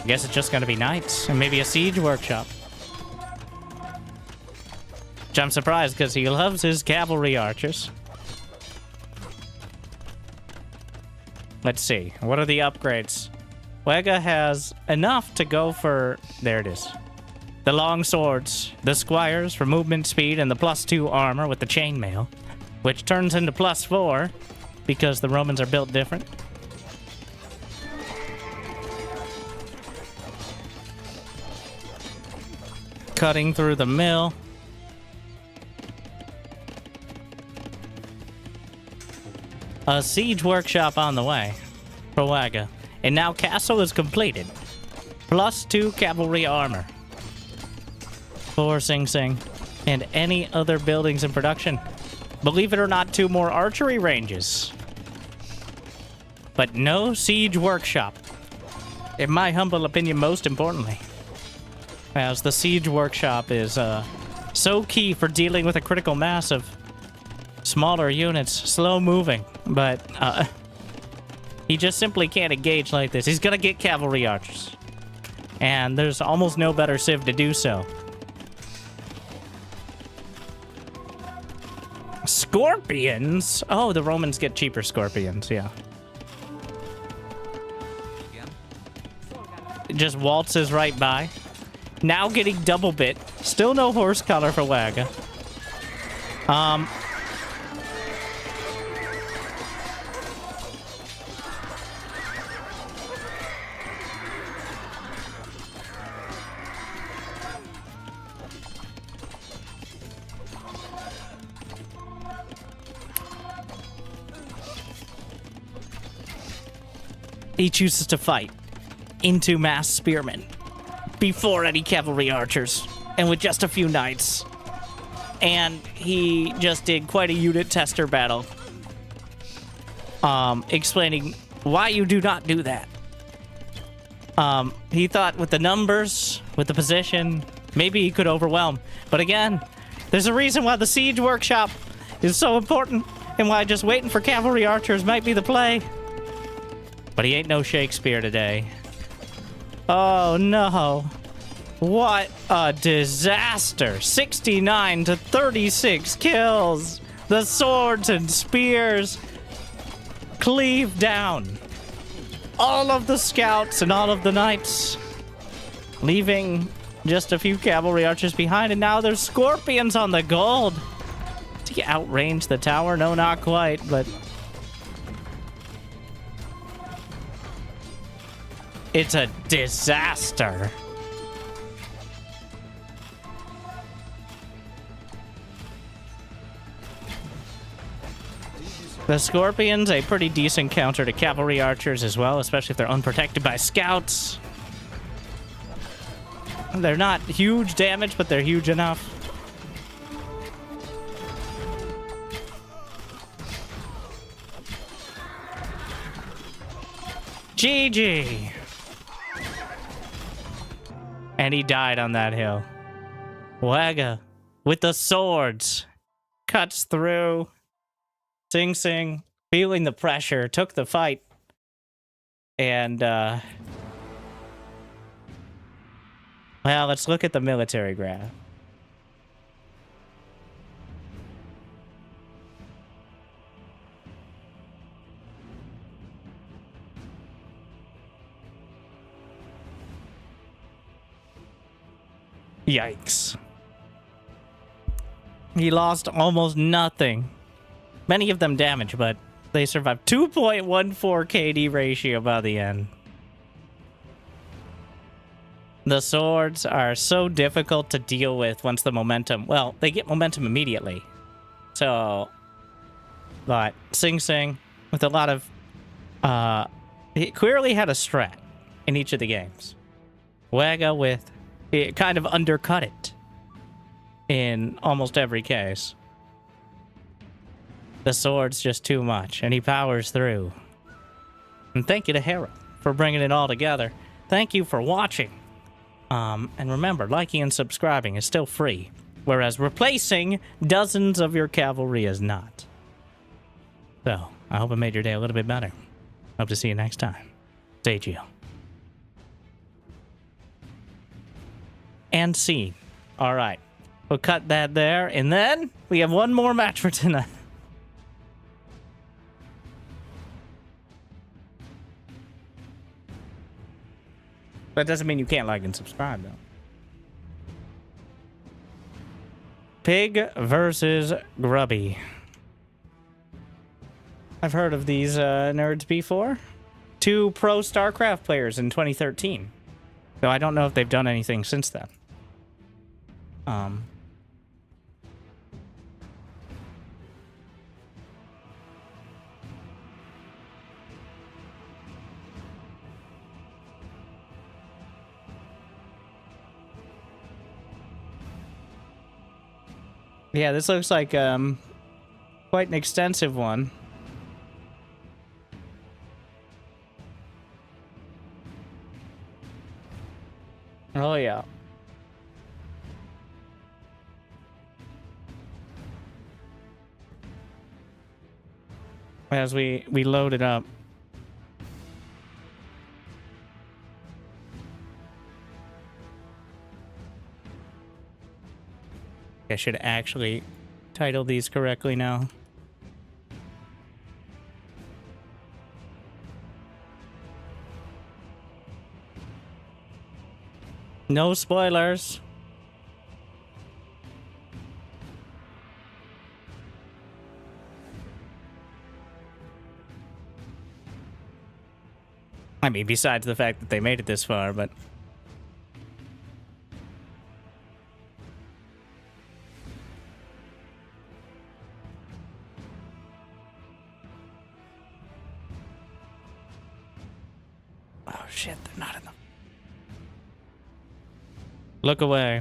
I guess it's just gonna be knights, and maybe a siege workshop. Which I'm surprised, because he loves his cavalry archers. Let's see, what are the upgrades? Waga has enough to go for... There it is. The long swords, the squires for movement speed, and the +2 armor with the chainmail, which turns into +4 because the Romans are built different. Cutting through the mill. A siege workshop on the way for Waga. And now castle is completed. +2 cavalry armor. For Sing Sing, and any other buildings in production. Believe it or not, 2 more archery ranges. But no siege workshop. In my humble opinion, most importantly. As the siege workshop is so key for dealing with a critical mass of smaller units, slow moving. But he just simply can't engage like this. He's gonna get cavalry archers. And there's almost no better civ to do so. Scorpions? Oh, the Romans get cheaper scorpions, yeah. It just waltzes right by. Now getting double bit. Still no horse color for Waga. He chooses to fight into mass spearmen before any cavalry archers and with just a few knights. And he just did quite a unit tester battle, explaining why you do not do that. He thought with the numbers, with the position, maybe he could overwhelm. But again, there's a reason why the siege workshop is so important and why just waiting for cavalry archers might be the play. But he ain't no Shakespeare today. Oh no. What a disaster. 69 to 36 kills. The swords and spears cleave down all of the scouts and all of the knights, leaving just a few cavalry archers behind. And now there's scorpions on the gold. Did he outrange the tower? No, not quite, but... It's a disaster. The Scorpions, a pretty decent counter to cavalry archers as well, especially if they're unprotected by scouts. They're not huge damage, but they're huge enough. GG. And he died on that hill. Wagga, with the swords, cuts through. Sing Sing, feeling the pressure, took the fight. And, well, let's look at the military graph. Yikes. He lost almost nothing. Many of them damage, but they survived. 2.14 KD ratio by the end. The swords are so difficult to deal with once the momentum... Well, they get momentum immediately. So... But Sing Sing, with a lot of... he clearly had a strat in each of the games. Wagga with... It kind of undercut it in almost every case. The sword's just too much, and he powers through. And thank you to Hera for bringing it all together. Thank you for watching. And remember, liking and subscribing is still free, whereas replacing dozens of your cavalry is not. So, I hope it made your day a little bit better. Hope to see you next time. Stay chill. And scene. All right. We'll cut that there, and then we have one more match for tonight. That doesn't mean you can't like and subscribe, though. Pig versus Grubby. I've heard of these nerds before. 2 pro StarCraft players in 2013. Though I don't know if they've done anything since then. Yeah, this looks like quite an extensive one. Oh yeah. As we load it up. I should actually title these correctly now. No spoilers. I mean, besides the fact that they made it this far, but... Oh shit, they're not in the... Look away.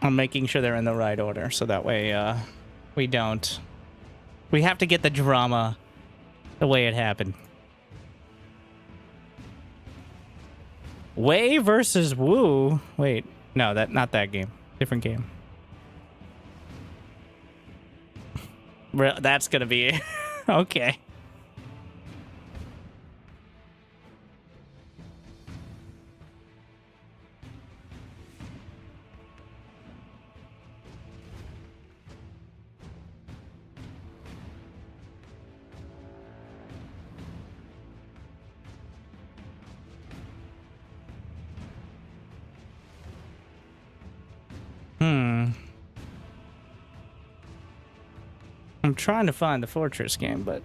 I'm making sure they're in the right order, so that way, we don't... We have to get the drama the way it happened. Wei versus Wu? Wait, no, not that game. Different game. That's gonna be it. Okay. I'm trying to find the Fortress game, but...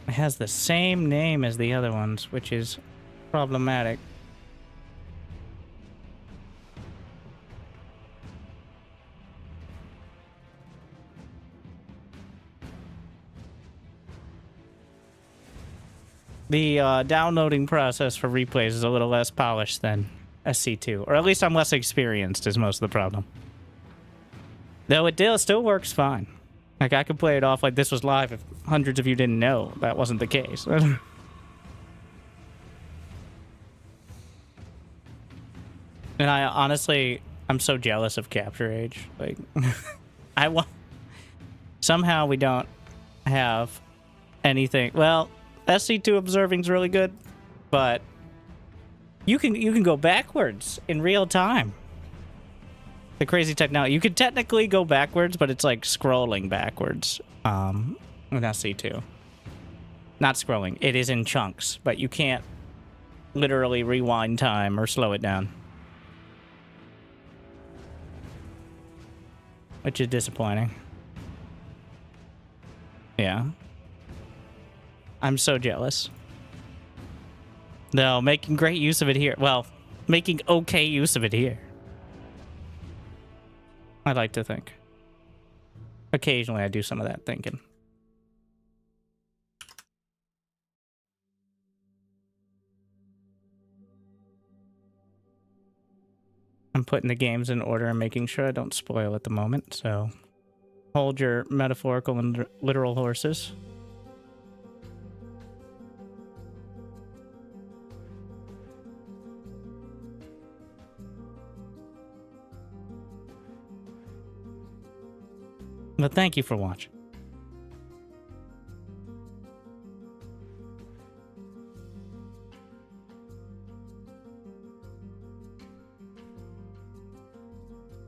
It has the same name as the other ones, which is problematic. The downloading process for replays is a little less polished than SC2. Or at least I'm less experienced is most of the problem. Though it still works fine. Like, I could play it off like this was live if hundreds of you didn't know that wasn't the case. And I honestly, I'm so jealous of Capture Age. Like, I want... Somehow we don't have anything. Well, SC2 observing's really good, but you can go backwards in real time. The crazy technology. You could technically go backwards, but it's like scrolling backwards. With SC2. Not scrolling. It is in chunks, but you can't literally rewind time or slow it down. Which is disappointing. Yeah. I'm so jealous. No, making great use of it here. Well, making okay use of it here. I like to think. Occasionally I do some of that thinking. I'm putting the games in order and making sure I don't spoil at the moment, so hold your metaphorical and literal horses. But thank you for watching.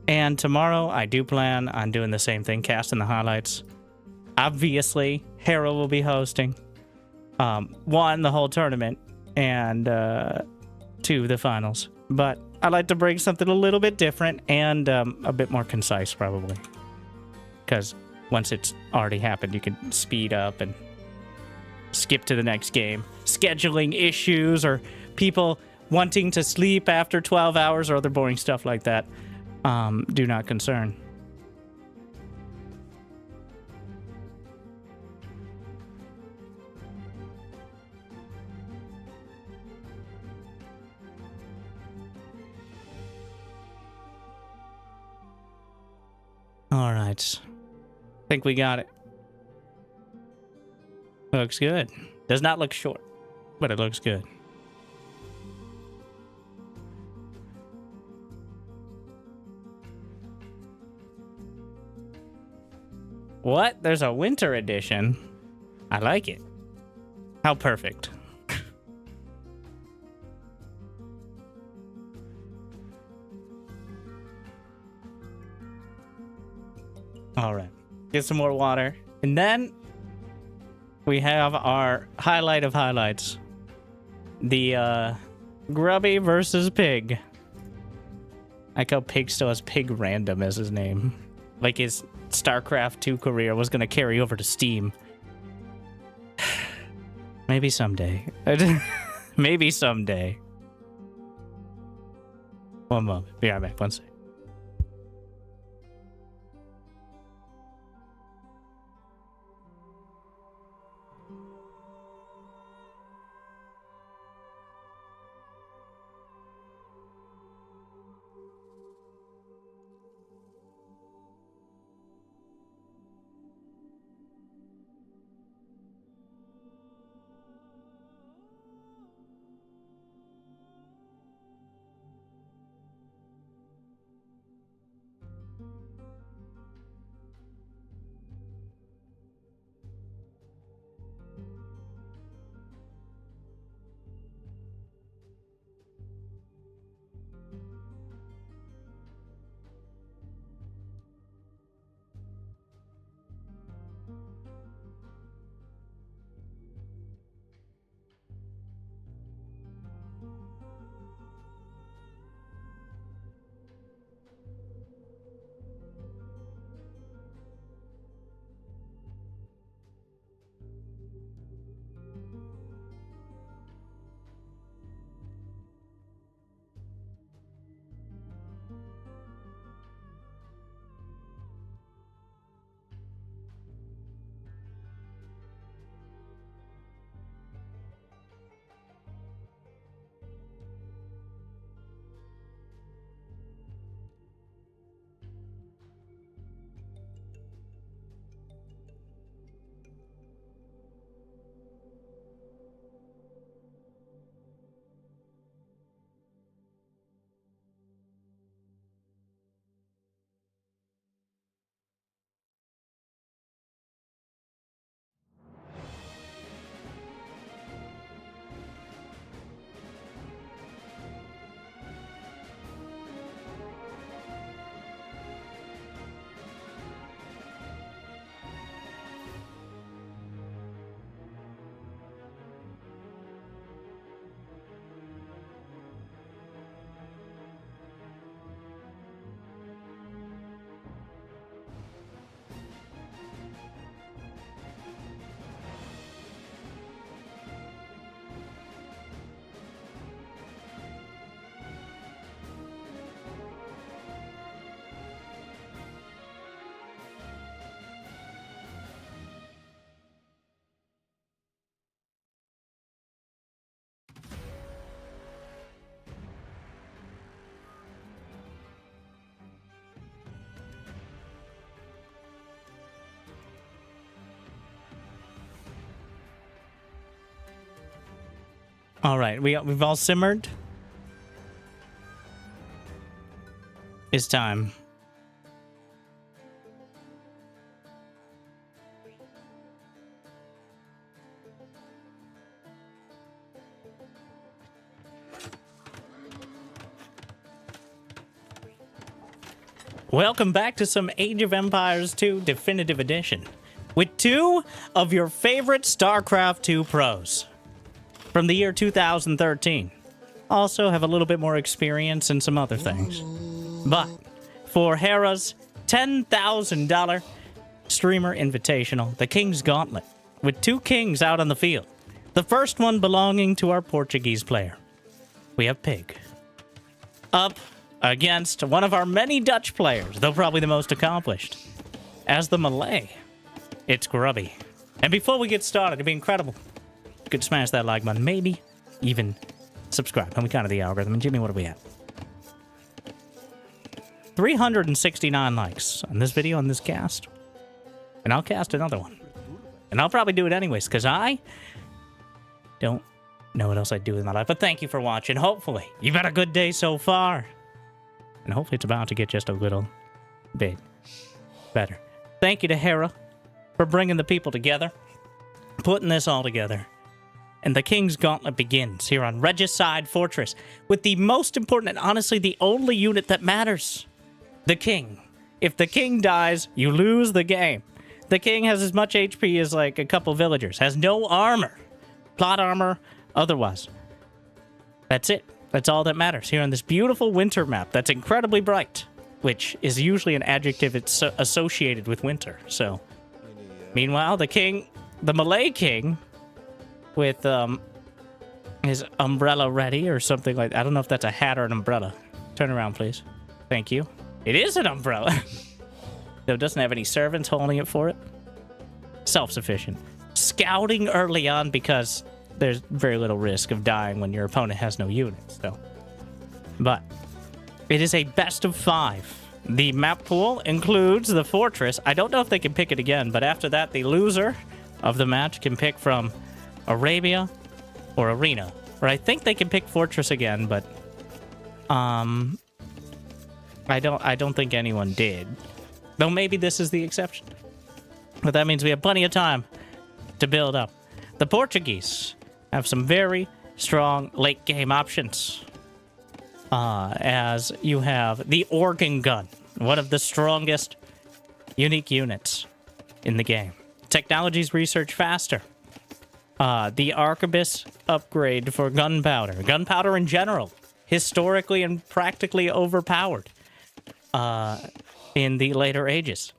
And tomorrow, I do plan on doing the same thing, casting the highlights. Obviously, Hera will be hosting. 1, the whole tournament, and 2, the finals. But I'd like to bring something a little bit different and a bit more concise, probably. Because once it's already happened, you can speed up and skip to the next game. Scheduling issues or people wanting to sleep after 12 hours or other boring stuff like that. Do not concern. All right. Think we got it. Looks good. Does not look short, but it looks good. What? There's a winter edition? I like it. How perfect. All right. Get some more water. And then we have our highlight of highlights. The Grubby versus Pig. I like how Pig still has Pig Random as his name. Like his StarCraft 2 career was going to carry over to Steam. Maybe someday. Maybe someday. One moment. Be right back. One second. All right, we've all simmered. It's time. Welcome back to some Age of Empires 2 Definitive Edition with two of your favorite StarCraft 2 pros from the year 2013. Also have a little bit more experience in some other things. But for Hera's $10,000 streamer invitational, the King's Gauntlet, with two kings out on the field. The first one belonging to our Portuguese player. We have Pig. Up against one of our many Dutch players, though probably the most accomplished. As the Malay, it's Grubby. And before we get started, it'd be incredible. You could smash that like button, maybe even subscribe. And we kind of the algorithm. And Jimmy, what are we at? 369 likes on this video, on this cast. And I'll cast another one. And I'll probably do it anyways, because I don't know what else I'd do with my life. But thank you for watching. Hopefully, you've had a good day so far. And hopefully it's about to get just a little bit better. Thank you to Hera for bringing the people together, putting this all together. And the King's Gauntlet begins here on Regicide Fortress with the most important and honestly the only unit that matters. The King. If the King dies, you lose the game. The King has as much HP as like a couple villagers. Has no armor. Plot armor, otherwise. That's it. That's all that matters here on this beautiful winter map that's incredibly bright, which is usually an adjective it's associated with winter. So, meanwhile, the king, the Malay king, with his umbrella ready or something like that. I don't know if that's a hat or an umbrella. Turn around, please. Thank you. It is an umbrella. Though it doesn't have any servants holding it for it. Self-sufficient. Scouting early on because there's very little risk of dying when your opponent has no units, so. But it is a best of 5. The map pool includes the fortress. I don't know if they can pick it again, but after that, the loser of the match can pick from Arabia or Arena. Or I think they can pick fortress again, but I don't think anyone did. Though maybe this is the exception. But that means we have plenty of time to build up. The Portuguese have some very strong late game options. As you have the Organ Gun, one of the strongest unique units in the game. Technologies research faster. The Arquebus upgrade for gunpowder. Gunpowder in general, historically and practically overpowered in the later ages.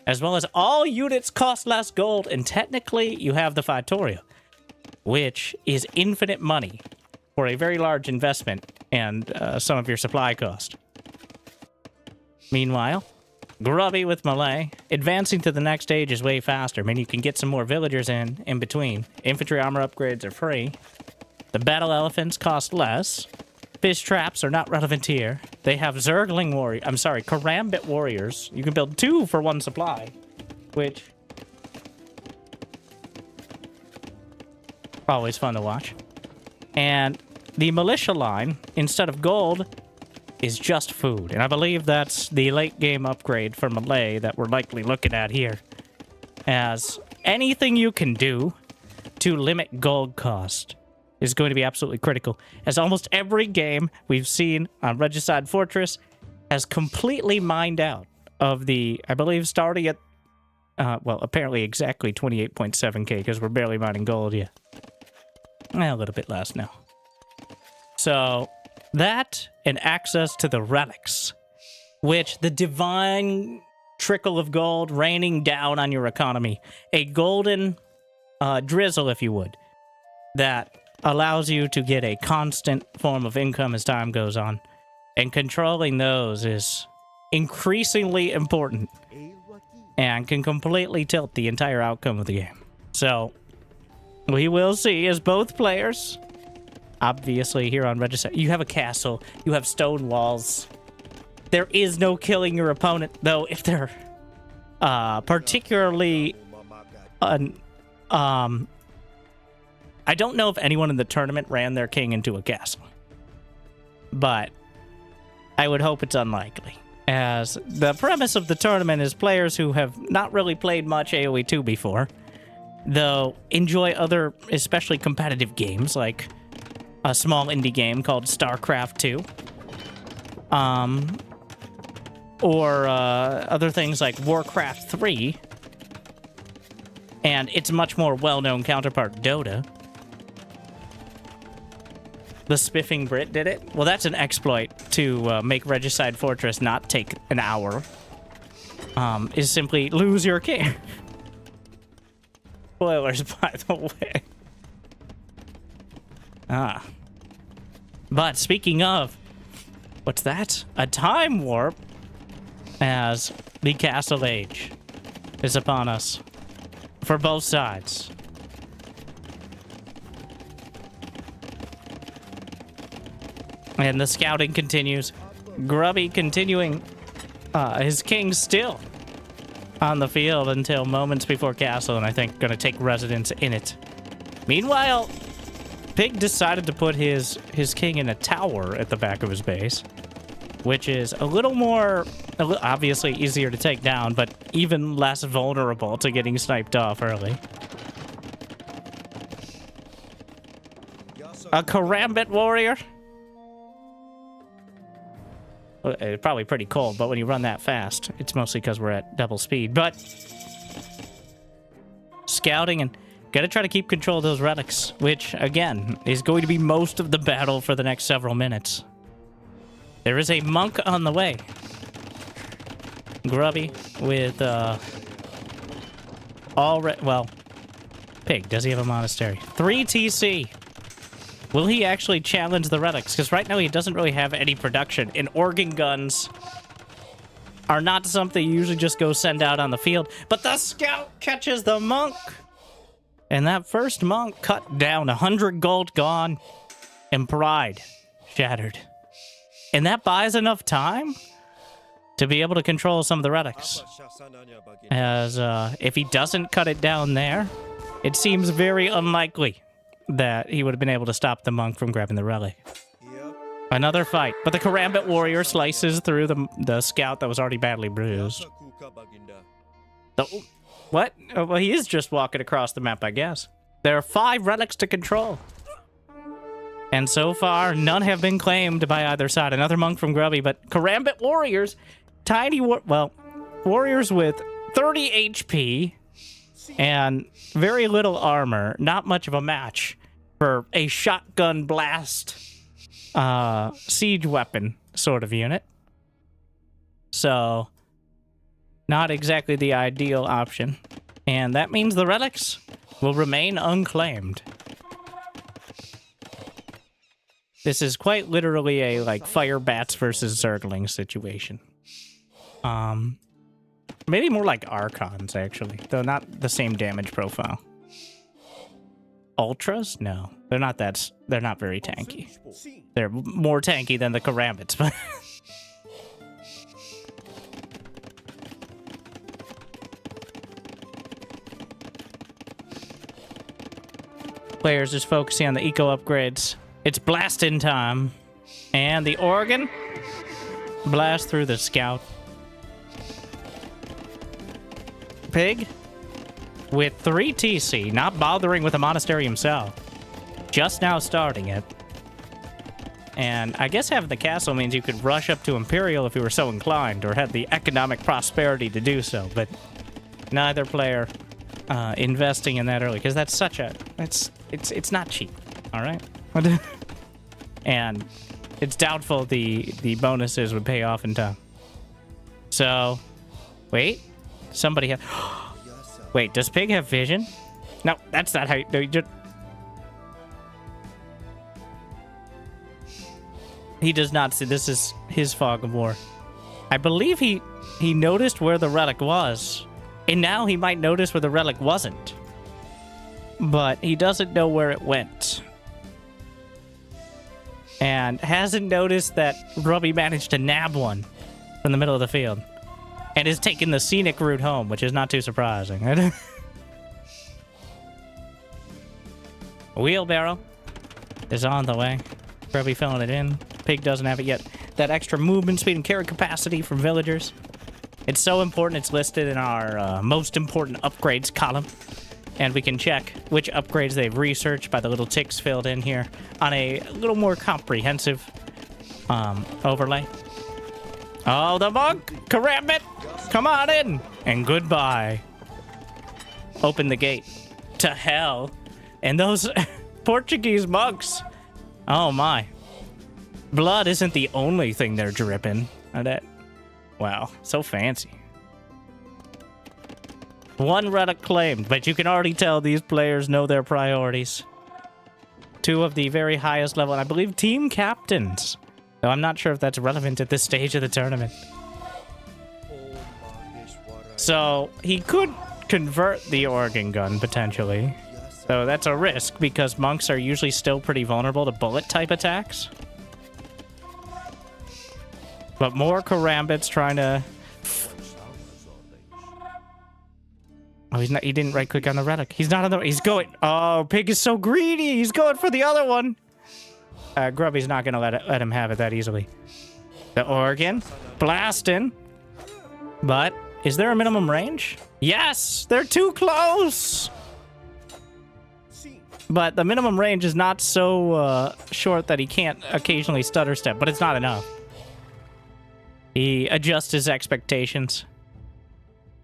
As well as all units cost less gold, and technically you have the Fitoria, which is infinite money for a very large investment and some of your supply cost. Meanwhile, Grubby with Malay, advancing to the next stage is way faster. I mean, you can get some more villagers in between. Infantry armor upgrades are free. The battle elephants cost less. Fish traps are not relevant here. They have Zergling warrior. I'm sorry, Karambit warriors. You can build 2 for 1 supply, which always fun to watch. And the militia line, instead of gold, is just food. And I believe that's the late game upgrade for Malay that we're likely looking at here. As anything you can do to limit gold cost is going to be absolutely critical. As almost every game we've seen on Regicide Fortress has completely mined out of the, I believe, starting at, well, apparently exactly 28.7k because we're barely mining gold yet. A little bit less now. So, that and access to the relics, which the divine trickle of gold raining down on your economy. A golden drizzle, if you would, that allows you to get a constant form of income as time goes on. And controlling those is increasingly important and can completely tilt the entire outcome of the game. So, we will see as both players, obviously here on Regicide, you have a castle, you have stone walls. There is no killing your opponent, though if they're particularly I don't know if anyone in the tournament ran their king into a castle, but I would hope it's unlikely, as the premise of the tournament is players who have not really played much AOE2 before, though enjoy other, especially competitive games, like a small indie game called StarCraft 2, or other things like Warcraft 3, and its much more well-known counterpart, Dota. The Spiffing Brit did it? Well, that's an exploit to make Regicide Fortress not take an hour. Is simply lose your king. Spoilers, by the way. But speaking of, what's that? A time warp, as the Castle Age is upon us for both sides. And the scouting continues. Grubby continuing his king still on the field until moments before castle, and I think gonna take residence in it. Meanwhile, Pig decided to put his king in a tower at the back of his base, which is a little more, obviously easier to take down, but even less vulnerable to getting sniped off early. A Karambit warrior? Well, it's probably pretty cold, but when you run that fast, it's mostly because we're at double speed. But scouting and gotta try to keep control of those relics, which, again, is going to be most of the battle for the next several minutes. There is a monk on the way. Grubby with, well, Pig, does he have a monastery? 3 TC. Will he actually challenge the relics? Because right now he doesn't really have any production, and organ guns are not something you usually just go send out on the field. But the scout catches the monk! And that first monk cut down, 100 gold gone, and pride shattered. And that buys enough time to be able to control some of the relics. As if he doesn't cut it down there, it seems very unlikely that he would have been able to stop the monk from grabbing the relic. Another fight, but the Karambit warrior slices through the scout that was already badly bruised. What? Oh, well, he is just walking across the map, I guess. There are 5 relics to control. And so far, none have been claimed by either side. Another monk from Grubby, but Karambit warriors, warriors with 30 HP and very little armor. Not much of a match for a shotgun blast siege weapon sort of unit. So, not exactly the ideal option. And that means the relics will remain unclaimed. This is quite literally a, like, fire bats versus zergling situation. Maybe more like Archons, actually. Though not the same damage profile. Ultras? No. They're not very tanky. They're more tanky than the Karambits, but... Players just focusing on the eco upgrades. It's blasting time. And the organ blast through the scout. Pig with 3 TC, not bothering with a monastery himself. Just now starting it. And I guess having the castle means you could rush up to Imperial if you were so inclined, or had the economic prosperity to do so, but neither player investing in that early, because that's such a... It's not cheap, all right? And it's doubtful the bonuses would pay off in time. So, wait. Somebody have... Wait, does Pig have vision? No, that's not how you... No, you just... He does not see. This is his fog of war. I believe he noticed where the relic was. And now he might notice where the relic wasn't. But he doesn't know where it went. And hasn't noticed that Grubby managed to nab one from the middle of the field. And is taking the scenic route home, which is not too surprising. Wheelbarrow is on the way. Grubby filling it in. Pig doesn't have it yet. That extra movement speed and carry capacity from villagers. It's so important it's listed in our most important upgrades column. And we can check which upgrades they've researched by the little ticks filled in here on a little more comprehensive overlay. Oh, the monk! Karambit! Come on in! And goodbye. Open the gate to hell. And those Portuguese monks. Oh my. Blood isn't the only thing they're dripping. Wow, so fancy. One relic claimed, but you can already tell these players know their priorities. Two of the very highest level, and I believe team captains. Though I'm not sure if that's relevant at this stage of the tournament. So, he could convert the organ gun, potentially. So that's a risk, because monks are usually still pretty vulnerable to bullet-type attacks. But more Karambits trying to... Oh, he didn't right-click on the relic. He's not on the... He's going... Oh, Pig is so greedy! He's going for the other one! Grubby's not gonna let him have it that easily. The organ. Blasting. But, is there a minimum range? Yes! They're too close! But the minimum range is not so short that he can't occasionally stutter step, but it's not enough. He adjusts his expectations.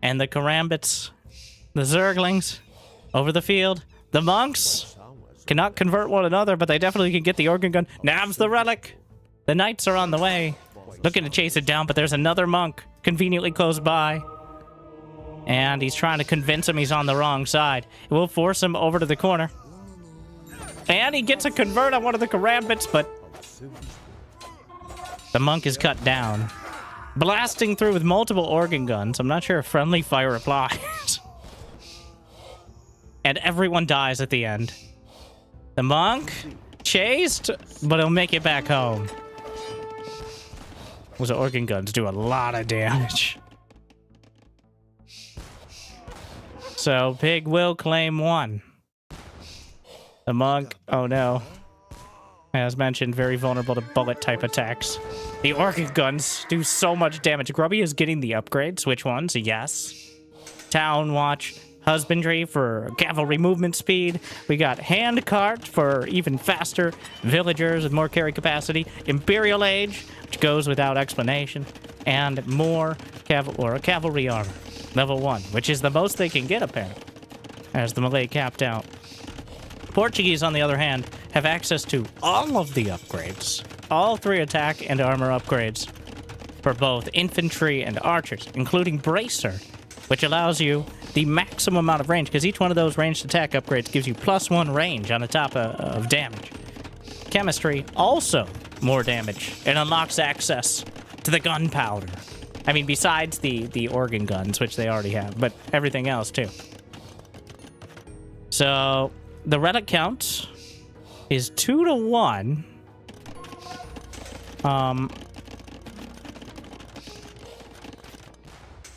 And the Karambits, the Zerglings, over the field. The monks cannot convert one another, but they definitely can get the organ gun. Nabs the relic. The knights are on the way, looking to chase it down, but there's another monk conveniently close by. And he's trying to convince him he's on the wrong side. It will force him over to the corner. And he gets a convert on one of the Karambits, but the monk is cut down. Blasting through with multiple organ guns. I'm not sure if friendly fire applies. And everyone dies at the end. The monk chased, but he'll make it back home. Those organ guns do a lot of damage. So Pig will claim one. The monk, oh no. As mentioned, very vulnerable to bullet-type attacks. The organ guns do so much damage. Grubby is getting the upgrades. Which ones? Yes. Town Watch. Husbandry for cavalry movement speed. We got Hand Cart for even faster villagers with more carry capacity. Imperial Age, which goes without explanation. And more cavalry armor. Level 1, which is the most they can get, apparently. As the Malay capped out. Portuguese, on the other hand, have access to all of the upgrades. All 3 attack and armor upgrades for both infantry and archers, including Bracer, which allows you the maximum amount of range, because each one of those ranged attack upgrades gives you +1 range on the top of damage. Chemistry, also more damage, and unlocks access to the gunpowder. I mean, besides the organ guns, which they already have, but everything else, too. So... the relic count is 2 to 1.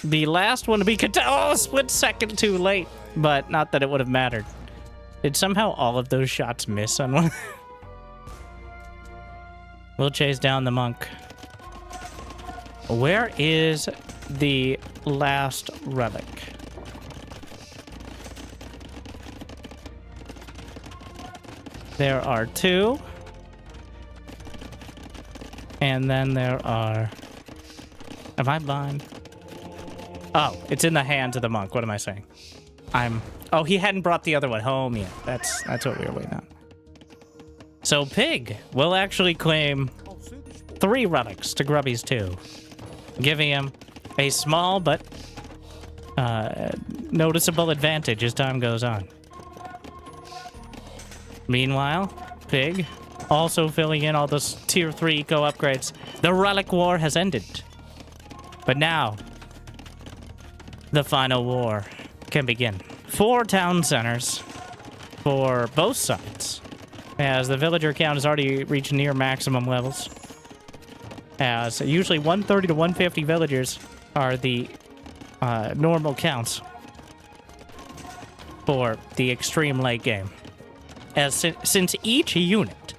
The last one to be oh, split second too late, but not that it would have mattered. Did somehow all of those shots miss on one? We'll chase down the monk. Where is the last relic? There are 2. And then there are... Am I blind? Oh, it's in the hands of the monk. What am I saying? Oh, he hadn't brought the other one home yet. That's what we were waiting on. So Pig will actually claim 3 relics to Grubby's 2. Giving him a small but noticeable advantage as time goes on. Meanwhile, Pig, also filling in all those tier 3 eco upgrades. The Relic War has ended. But now, the final war can begin. 4 town centers for both sides, as the villager count has already reached near maximum levels. As usually 130 to 150 villagers are the normal counts for the extreme late game. as since each unit,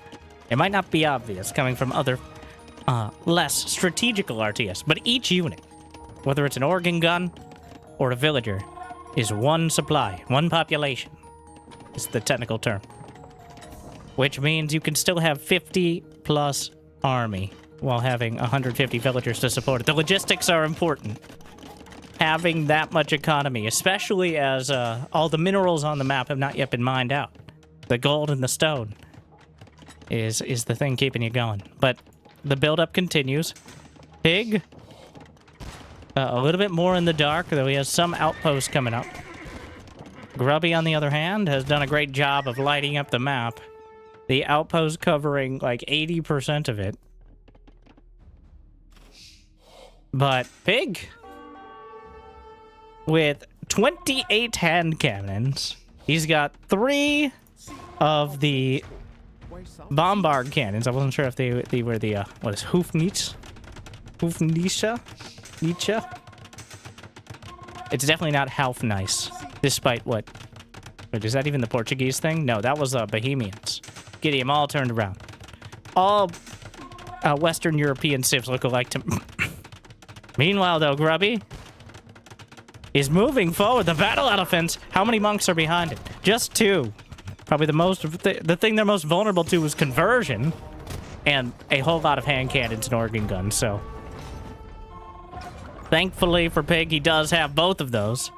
it might not be obvious coming from other less strategical RTS, but each unit, whether it's an organ gun or a villager, is one supply, one population, is the technical term. Which means you can still have 50 plus army while having 150 villagers to support it. The logistics are important. Having that much economy, especially as all the minerals on the map have not yet been mined out. The gold and the stone is the thing keeping you going. But the build-up continues. Pig, a little bit more in the dark, though he has some outposts coming up. Grubby, on the other hand, has done a great job of lighting up the map. The outpost covering like 80% of it. But Pig, with 28 hand cannons, he's got 3 of the bombard cannons. I wasn't sure if they were the, what is Hoofniche? Nietzsche? It's definitely not half nice, despite what... Wait, is that even the Portuguese thing? No, that was Bohemians. Get him all turned around. All Western European civs look alike to... Meanwhile, though, Grubby is moving forward. The battle elephants, how many monks are behind it? Just 2. Probably the thing they're most vulnerable to is conversion, and a whole lot of hand cannons and organ guns, so... Thankfully for Pig, he does have both of those.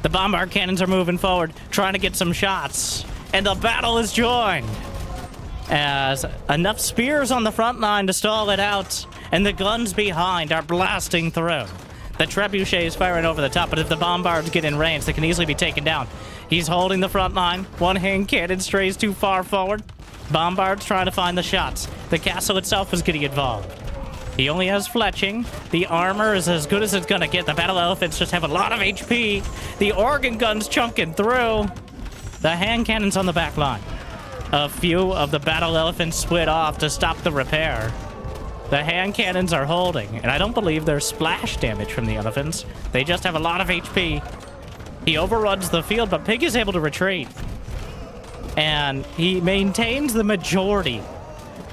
The bombard cannons are moving forward, trying to get some shots, and the battle is joined. As enough spears on the front line to stall it out, and the guns behind are blasting through. The trebuchet is firing over the top, but if the bombards get in range, they can easily be taken down. He's holding the front line. One hand cannon strays too far forward. Bombards trying to find the shots. The castle itself is getting involved. He only has fletching. The armor is as good as it's gonna get. The battle elephants just have a lot of HP. The organ guns chunking through. The hand cannons on the back line. A few of the battle elephants split off to stop the repair. The hand cannons are holding, and I don't believe there's splash damage from the elephants. They just have a lot of HP. He overruns the field, but Pig is able to retreat. And he maintains the majority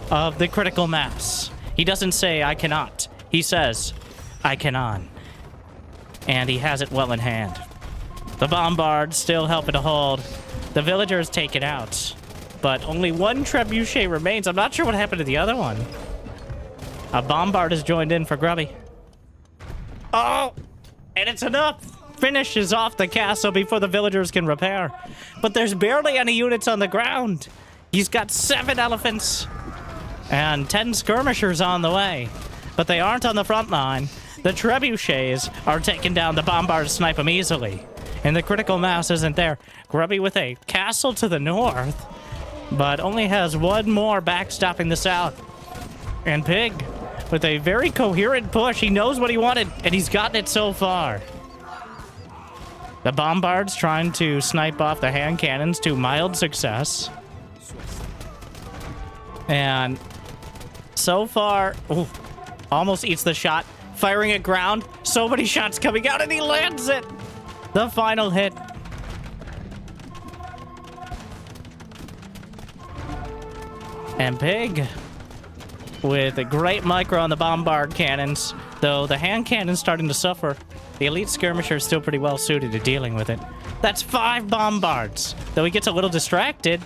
of the critical mass. He doesn't say, I cannot. He says, I can. And he has it well in hand. The bombards still helping to hold. The villagers take it out. But only one trebuchet remains. I'm not sure what happened to the other one. A bombard is joined in for Grubby. Oh! And it's enough! Finishes off the castle before the villagers can repair. But there's barely any units on the ground. He's got 7 elephants. And 10 skirmishers on the way. But they aren't on the front line. The trebuchets are taking down the bombards, snipe them easily. And the critical mass isn't there. Grubby with a castle to the north, but only has 1 more backstopping the south. And Pig, with a very coherent push, he knows what he wanted, and he's gotten it so far. The bombards trying to snipe off the hand cannons to mild success. And so far, ooh, almost eats the shot. Firing at ground. So many shots coming out, and he lands it. The final hit. And Pig, with a great micro on the bombard cannons, though the hand cannon's starting to suffer. The elite skirmisher is still pretty well suited to dealing with it. That's 5 bombards, though he gets a little distracted.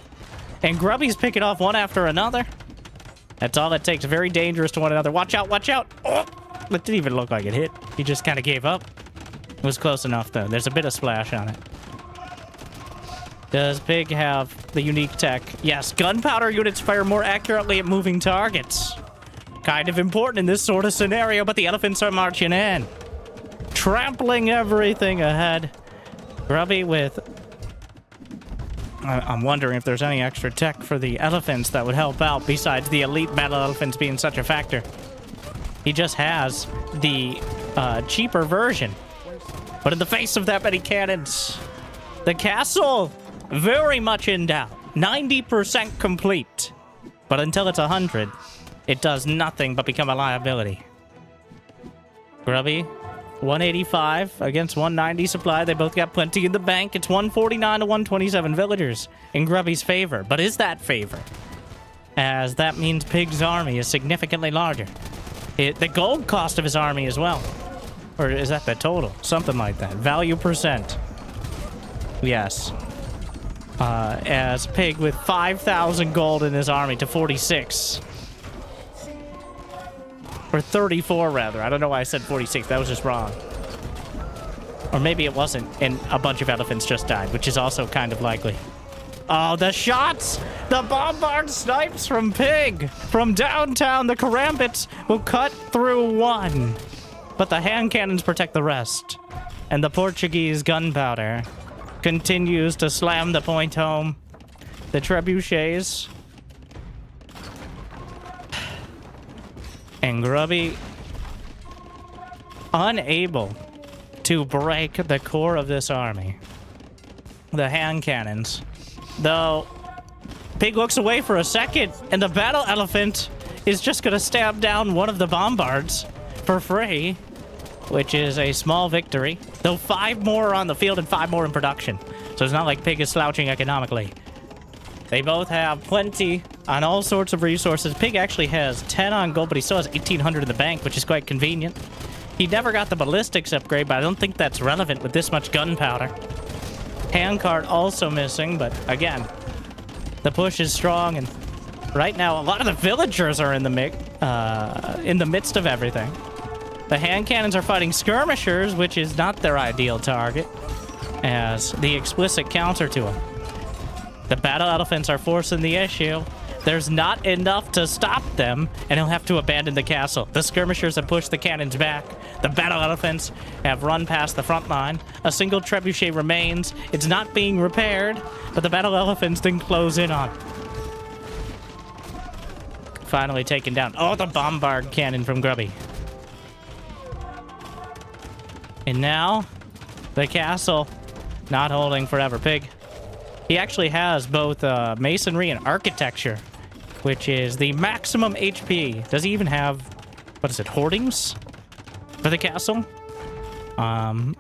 And Grubby's picking off one after another. That's all it takes. Very dangerous to one another. Watch out, watch out. Oh, it didn't even look like it hit. He just kind of gave up. It was close enough, though. There's a bit of splash on it. Does Pig have the unique tech? Yes, gunpowder units fire more accurately at moving targets. Kind of important in this sort of scenario, but the elephants are marching in. Trampling everything ahead. Grubby with... I'm wondering if there's any extra tech for the elephants that would help out besides the elite battle elephants being such a factor. He just has the cheaper version. But in the face of that many cannons, the castle very much in doubt. 90% complete. But until it's 100, it does nothing but become a liability. Grubby 185 against 190 supply. They both got plenty in the bank. It's 149 to 127 villagers in Grubby's favor. But is that favor? As that means Pig's army is significantly larger. The gold cost of his army as well. Or is that the total? Something like that. Value percent. Yes. As Pig with 5,000 gold in his army to 46. Or 34, rather. I don't know why I said 46. That was just wrong. Or maybe it wasn't, and a bunch of elephants just died, which is also kind of likely. Oh, the shots! The bombard snipes from Pig! From downtown, the karambits will cut through one. But the hand cannons protect the rest. And the Portuguese gunpowder continues to slam the point home. The trebuchets. And Grubby unable to break the core of this army. The hand cannons. Though, Pig looks away for a second, and the battle elephant is just going to stab down one of the bombards for free, which is a small victory. Though 5 more are on the field and 5 more in production. So it's not like Pig is slouching economically. They both have plenty on all sorts of resources. Pig actually has 10 on gold, but he still has 1,800 in the bank, which is quite convenient. He never got the ballistics upgrade, but I don't think that's relevant with this much gunpowder. Handcart also missing, but again, the push is strong, and right now a lot of the villagers are in the midst of everything. The hand cannons are fighting skirmishers, which is not their ideal target, as the explicit counter to them. The battle elephants are forcing the issue. There's not enough to stop them, and he'll have to abandon the castle. The skirmishers have pushed the cannons back. The battle elephants have run past the front line. A single trebuchet remains. It's not being repaired, but the battle elephants didn't close in on. Finally taken down. Oh, the bombard cannon from Grubby. And now, the castle not holding forever. Pig. He actually has both masonry and architecture, which is the maximum HP. Does he even have, what is it, hoardings for the castle? I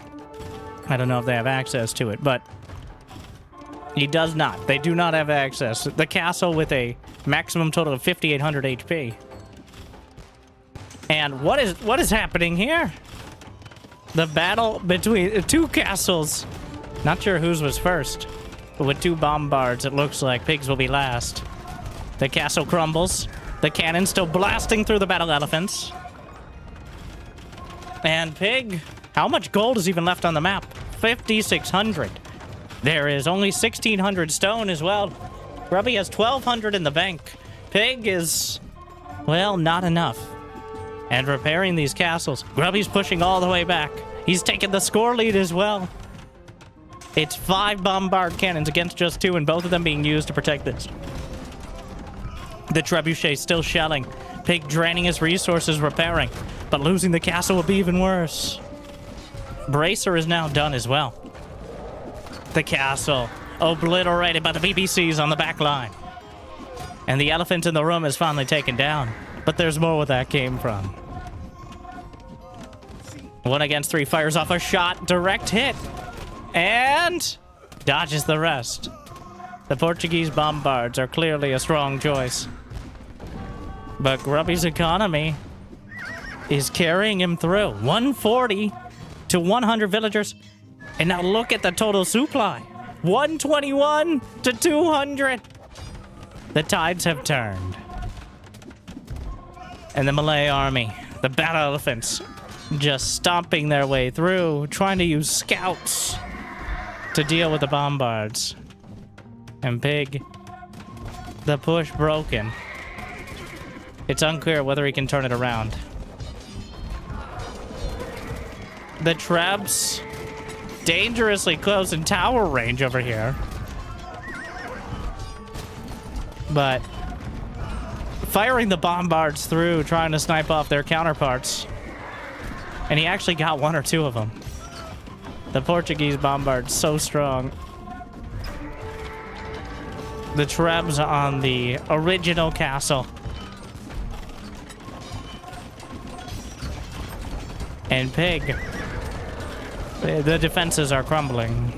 don't know if they have access to it, but he does not. They do not have access. The castle with a maximum total of 5,800 HP. And what is happening here? The battle between 2 castles. Not sure whose was first. But with 2 bombards, it looks like Pigs will be last. The castle crumbles. The cannon still blasting through the battle elephants. And Pig, how much gold is even left on the map? 5,600. There is only 1,600 stone as well. Grubby has 1,200 in the bank. Pig is, well, not enough. And repairing these castles. Grubby's pushing all the way back. He's taking the score lead as well. It's 5 bombard cannons against just 2, and both of them being used to protect this. The trebuchet still shelling. Pig draining his resources, repairing. But losing the castle will be even worse. Bracer is now done as well. The castle obliterated by the BBCs on the back line. And the elephant in the room is finally taken down. But there's more where that came from. 1 against 3 fires off a shot. Direct hit. And dodges the rest. The Portuguese bombards are clearly a strong choice. But Grubby's economy is carrying him through. 140 to 100 villagers. And now look at the total supply. 121 to 200. The tides have turned. And the Malay army, the battle elephants, just stomping their way through, trying to use scouts to deal with the bombards. And Pig, the push broken. It's unclear whether he can turn it around. The Trebs, dangerously close in tower range over here. But firing the bombards through, trying to snipe off their counterparts. And he actually got 1 or 2 of them. The Portuguese bombard's so strong. The Trebs on the original castle. And Pig The defenses are crumbling.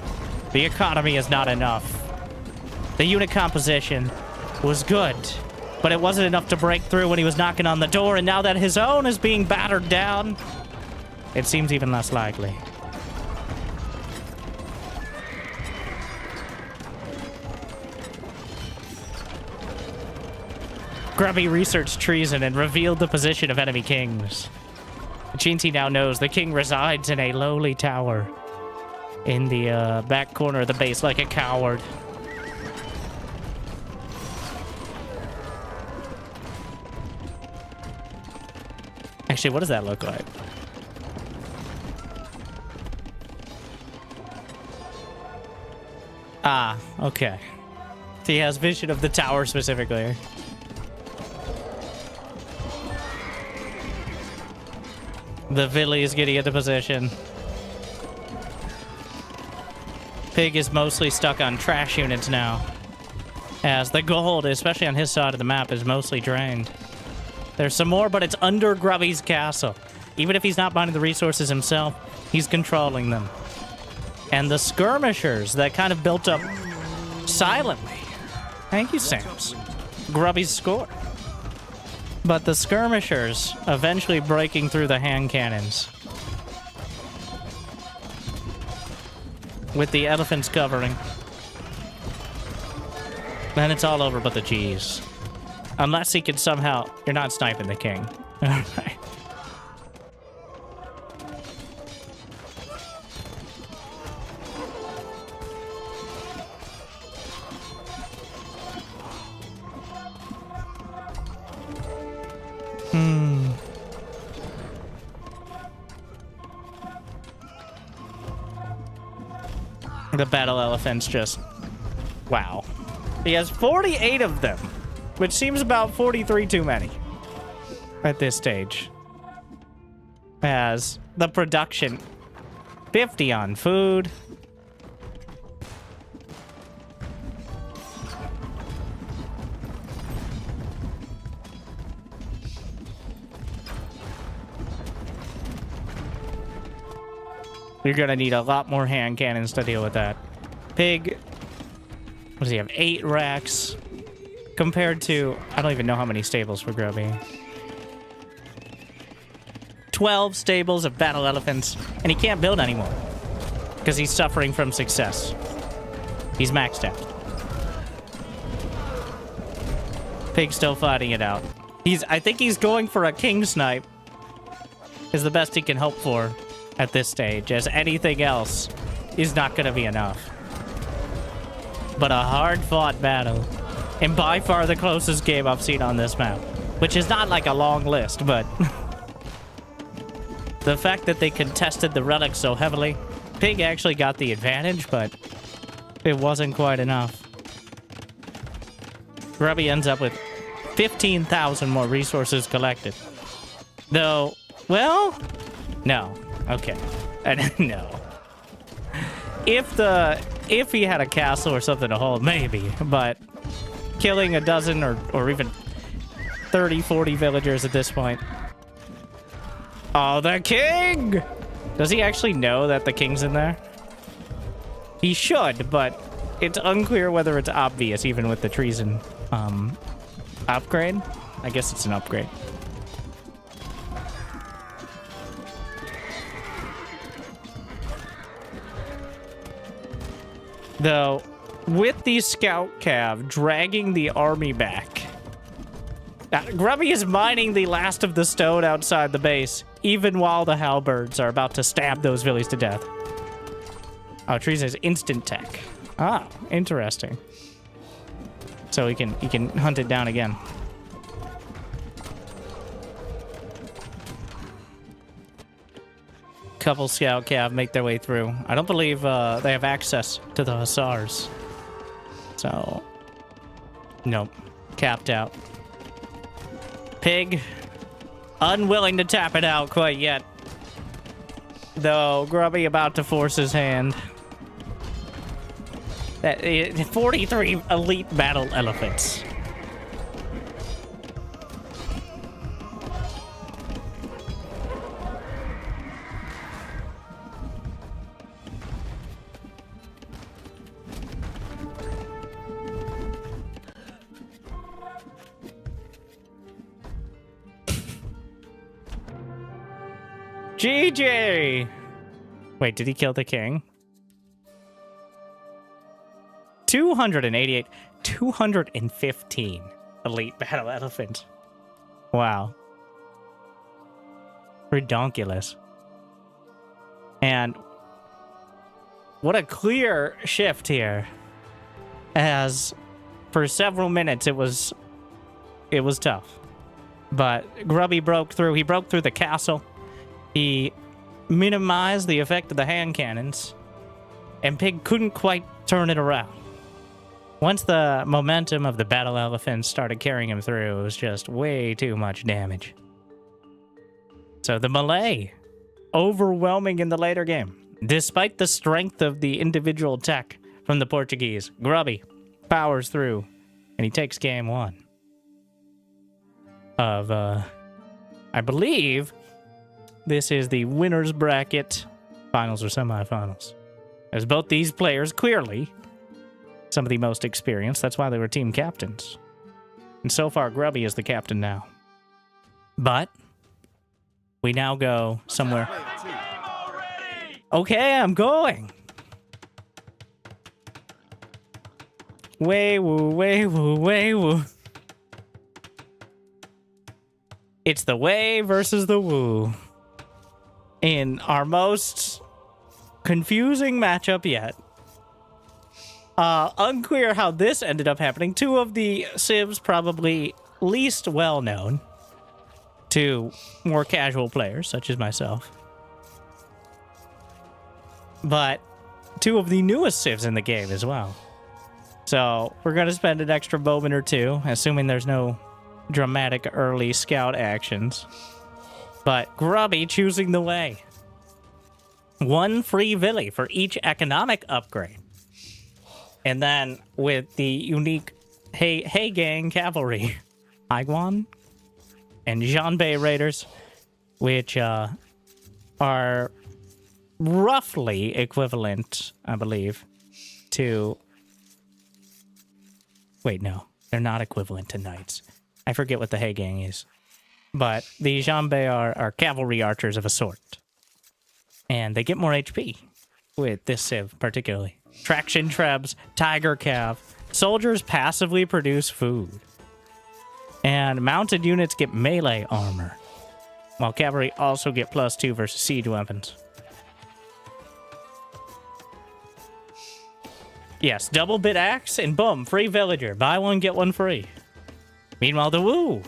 The economy is not enough. The unit composition was good, but it wasn't enough to break through when he was knocking on the door, and now that his own is being battered down, it seems even less likely. Grubby researched treason and revealed the position of enemy kings. Chinty now knows the king resides in a lowly tower in the back corner of the base like a coward. Actually, what does that look like? Ah, okay. He has vision of the tower specifically. The Villy is getting into position. Pig is mostly stuck on trash units now, as the gold, especially on his side of the map, is mostly drained. There's some more, but it's under Grubby's castle. Even if he's not buying the resources himself, he's controlling them. And the skirmishers that kind of built up silently. Thank you, Sams. Grubby's score. But the skirmishers eventually breaking through the hand cannons. With the elephants covering. Then it's all over but the cheese. Unless he can somehow... You're not sniping the king. Alright. The battle elephants just... Wow. He has 48 of them, which seems about 43 too many at this stage. As the production, 50 on food. You're gonna need a lot more hand cannons to deal with that. Pig, what does he have? 8 racks compared to, I don't even know how many stables for Grubby. 12 stables of battle elephants, and he can't build anymore because he's suffering from success. He's maxed out. Pig's still fighting it out. I think he's going for a king snipe. Is the best he can hope for at this stage, as anything else is not going to be enough. But a hard-fought battle, and by far the closest game I've seen on this map, which is not like a long list, but the fact that they contested the relics so heavily, Pig actually got the advantage, but it wasn't quite enough. Grubby ends up with 15,000 more resources collected. Though, well, no. Okay. No. If he had a castle or something to hold, maybe. But killing a dozen or even 30, 40 villagers at this point. Oh, the king! Does he actually know that the king's in there? He should, but it's unclear whether it's obvious, even with the treason upgrade. I guess it's an upgrade. Though, with the scout cav dragging the army back, Grubby is mining the last of the stone outside the base, even while the halberds are about to stab those villies to death. Oh, treason is instant tech. Ah, interesting. So he can hunt it down again. Couple scout cav make their way through. I don't believe they have access to the hussars. So, nope. Capped out. Pig, unwilling to tap it out quite yet. Though, Grubby about to force his hand. That 43 elite battle elephants. GG! Wait, did he kill the king? 288, 215 elite battle elephant. Wow. Redonkulous. And what a clear shift here. As for several minutes it was tough. But Grubby broke through. He broke through the castle. He minimized the effect of the hand cannons. And Pig couldn't quite turn it around. Once the momentum of the battle elephants started carrying him through, it was just way too much damage. So the Malay, overwhelming in the later game. Despite the strength of the individual tech from the Portuguese, Grubby powers through, and he takes game 1 of, I believe this is the winner's bracket, finals or semifinals. As both these players, clearly, some of the most experienced. That's why they were team captains. And so far, Grubby is the captain now. But we now go somewhere. Okay, I'm going. Way woo, way woo, way woo. It's the way versus the woo. In our most confusing matchup yet. Unclear how this ended up happening. Two of the civs probably least well known to more casual players, such as myself. But two of the newest civs in the game as well. So we're going to spend an extra moment or two, assuming there's no dramatic early scout actions. But Grubby choosing the way. 1 free villi for each economic upgrade. And then with the unique Hey Gang Cavalry, Iguan and Janbei Raiders, which are roughly equivalent, I believe, to... Wait, no. They're not equivalent to knights. I forget what the Hey Gang is. But the Janbei are cavalry archers of a sort. And they get more HP with this civ, particularly. Traction trebs, tiger cav. Soldiers passively produce food. And mounted units get melee armor. While cavalry also get +2 versus siege weapons. Yes, double bit axe and boom, free villager. Buy one, get one free. Meanwhile, the Wu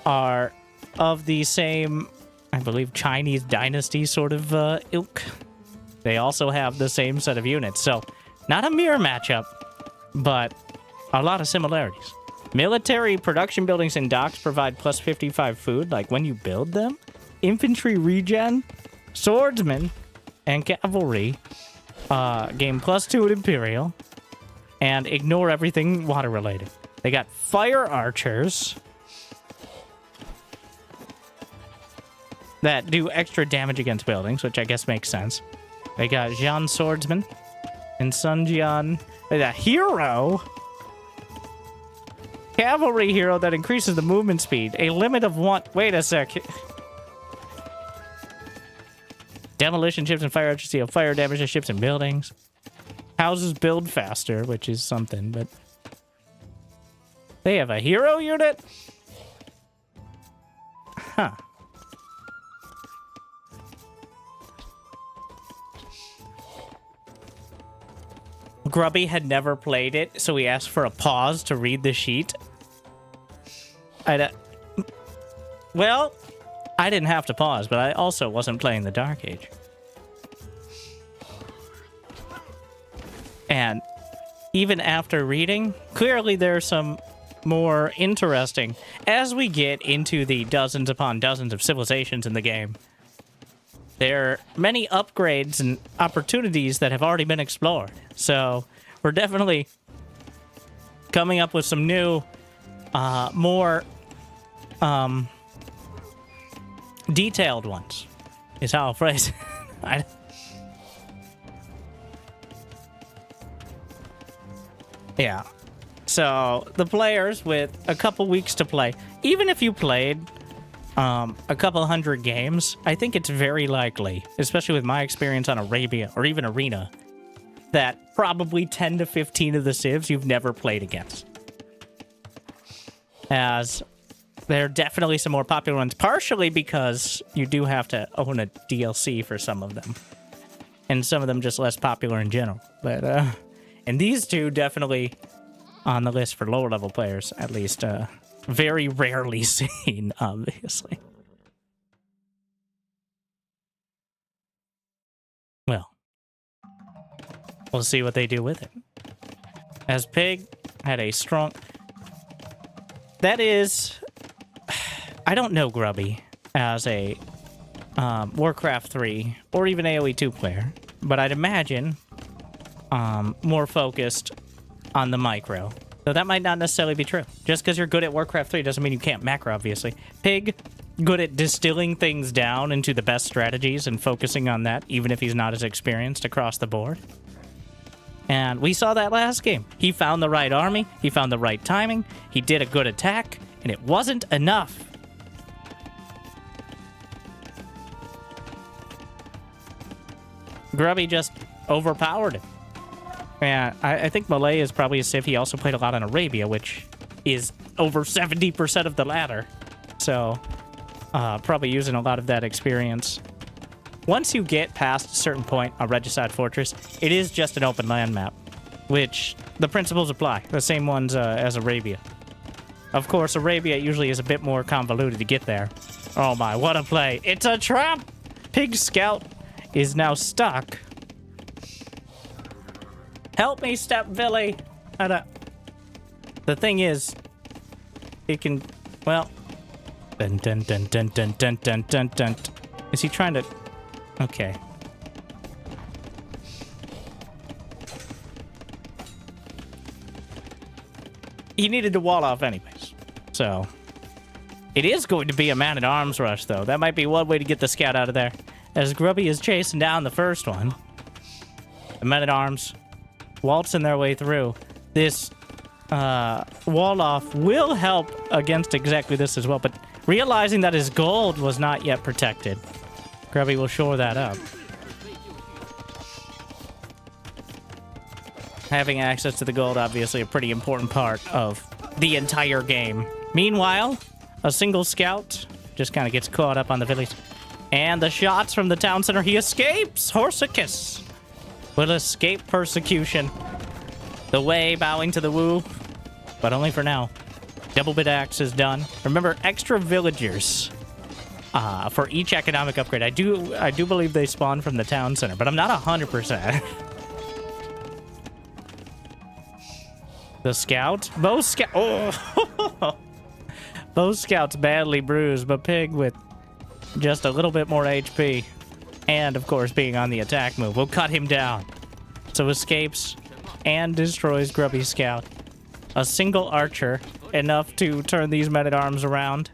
are of the same, I believe, Chinese dynasty sort of ilk. They also have the same set of units. So, not a mirror matchup, but a lot of similarities. Military production buildings and docks provide +55 food, like when you build them. Infantry regen, swordsmen, and cavalry gain +2 at Imperial, and ignore everything water-related. They got fire archers that do extra damage against buildings, which I guess makes sense. They got Jian Swordsman and Sun Jian. They got Hero. Cavalry hero that increases the movement speed. A limit of 1. Wait a sec. Demolition ships and fire archers deal fire damage to ships and buildings. Houses build faster, which is something, but... They have a hero unit? Huh. Grubby had never played it, so he asked for a pause to read the sheet. Well, I didn't have to pause, but I also wasn't playing the Dark Age. And even after reading, clearly there's some more interesting. As we get into the dozens upon dozens of civilizations in the game, there are many upgrades and opportunities that have already been explored. So we're definitely coming up with some new, more detailed ones, is how I'll phrase it. Yeah. So the players with a couple weeks to play, even if you played a couple hundred games, I think it's very likely, especially with my experience on Arabia or even Arena, that probably 10 to 15 of the civs you've never played against. As there are definitely some more popular ones, partially because you do have to own a DLC for some of them. And some of them just less popular in general. But, and these two definitely on the list for lower level players, at least, very rarely seen, obviously. Well, we'll see what they do with it. As Pig had a strong... That is... I don't know Grubby as a Warcraft 3 or even AOE2 player, but I'd imagine more focused on the micro. So that might not necessarily be true. Just because you're good at Warcraft 3 doesn't mean you can't macro, obviously. Pig, good at distilling things down into the best strategies and focusing on that, even if he's not as experienced across the board. And we saw that last game. He found the right army, he found the right timing, he did a good attack, and it wasn't enough. Grubby just overpowered him. And I think Malay is probably a civ. He also played a lot on Arabia, which is over 70% of the ladder. So, probably using a lot of that experience. Once you get past a certain point on Regicide Fortress, it is just an open land map, which the principles apply, the same ones as Arabia. Of course, Arabia usually is a bit more convoluted to get there. Oh my, what a play. It's a trap! Pig Scout is now stuck. Help me, Step Billy! The thing is, it can, well... Dun dun dun dun dun dun dun dun dun. Is he trying to... Okay. He needed to wall off anyways. So, it is going to be a man-at-arms rush, though. That might be one way to get the scout out of there. As Grubby is chasing down the first one. The men-at-arms waltzing their way through. This wall-off will help against exactly this as well, but realizing that his gold was not yet protected, Grubby will shore that up. Having access to the gold, obviously a pretty important part of the entire game. Meanwhile, a single scout just kind of gets caught up on the village. And the shots from the town center, he escapes! Horsicus will escape persecution. The way bowing to the woo, but only for now. Double bit axe is done. Remember, extra villagers for each economic upgrade. I do believe they spawn from the town center, but I'm not 100%. The scout, both scout. Oh, both scouts badly bruised, but Pig with just a little bit more HP, and of course being on the attack move, will cut him down. So escapes and destroys Grubby Scout. A single archer, enough to turn these men-at-arms around.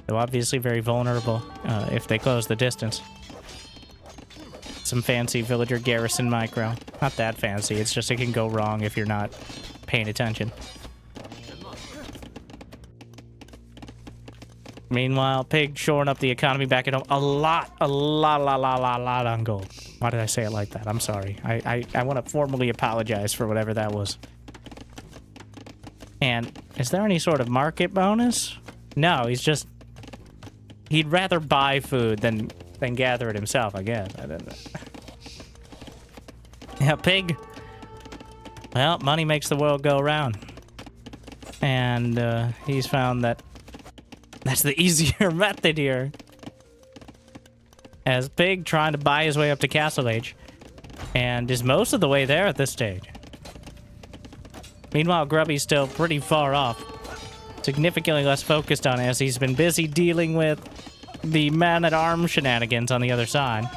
Though obviously very vulnerable if they close the distance. Some fancy villager garrison micro. Not that fancy, it's just it can go wrong if you're not paying attention. Meanwhile, Pig shoring up the economy back at home. A lot on gold. Why did I say it like that? I'm sorry. I want to formally apologize for whatever that was. And is there any sort of market bonus? No, he's just... He'd rather buy food than gather it himself, I guess. I don't know. Yeah, Pig. Well, money makes the world go round. And he's found that that's the easier method here. As Pig trying to buy his way up to Castle Age. And is most of the way there at this stage. Meanwhile, Grubby's still pretty far off. Significantly less focused on it as he's been busy dealing with the man-at-arms shenanigans on the other side.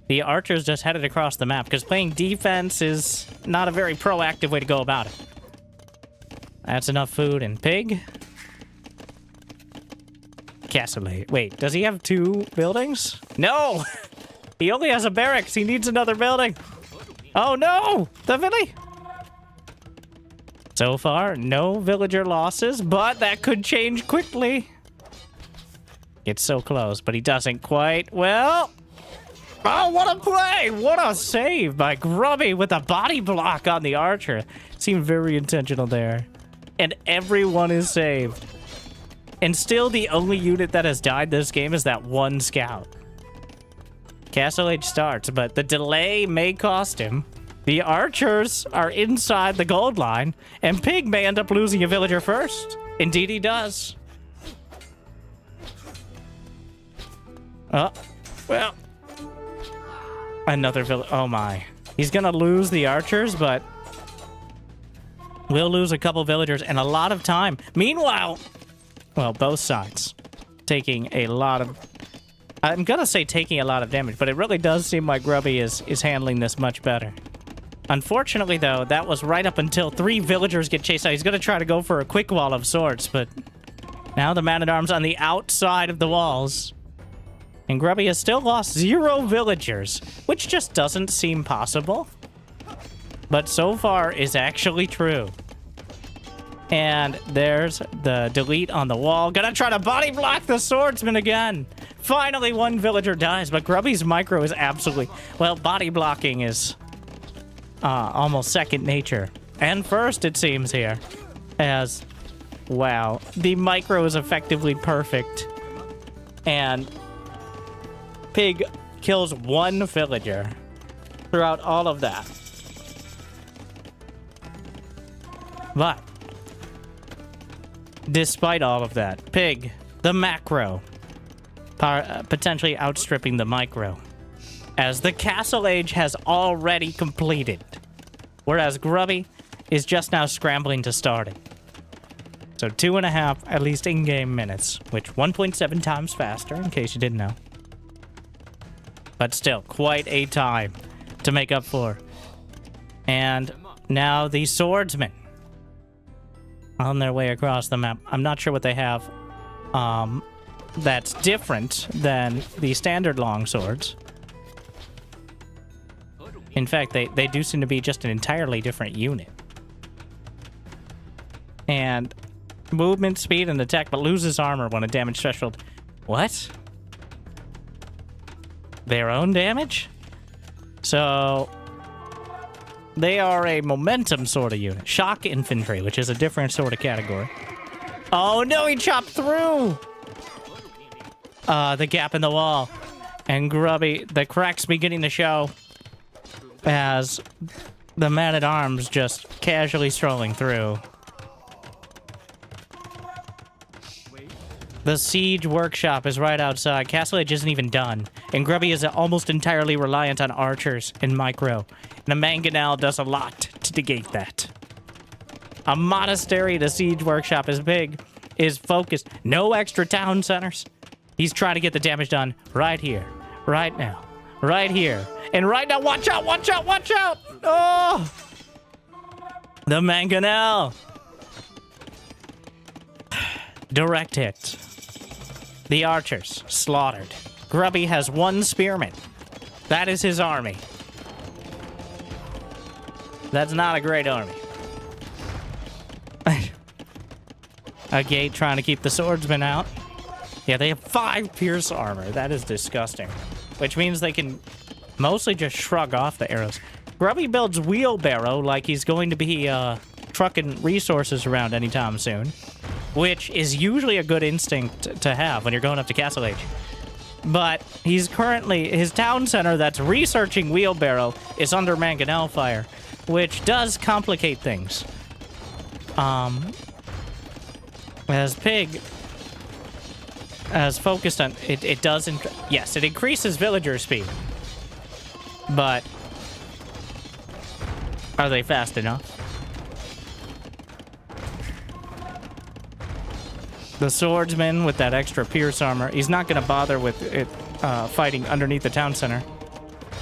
The archers just headed across the map because playing defense is not a very proactive way to go about it. That's enough food. And Pig? Castle Age. Wait, does he have 2 buildings? No! He only has a barracks. He needs another building. Oh no! The village! So far, no villager losses, but that could change quickly. It's so close, but he doesn't quite. Well... Oh, what a play! What a save by Grubby with a body block on the archer. Seemed very intentional there. And everyone is saved. And still the only unit that has died this game is that one scout. Castle Age starts, but the delay may cost him. The archers are inside the gold line, and Pig may end up losing a villager first. Indeed he does. Oh, well... Another village. Oh my. He's gonna lose the archers, but we'll lose a couple villagers and a lot of time. Meanwhile, well, both sides taking a lot of... I'm gonna say taking a lot of damage, but it really does seem like Grubby is handling this much better. Unfortunately, though, that was right up until 3 villagers get chased out. He's gonna try to go for a quick wall of sorts, but now the man-at-arms on the outside of the walls. And Grubby has still lost 0 villagers, which just doesn't seem possible. But so far is actually true. And there's the delete on the wall. Gonna try to body block the swordsman again. Finally, 1 villager dies, but Grubby's micro is absolutely... Well, body blocking is almost second nature. And first, it seems here. As, wow, the micro is effectively perfect. And... Pig kills 1 villager throughout all of that. But, despite all of that, Pig, the macro, potentially outstripping the micro, as the Castle Age has already completed, whereas Grubby is just now scrambling to start it. So 2.5, at least in-game minutes, which 1.7 times faster, in case you didn't know. But still, quite a time to make up for. And now the swordsmen on their way across the map. I'm not sure what they have that's different than the standard long swords. In fact, they do seem to be just an entirely different unit. And movement, speed, and attack, but loses armor when a damage threshold... What? Their own damage? So they are a momentum sort of unit. Shock infantry, which is a different sort of category. Oh no, he chopped through the gap in the wall. And Grubby, the cracks beginning to show as the man-at-arms just casually strolling through. The siege workshop is right outside. Castle Age isn't even done. And Grubby is almost entirely reliant on archers and micro. And a mangonel does a lot to negate that. A monastery, the siege workshop is big, is focused. No extra town centers. He's trying to get the damage done right here, right now, right here. And right now, watch out, watch out, watch out! Oh! The mangonel! Direct hit. The archers, slaughtered. Grubby has 1 spearman. That is his army. That's not a great army. A gate trying to keep the swordsman out. Yeah, they have 5 pierce armor. That is disgusting. Which means they can mostly just shrug off the arrows. Grubby builds wheelbarrow like he's going to be trucking resources around anytime soon. Which is usually a good instinct to have when you're going up to Castle Age. But he's currently... His town center that's researching wheelbarrow is under mangonel fire, which does complicate things. As Pig has focused on... It doesn't... Yes, it increases villager speed. But... Are they fast enough? The swordsman with that extra pierce armor, he's not going to bother with it fighting underneath the town center.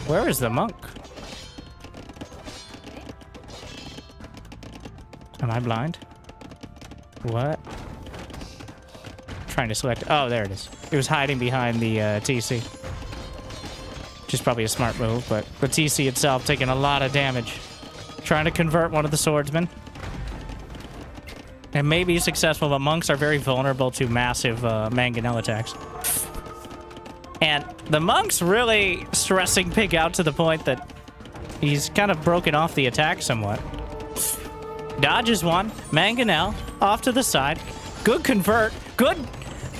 Where is the monk? Am I blind? What? Trying to select... Oh, there it is. It was hiding behind the TC. Which is probably a smart move, but the TC itself taking a lot of damage. Trying to convert one of the swordsmen. It may be successful, but monks are very vulnerable to massive mangonel attacks. And the monk's really stressing Pig out to the point that he's kind of broken off the attack somewhat. Dodges one. Mangonel off to the side. Good convert. Good.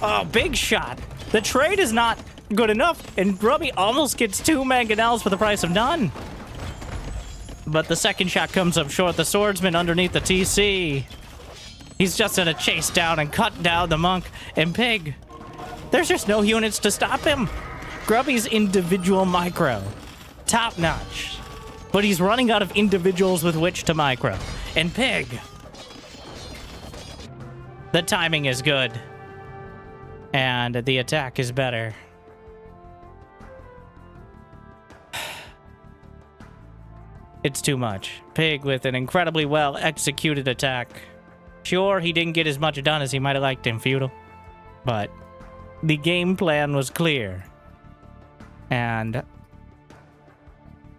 Oh, big shot. The trade is not good enough, and Grubby almost gets 2 mangonels for the price of none. But the second shot comes up short. The swordsman underneath the TC. He's just gonna chase down and cut down the monk and Pig. There's just no units to stop him. Grubby's individual micro. Top notch. But he's running out of individuals with which to micro. And Pig. The timing is good. And the attack is better. It's too much. Pig with an incredibly well executed attack. Sure, he didn't get as much done as he might have liked in Feudal. But the game plan was clear. And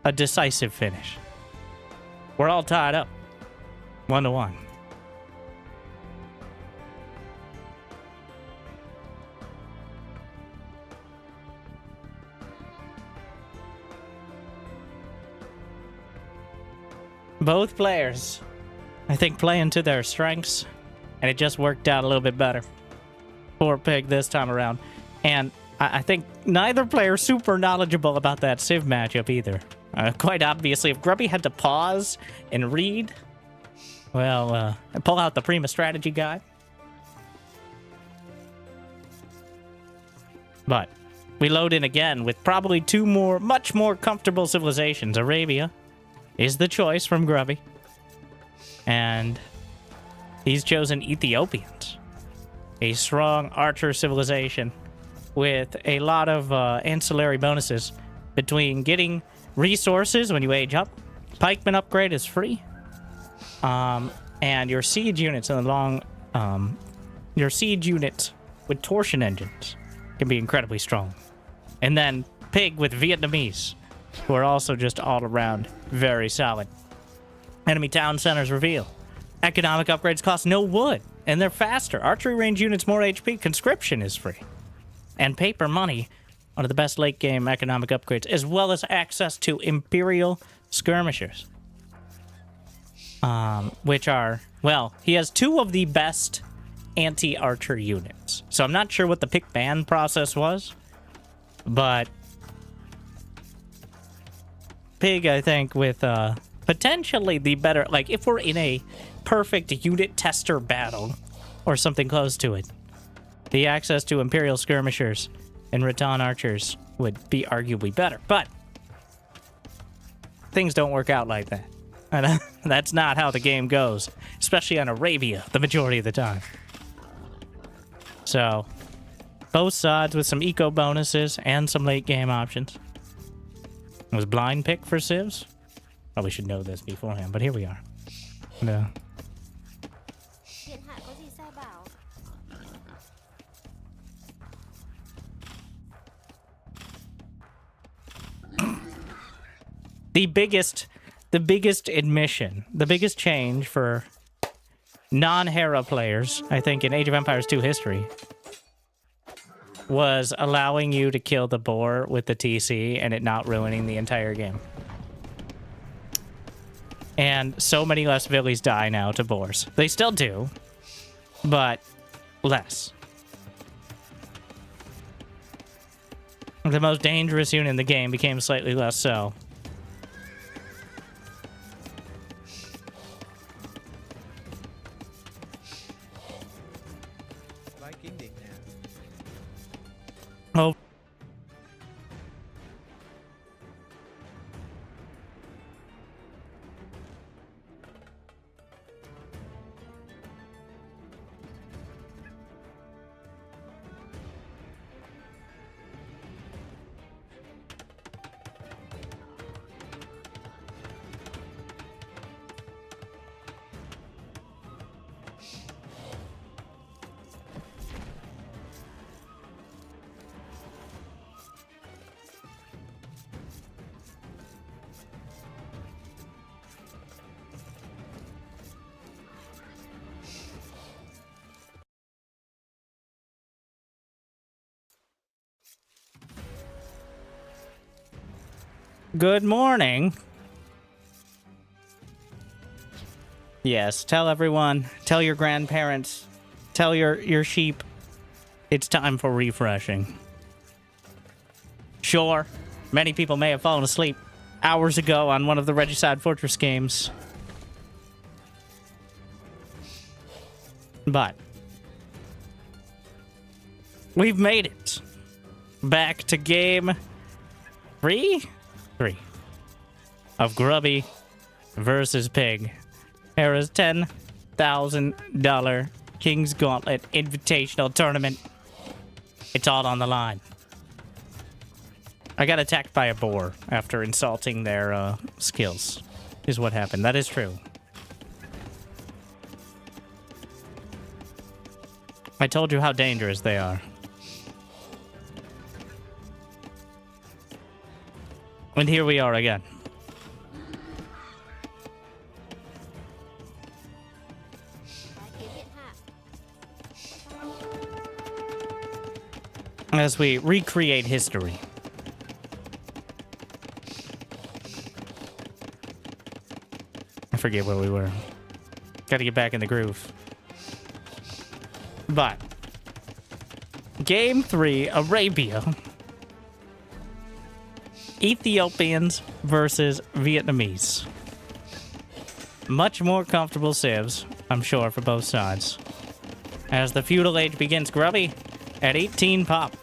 a decisive finish. We're all tied up. 1-1. Both players, I think, playing to their strengths, and it just worked out a little bit better for Pig this time around. And I think neither player super knowledgeable about that Civ matchup either. Quite obviously, if Grubby had to pause and read, well, pull out the Prima strategy guide. But we load in again with probably 2 more, much more comfortable civilizations. Arabia is the choice from Grubby. And he's chosen Ethiopians. A strong archer civilization with a lot of ancillary bonuses between getting resources when you age up. Pikeman upgrade is free. And your siege units in the long... your siege units with torsion engines can be incredibly strong. And then Pig with Vietnamese, who are also just all around very solid. Enemy town centers reveal. Economic upgrades cost no wood, and they're faster. Archery range units more HP. Conscription is free. And paper money, one of the best late game economic upgrades, as well as access to Imperial skirmishers. Which are, well, he has 2 of the best anti-archer units. So I'm not sure what the pick ban process was, but Pig, I think, with potentially the better, like if we're in a perfect unit tester battle or something close to it, the access to Imperial skirmishers and Rattan archers would be arguably better. But things don't work out like that. And that's not how the game goes, especially on Arabia the majority of the time. So both sides with some eco bonuses and some late game options. It was blind pick for civs. Probably should know this beforehand, but here we are. No. The biggest admission, the biggest change for non-Hera players, I think, in Age of Empires 2 history, was allowing you to kill the boar with the TC and it not ruining the entire game. And so many less villies die now to boars. They still do, but less. The most dangerous unit in the game became slightly less so. Oh. Good morning. Yes, tell everyone. Tell your grandparents. Tell your sheep. It's time for refreshing. Sure, many people may have fallen asleep hours ago on one of the Regicide Fortress games. But we've made it. Back to game 3 of Grubby versus Pig. Hera's $10,000 King's Gauntlet Invitational Tournament. It's all on the line. I got attacked by a boar after insulting their skills, is what happened. That is true. I told you how dangerous they are. And here we are again. As we recreate history. I forget where we were. Gotta get back in the groove. But Game 3, Arabia. Ethiopians versus Vietnamese. Much more comfortable civs, I'm sure, for both sides. As the feudal age begins, Grubby at 18 pop.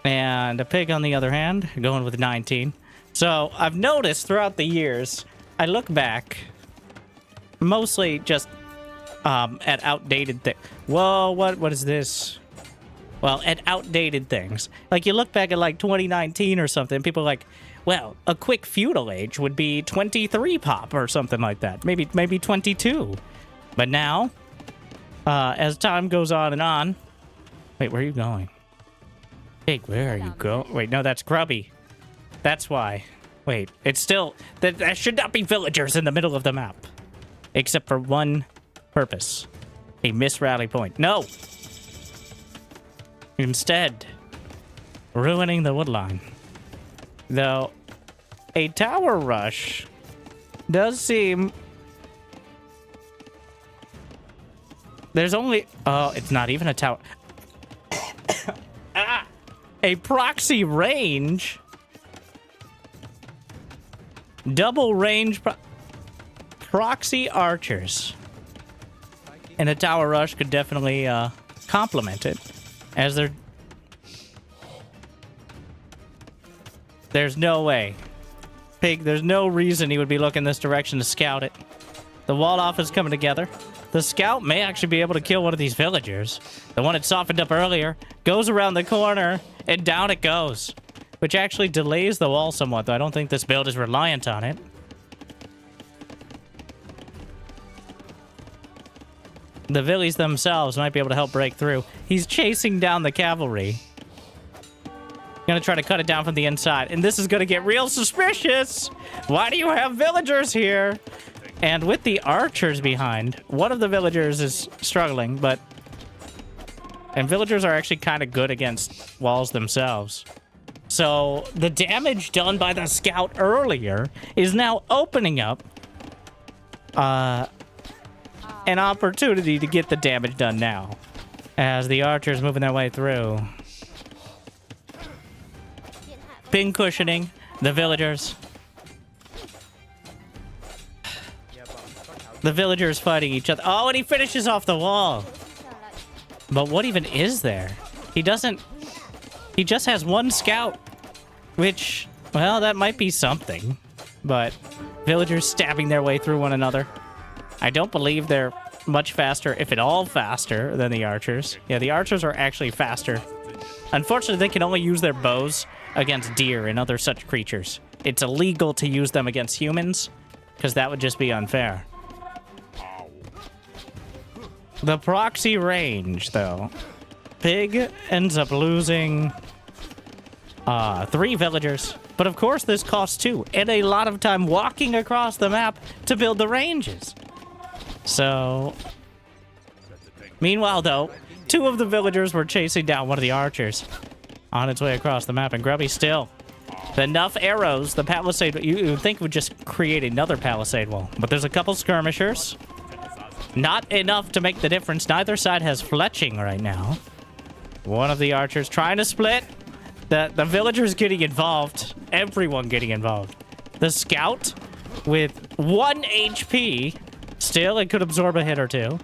And a pig, on the other hand, going with 19. So I've noticed throughout the years, I look back, mostly just at outdated things. Whoa, what is this? Well, at outdated things. Like, you look back at, like, 2019 or something, people are like, well, a quick feudal age would be 23 pop or something like that. Maybe 22. But now, as time goes on and on... Wait, where are you going? Pig, where are you going? Wait, no, that's Grubby. That's why. Wait, it's still... There should not be villagers in the middle of the map. Except for one purpose. A missed rally point. No! Instead, ruining the woodline. Though, a tower rush does seem... There's only... Oh, it's not even a tower. A proxy range? Double range proxy archers. And a tower rush could definitely complement it. As there's no way. Pig, there's no reason he would be looking this direction to scout it. The wall off is coming together. The scout may actually be able to kill one of these villagers. The one it softened up earlier goes around the corner, and down it goes. Which actually delays the wall somewhat, though I don't think this build is reliant on it. The villies themselves might be able to help break through. He's chasing down the cavalry. Gonna try to cut it down from the inside. And this is gonna get real suspicious! Why do you have villagers here? And with the archers behind, one of the villagers is struggling, but... And villagers are actually kind of good against walls themselves. So, the damage done by the scout earlier is now opening up... an opportunity to get the damage done now. As the archers moving their way through. Pin cushioning, the villagers. The villagers fighting each other. Oh, and he finishes off the wall. But what even is there? He doesn't... He just has one scout. Which, well, that might be something. But villagers stabbing their way through one another. I don't believe they're much faster, if at all faster, than the archers. Yeah, the archers are actually faster. Unfortunately, they can only use their bows against deer and other such creatures. It's illegal to use them against humans, because that would just be unfair. The proxy range, though. Pig ends up losing 3 villagers. But of course, this costs 2, and a lot of time walking across the map to build the ranges. So, meanwhile, though, Two of the villagers were chasing down one of the archers on its way across the map, and Grubby still. Enough arrows, the palisade, you would think would just create another palisade wall. But there's a couple skirmishers. Not enough to make the difference. Neither side has fletching right now. One of the archers trying to split. The villagers getting involved. Everyone getting involved. The scout with 1 HP. Still, it could absorb a hit or two.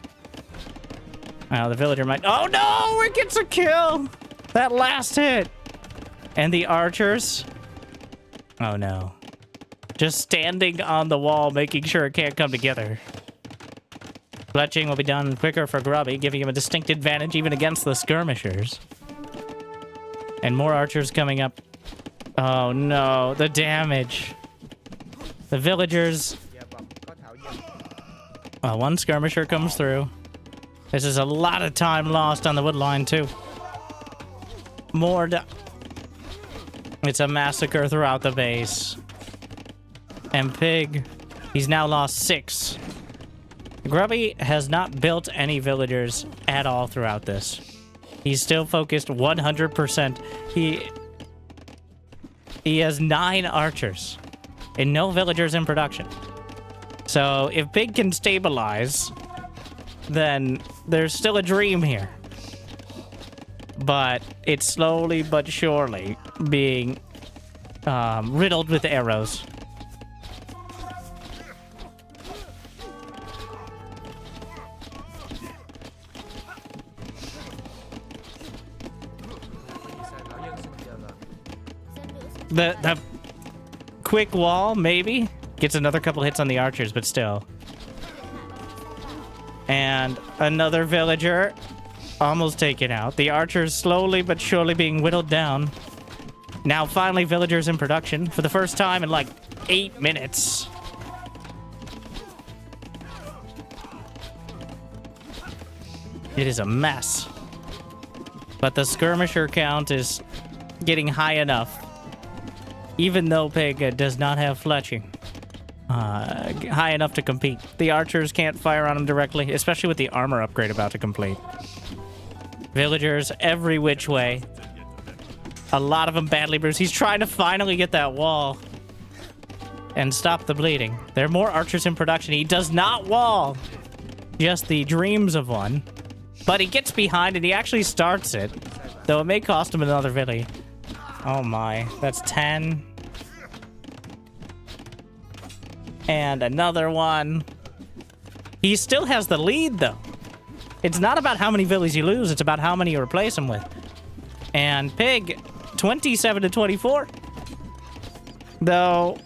Now the villager might... Oh no! It gets a kill! That last hit! And the archers... Oh no. Just standing on the wall, making sure it can't come together. Fletching will be done quicker for Grubby, giving him a distinct advantage even against the skirmishers. And more archers coming up. Oh no, the damage. The villagers... one skirmisher comes through. This is a lot of time lost on the wood line, too. More... It's a massacre throughout the base. And Pig, he's now lost 6. Grubby has not built any villagers at all throughout this. He's still focused 100%. He has 9 archers and no villagers in production. So if Pig can stabilize, then there's still a dream here. But it's slowly but surely being riddled with arrows. The quick wall, maybe? Gets another couple hits on the archers, but still. And another villager almost taken out. The archers slowly but surely being whittled down. Now finally villagers in production for the first time in like 8 minutes. It is a mess. But the skirmisher count is getting high enough. Even though Pig does not have fletching. High enough to compete. The archers can't fire on him directly, especially with the armor upgrade about to complete. Villagers every which way. A lot of them badly bruised. He's trying to finally get that wall and stop the bleeding. There are more archers in production. He does not wall. Just the dreams of one. But he gets behind and he actually starts it. Though it may cost him another villi. Oh my. That's 10. And another one. He still has the lead, though. It's not about how many villies you lose. It's about how many you replace them with. And Pig, 27 to 24. Though,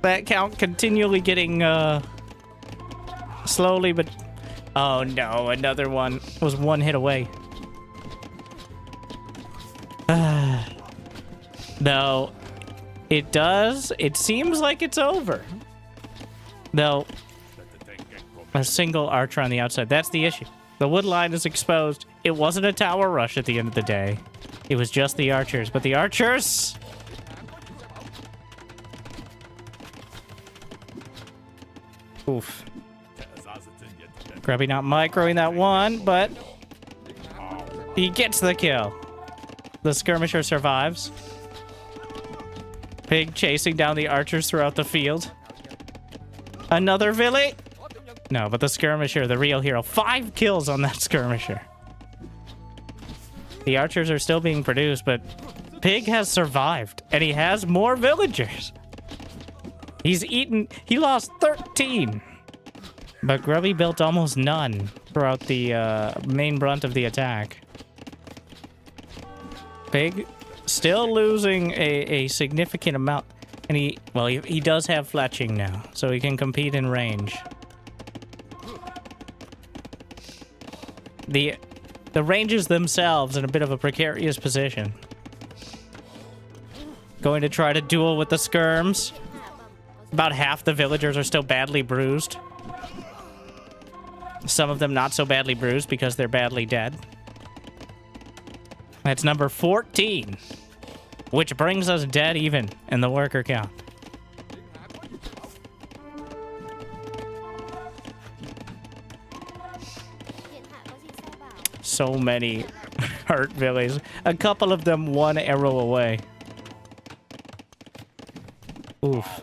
that count continually getting, slowly, but... Oh no, another one was 1 hit away. Though, it seems like it's over. Though, a single archer on the outside. That's the issue. The wood line is exposed. It wasn't a tower rush at the end of the day. It was just the archers. But the archers... Oof. Grubby not microing that one, but... he gets the kill. The skirmisher survives. Pig chasing down the archers throughout the field. Another villi? No, but the skirmisher, the real hero. 5 kills on that skirmisher. The archers are still being produced, but Pig has survived, and he has more villagers. He lost 13. But Grubby built almost none throughout the main brunt of the attack. Pig still losing a significant amount. And he does have fletching now, so he can compete in range. The ranges themselves in a bit of a precarious position. Going to try to duel with the skirms. About half the villagers are still badly bruised. Some of them not so badly bruised because they're badly dead. That's number 14. Which brings us dead even in the worker count. so many hurt villies. A couple of them 1 arrow away. Oof.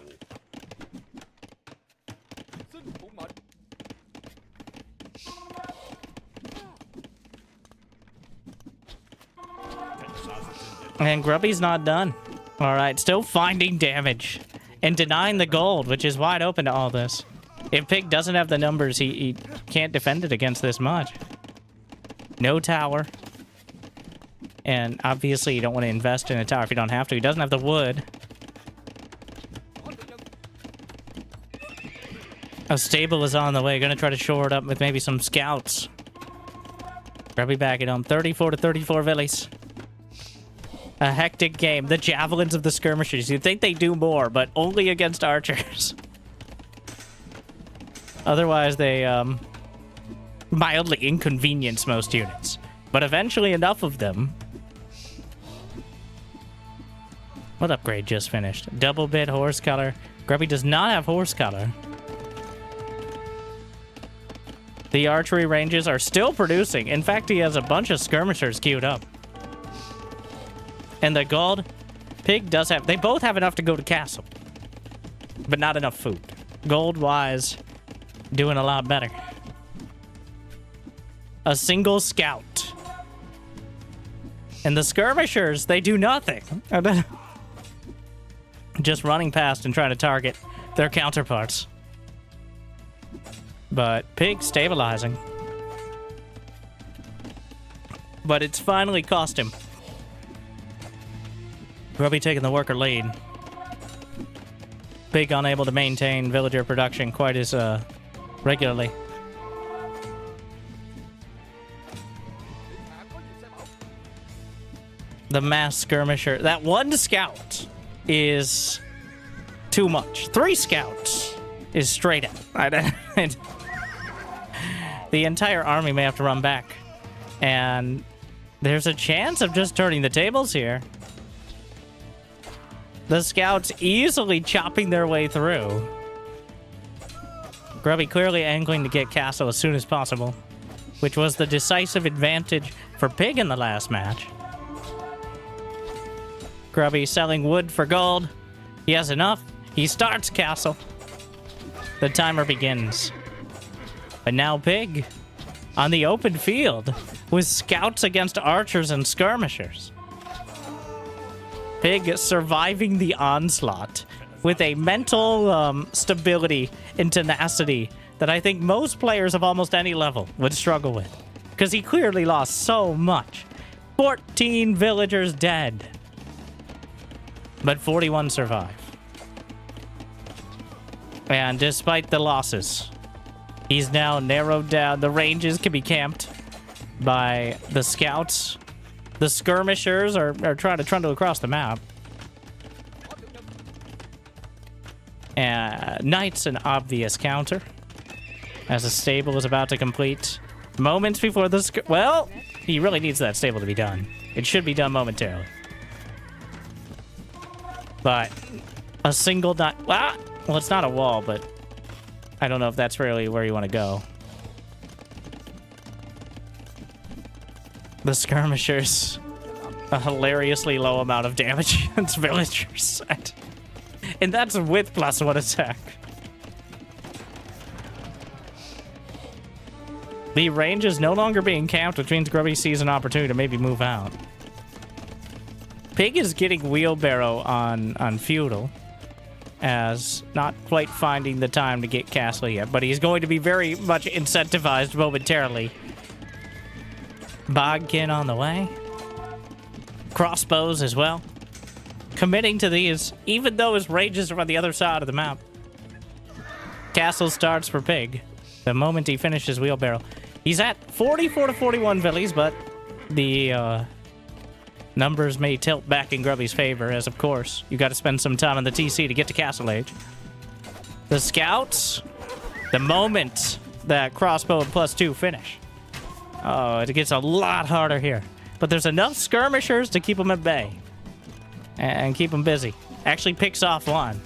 And Grubby's not done. All right, still finding damage and denying the gold, which is wide open to all this. If Pig doesn't have the numbers, he can't defend it against this much. No tower. And obviously you don't want to invest in a tower if you don't have to. He doesn't have the wood. A stable is on the way. Gonna try to shore it up with maybe some scouts. Grubby back at home. 34 to 34 villies. A hectic game. The javelins of the skirmishers. You'd think they do more, but only against archers. Otherwise, they mildly inconvenience most units. But eventually enough of them. What upgrade just finished? Double bit horse color. Grubby does not have horse color. The archery ranges are still producing. In fact, he has a bunch of skirmishers queued up. And the gold, Pig does have... They both have enough to go to castle. But not enough food. Gold-wise, doing a lot better. A single scout. And the skirmishers, they do nothing. Just running past and trying to target their counterparts. But Pig stabilizing. But it's finally cost him. Grubby taking the worker lead. Pig unable to maintain villager production quite as regularly. The mass skirmisher. That 1 scout is too much. 3 scouts is straight up. The entire army may have to run back. And there's a chance of just turning the tables here. The scouts easily chopping their way through. Grubby clearly angling to get castle as soon as possible, which was the decisive advantage for Pig in the last match. Grubby selling wood for gold. He has enough. He starts castle. The timer begins. But now Pig on the open field with scouts against archers and skirmishers. Pig surviving the onslaught with a mental stability and tenacity that I think most players of almost any level would struggle with. Because he clearly lost so much. 14 villagers dead. But 41 survive. And despite the losses, he's now narrowed down. The ranges can be camped by the scouts. The skirmishers are trying to trundle across the map. Knight's an obvious counter. As the stable is about to complete. Moments before the... Well, he really needs that stable to be done. It should be done momentarily. But a single dot... Well, it's not a wall, but I don't know if that's really where you want to go. The skirmishers, a hilariously low amount of damage against villagers. And that's with +1 attack. The range is no longer being capped, which means Grubby sees an opportunity to maybe move out. Pig is getting wheelbarrow on feudal, as not quite finding the time to get castle yet, but he's going to be very much incentivized momentarily. Bodkin on the way. Crossbows as well. Committing to these, even though his ranges are on the other side of the map. Castle starts for Pig the moment he finishes wheelbarrow. He's at 44 to 41 villies, but the numbers may tilt back in Grubby's favor, as of course, you got to spend some time on the TC to get to Castle Age. The scouts, the moment that crossbow and +2 finish. Oh, it gets a lot harder here. But there's enough skirmishers to keep them at bay. And keep them busy. Actually picks off one.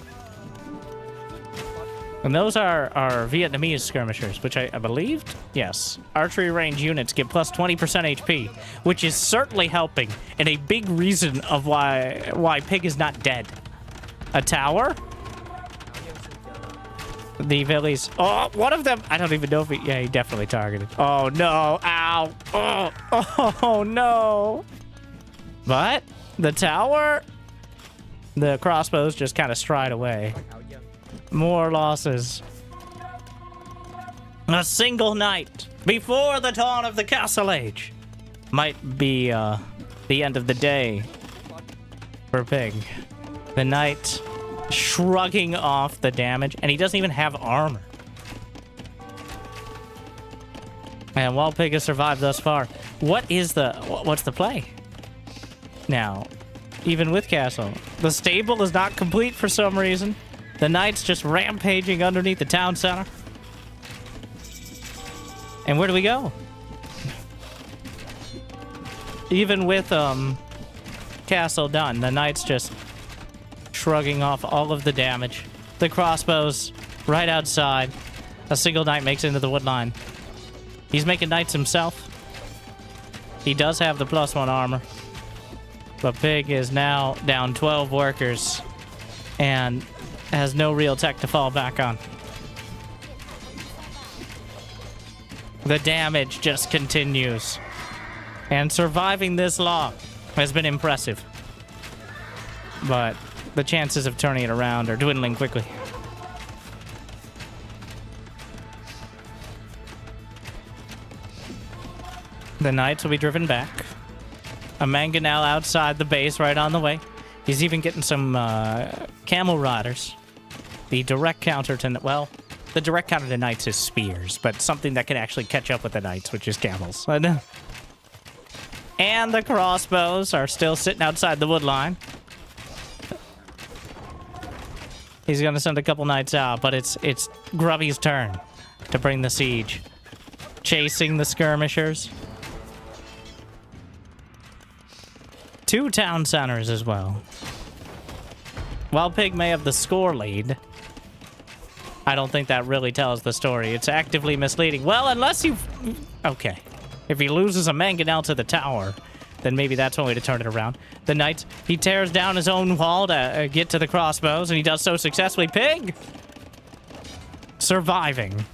And those are our Vietnamese skirmishers, which I believed? Yes. Archery range units get plus 20% HP, which is certainly helping, and a big reason of why Pig is not dead. A tower? The Villies. Oh, one of them. I don't even know if he... Yeah, he definitely targeted. Oh, no. Ow. Oh, no. But the tower... The crossbows just kind of stride away. More losses. A single night before the dawn of the Castle Age might be the end of the day for Pig. The knight shrugging off the damage, and he doesn't even have armor. And while Pig has survived thus far, what's the play? Now, even with Castle, the stable is not complete for some reason. The knight's just rampaging underneath the town center. And where do we go? Even with Castle done, the knight's just shrugging off all of the damage. The crossbows right outside. A single knight makes it into the wood line. He's making knights himself. He does have the +1 armor. But Pig is now down 12 workers and has no real tech to fall back on. The damage just continues. And surviving this long has been impressive. But the chances of turning it around are dwindling quickly. The knights will be driven back. A mangonel outside the base right on the way. He's even getting some camel riders. The direct counter to... Well, the direct counter to knights is spears, but something that can actually catch up with the knights, which is camels. And the crossbows are still sitting outside the wood line. He's going to send a couple knights out, but it's Grubby's turn to bring the siege. Chasing the skirmishers. 2 town centers as well. While Pig may have the score lead, I don't think that really tells the story. It's actively misleading. Well, unless you... Okay. If he loses a mangonel to the tower, then maybe that's one way to turn it around. The knight, he tears down his own wall to get to the crossbows, and he does so successfully. Pig! Surviving.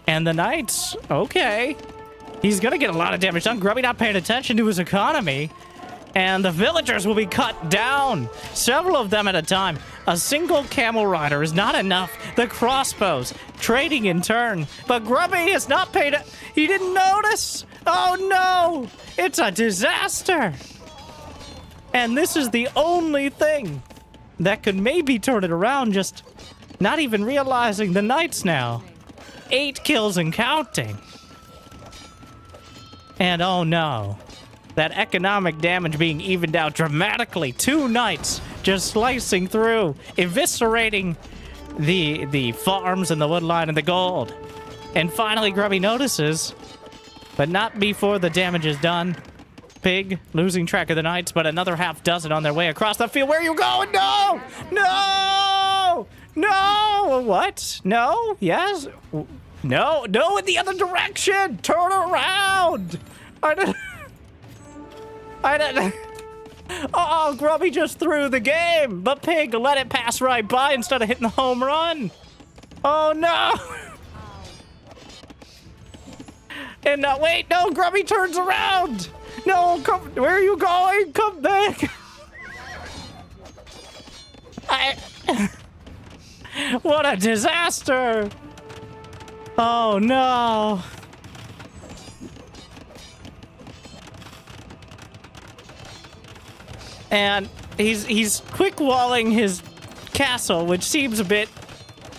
And the knights, okay. He's gonna get a lot of damage done. Grubby not paying attention to his economy. And the villagers will be cut down. Several of them at a time. A single camel rider is not enough. The crossbows trading in turn. But Grubby has not paid it. He didn't notice. Oh no! It's a disaster. And this is the only thing that could maybe turn it around, just not even realizing the knights now. 8 kills and counting. And oh no. That economic damage being evened out dramatically. 2 knights just slicing through, eviscerating the farms and the woodline and the gold. And finally Grubby notices, but not before the damage is done. Pig losing track of the knights, but another half dozen on their way across the field. Where are you going? No! No! No! What? No? Yes? No? No, in the other direction! Turn around! Oh, Grubby just threw the game, but Pig let it pass right by instead of hitting the home run. Oh, no. And now, wait, no, Grubby turns around. No, come, where are you going? Come back. What a disaster. Oh, no. And he's quick walling his castle, which seems a bit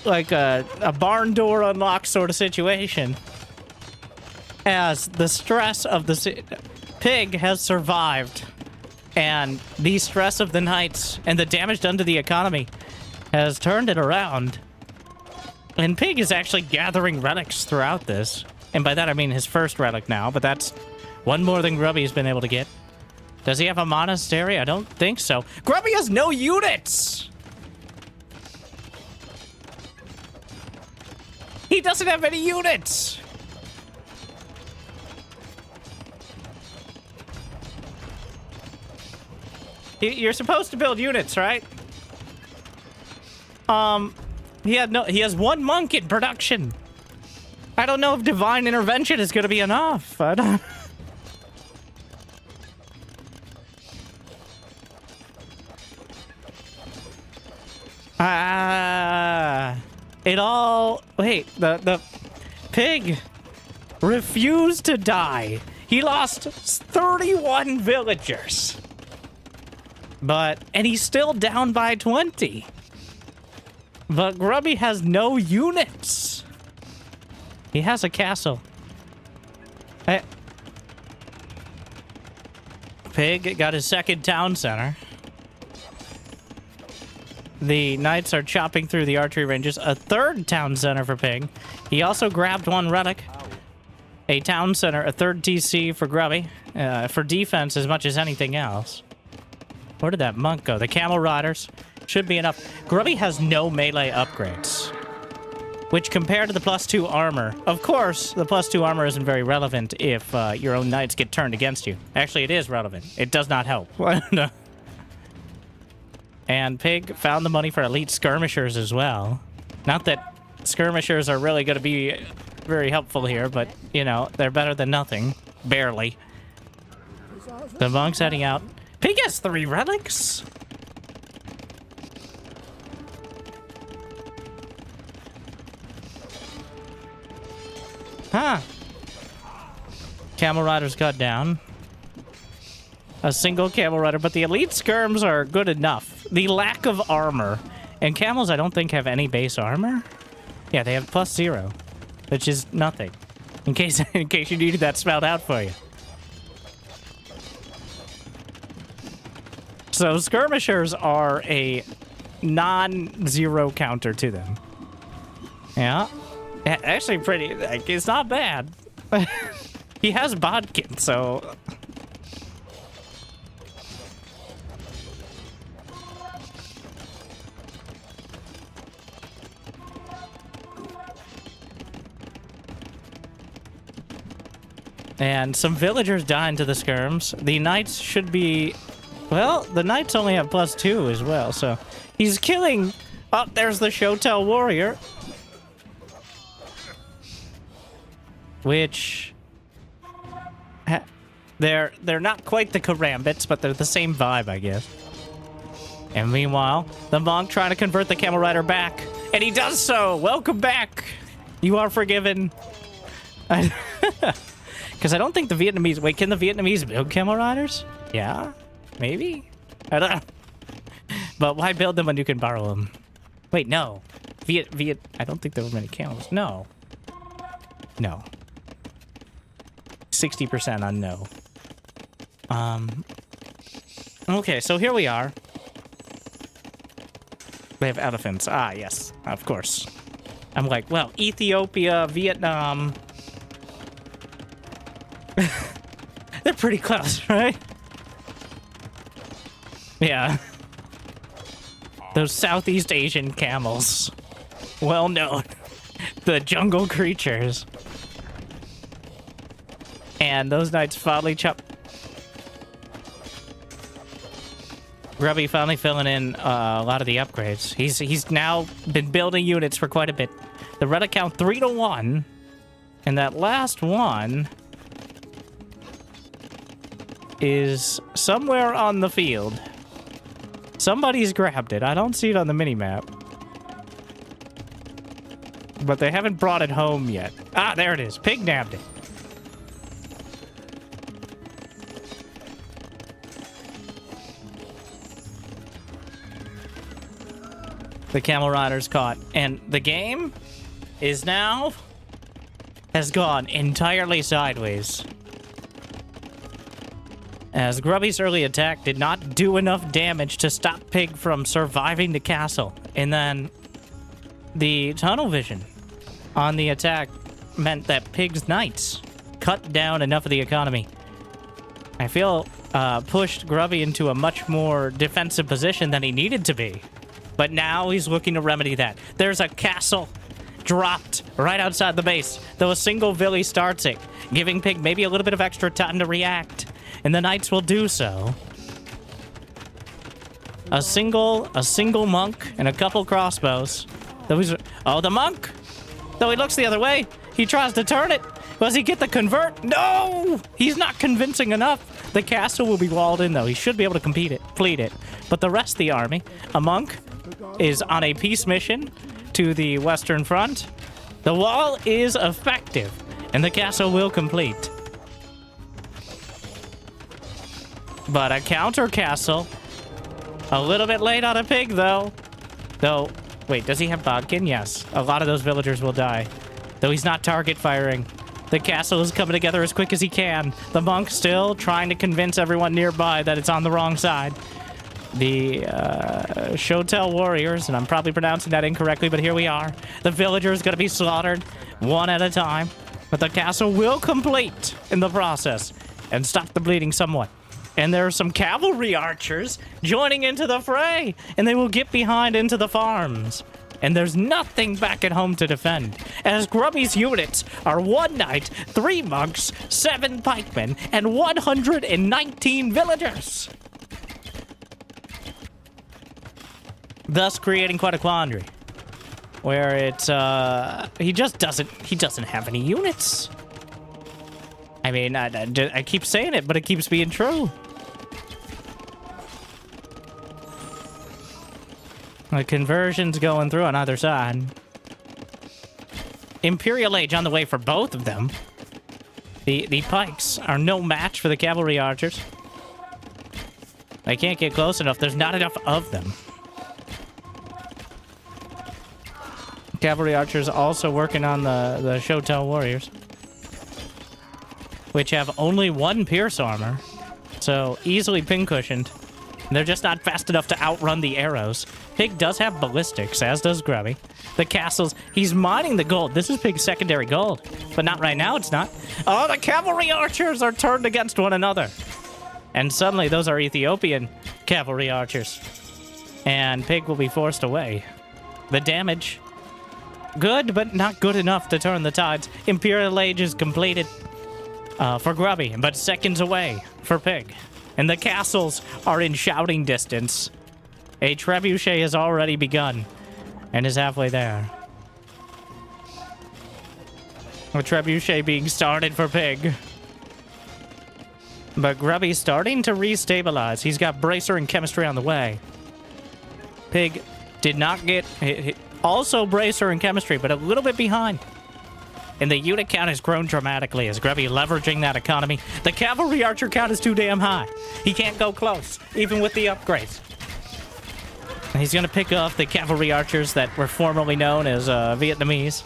like a barn door unlocked sort of situation. As the stress of the Pig has survived, and the stress of the knights and the damage done to the economy has turned it around. And Pig is actually gathering relics throughout this. And by that I mean his first relic now, but that's one more than Grubby's been able to get. Does he have a monastery? I don't think so. Grubby has no units! doesn't have any units! You're supposed to build units, right? He has one monk in production. I don't know if divine intervention is going to be enough. I don't... It all... Wait, the pig refused to die. He lost 31 villagers. And he's still down by 20. But Grubby has no units. He has a castle. Pig got his second town center. The knights are chopping through the archery ranges. A third town center for Pig. He also grabbed one relic. A town center, a third TC for Grubby. For defense as much as anything else. Where did that monk go? The camel riders should be enough. Grubby has no melee upgrades. Which, compared to the +2 armor... Of course, the +2 armor isn't very relevant if your own knights get turned against you. Actually, it is relevant. It does not help. No. And Pig found the money for elite skirmishers as well. Not that skirmishers are really going to be very helpful here, but, you know, they're better than nothing. Barely. The monk's heading out. Pig has 3 relics? Huh. Camel riders got down. A single camel rider, but the elite skirms are good enough. The lack of armor. And camels, I don't think, have any base armor. Yeah, they have +0, which is nothing. In case you needed that spelled out for you. So skirmishers are a non-zero counter to them. Yeah. Actually pretty, like, it's not bad. He has bodkin, so... And some villagers dying to the skirms. The knights should be... Well, the knights only have +2 as well, so... He's killing... Oh, there's the Shotel warrior. Which... They're not quite the Karambits, but they're the same vibe, I guess. And meanwhile, the monk trying to convert the camel rider back. And he does so! Welcome back! You are forgiven. Because I don't think the Vietnamese... Wait, can the Vietnamese build camel riders? Yeah? Maybe? I don't know. But why build them when you can borrow them? Wait, no. I don't think there were many camels. No. No. 60% on no. Okay, so here we are. They have elephants. Ah, yes. Of course. I'm like, well, Ethiopia, Vietnam... They're pretty close, right? Yeah. Those Southeast Asian camels. Well known. The jungle creatures. And those knights finally Grubby finally filling in a lot of the upgrades. He's now been building units for quite a bit. The red account 3-1. And that last one... is somewhere on the field. Somebody's grabbed it. I don't see it on the minimap. But they haven't brought it home yet. Ah, there it is. Pig nabbed it. The camel rider's caught. And the game is now... has gone entirely sideways. As Grubby's early attack did not do enough damage to stop Pig from surviving the castle. And then the tunnel vision on the attack meant that Pig's knights cut down enough of the economy. I feel pushed Grubby into a much more defensive position than he needed to be. But now he's looking to remedy that. There's a castle dropped right outside the base, though a single Villy starts it, giving Pig maybe a little bit of extra time to react, and the Knights will do so. A single monk and a couple crossbows. Oh, the monk! Though he looks the other way, he tries to turn it. Does he get the convert? No! He's not convincing enough. The castle will be walled in, though. He should be able to complete it. But the rest of the army, a monk is on a peace mission to the western front. The wall is effective, and the castle will complete. But a counter castle, a little bit late on a Pig, though. Wait, does he have Bodkin? Yes. A lot of those villagers will die. Though he's not target firing. The castle is coming together as quick as he can. The monk still trying to convince everyone nearby that it's on the wrong side. The Shotel warriors, and I'm probably pronouncing that incorrectly, but here we are. The villagers going to be slaughtered one at a time. But the castle will complete in the process and stop the bleeding somewhat. And there are some cavalry archers joining into the fray, and they will get behind into the farms. And there's nothing back at home to defend, as Grubby's units are 1 knight, 3 monks, 7 pikemen, and 119 villagers. Thus creating quite a quandary, where it's, he doesn't have any units. I mean, I keep saying it, but it keeps being true. The conversion's going through on either side. Imperial Age on the way for both of them. The pikes are no match for the cavalry archers. They can't get close enough. There's not enough of them. Cavalry archers also working on the Shotel warriors, which have only 1 pierce armor, so easily pin-cushioned. They're just not fast enough to outrun the arrows. Pig does have ballistics, as does Grubby. The castles, he's mining the gold. This is Pig's secondary gold, but not right now, it's not. Oh, the cavalry archers are turned against one another. And suddenly, those are Ethiopian cavalry archers. And Pig will be forced away. The damage, good, but not good enough to turn the tides. Imperial Age is completed for Grubby, but seconds away for Pig. And the castles are in shouting distance. A trebuchet has already begun and is halfway there. A trebuchet being started for Pig. But Grubby's starting to restabilize. He's got Bracer and Chemistry on the way. Pig did not get... Also Bracer and Chemistry, but a little bit behind. And the unit count has grown dramatically as Grubby leveraging that economy. The cavalry archer count is too damn high. He can't go close, even with the upgrades. He's going to pick off the cavalry archers that were formerly known as Vietnamese.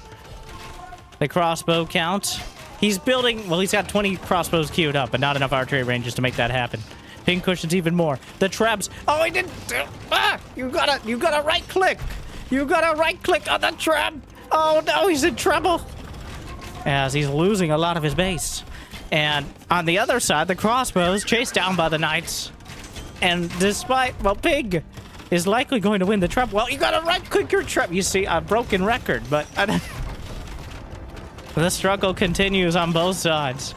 The crossbow count. He's building... Well, he's got 20 crossbows queued up, but not enough archery ranges to make that happen. Pin cushions even more. The trebs... Oh, he didn't... You gotta right-click. You gotta right-click on the treb. Oh, no, he's in trouble. As he's losing a lot of his base. And on the other side, the crossbows chased down by the knights. And despite... Well, Pig is likely going to win the treb. Well, you gotta right-click your treb. You see, a broken record, but... The struggle continues on both sides.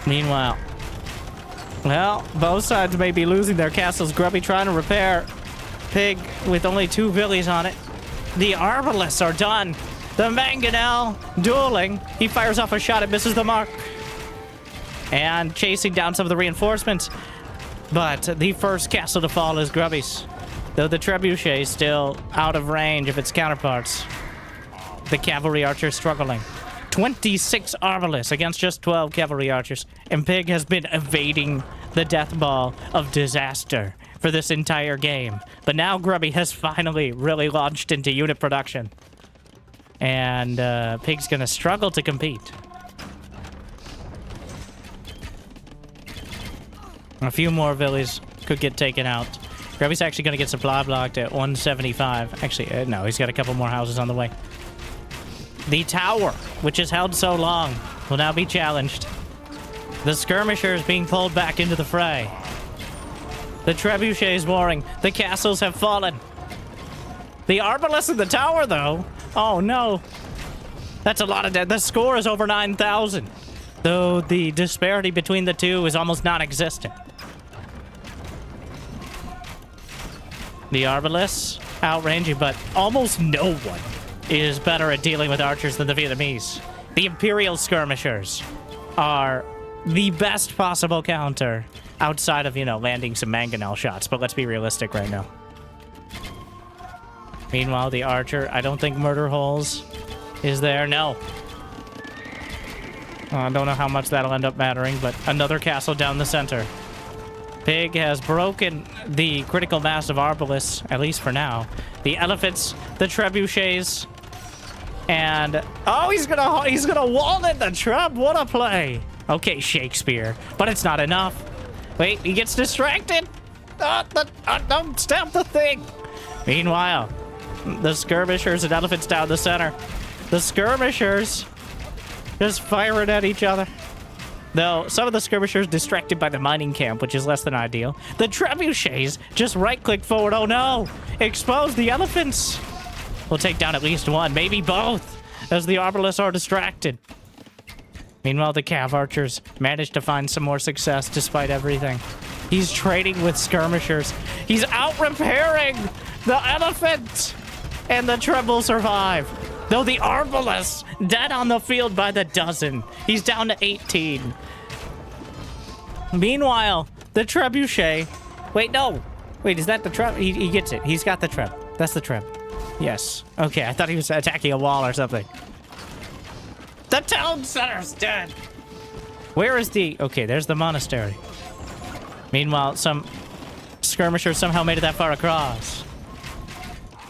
Meanwhile... Well, both sides may be losing their castles. Grubby trying to repair. Pig with only 2 villies on it. The arbalists are done. The mangonel dueling. He fires off a shot. It misses the mark. And chasing down some of the reinforcements. But the first castle to fall is Grubby's. Though the trebuchet is still out of range of its counterparts. The cavalry archers struggling. 26 arbalists against just 12 cavalry archers. And Pig has been evading the death ball of disaster for this entire game. But now Grubby has finally really launched into unit production. And Pig's gonna struggle to compete. A few more villies could get taken out. Grubby's actually gonna get supply blocked at 175. Actually, no, he's got a couple more houses on the way. The tower, which has held so long, will now be challenged. The skirmishers being pulled back into the fray. The trebuchet is warring. The castles have fallen. The arbalest in the tower, though. Oh, no. That's a lot of dead. The score is over 9,000. Though the disparity between the two is almost non-existent. The arbalists outranging, but almost no one is better at dealing with archers than the Vietnamese. The Imperial skirmishers are the best possible counter outside of, you know, landing some mangonel shots, but let's be realistic right now. Meanwhile, the archer, I don't think murder holes is there. No. I don't know how much that'll end up mattering, but another castle down the center. Pig has broken the critical mass of arbalists, at least for now. The elephants, the trebuchets, and oh, he's gonna wall in the treb. What a play! Okay, Shakespeare, but it's not enough. Wait, he gets distracted. Don't stamp the thing. Meanwhile, the skirmishers and elephants down the center. The skirmishers just firing at each other. Though some of the skirmishers distracted by the mining camp, which is less than ideal. The trebuchets just right-click forward. Oh no! Expose the elephants! We'll take down at least one, maybe both, as the arbalists are distracted. Meanwhile, the cav archers managed to find some more success despite everything. He's trading with skirmishers. He's out-repairing the elephant! And the treble survive. Though the arbalest dead on the field by the dozen. He's down to 18. Meanwhile, the trebuchet... Wait, no. Wait, is that the treb? He gets it. He's got the treb. That's the treb. Yes. Okay, I thought he was attacking a wall or something. The town center's dead. Where is the... Okay, there's the monastery. Meanwhile, some skirmishers somehow made it that far across.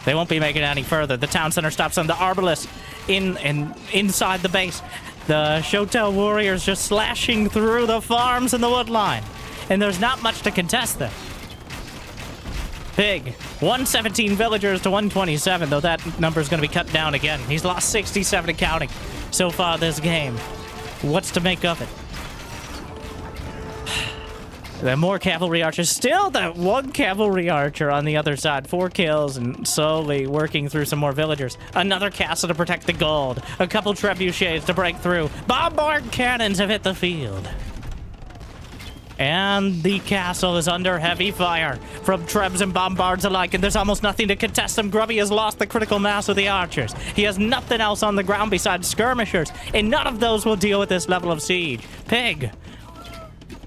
They won't be making it any further. The town center stops them. The arbalest inside the base. The Shotel warriors just slashing through the farms and the wood line. And there's not much to contest them. Pig, 117 villagers to 127, though that number's going to be cut down again. He's lost 67 and counting so far this game. What's to make of it? The more cavalry archers. Still that one cavalry archer on the other side. 4 kills and slowly working through some more villagers. Another castle to protect the gold. A couple trebuchets to break through. Bombard cannons have hit the field. And the castle is under heavy fire from trebs and bombards alike, and there's almost nothing to contest them. Grubby has lost the critical mass of the archers. He has nothing else on the ground besides skirmishers, and none of those will deal with this level of siege. Pig,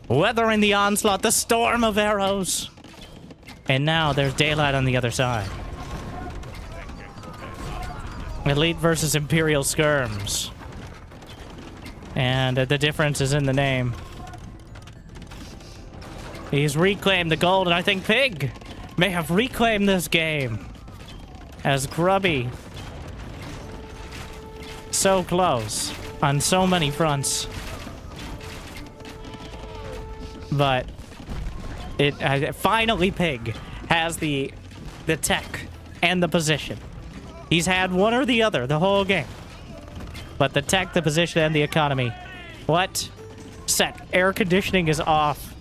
weathering the onslaught, the storm of arrows. And now there's daylight on the other side. Elite versus Imperial skirms. And the difference is in the name. He's reclaimed the gold, and I think Pig may have reclaimed this game. As Grubby, so close on so many fronts. But finally Pig has the tech and the position. He's had one or the other the whole game. But the tech, the position, and the economy. What? Set. Air conditioning is off.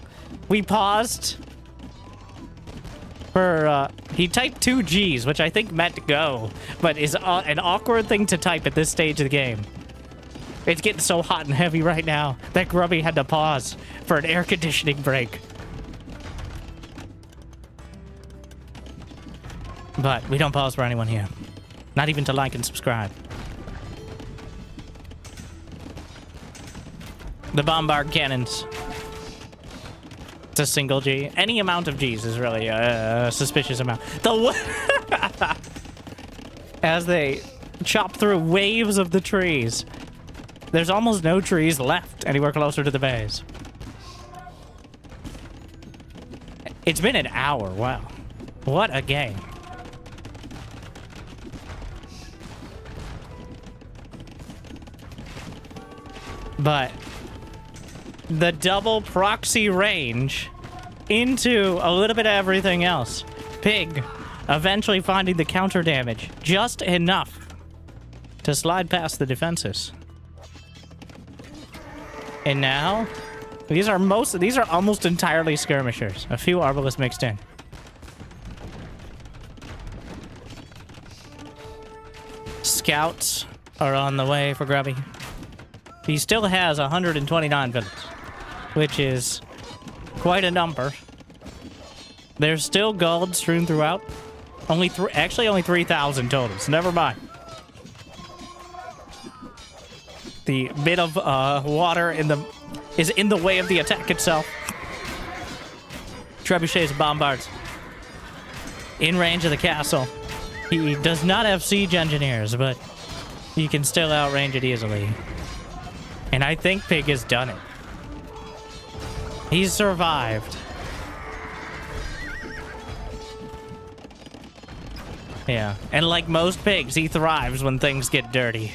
We paused for, he typed 2 Gs, which I think meant go, but is an awkward thing to type at this stage of the game. It's getting so hot and heavy right now that Grubby had to pause for an air conditioning break. But we don't pause for anyone here. Not even to like and subscribe. The bombard cannons. It's a single G. Any amount of Gs is really a suspicious amount. As they chop through waves of the trees. There's almost no trees left anywhere closer to the base. It's been an hour. Wow. What a game. But the double proxy range into a little bit of everything else. Pig eventually finding the counter damage just enough to slide past the defenses. And now These are almost entirely skirmishers. A few arbalists mixed in. Scouts are on the way for Grubby. He still has 129 villains, which is quite a number. There's still gold strewn throughout. Only 3,000 total, so never mind. The bit of water is in the way of the attack itself. Trebuchets bombards in range of the castle. He does not have siege engineers, but he can still outrange it easily. And I think Pig has done it. He's survived. Yeah, and like most pigs, he thrives when things get dirty.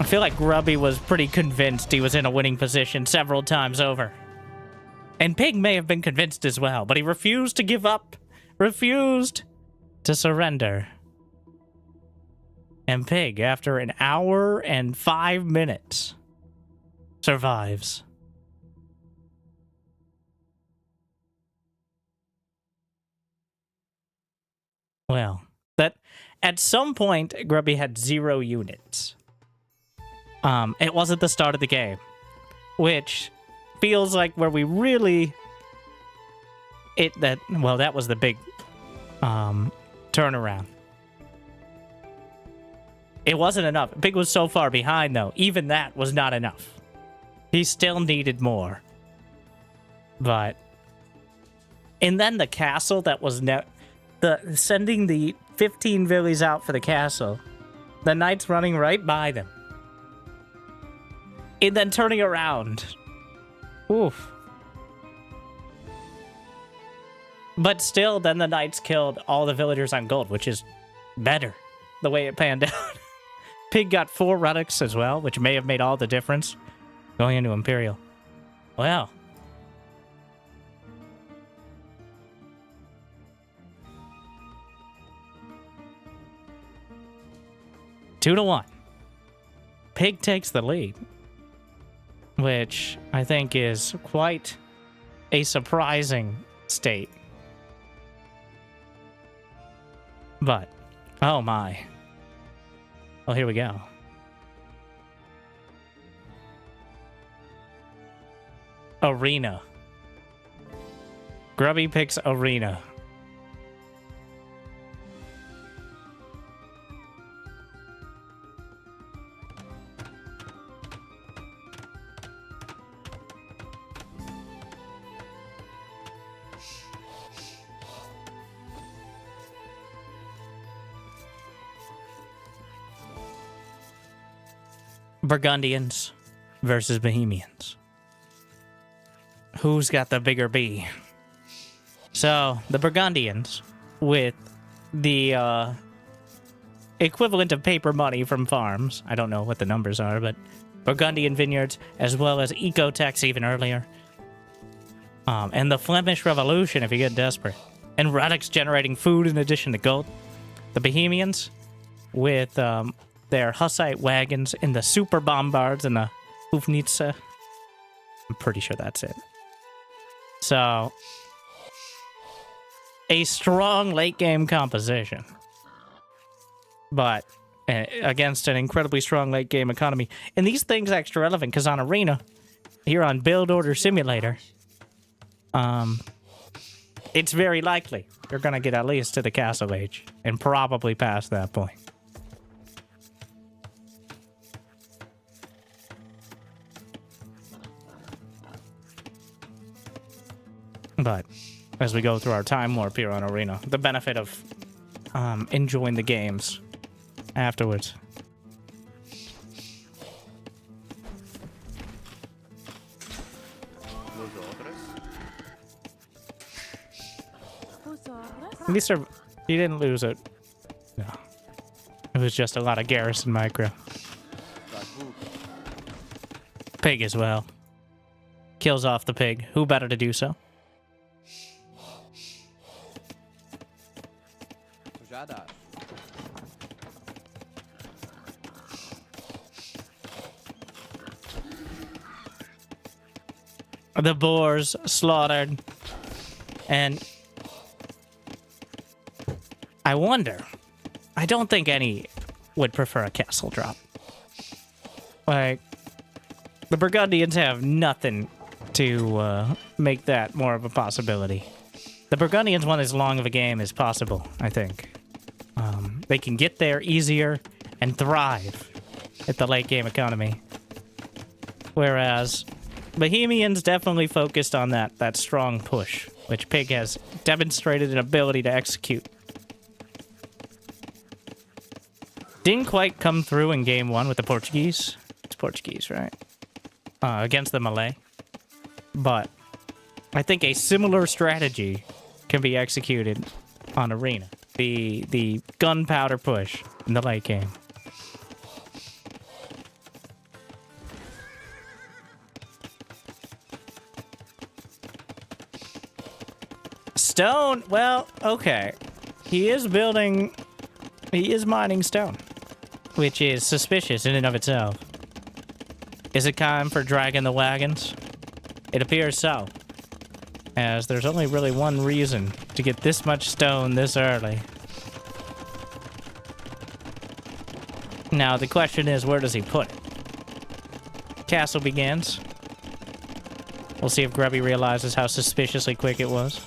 I feel like Grubby was pretty convinced he was in a winning position several times over. And Pig may have been convinced as well, but he refused to give up. Refused to surrender. And Pig, after an hour and 5 minutes, survives. Well, that at some point, Grubby had 0 units. It wasn't the start of the game, which feels like where we really... that was the big turnaround. It wasn't enough. Pig was so far behind, though. Even that was not enough. He still needed more. But... And then the castle that was... sending the 15 villies out for the castle. The knights running right by them. And then turning around. Oof. But still, then the knights killed all the villagers on gold, which is better. The way it panned out. Pig got 4 relics as well, which may have made all the difference. Going into Imperial. Well. Two to 1. Pig takes the lead. Which I think is quite a surprising state. But, oh my. Well, here we go. Arena. Grubby picks Arena. Burgundians versus Bohemians. Who's got the bigger B? So, the Burgundians, with the equivalent of paper money from farms, I don't know what the numbers are, but Burgundian vineyards, as well as eco-tax even earlier. And the Flemish Revolution, if you get desperate. And relics generating food in addition to gold. The Bohemians, with... their Hussite wagons and the super bombards and the Hufnitze. I'm pretty sure that's it. So, a strong late game composition. But against an incredibly strong late game economy. And these things are extra relevant because on Arena, here on Build Order Simulator, it's very likely you're going to get at least to the Castle Age and probably past that point. But as we go through our time warp here on Arena, the benefit of enjoying the games afterwards. At least you didn't lose it. No. It was just a lot of garrison micro. Pig as well. Kills off the pig. Who better to do so? the boars slaughtered. And I wonder, I don't think any would prefer a castle drop. Like, the Burgundians have nothing to make that more of a possibility. The Burgundians want as long of a game as possible, I think. They can get there easier and thrive at the late game economy. Whereas Bohemians definitely focused on that strong push, which Pig has demonstrated an ability to execute. Didn't quite come through in game 1 with the Portuguese. It's Portuguese, right? Against the Malay. But I think a similar strategy can be executed on Arena. The gunpowder push in the late game. Stone, well, okay. He is mining stone, which is suspicious in and of itself. Is it time for dragging the wagons? It appears so, as there's only really one reason to get this much stone this early. Now, the question is, where does he put it? Castle begins. We'll see if Grubby realizes how suspiciously quick it was.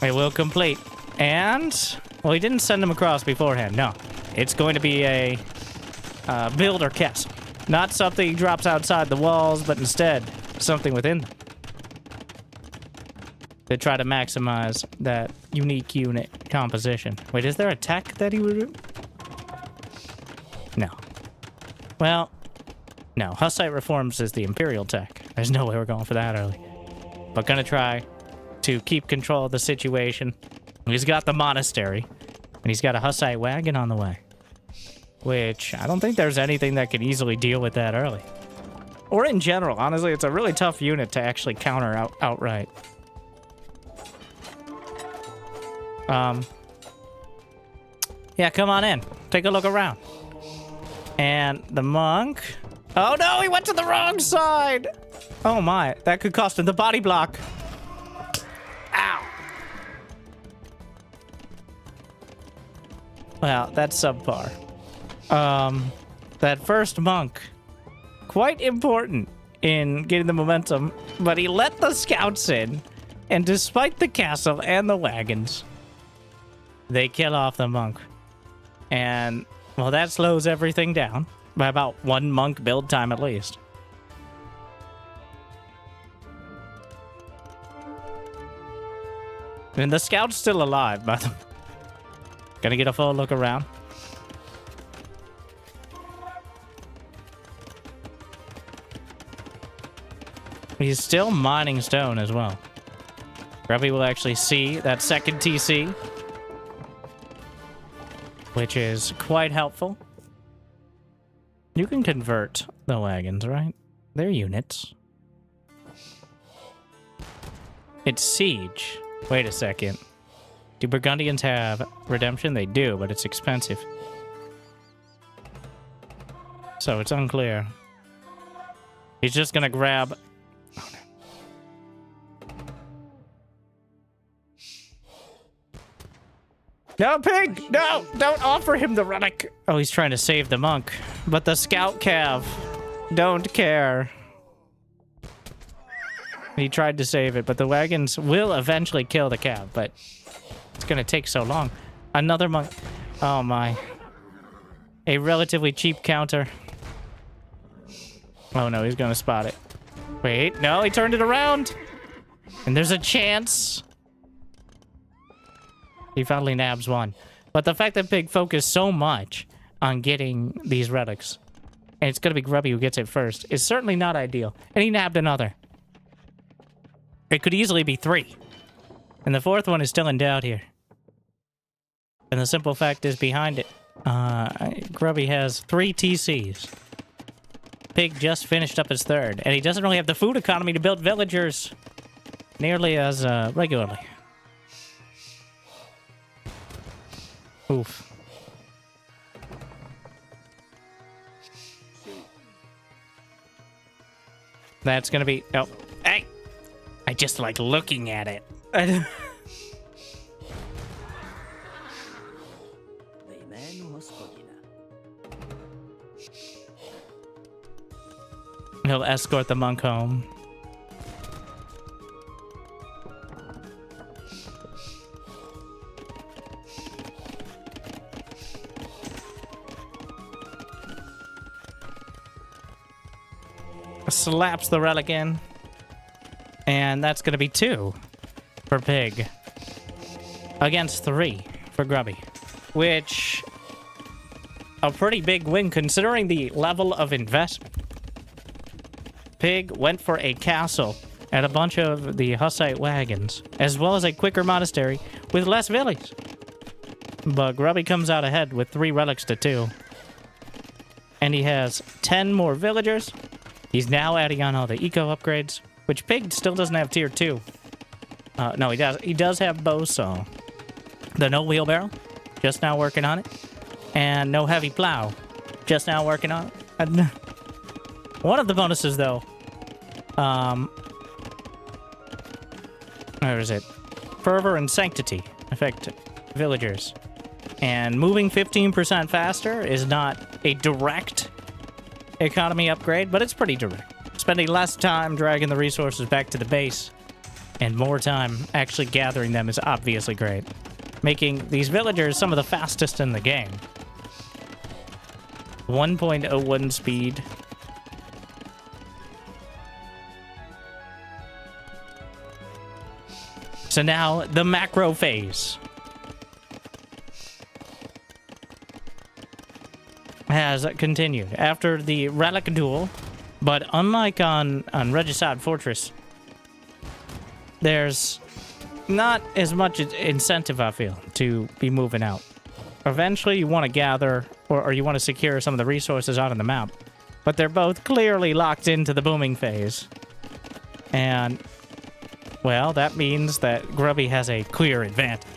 It will complete. And, well, he didn't send them across beforehand. No. It's going to be a builder castle. Not something he drops outside the walls, but instead something within them. To try to maximize that unique unit composition. Wait, is there a tech that he would do? No. Well, no. Hussite reforms is the Imperial tech. There's no way we're going for that early. But gonna try to keep control of the situation. He's got the monastery, and he's got a Hussite wagon on the way. Which, I don't think there's anything that can easily deal with that early. Or in general, honestly, it's a really tough unit to actually counter outright. Yeah, come on in. Take a look around. And the monk... Oh no, he went to the wrong side! Oh my, that could cost him the body block. Ow. Well, that's subpar. That first monk, quite important in getting the momentum, but he let the scouts in, and despite the castle and the wagons, they kill off the monk. And, well, that slows everything down by about 1 monk build time at least. And the scout's still alive, by the way. Gonna get a full look around. He's still mining stone as well. Grubby will actually see that second TC, which is quite helpful. You can convert the wagons, right? They're units. It's siege. Wait a second. Do Burgundians have redemption? They do, but it's expensive. So it's unclear. He's just gonna grab... Oh, no. No, Pig! No! Don't offer him the relic! Oh, he's trying to save the monk. But the scout cav don't care. He tried to save it, but the wagons will eventually kill the cav, but it's gonna take so long. Another monk. Oh my. A relatively cheap counter. Oh no, he's gonna spot it. Wait, no, he turned it around! And there's a chance. He finally nabs one. But the fact that Pig focused so much on getting these relics, and it's gonna be Grubby who gets it first, is certainly not ideal. And he nabbed another. It could easily be 3. And the 4th one is still in doubt here. And the simple fact is behind it, Grubby has 3 TCs. Pig just finished up his third, and he doesn't really have the food economy to build villagers nearly as regularly. Oof. That's gonna be... Oh, hey! I just like looking at it. He'll escort the monk home. Slaps the relic in. And that's going to be 2 for Pig. Against 3 for Grubby. Which... a pretty big win considering the level of investment. Pig went for a castle and a bunch of the Hussite wagons, as well as a quicker monastery with less villages. But Grubby comes out ahead with 3 relics to 2. And he has 10 more villagers. He's now adding on all the eco upgrades, which Pig still doesn't have tier 2. No, he does. He does have bowsaw. The no wheelbarrow, just now working on it. And no heavy plow, just now working on it. And one of the bonuses, though, where is it? Fervor and Sanctity affect villagers. And moving 15% faster is not a direct economy upgrade, but it's pretty direct. Spending less time dragging the resources back to the base and more time actually gathering them is obviously great. Making these villagers some of the fastest in the game. 1.01 speed. So now, the macro phase has continued after the relic duel, but unlike on Regicide Fortress, there's not as much incentive, I feel, to be moving out. Eventually, you want to gather, or you want to secure some of the resources out on the map, but they're both clearly locked into the booming phase. And, well, that means that Grubby has a clear advantage.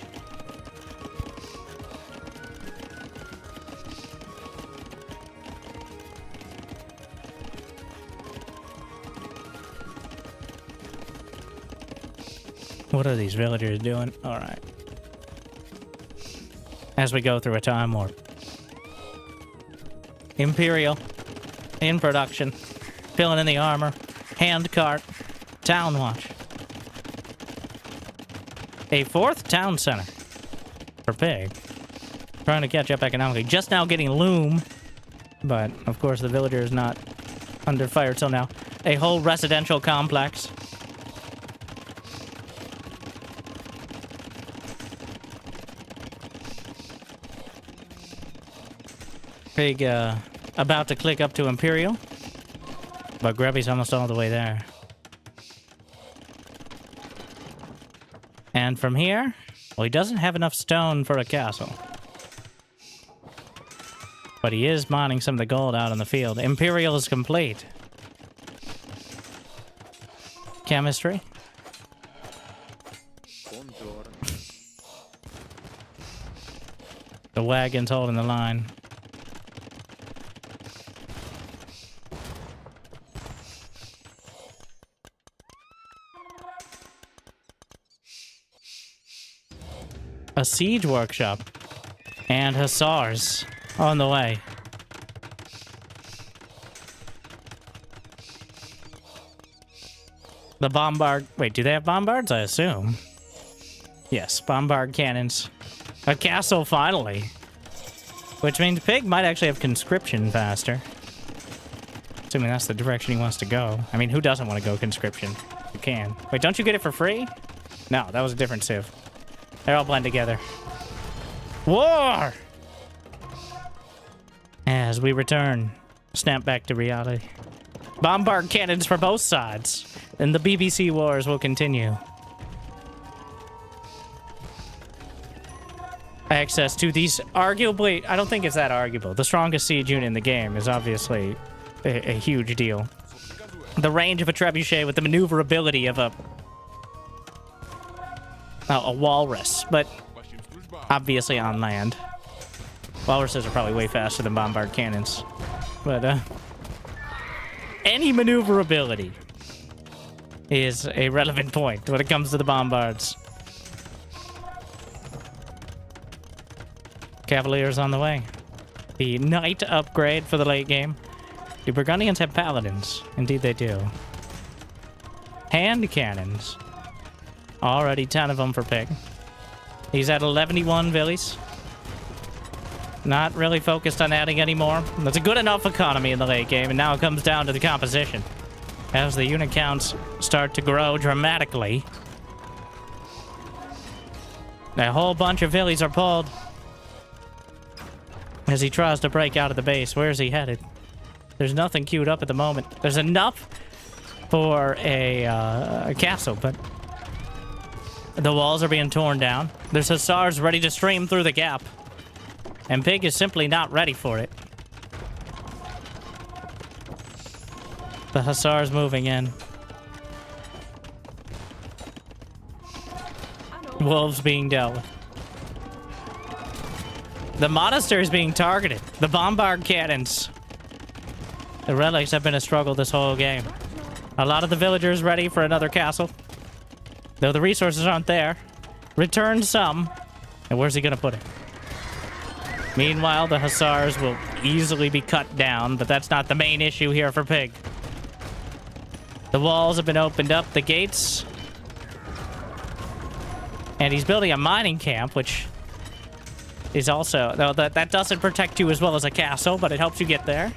What are these villagers doing? All right. As we go through a time warp. Imperial. In production. Filling in the armor. Hand cart. Town watch. A 4th town center. For Pig. Trying to catch up economically. Just now getting loom. But, of course, the villager is not under fire till now. A whole residential complex. Pig, about to click up to Imperial. But Grubby's almost all the way there. And from here, well, he doesn't have enough stone for a castle. But he is mining some of the gold out in the field. Imperial is complete. Chemistry. The wagon's holding the line. A siege workshop and hussars on the way. The bombard... Wait, do they have bombards? I assume. Yes, bombard cannons. A castle, finally. Which means Pig might actually have conscription faster. Assuming that's the direction he wants to go. I mean, who doesn't want to go conscription? You can. Wait, don't you get it for free? No, that was a different civ. They all blend together. War! As we return, snap back to reality. Bombard cannons for both sides, and the BBC wars will continue. Access to these arguably, I don't think it's that arguable. The strongest siege unit in the game is obviously a huge deal. The range of a trebuchet with the maneuverability of a walrus, but obviously on land. Walruses are probably way faster than bombard cannons, but any maneuverability is a relevant point when it comes to the bombards. Cavaliers on the way. The knight upgrade for the late game. Do Burgundians have paladins? Indeed they do. Hand cannons. Already 10 of them for Pig. He's at 11-1 Villies. Not really focused on adding any more. That's a good enough economy in the late game, and now it comes down to the composition. As the unit counts start to grow dramatically. A whole bunch of Villies are pulled. As he tries to break out of the base. Where is he headed? There's nothing queued up at the moment. There's enough for a castle, but the walls are being torn down. There's Hussars ready to stream through the gap. And Pig is simply not ready for it. The Hussars moving in. Wolves being dealt with. The monastery is being targeted. The bombard cannons. The relics have been a struggle this whole game. A lot of the villagers ready for another castle. Though the resources aren't there. Return some. And where's he gonna put it? Meanwhile, the Hussars will easily be cut down, but that's not the main issue here for Pig. The walls have been opened up, the gates. And he's building a mining camp, which is also... Though that doesn't protect you as well as a castle, but it helps you get there.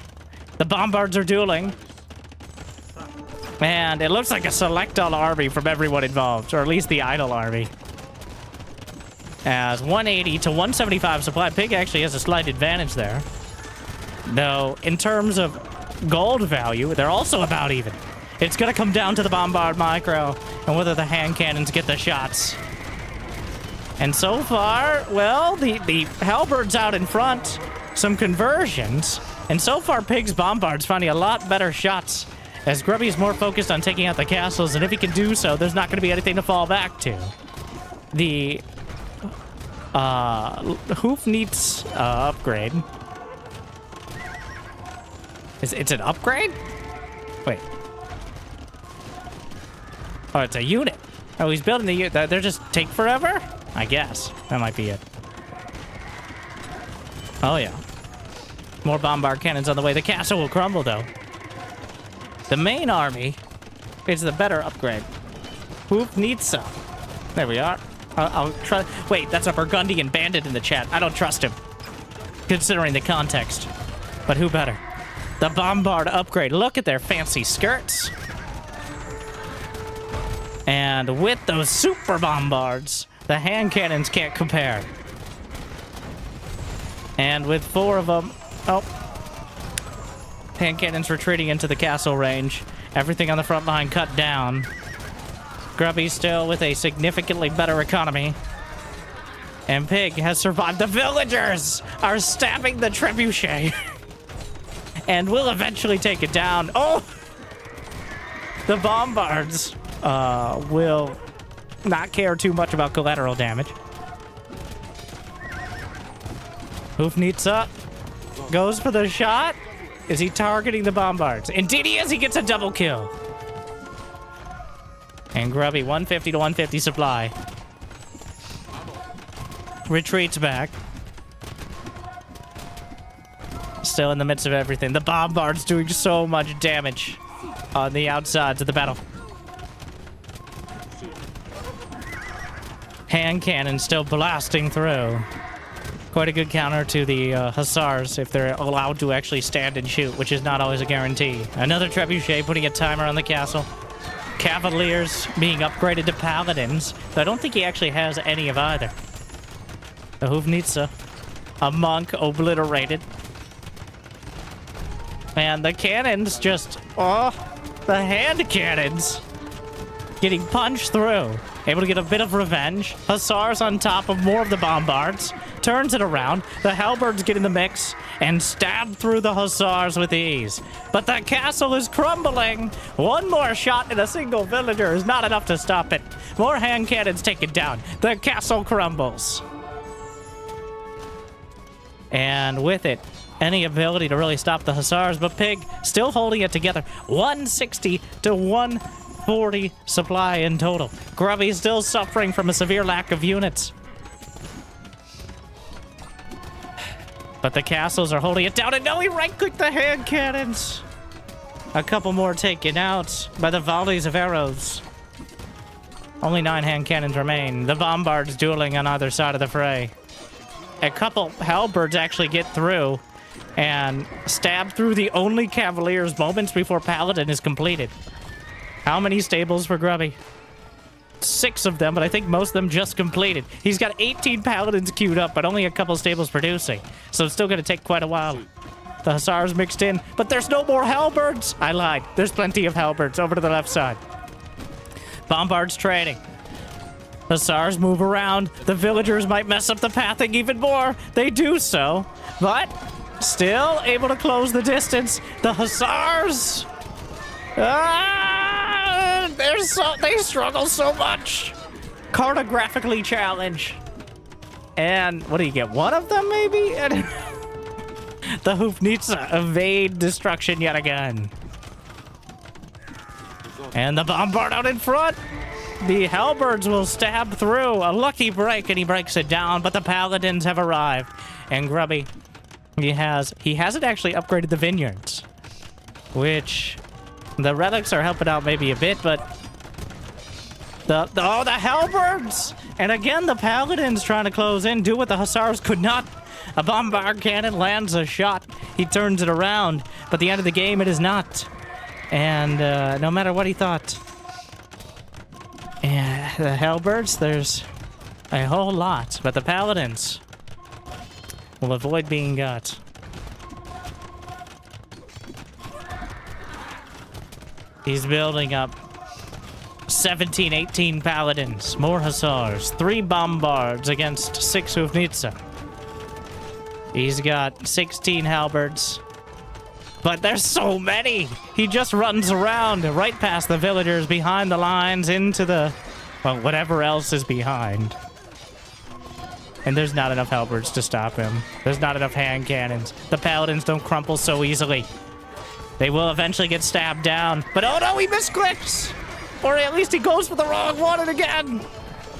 The bombards are dueling. And it looks like a select all army from everyone involved, or at least the idle army. As 180 to 175 supply, Pig actually has a slight advantage there. Though, in terms of gold value, they're also about even. It's gonna come down to the bombard micro, and whether the hand cannons get the shots. And so far, well, the halberds out in front, some conversions, and so far Pig's bombard's finding a lot better shots, as Grubby's more focused on taking out the castles, and if he can do so, there's not gonna be anything to fall back to. The Hoof needs upgrade. It's an upgrade? Wait. Oh, it's a unit. Oh, he's building the unit. They're just take forever? I guess. That might be it. Oh, yeah. More bombard cannons on the way. The castle will crumble, though. The main army is the better upgrade. Hoof needs some. There we are. I'll try. Wait, that's a Burgundian bandit in the chat. I don't trust him, considering the context. But who better? The bombard upgrade. Look at their fancy skirts. And with those super bombards, the hand cannons can't compare. And with 4 of them... Oh. Hand cannons retreating into the castle range. Everything on the front line cut down. Grubby still with a significantly better economy. And Pig has survived. The villagers are stabbing the trebuchet. And will eventually take it down. Oh! The bombards will not care too much about collateral damage. Hoofnitsa goes for the shot. Is he targeting the bombards? Indeed he is. He gets a double kill. And Grubby, 150 to 150 supply. Retreats back. Still in the midst of everything. The bombard's doing so much damage on the outsides of the battle. Hand cannon still blasting through. Quite a good counter to the Hussars if they're allowed to actually stand and shoot, which is not always a guarantee. Another trebuchet putting a timer on the castle. Cavaliers being upgraded to paladins. Though I don't think he actually has any of either. The Hoofnitsa. A monk obliterated. And the cannons just... Oh, the hand cannons. getting punched through. Able to get a bit of revenge. Hussars on top of more of the bombards. Turns it around. The halberds get in the mix and stab through the hussars with ease. But the castle is crumbling. One more shot in a single villager is not enough to stop it. More hand cannons take it down. The castle crumbles. And with it, any ability to really stop the hussars, but Pig still holding it together. 160 to 140 supply in total. Grubby still suffering from a severe lack of units. But the castles are holding it down, and now he right-clicked the hand cannons. A couple more taken out by the volleys of arrows. Only 9 hand cannons remain. The bombards dueling on either side of the fray. A couple halberds actually get through and stab through the only cavaliers moments before Paladin is completed. How many stables for Grubby? 6 of them, but I think most of them just completed. He's got 18 Paladins queued up, but only a couple stables producing. So it's still going to take quite a while. The Hussars mixed in, but there's no more halberds. I lied. There's plenty of halberds over to the left side. Bombards trading. Hussars move around. The villagers might mess up the pathing even more. They do so, but still able to close the distance. The Hussars... they struggle so much. Cartographically challenged. And what do you get? One of them, maybe? The Hoofnitsa evade destruction yet again. And the bombard out in front. The halberds will stab through. A lucky break, and he breaks it down, but the paladins have arrived. And Grubby, he hasn't actually upgraded the vineyards, which the relics are helping out maybe a bit, but the halberds! And again, the paladins trying to close in, do what the hussars could not. A bombard cannon lands a shot. He turns it around, but at the end of the game, it is not. And no matter what he thought. Yeah, the halberds, there's a whole lot, but the paladins will avoid being got. He's building up 17, 18 paladins, more hussars, 3 bombards against 6 Hoofnitsa. He's got 16 halberds. But there's so many! He just runs around right past the villagers, behind the lines, into the... well, whatever else is behind. And there's not enough halberds to stop him. There's not enough hand cannons. The paladins don't crumple so easily. They will eventually get stabbed down. But oh no, he misclicks! Or at least he goes for the wrong one, and again!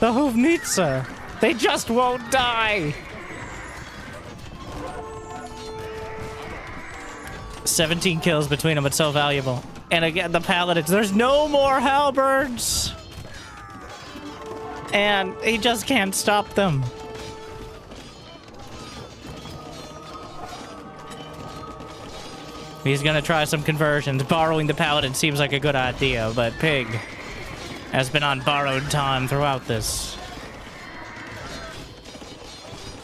The Hoofnitsa. They just won't die! 17 kills between them, it's so valuable. And again, the paladins, there's no more halberds! And he just can't stop them. He's gonna try some conversions. Borrowing the paladin seems like a good idea, but Pig has been on borrowed time throughout this.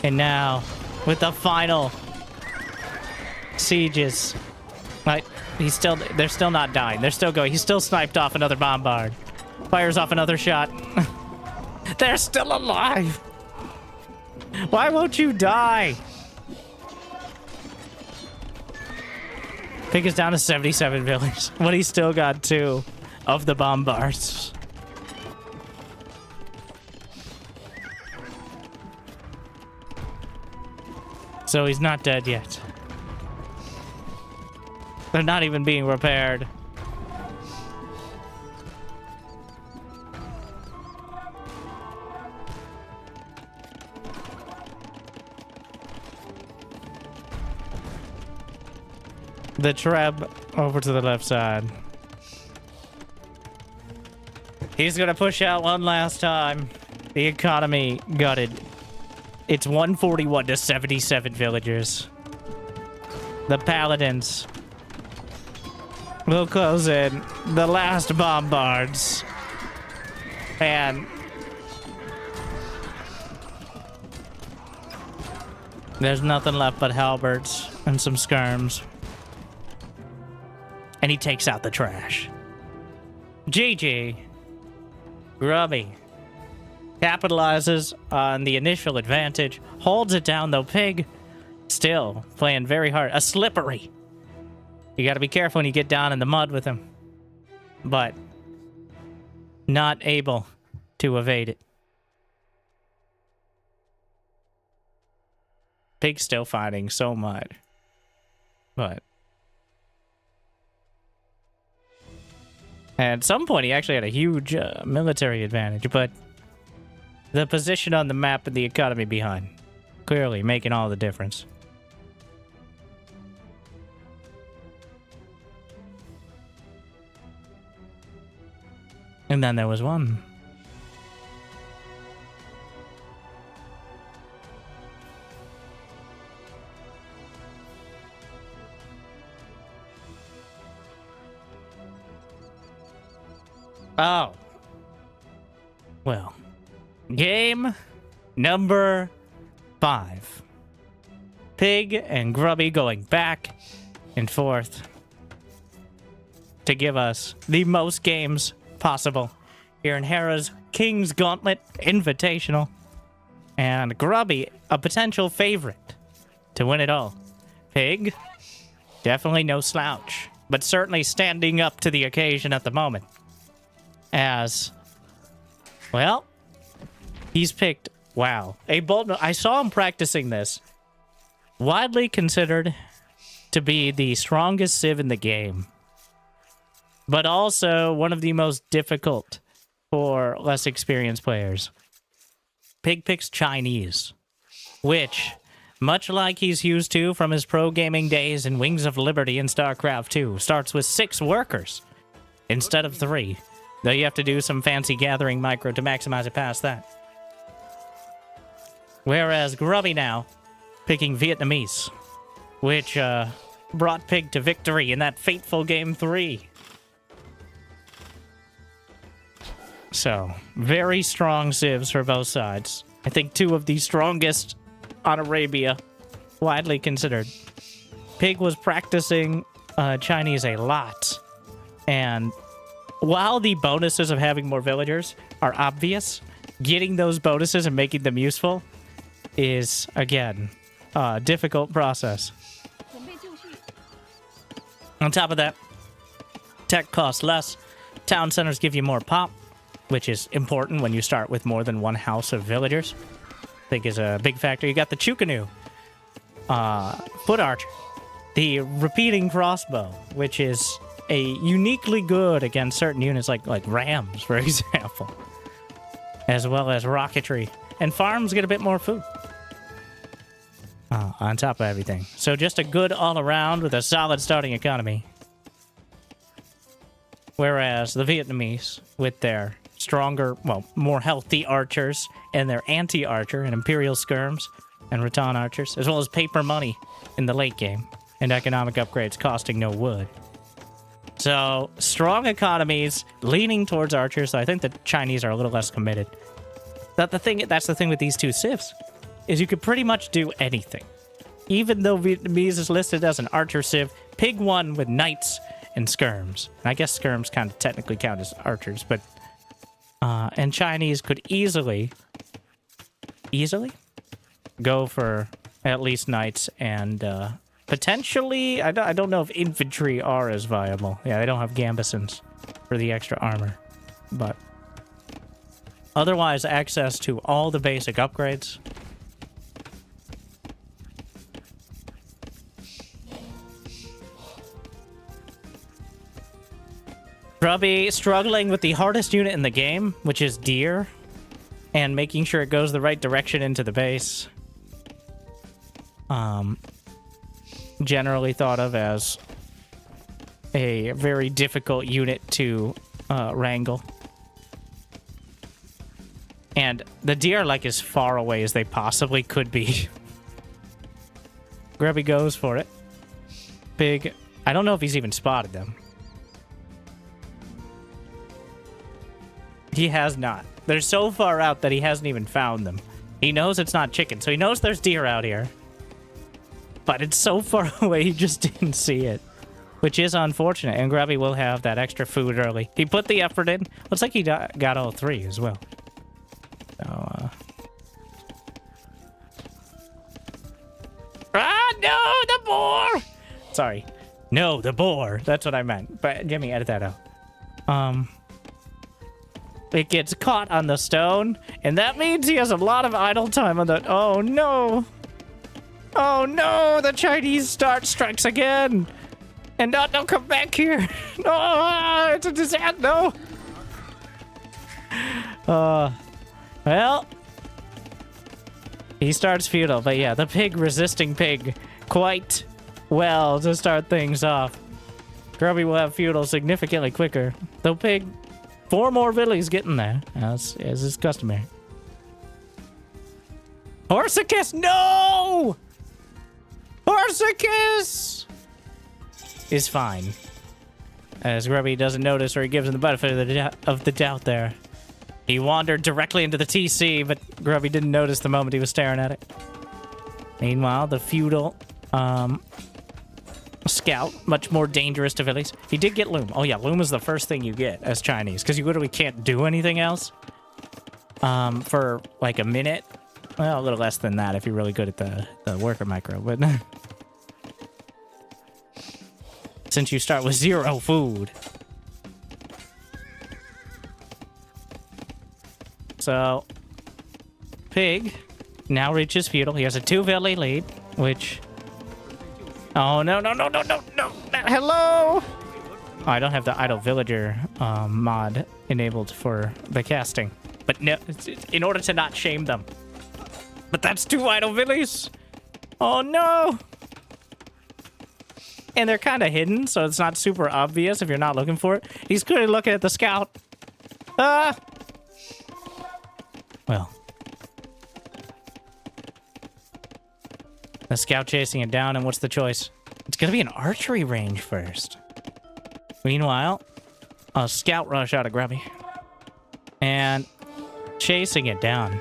And now, with the final sieges, like, they're still not dying. They're still going. He's still sniped off another bombard. Fires off another shot. They're still alive. Why won't you die? Pig is down to 77 villagers, but he's still got 2 of the bombards. So he's not dead yet. They're not even being repaired. The Treb over to the left side. He's gonna push out one last time. The economy gutted. It's 141 to 77 villagers. The paladins will close in the last bombards. And there's nothing left but halberds and some skirms. And he takes out the trash. GG. Grubby capitalizes on the initial advantage, holds it down though. Pig still playing very hard. A slippery. You got to be careful when you get down in the mud with him. But not able to evade it. Pig's still fighting so much. But at some point, he actually had a huge military advantage, but the position on the map and the economy behind clearly making all the difference. And then there was one. Oh. Well. Game number 5. Pig and Grubby going back and forth to give us the most games possible here in Hera's King's Gauntlet Invitational. And Grubby, a potential favorite to win it all. Pig, definitely no slouch, but certainly standing up to the occasion at the moment. As, well, he's picked, wow, a bold, I saw him practicing this. Widely considered to be the strongest civ in the game, but also one of the most difficult for less experienced players. Pig picks Chinese, which, much like he's used to from his pro gaming days in Wings of Liberty in StarCraft 2, starts with 6 workers instead of 3. Though you have to do some fancy gathering micro to maximize it past that. Whereas Grubby now, picking Vietnamese, which brought Pig to victory in that fateful Game 3. So, very strong civs for both sides. I think 2 of the strongest on Arabia, widely considered. Pig was practicing Chinese a lot, and while the bonuses of having more villagers are obvious, getting those bonuses and making them useful is, again, a difficult process. On top of that, tech costs less. Town centers give you more pop, which is important when you start with more than one house of villagers. I think is a big factor. You got the Chukanu, foot archer, the repeating crossbow, which is uniquely good against certain units like rams, for example, as well as rocketry. And farms get a bit more food on top of everything. So just a good all-around with a solid starting economy. Whereas the Vietnamese, with their stronger, well, more healthy archers and their anti-archer and Imperial skirms and Rattan archers, as well as paper money in the late game and economic upgrades costing no wood. So, strong economies, leaning towards archers. So I think the Chinese are a little less committed. That's the thing with these 2 civs, is you could pretty much do anything. Even though Vietnamese is listed as an archer civ, Pig won with knights and skirms. And I guess skirms kind of technically count as archers, but and Chinese could easily go for at least knights and potentially, I don't know if infantry are as viable. Yeah, they don't have gambesons for the extra armor. But otherwise, access to all the basic upgrades. Grubby struggling with the hardest unit in the game, which is deer, and making sure it goes the right direction into the base. Generally thought of as a very difficult unit to wrangle. And the deer are like as far away as they possibly could be. Grubby goes for it. Pig, I don't know if he's even spotted them. He has not. They're so far out that he hasn't even found them. He knows it's not chicken, so he knows there's deer out here. But it's so far away, he just didn't see it. which is unfortunate, and Grubby will have that extra food early. He put the effort in. Looks like he got all 3 as well. So, no, the boar! Sorry. No, the boar. That's what I meant. But Jimmy, edit that out. It gets caught on the stone, and that means he has a lot of idle time on the... Oh, no. Oh, no. The Chinese strikes again. And don't come back here. No, it's a disaster. No. Well, he starts feudal, but yeah, the pig resisting pig quite well to start things off. Grubby will have feudal significantly quicker. The pig, 4 more villies getting there, as is customary. Horsicus, no! Horsicus is fine, as Grubby doesn't notice, or he gives him the benefit of the doubt there. He wandered directly into the TC, but Grubby didn't notice the moment he was staring at it. Meanwhile, the feudal scout, much more dangerous to villies. He did get loom. Oh yeah, loom is the first thing you get as Chinese, because you literally can't do anything else for like a minute. Well, a little less than that if you're really good at the worker micro, but since you start with 0 food. So, pig now reaches feudal. He has a 2 villi lead, which... Oh, no. Hello! Oh, I don't have the idle villager mod enabled for the casting. But no, in order to not shame them. But that's 2 idle villies! Oh, no! And they're kind of hidden, so it's not super obvious if you're not looking for it. He's clearly looking at the scout. Ah! Well. The scout chasing it down, and what's the choice? It's gonna be an archery range first. Meanwhile, a scout rush out of Grubby. And chasing it down.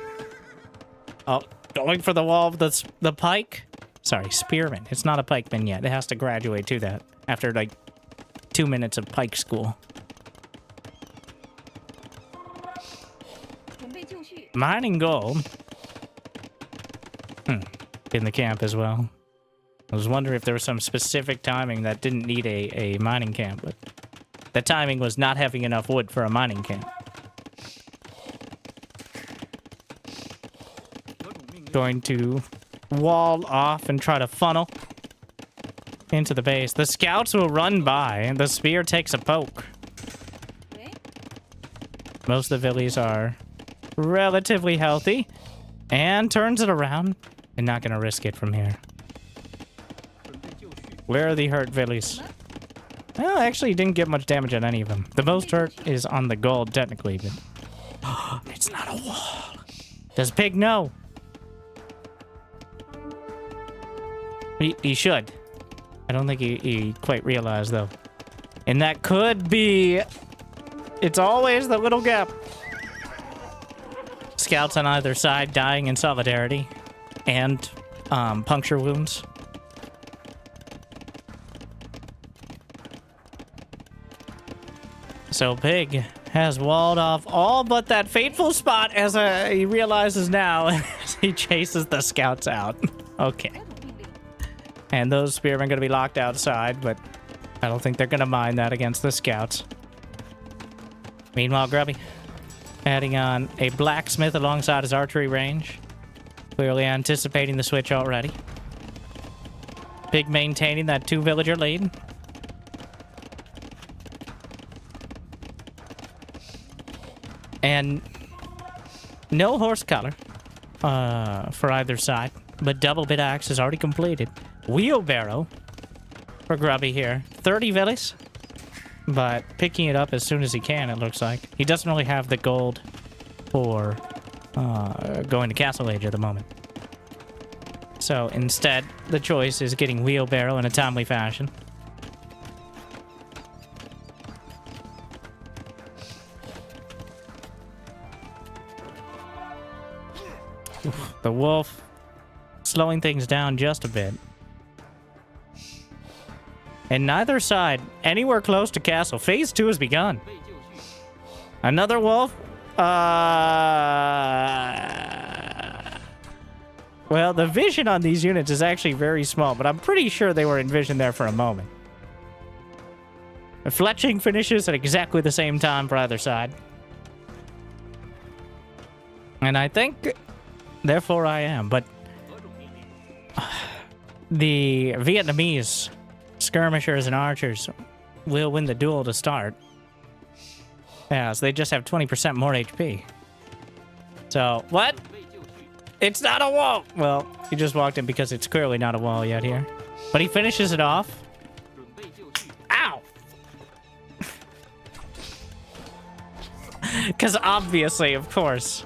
Oh, going for the wall of the pike? Sorry, spearman. It's not a pikeman yet. It has to graduate to that after like 2 minutes of pike school. Mining gold. In the camp as well. I was wondering if there was some specific timing that didn't need a mining camp, but the timing was not having enough wood for a mining camp. Going to wall off and try to funnel into the base. The scouts will run by, and the spear takes a poke. Most of the villies are relatively healthy, and turns it around, and not gonna risk it from here. Where are the hurt villies? Well, actually, he didn't get much damage on any of them. The most hurt is on the gold, technically, but... It's not a wall. Does pig know? He should. I don't think he quite realized, though. And that could be... It's always the little gap. Scouts on either side dying in solidarity. And puncture wounds. So Pig has walled off all but that fateful spot as he realizes now as he chases the scouts out. Okay. And those spearmen are going to be locked outside, but I don't think they're going to mind that against the scouts. Meanwhile, Grubby adding on a blacksmith alongside his archery range. Clearly anticipating the switch already. Pig maintaining that 2 villager lead. And no horse collar for either side, but double bit axe is already completed. Wheelbarrow for Grubby here. 30 villies, but picking it up as soon as he can, it looks like. He doesn't really have the gold for going to Castle Age at the moment. So instead, the choice is getting wheelbarrow in a timely fashion. Oof, the wolf slowing things down just a bit. And neither side anywhere close to castle. Phase 2 has begun. Another wolf? Well, the vision on these units is actually very small, but I'm pretty sure they were in vision there for a moment. The fletching finishes at exactly the same time for either side. And I think, therefore I am, but the Vietnamese skirmishers and archers will win the duel to start. Yeah, so they just have 20% more HP. So, what? It's not a wall! Well, he just walked in because it's clearly not a wall yet here. But he finishes it off. Ow! Because obviously, of course.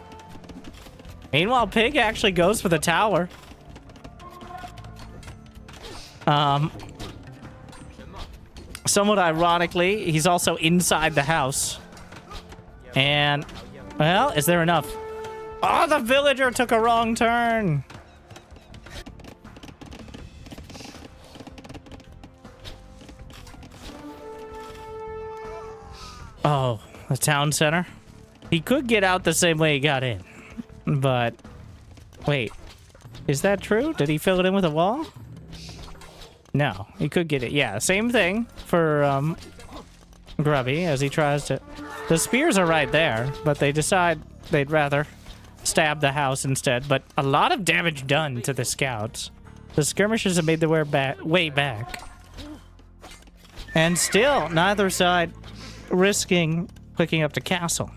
Meanwhile, Pig actually goes for the tower. Somewhat ironically, he's also inside the house. And, well, is there enough? Oh, the villager took a wrong turn. Oh, the town center. He could get out the same way he got in. But, wait. Is that true? Did he fill it in with a wall? No, he could get it. Yeah, same thing for Grubby as he tries to... The spears are right there, but they decide they'd rather stab the house instead. But a lot of damage done to the scouts. The skirmishers have made their way back. And still, neither side risking clicking up to castle.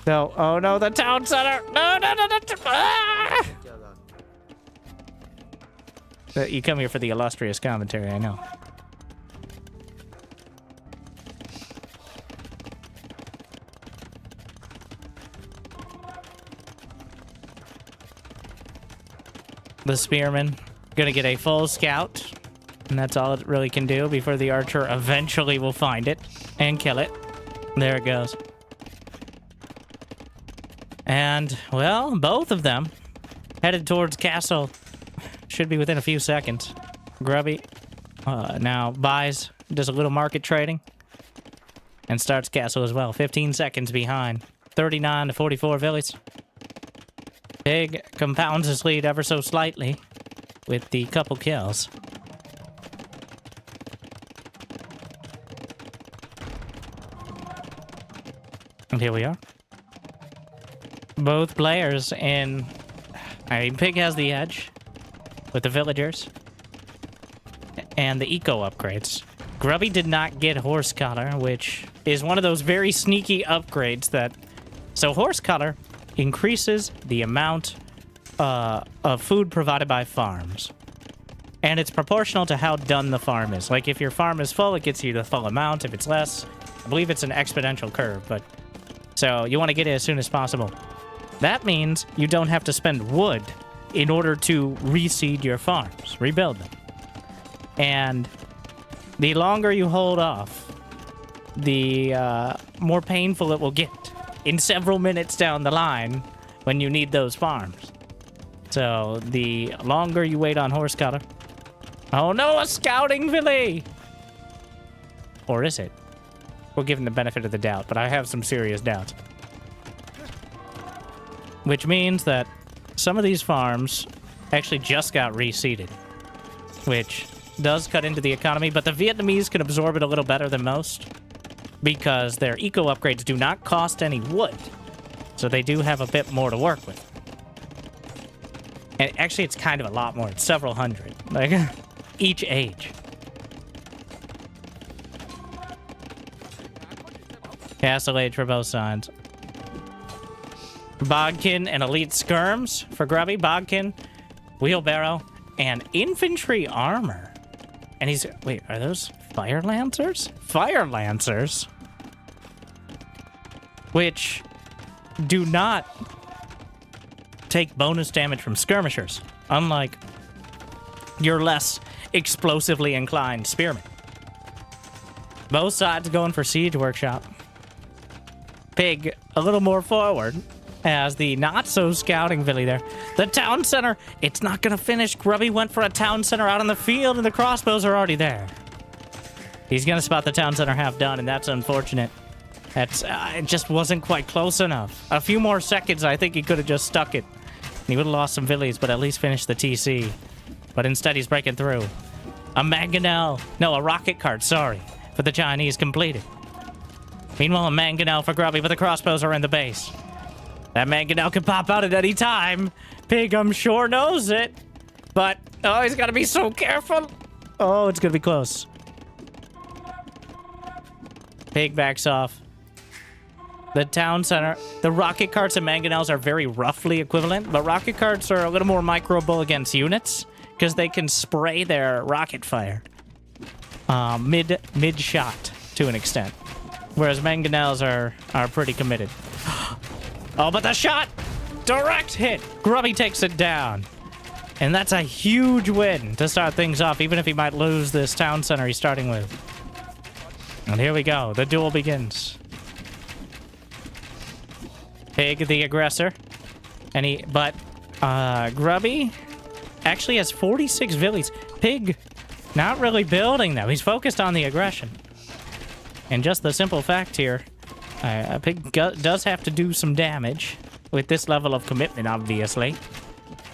So, oh no, the town center! No, no, no, no! Ah! You come here for the illustrious commentary, I know. The spearman gonna get a full scout, and that's all it really can do before the archer eventually will find it and kill it. There it goes. And, well, both of them headed towards castle. Should be within a few seconds. Grubby now buys, does a little market trading, and starts castle as well. 15 seconds behind. 39 to 44 villas. Pig compounds his lead ever so slightly with the couple kills. And here we are. Both players in... I mean, Pig has the edge with the villagers and the eco upgrades. Grubby did not get horse collar, which is one of those very sneaky upgrades that... So horse collar increases the amount of food provided by farms. And it's proportional to how done the farm is. Like, if your farm is full, it gets you the full amount. If it's less, I believe it's an exponential curve, but... So, you want to get it as soon as possible. That means you don't have to spend wood in order to reseed your farms, rebuild them. And the longer you hold off, the more painful it will get in several minutes down the line when you need those farms. So, the longer you wait on horse collar... Oh no, a scouting villy! Or is it? We're given the benefit of the doubt, but I have some serious doubts. Which means that some of these farms actually just got reseeded, which does cut into the economy, but the Vietnamese can absorb it a little better than most because their eco upgrades do not cost any wood, so they do have a bit more to work with. And actually, it's kind of a lot more. It's several hundred, like each age. Castle age for both sides. Bodkin and elite skirms for Grubby. Bodkin, wheelbarrow, and infantry armor. And he's... Wait, are those fire lancers? Fire lancers? Which do not take bonus damage from skirmishers, unlike your less explosively inclined spearmen. Both sides going for siege workshop. Pig a little more forward as the not-so-scouting villy there. The town center, it's not going to finish. Grubby went for a town center out on the field, and the crossbows are already there. He's gonna spot the town center half done, and that's unfortunate. That's it just wasn't quite close enough. A few more seconds, I think he could have just stuck it. He would have lost some villies, but at least finished the TC. But instead, he's breaking through. A mangonel. No, a rocket cart, sorry. For the Chinese completed. Meanwhile, a mangonel for Grubby, but the crossbows are in the base. That mangonel could pop out at any time. Pig, I'm sure, knows it. But, oh, he's got to be so careful. Oh, it's going to be close. Pig backs off. The town center. The rocket carts and mangonels are very roughly equivalent, but rocket carts are a little more microable against units because they can spray their rocket fire mid shot to an extent, whereas mangonels are pretty committed. Oh, but the shot! Direct hit! Grubby takes it down. And that's a huge win to start things off, even if he might lose this town center he's starting with. And here we go. The duel begins. Pig, the aggressor. But Grubby actually has 46 villies. Pig not really building them. He's focused on the aggression. And just the simple fact here, Pig does have to do some damage with this level of commitment, obviously.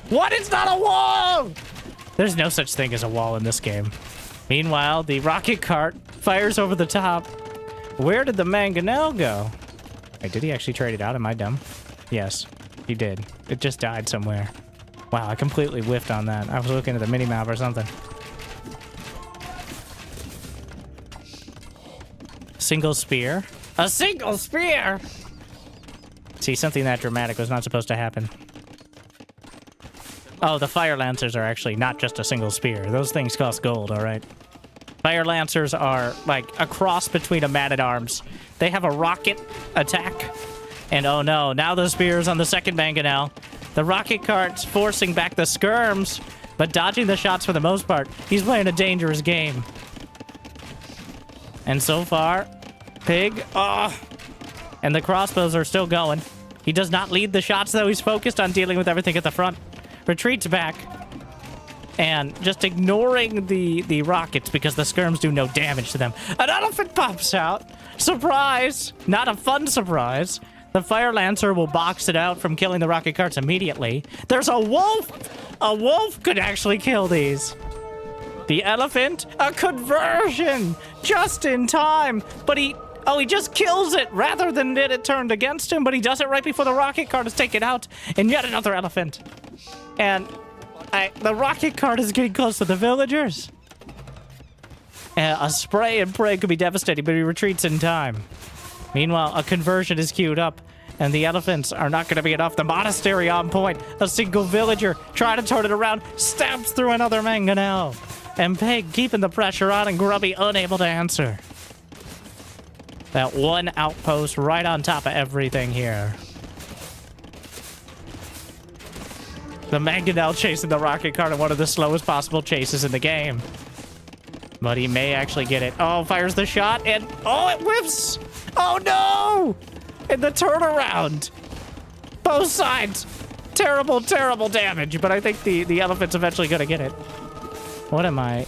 What? It's not a wall! There's no such thing as a wall in this game. Meanwhile, the rocket cart fires over the top. Where did the mangonel go? Wait, did he actually trade it out? Am I dumb? Yes, he did. It just died somewhere. Wow, I completely whiffed on that. I was looking at the minimap or something. Single spear. A single spear! See, something that dramatic was not supposed to happen. Oh, the fire lancers are actually not just a single spear. Those things cost gold, alright? Fire lancers are like a cross between a man-at-arms. They have a rocket attack. And oh no, now the spear's on the second mangonel. The rocket cart's forcing back the skirms, but dodging the shots for the most part. He's playing a dangerous game. And so far, Pig, and the crossbows are still going. He does not lead the shots, though. He's focused on dealing with everything at the front. Retreats back. And just ignoring the rockets because the skirms do no damage to them. An elephant pops out. Surprise! Not a fun surprise. The fire lancer will box it out from killing the rocket carts immediately. There's a wolf! A wolf could actually kill these. The elephant, a conversion! Just in time! But he just kills it rather than did it turned against him, but he does it right before the rocket cart is taken out. And yet another elephant. And the rocket cart is getting close to the villagers. A spray and pray could be devastating, but he retreats in time. Meanwhile, a conversion is queued up, and the elephants are not going to be enough. The monastery on point. A single villager trying to turn it around, stabs through another mangonel. And Pig keeping the pressure on, and Grubby unable to answer. That one outpost right on top of everything here. The mangonel chasing the rocket cart in one of the slowest possible chases in the game. But he may actually get it. Oh, fires the shot, and oh, it whiffs! Oh no! And the turnaround! Both sides! Terrible, terrible damage, but I think the elephant's eventually gonna get it. What am I?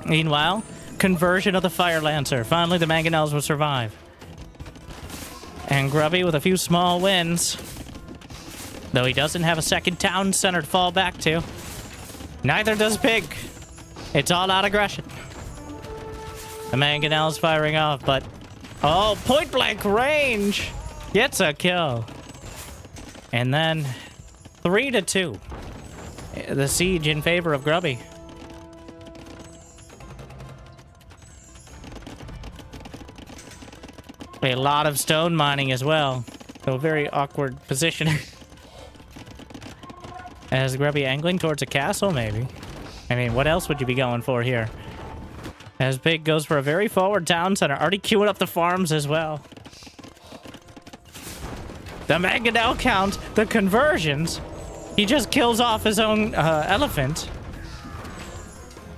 Meanwhile, conversion of the fire lancer. Finally, the mangonels will survive. And Grubby with a few small wins. Though he doesn't have a second town center to fall back to. Neither does Pig. It's all out aggression. The mangonel's firing off, but... oh, point blank range! Gets a kill. And then 3-2. The siege in favor of Grubby. A lot of stone mining as well. So very awkward position. As Grubby angling towards a castle, maybe. I mean, what else would you be going for here? As Pig goes for a very forward town center, already queuing up the farms as well. The mangonel count, the conversions. He just kills off his own elephant.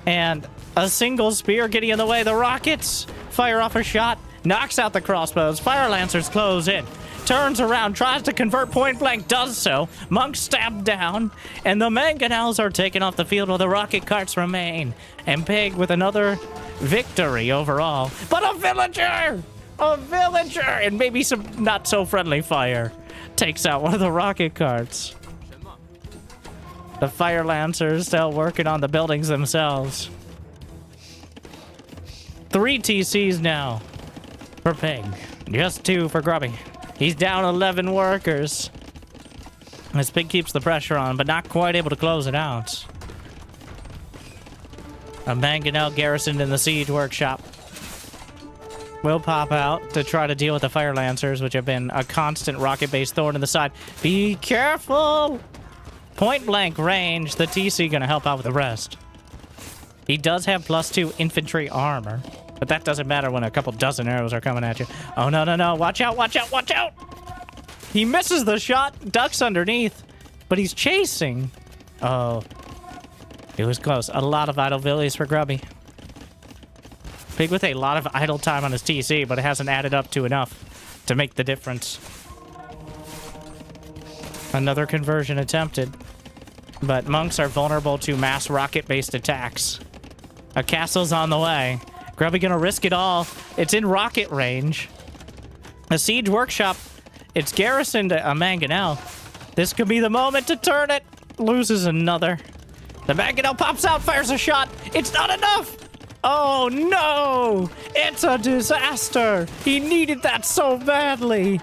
And a single spear getting in the way. The rockets fire off a shot, knocks out the crossbows. Fire lancers close in. turns around, tries to convert point blank, does so. Monk stabbed down, and the mangonels are taken off the field while the rocket carts remain. And Pig with another victory overall. But a villager! A villager! And maybe some not so friendly fire takes out one of the rocket carts. The fire lancers still working on the buildings themselves. 3 TCs now for Pig. Just 2 for Grubby. He's down 11 workers. As Pig keeps the pressure on, but not quite able to close it out. A mangonel garrisoned in the siege workshop will pop out to try to deal with the fire lancers, which have been a constant rocket-based thorn in the side. Be careful! Point blank range, the TC gonna help out with the rest. He does have +2 infantry armor, but that doesn't matter when a couple dozen arrows are coming at you. Oh, no, no, no. Watch out, watch out, watch out! He misses the shot, ducks underneath, but he's chasing. Oh, it was close. A lot of idle villies for Grubby. Pig with a lot of idle time on his TC, but it hasn't added up to enough to make the difference. Another conversion attempted, but monks are vulnerable to mass rocket-based attacks. A castle's on the way. Grubby gonna risk it all. It's in rocket range. A siege workshop. It's garrisoned a mangonel. This could be the moment to turn it. Loses another. The mangonel pops out, fires a shot. It's not enough. Oh no! It's a disaster. He needed that so badly.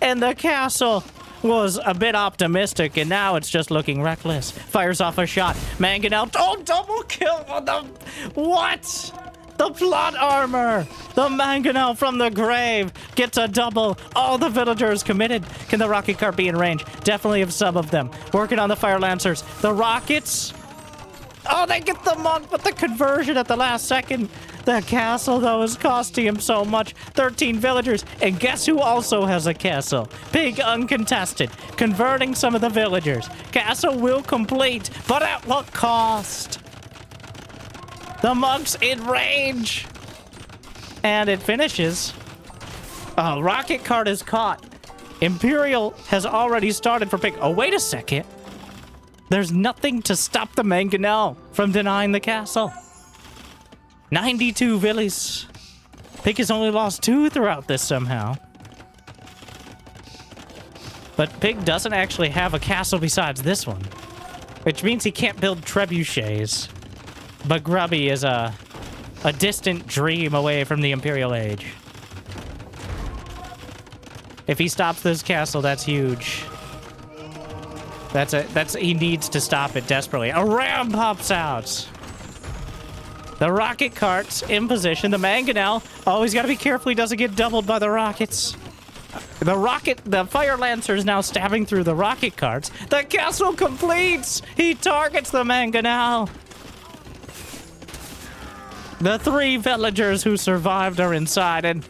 And the castle was a bit optimistic, and now it's just looking reckless. Fires off a shot. Mangonel. Oh, double kill on the... What? The plot armor! The mangonel from the grave gets a double. All the villagers committed. Can the rocket cart be in range? Definitely of some of them. Working on the fire lancers. The rockets... Oh, they get the monk, but the conversion at the last second. The castle, though, is costing him so much. 13 villagers. And guess who also has a castle? Pig uncontested. Converting some of the villagers. Castle will complete, but at what cost? The monk's in range. And it finishes. Oh, rocket cart is caught. Imperial has already started for Pig. Oh, wait a second. There's nothing to stop the mangonel from denying the castle. 92 villies. Pig has only lost 2 throughout this somehow. But Pig doesn't actually have a castle besides this one, which means he can't build trebuchets. But Grubby is a distant dream away from the Imperial Age. If he stops this castle, that's huge. He needs to stop it desperately. A ram pops out. The rocket cart's in position. The mangonel. Oh, he's got to be careful he doesn't get doubled by the rockets. The fire lancer is now stabbing through the rocket carts. The castle completes. He targets the mangonel. The 3 villagers who survived are inside, and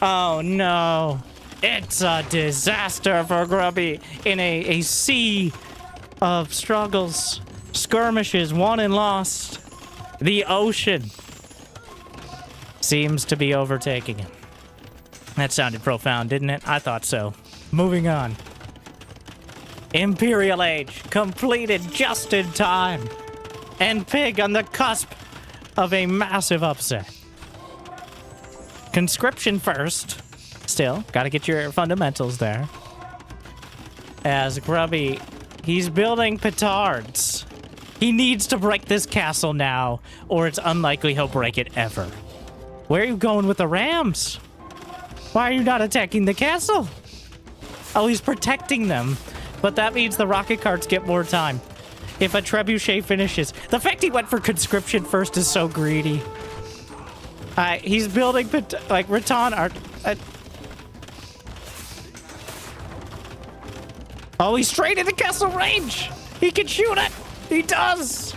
oh no. It's a disaster for Grubby in a sea of struggles, skirmishes, won and lost. The ocean seems to be overtaking him. That sounded profound, didn't it? I thought so. Moving on. Imperial Age completed just in time. And Pig on the cusp of a massive upset. Conscription first. Still, gotta get your fundamentals there. As Grubby, he's building petards. He needs to break this castle now, or it's unlikely he'll break it ever. Where are you going with the rams? Why are you not attacking the castle? Oh, he's protecting them. But that means the rocket carts get more time. If a trebuchet finishes. The fact he went for conscription first is so greedy. He's building, like, Raton art... Oh, he's straight into castle range! He can shoot it! He does!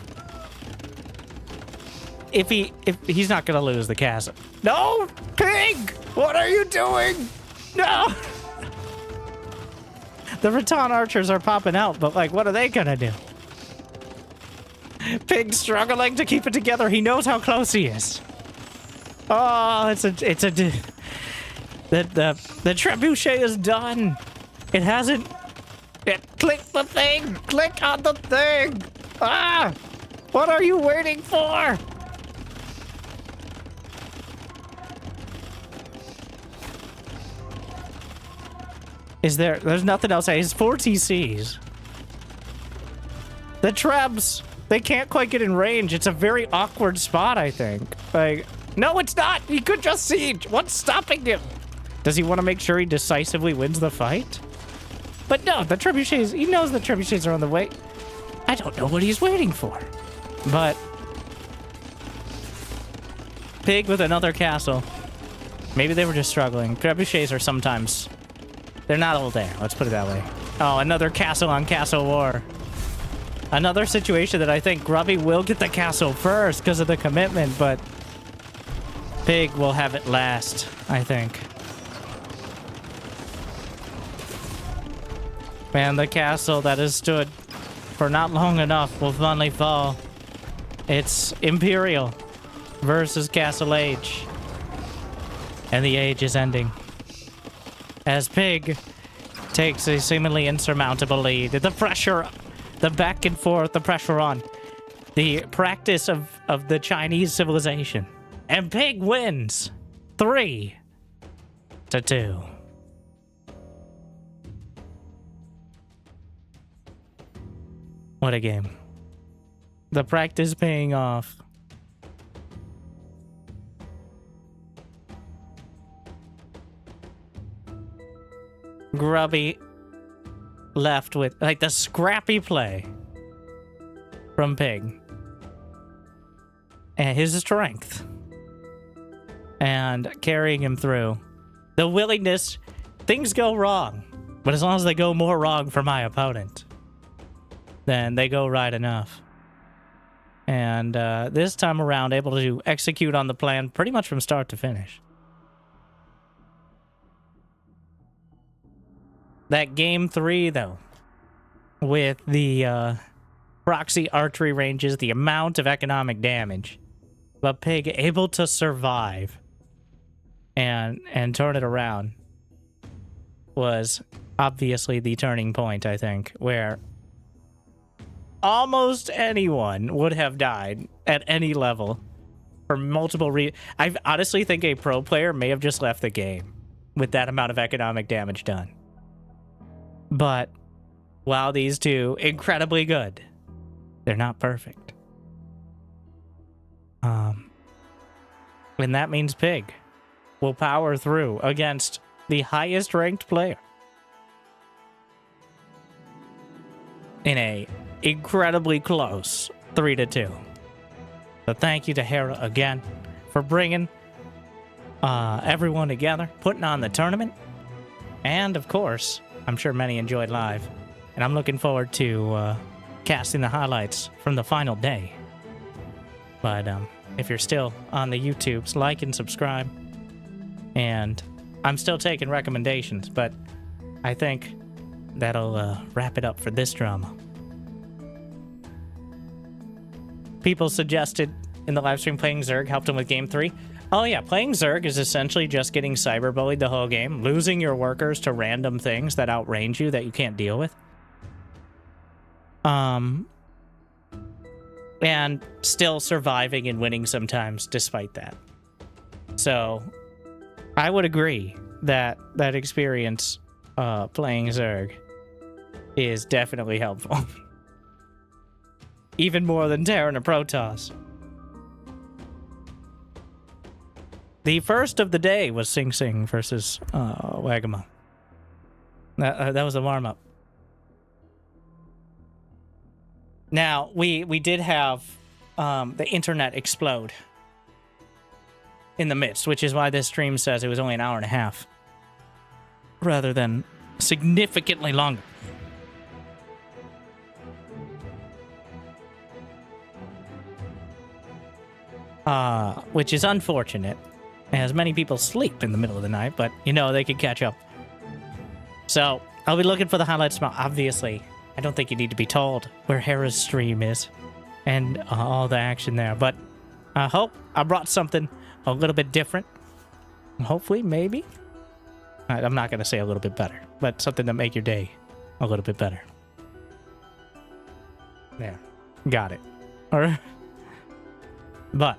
If he's not gonna lose the castle. No! Pig! What are you doing? No! The Raton archers are popping out, but, like, what are they gonna do? Pig's struggling to keep it together. He knows how close he is. Oh, The trebuchet is done. It hasn't. Click the thing. Click on the thing. Ah! What are you waiting for? There's nothing else. It's 4 TCs. The trebs, they can't quite get in range. It's a very awkward spot, I think. Like, no, it's not. He could just siege. What's stopping him? Does he want to make sure he decisively wins the fight? But no, the trebuchets, he knows the trebuchets are on the way. I don't know what he's waiting for. But Pig with another castle. Maybe they were just struggling. Trebuchets are sometimes... They're not all there. Let's put it that way. Oh, another castle on castle war. Another situation that I think Grubby will get the castle first because of the commitment, but Pig will have it last, I think. Man, the castle that has stood for not long enough will finally fall. It's Imperial versus Castle Age. And the age is ending. As Pig takes a seemingly insurmountable lead. The pressure, the back and forth, the pressure on. The practice of the Chinese civilization. And Pig wins 3-2. What a game. The practice paying off. Grubby left with, like, the scrappy play from Pig. And his strength. And carrying him through. The willingness, things go wrong. But as long as they go more wrong for my opponent, then they go right enough. And this time around, able to execute on the plan pretty much from start to finish. That game 3, though, with the proxy archery ranges, the amount of economic damage, but Pig able to survive and turn it around was obviously the turning point, I think, where almost anyone would have died at any level for multiple reasons. I honestly think a pro player may have just left the game with that amount of economic damage done. But while these two incredibly good, they're not perfect. And that means Pig will power through against the highest ranked player in a incredibly close 3-2. So thank you to Hera again for bringing everyone together, putting on the tournament, and of course, I'm sure many enjoyed live, and I'm looking forward to casting the highlights from the final day. But if you're still on the YouTubes, like and subscribe. And I'm still taking recommendations, but I think that'll wrap it up for this drama. People suggested in the live stream playing Zerg helped them with Game 3. Oh yeah, playing Zerg is essentially just getting cyberbullied the whole game, losing your workers to random things that outrange you that you can't deal with. And still surviving and winning sometimes despite that. So, I would agree that that experience playing Zerg is definitely helpful. Even more than Terran or Protoss. The first of the day was Sing Sing versus Wagamama. That was a warm-up. Now, we did have the internet explode in the midst, which is why this stream says it was only an hour and a half, rather than significantly longer. Which is unfortunate, as many people sleep in the middle of the night, but, you know, they could catch up. So, I'll be looking for the highlights tomorrow. Obviously, I don't think you need to be told where Hera's stream is and all the action there, but I hope I brought something a little bit different. Hopefully, maybe, I'm not going to say a little bit better, but something to make your day a little bit better. There. Got it. All right. But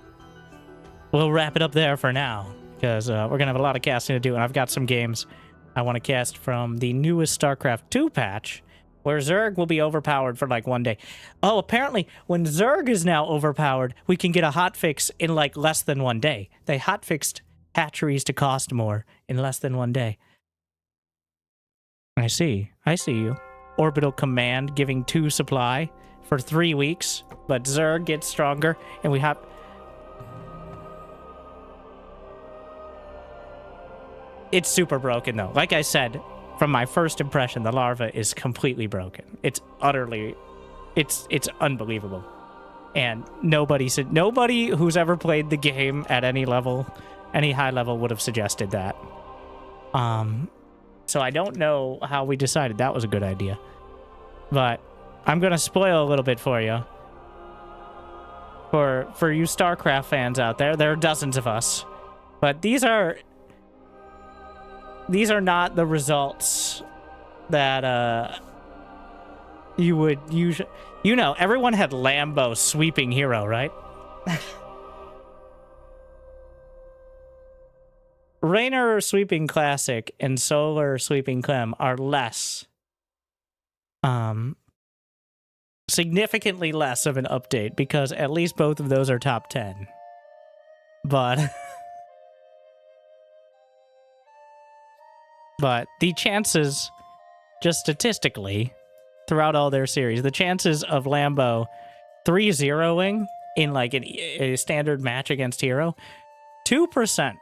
we'll wrap it up there for now, because we're going to have a lot of casting to do, and I've got some games I want to cast from the newest StarCraft 2 patch, where Zerg will be overpowered for like 1 day. Oh, apparently, when Zerg is now overpowered, we can get a hotfix in like less than 1 day. They hotfixed hatcheries to cost more in less than 1 day. I see you. Orbital command giving 2 supply for 3 weeks, but Zerg gets stronger, and we have... It's super broken, though. Like I said, from my first impression, the larva is completely broken. It's utterly... It's unbelievable. And nobody who's ever played the game at any level, any high level, would have suggested that. So I don't know how we decided that was a good idea. But I'm going to spoil a little bit for you. For you StarCraft fans out there, there are dozens of us. But these are not the results that you would usually... You know, everyone had Lambo sweeping Hero, right? Raynor sweeping Classic and Solar sweeping Clem are less... significantly less of an update, because at least both of those are top 10. But... But the chances, just statistically, throughout all their series, the chances of Lambo 3-0ing in like a standard match against Hero, 2%.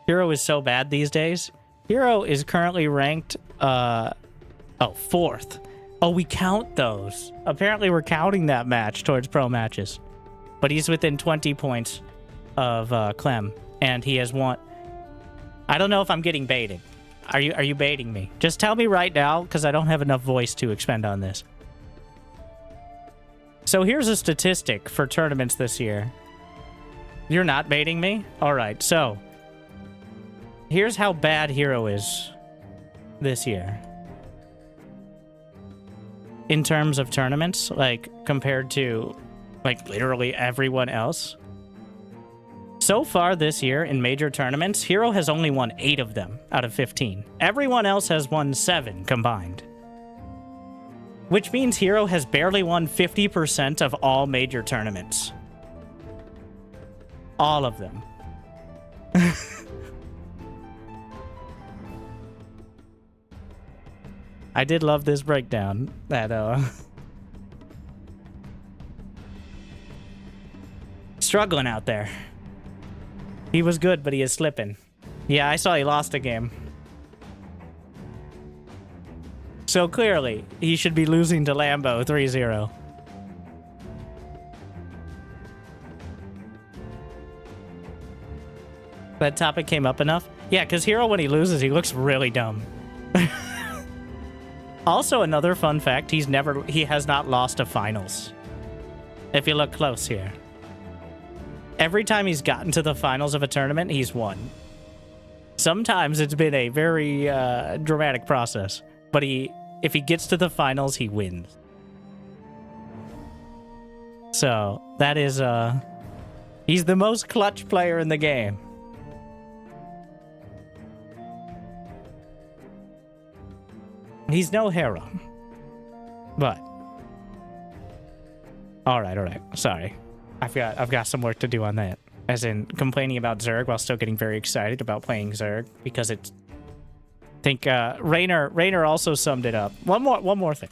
Hero is so bad these days. Hero is currently ranked, 4th. Oh, we count those. Apparently we're counting that match towards pro matches. But he's within 20 points of Clem, and he has won... I don't know if I'm getting baited. Are you baiting me? Just tell me right now, because I don't have enough voice to expend on this. So here's a statistic for tournaments this year. You're not baiting me? All right, so here's how bad Hero is this year. In terms of tournaments, like compared to like literally everyone else. So far this year in major tournaments, Hero has only won 8 of them out of 15. Everyone else has won 7 combined. Which means Hero has barely won 50% of all major tournaments. All of them. I did love this breakdown. That, struggling out there. He was good, but he is slipping. Yeah, I saw he lost a game. So clearly, he should be losing to Lambo 3-0. That topic came up enough? Yeah, because Hero, when he loses, he looks really dumb. Also, another fun fact, he has not lost to finals. If you look close here. Every time he's gotten to the finals of a tournament, he's won. Sometimes it's been a very dramatic process, but if he gets to the finals, he wins. So, that is, he's the most clutch player in the game. He's no Hera. But. Alright. Sorry. I've got some work to do on that. As in complaining about Zerg while still getting very excited about playing Zerg because it's... I think Raynor also summed it up. One more thing.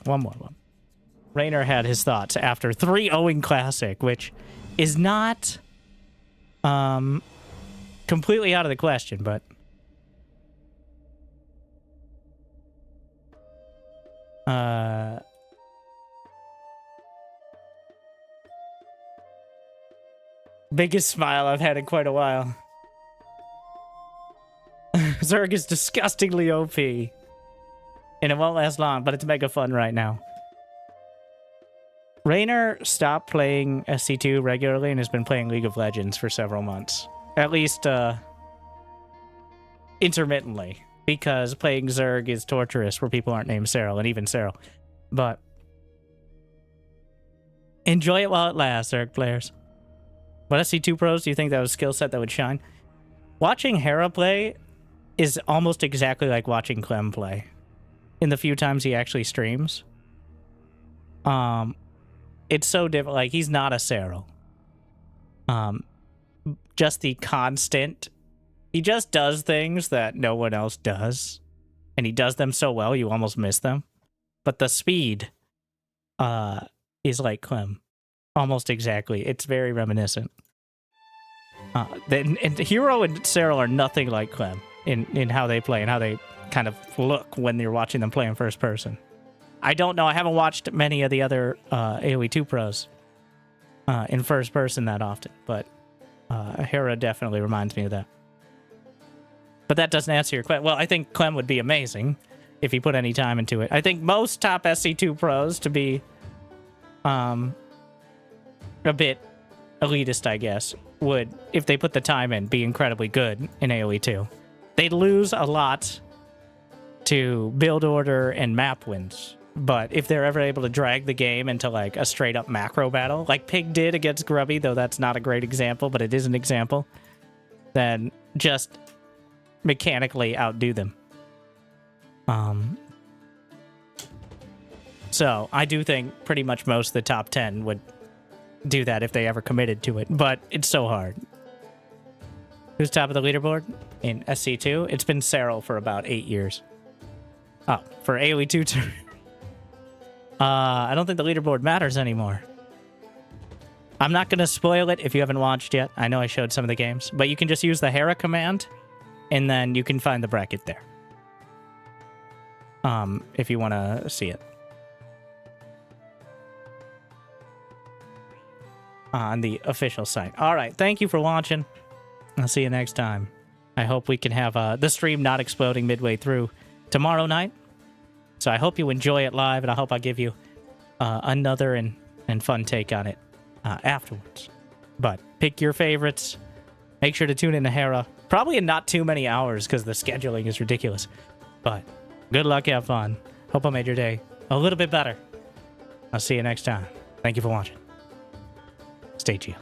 Raynor had his thoughts after 3-0ing Classic, which is not completely out of the question, but biggest smile I've had in quite a while. Zerg is disgustingly OP. And it won't last long, but it's mega fun right now. Raynor stopped playing SC2 regularly and has been playing League of Legends for several months. At least intermittently, because playing Zerg is torturous where people aren't named Cyril, and even Cyril. But enjoy it while it lasts, Zerg players. What SC2 pros do you think that was a skill set that would shine? Watching Hera play is almost exactly like watching Clem play. In the few times he actually streams. It's so different. Like, he's not a Cyril. Just the constant... He just does things that no one else does. And he does them so well, you almost miss them. But the speed is like Clem. Almost exactly. It's very reminiscent. And Hero and Cyril are nothing like Clem in how they play and how they kind of look when you're watching them play in first person. I don't know. I haven't watched many of the other AOE2 pros in first person that often, but Hera definitely reminds me of that. But that doesn't answer your question. Well, I think Clem would be amazing if he put any time into it. I think most top SC2 pros, to be a bit elitist, I guess, would, if they put the time in, be incredibly good in AOE2. They'd lose a lot to build order and map wins. But if they're ever able to drag the game into like a straight up macro battle, like Pig did against Grubby, though that's not a great example, but it is an example, then just mechanically outdo them. So I do think pretty much most of the top 10 would do that if they ever committed to it, but it's so hard. Who's top of the leaderboard in SC2? It's been Cyril for about 8 years. Oh, for AOE2 too. I don't think the leaderboard matters anymore. I'm not going to spoil it if you haven't watched yet. I know I showed some of the games, but you can just use the Hera command, and then you can find the bracket there. If you want to see it. On the official site. All right, thank you for watching. I'll see you next time. I hope we can have the stream not exploding midway through tomorrow night. So I hope you enjoy it live, and I hope I give you another and fun take on it afterwards. But pick your favorites. Make sure to tune in to Hera. Probably in not too many hours because the scheduling is ridiculous. But good luck, have fun. Hope I made your day a little bit better. I'll see you next time. Thank you for watching. Stay chill.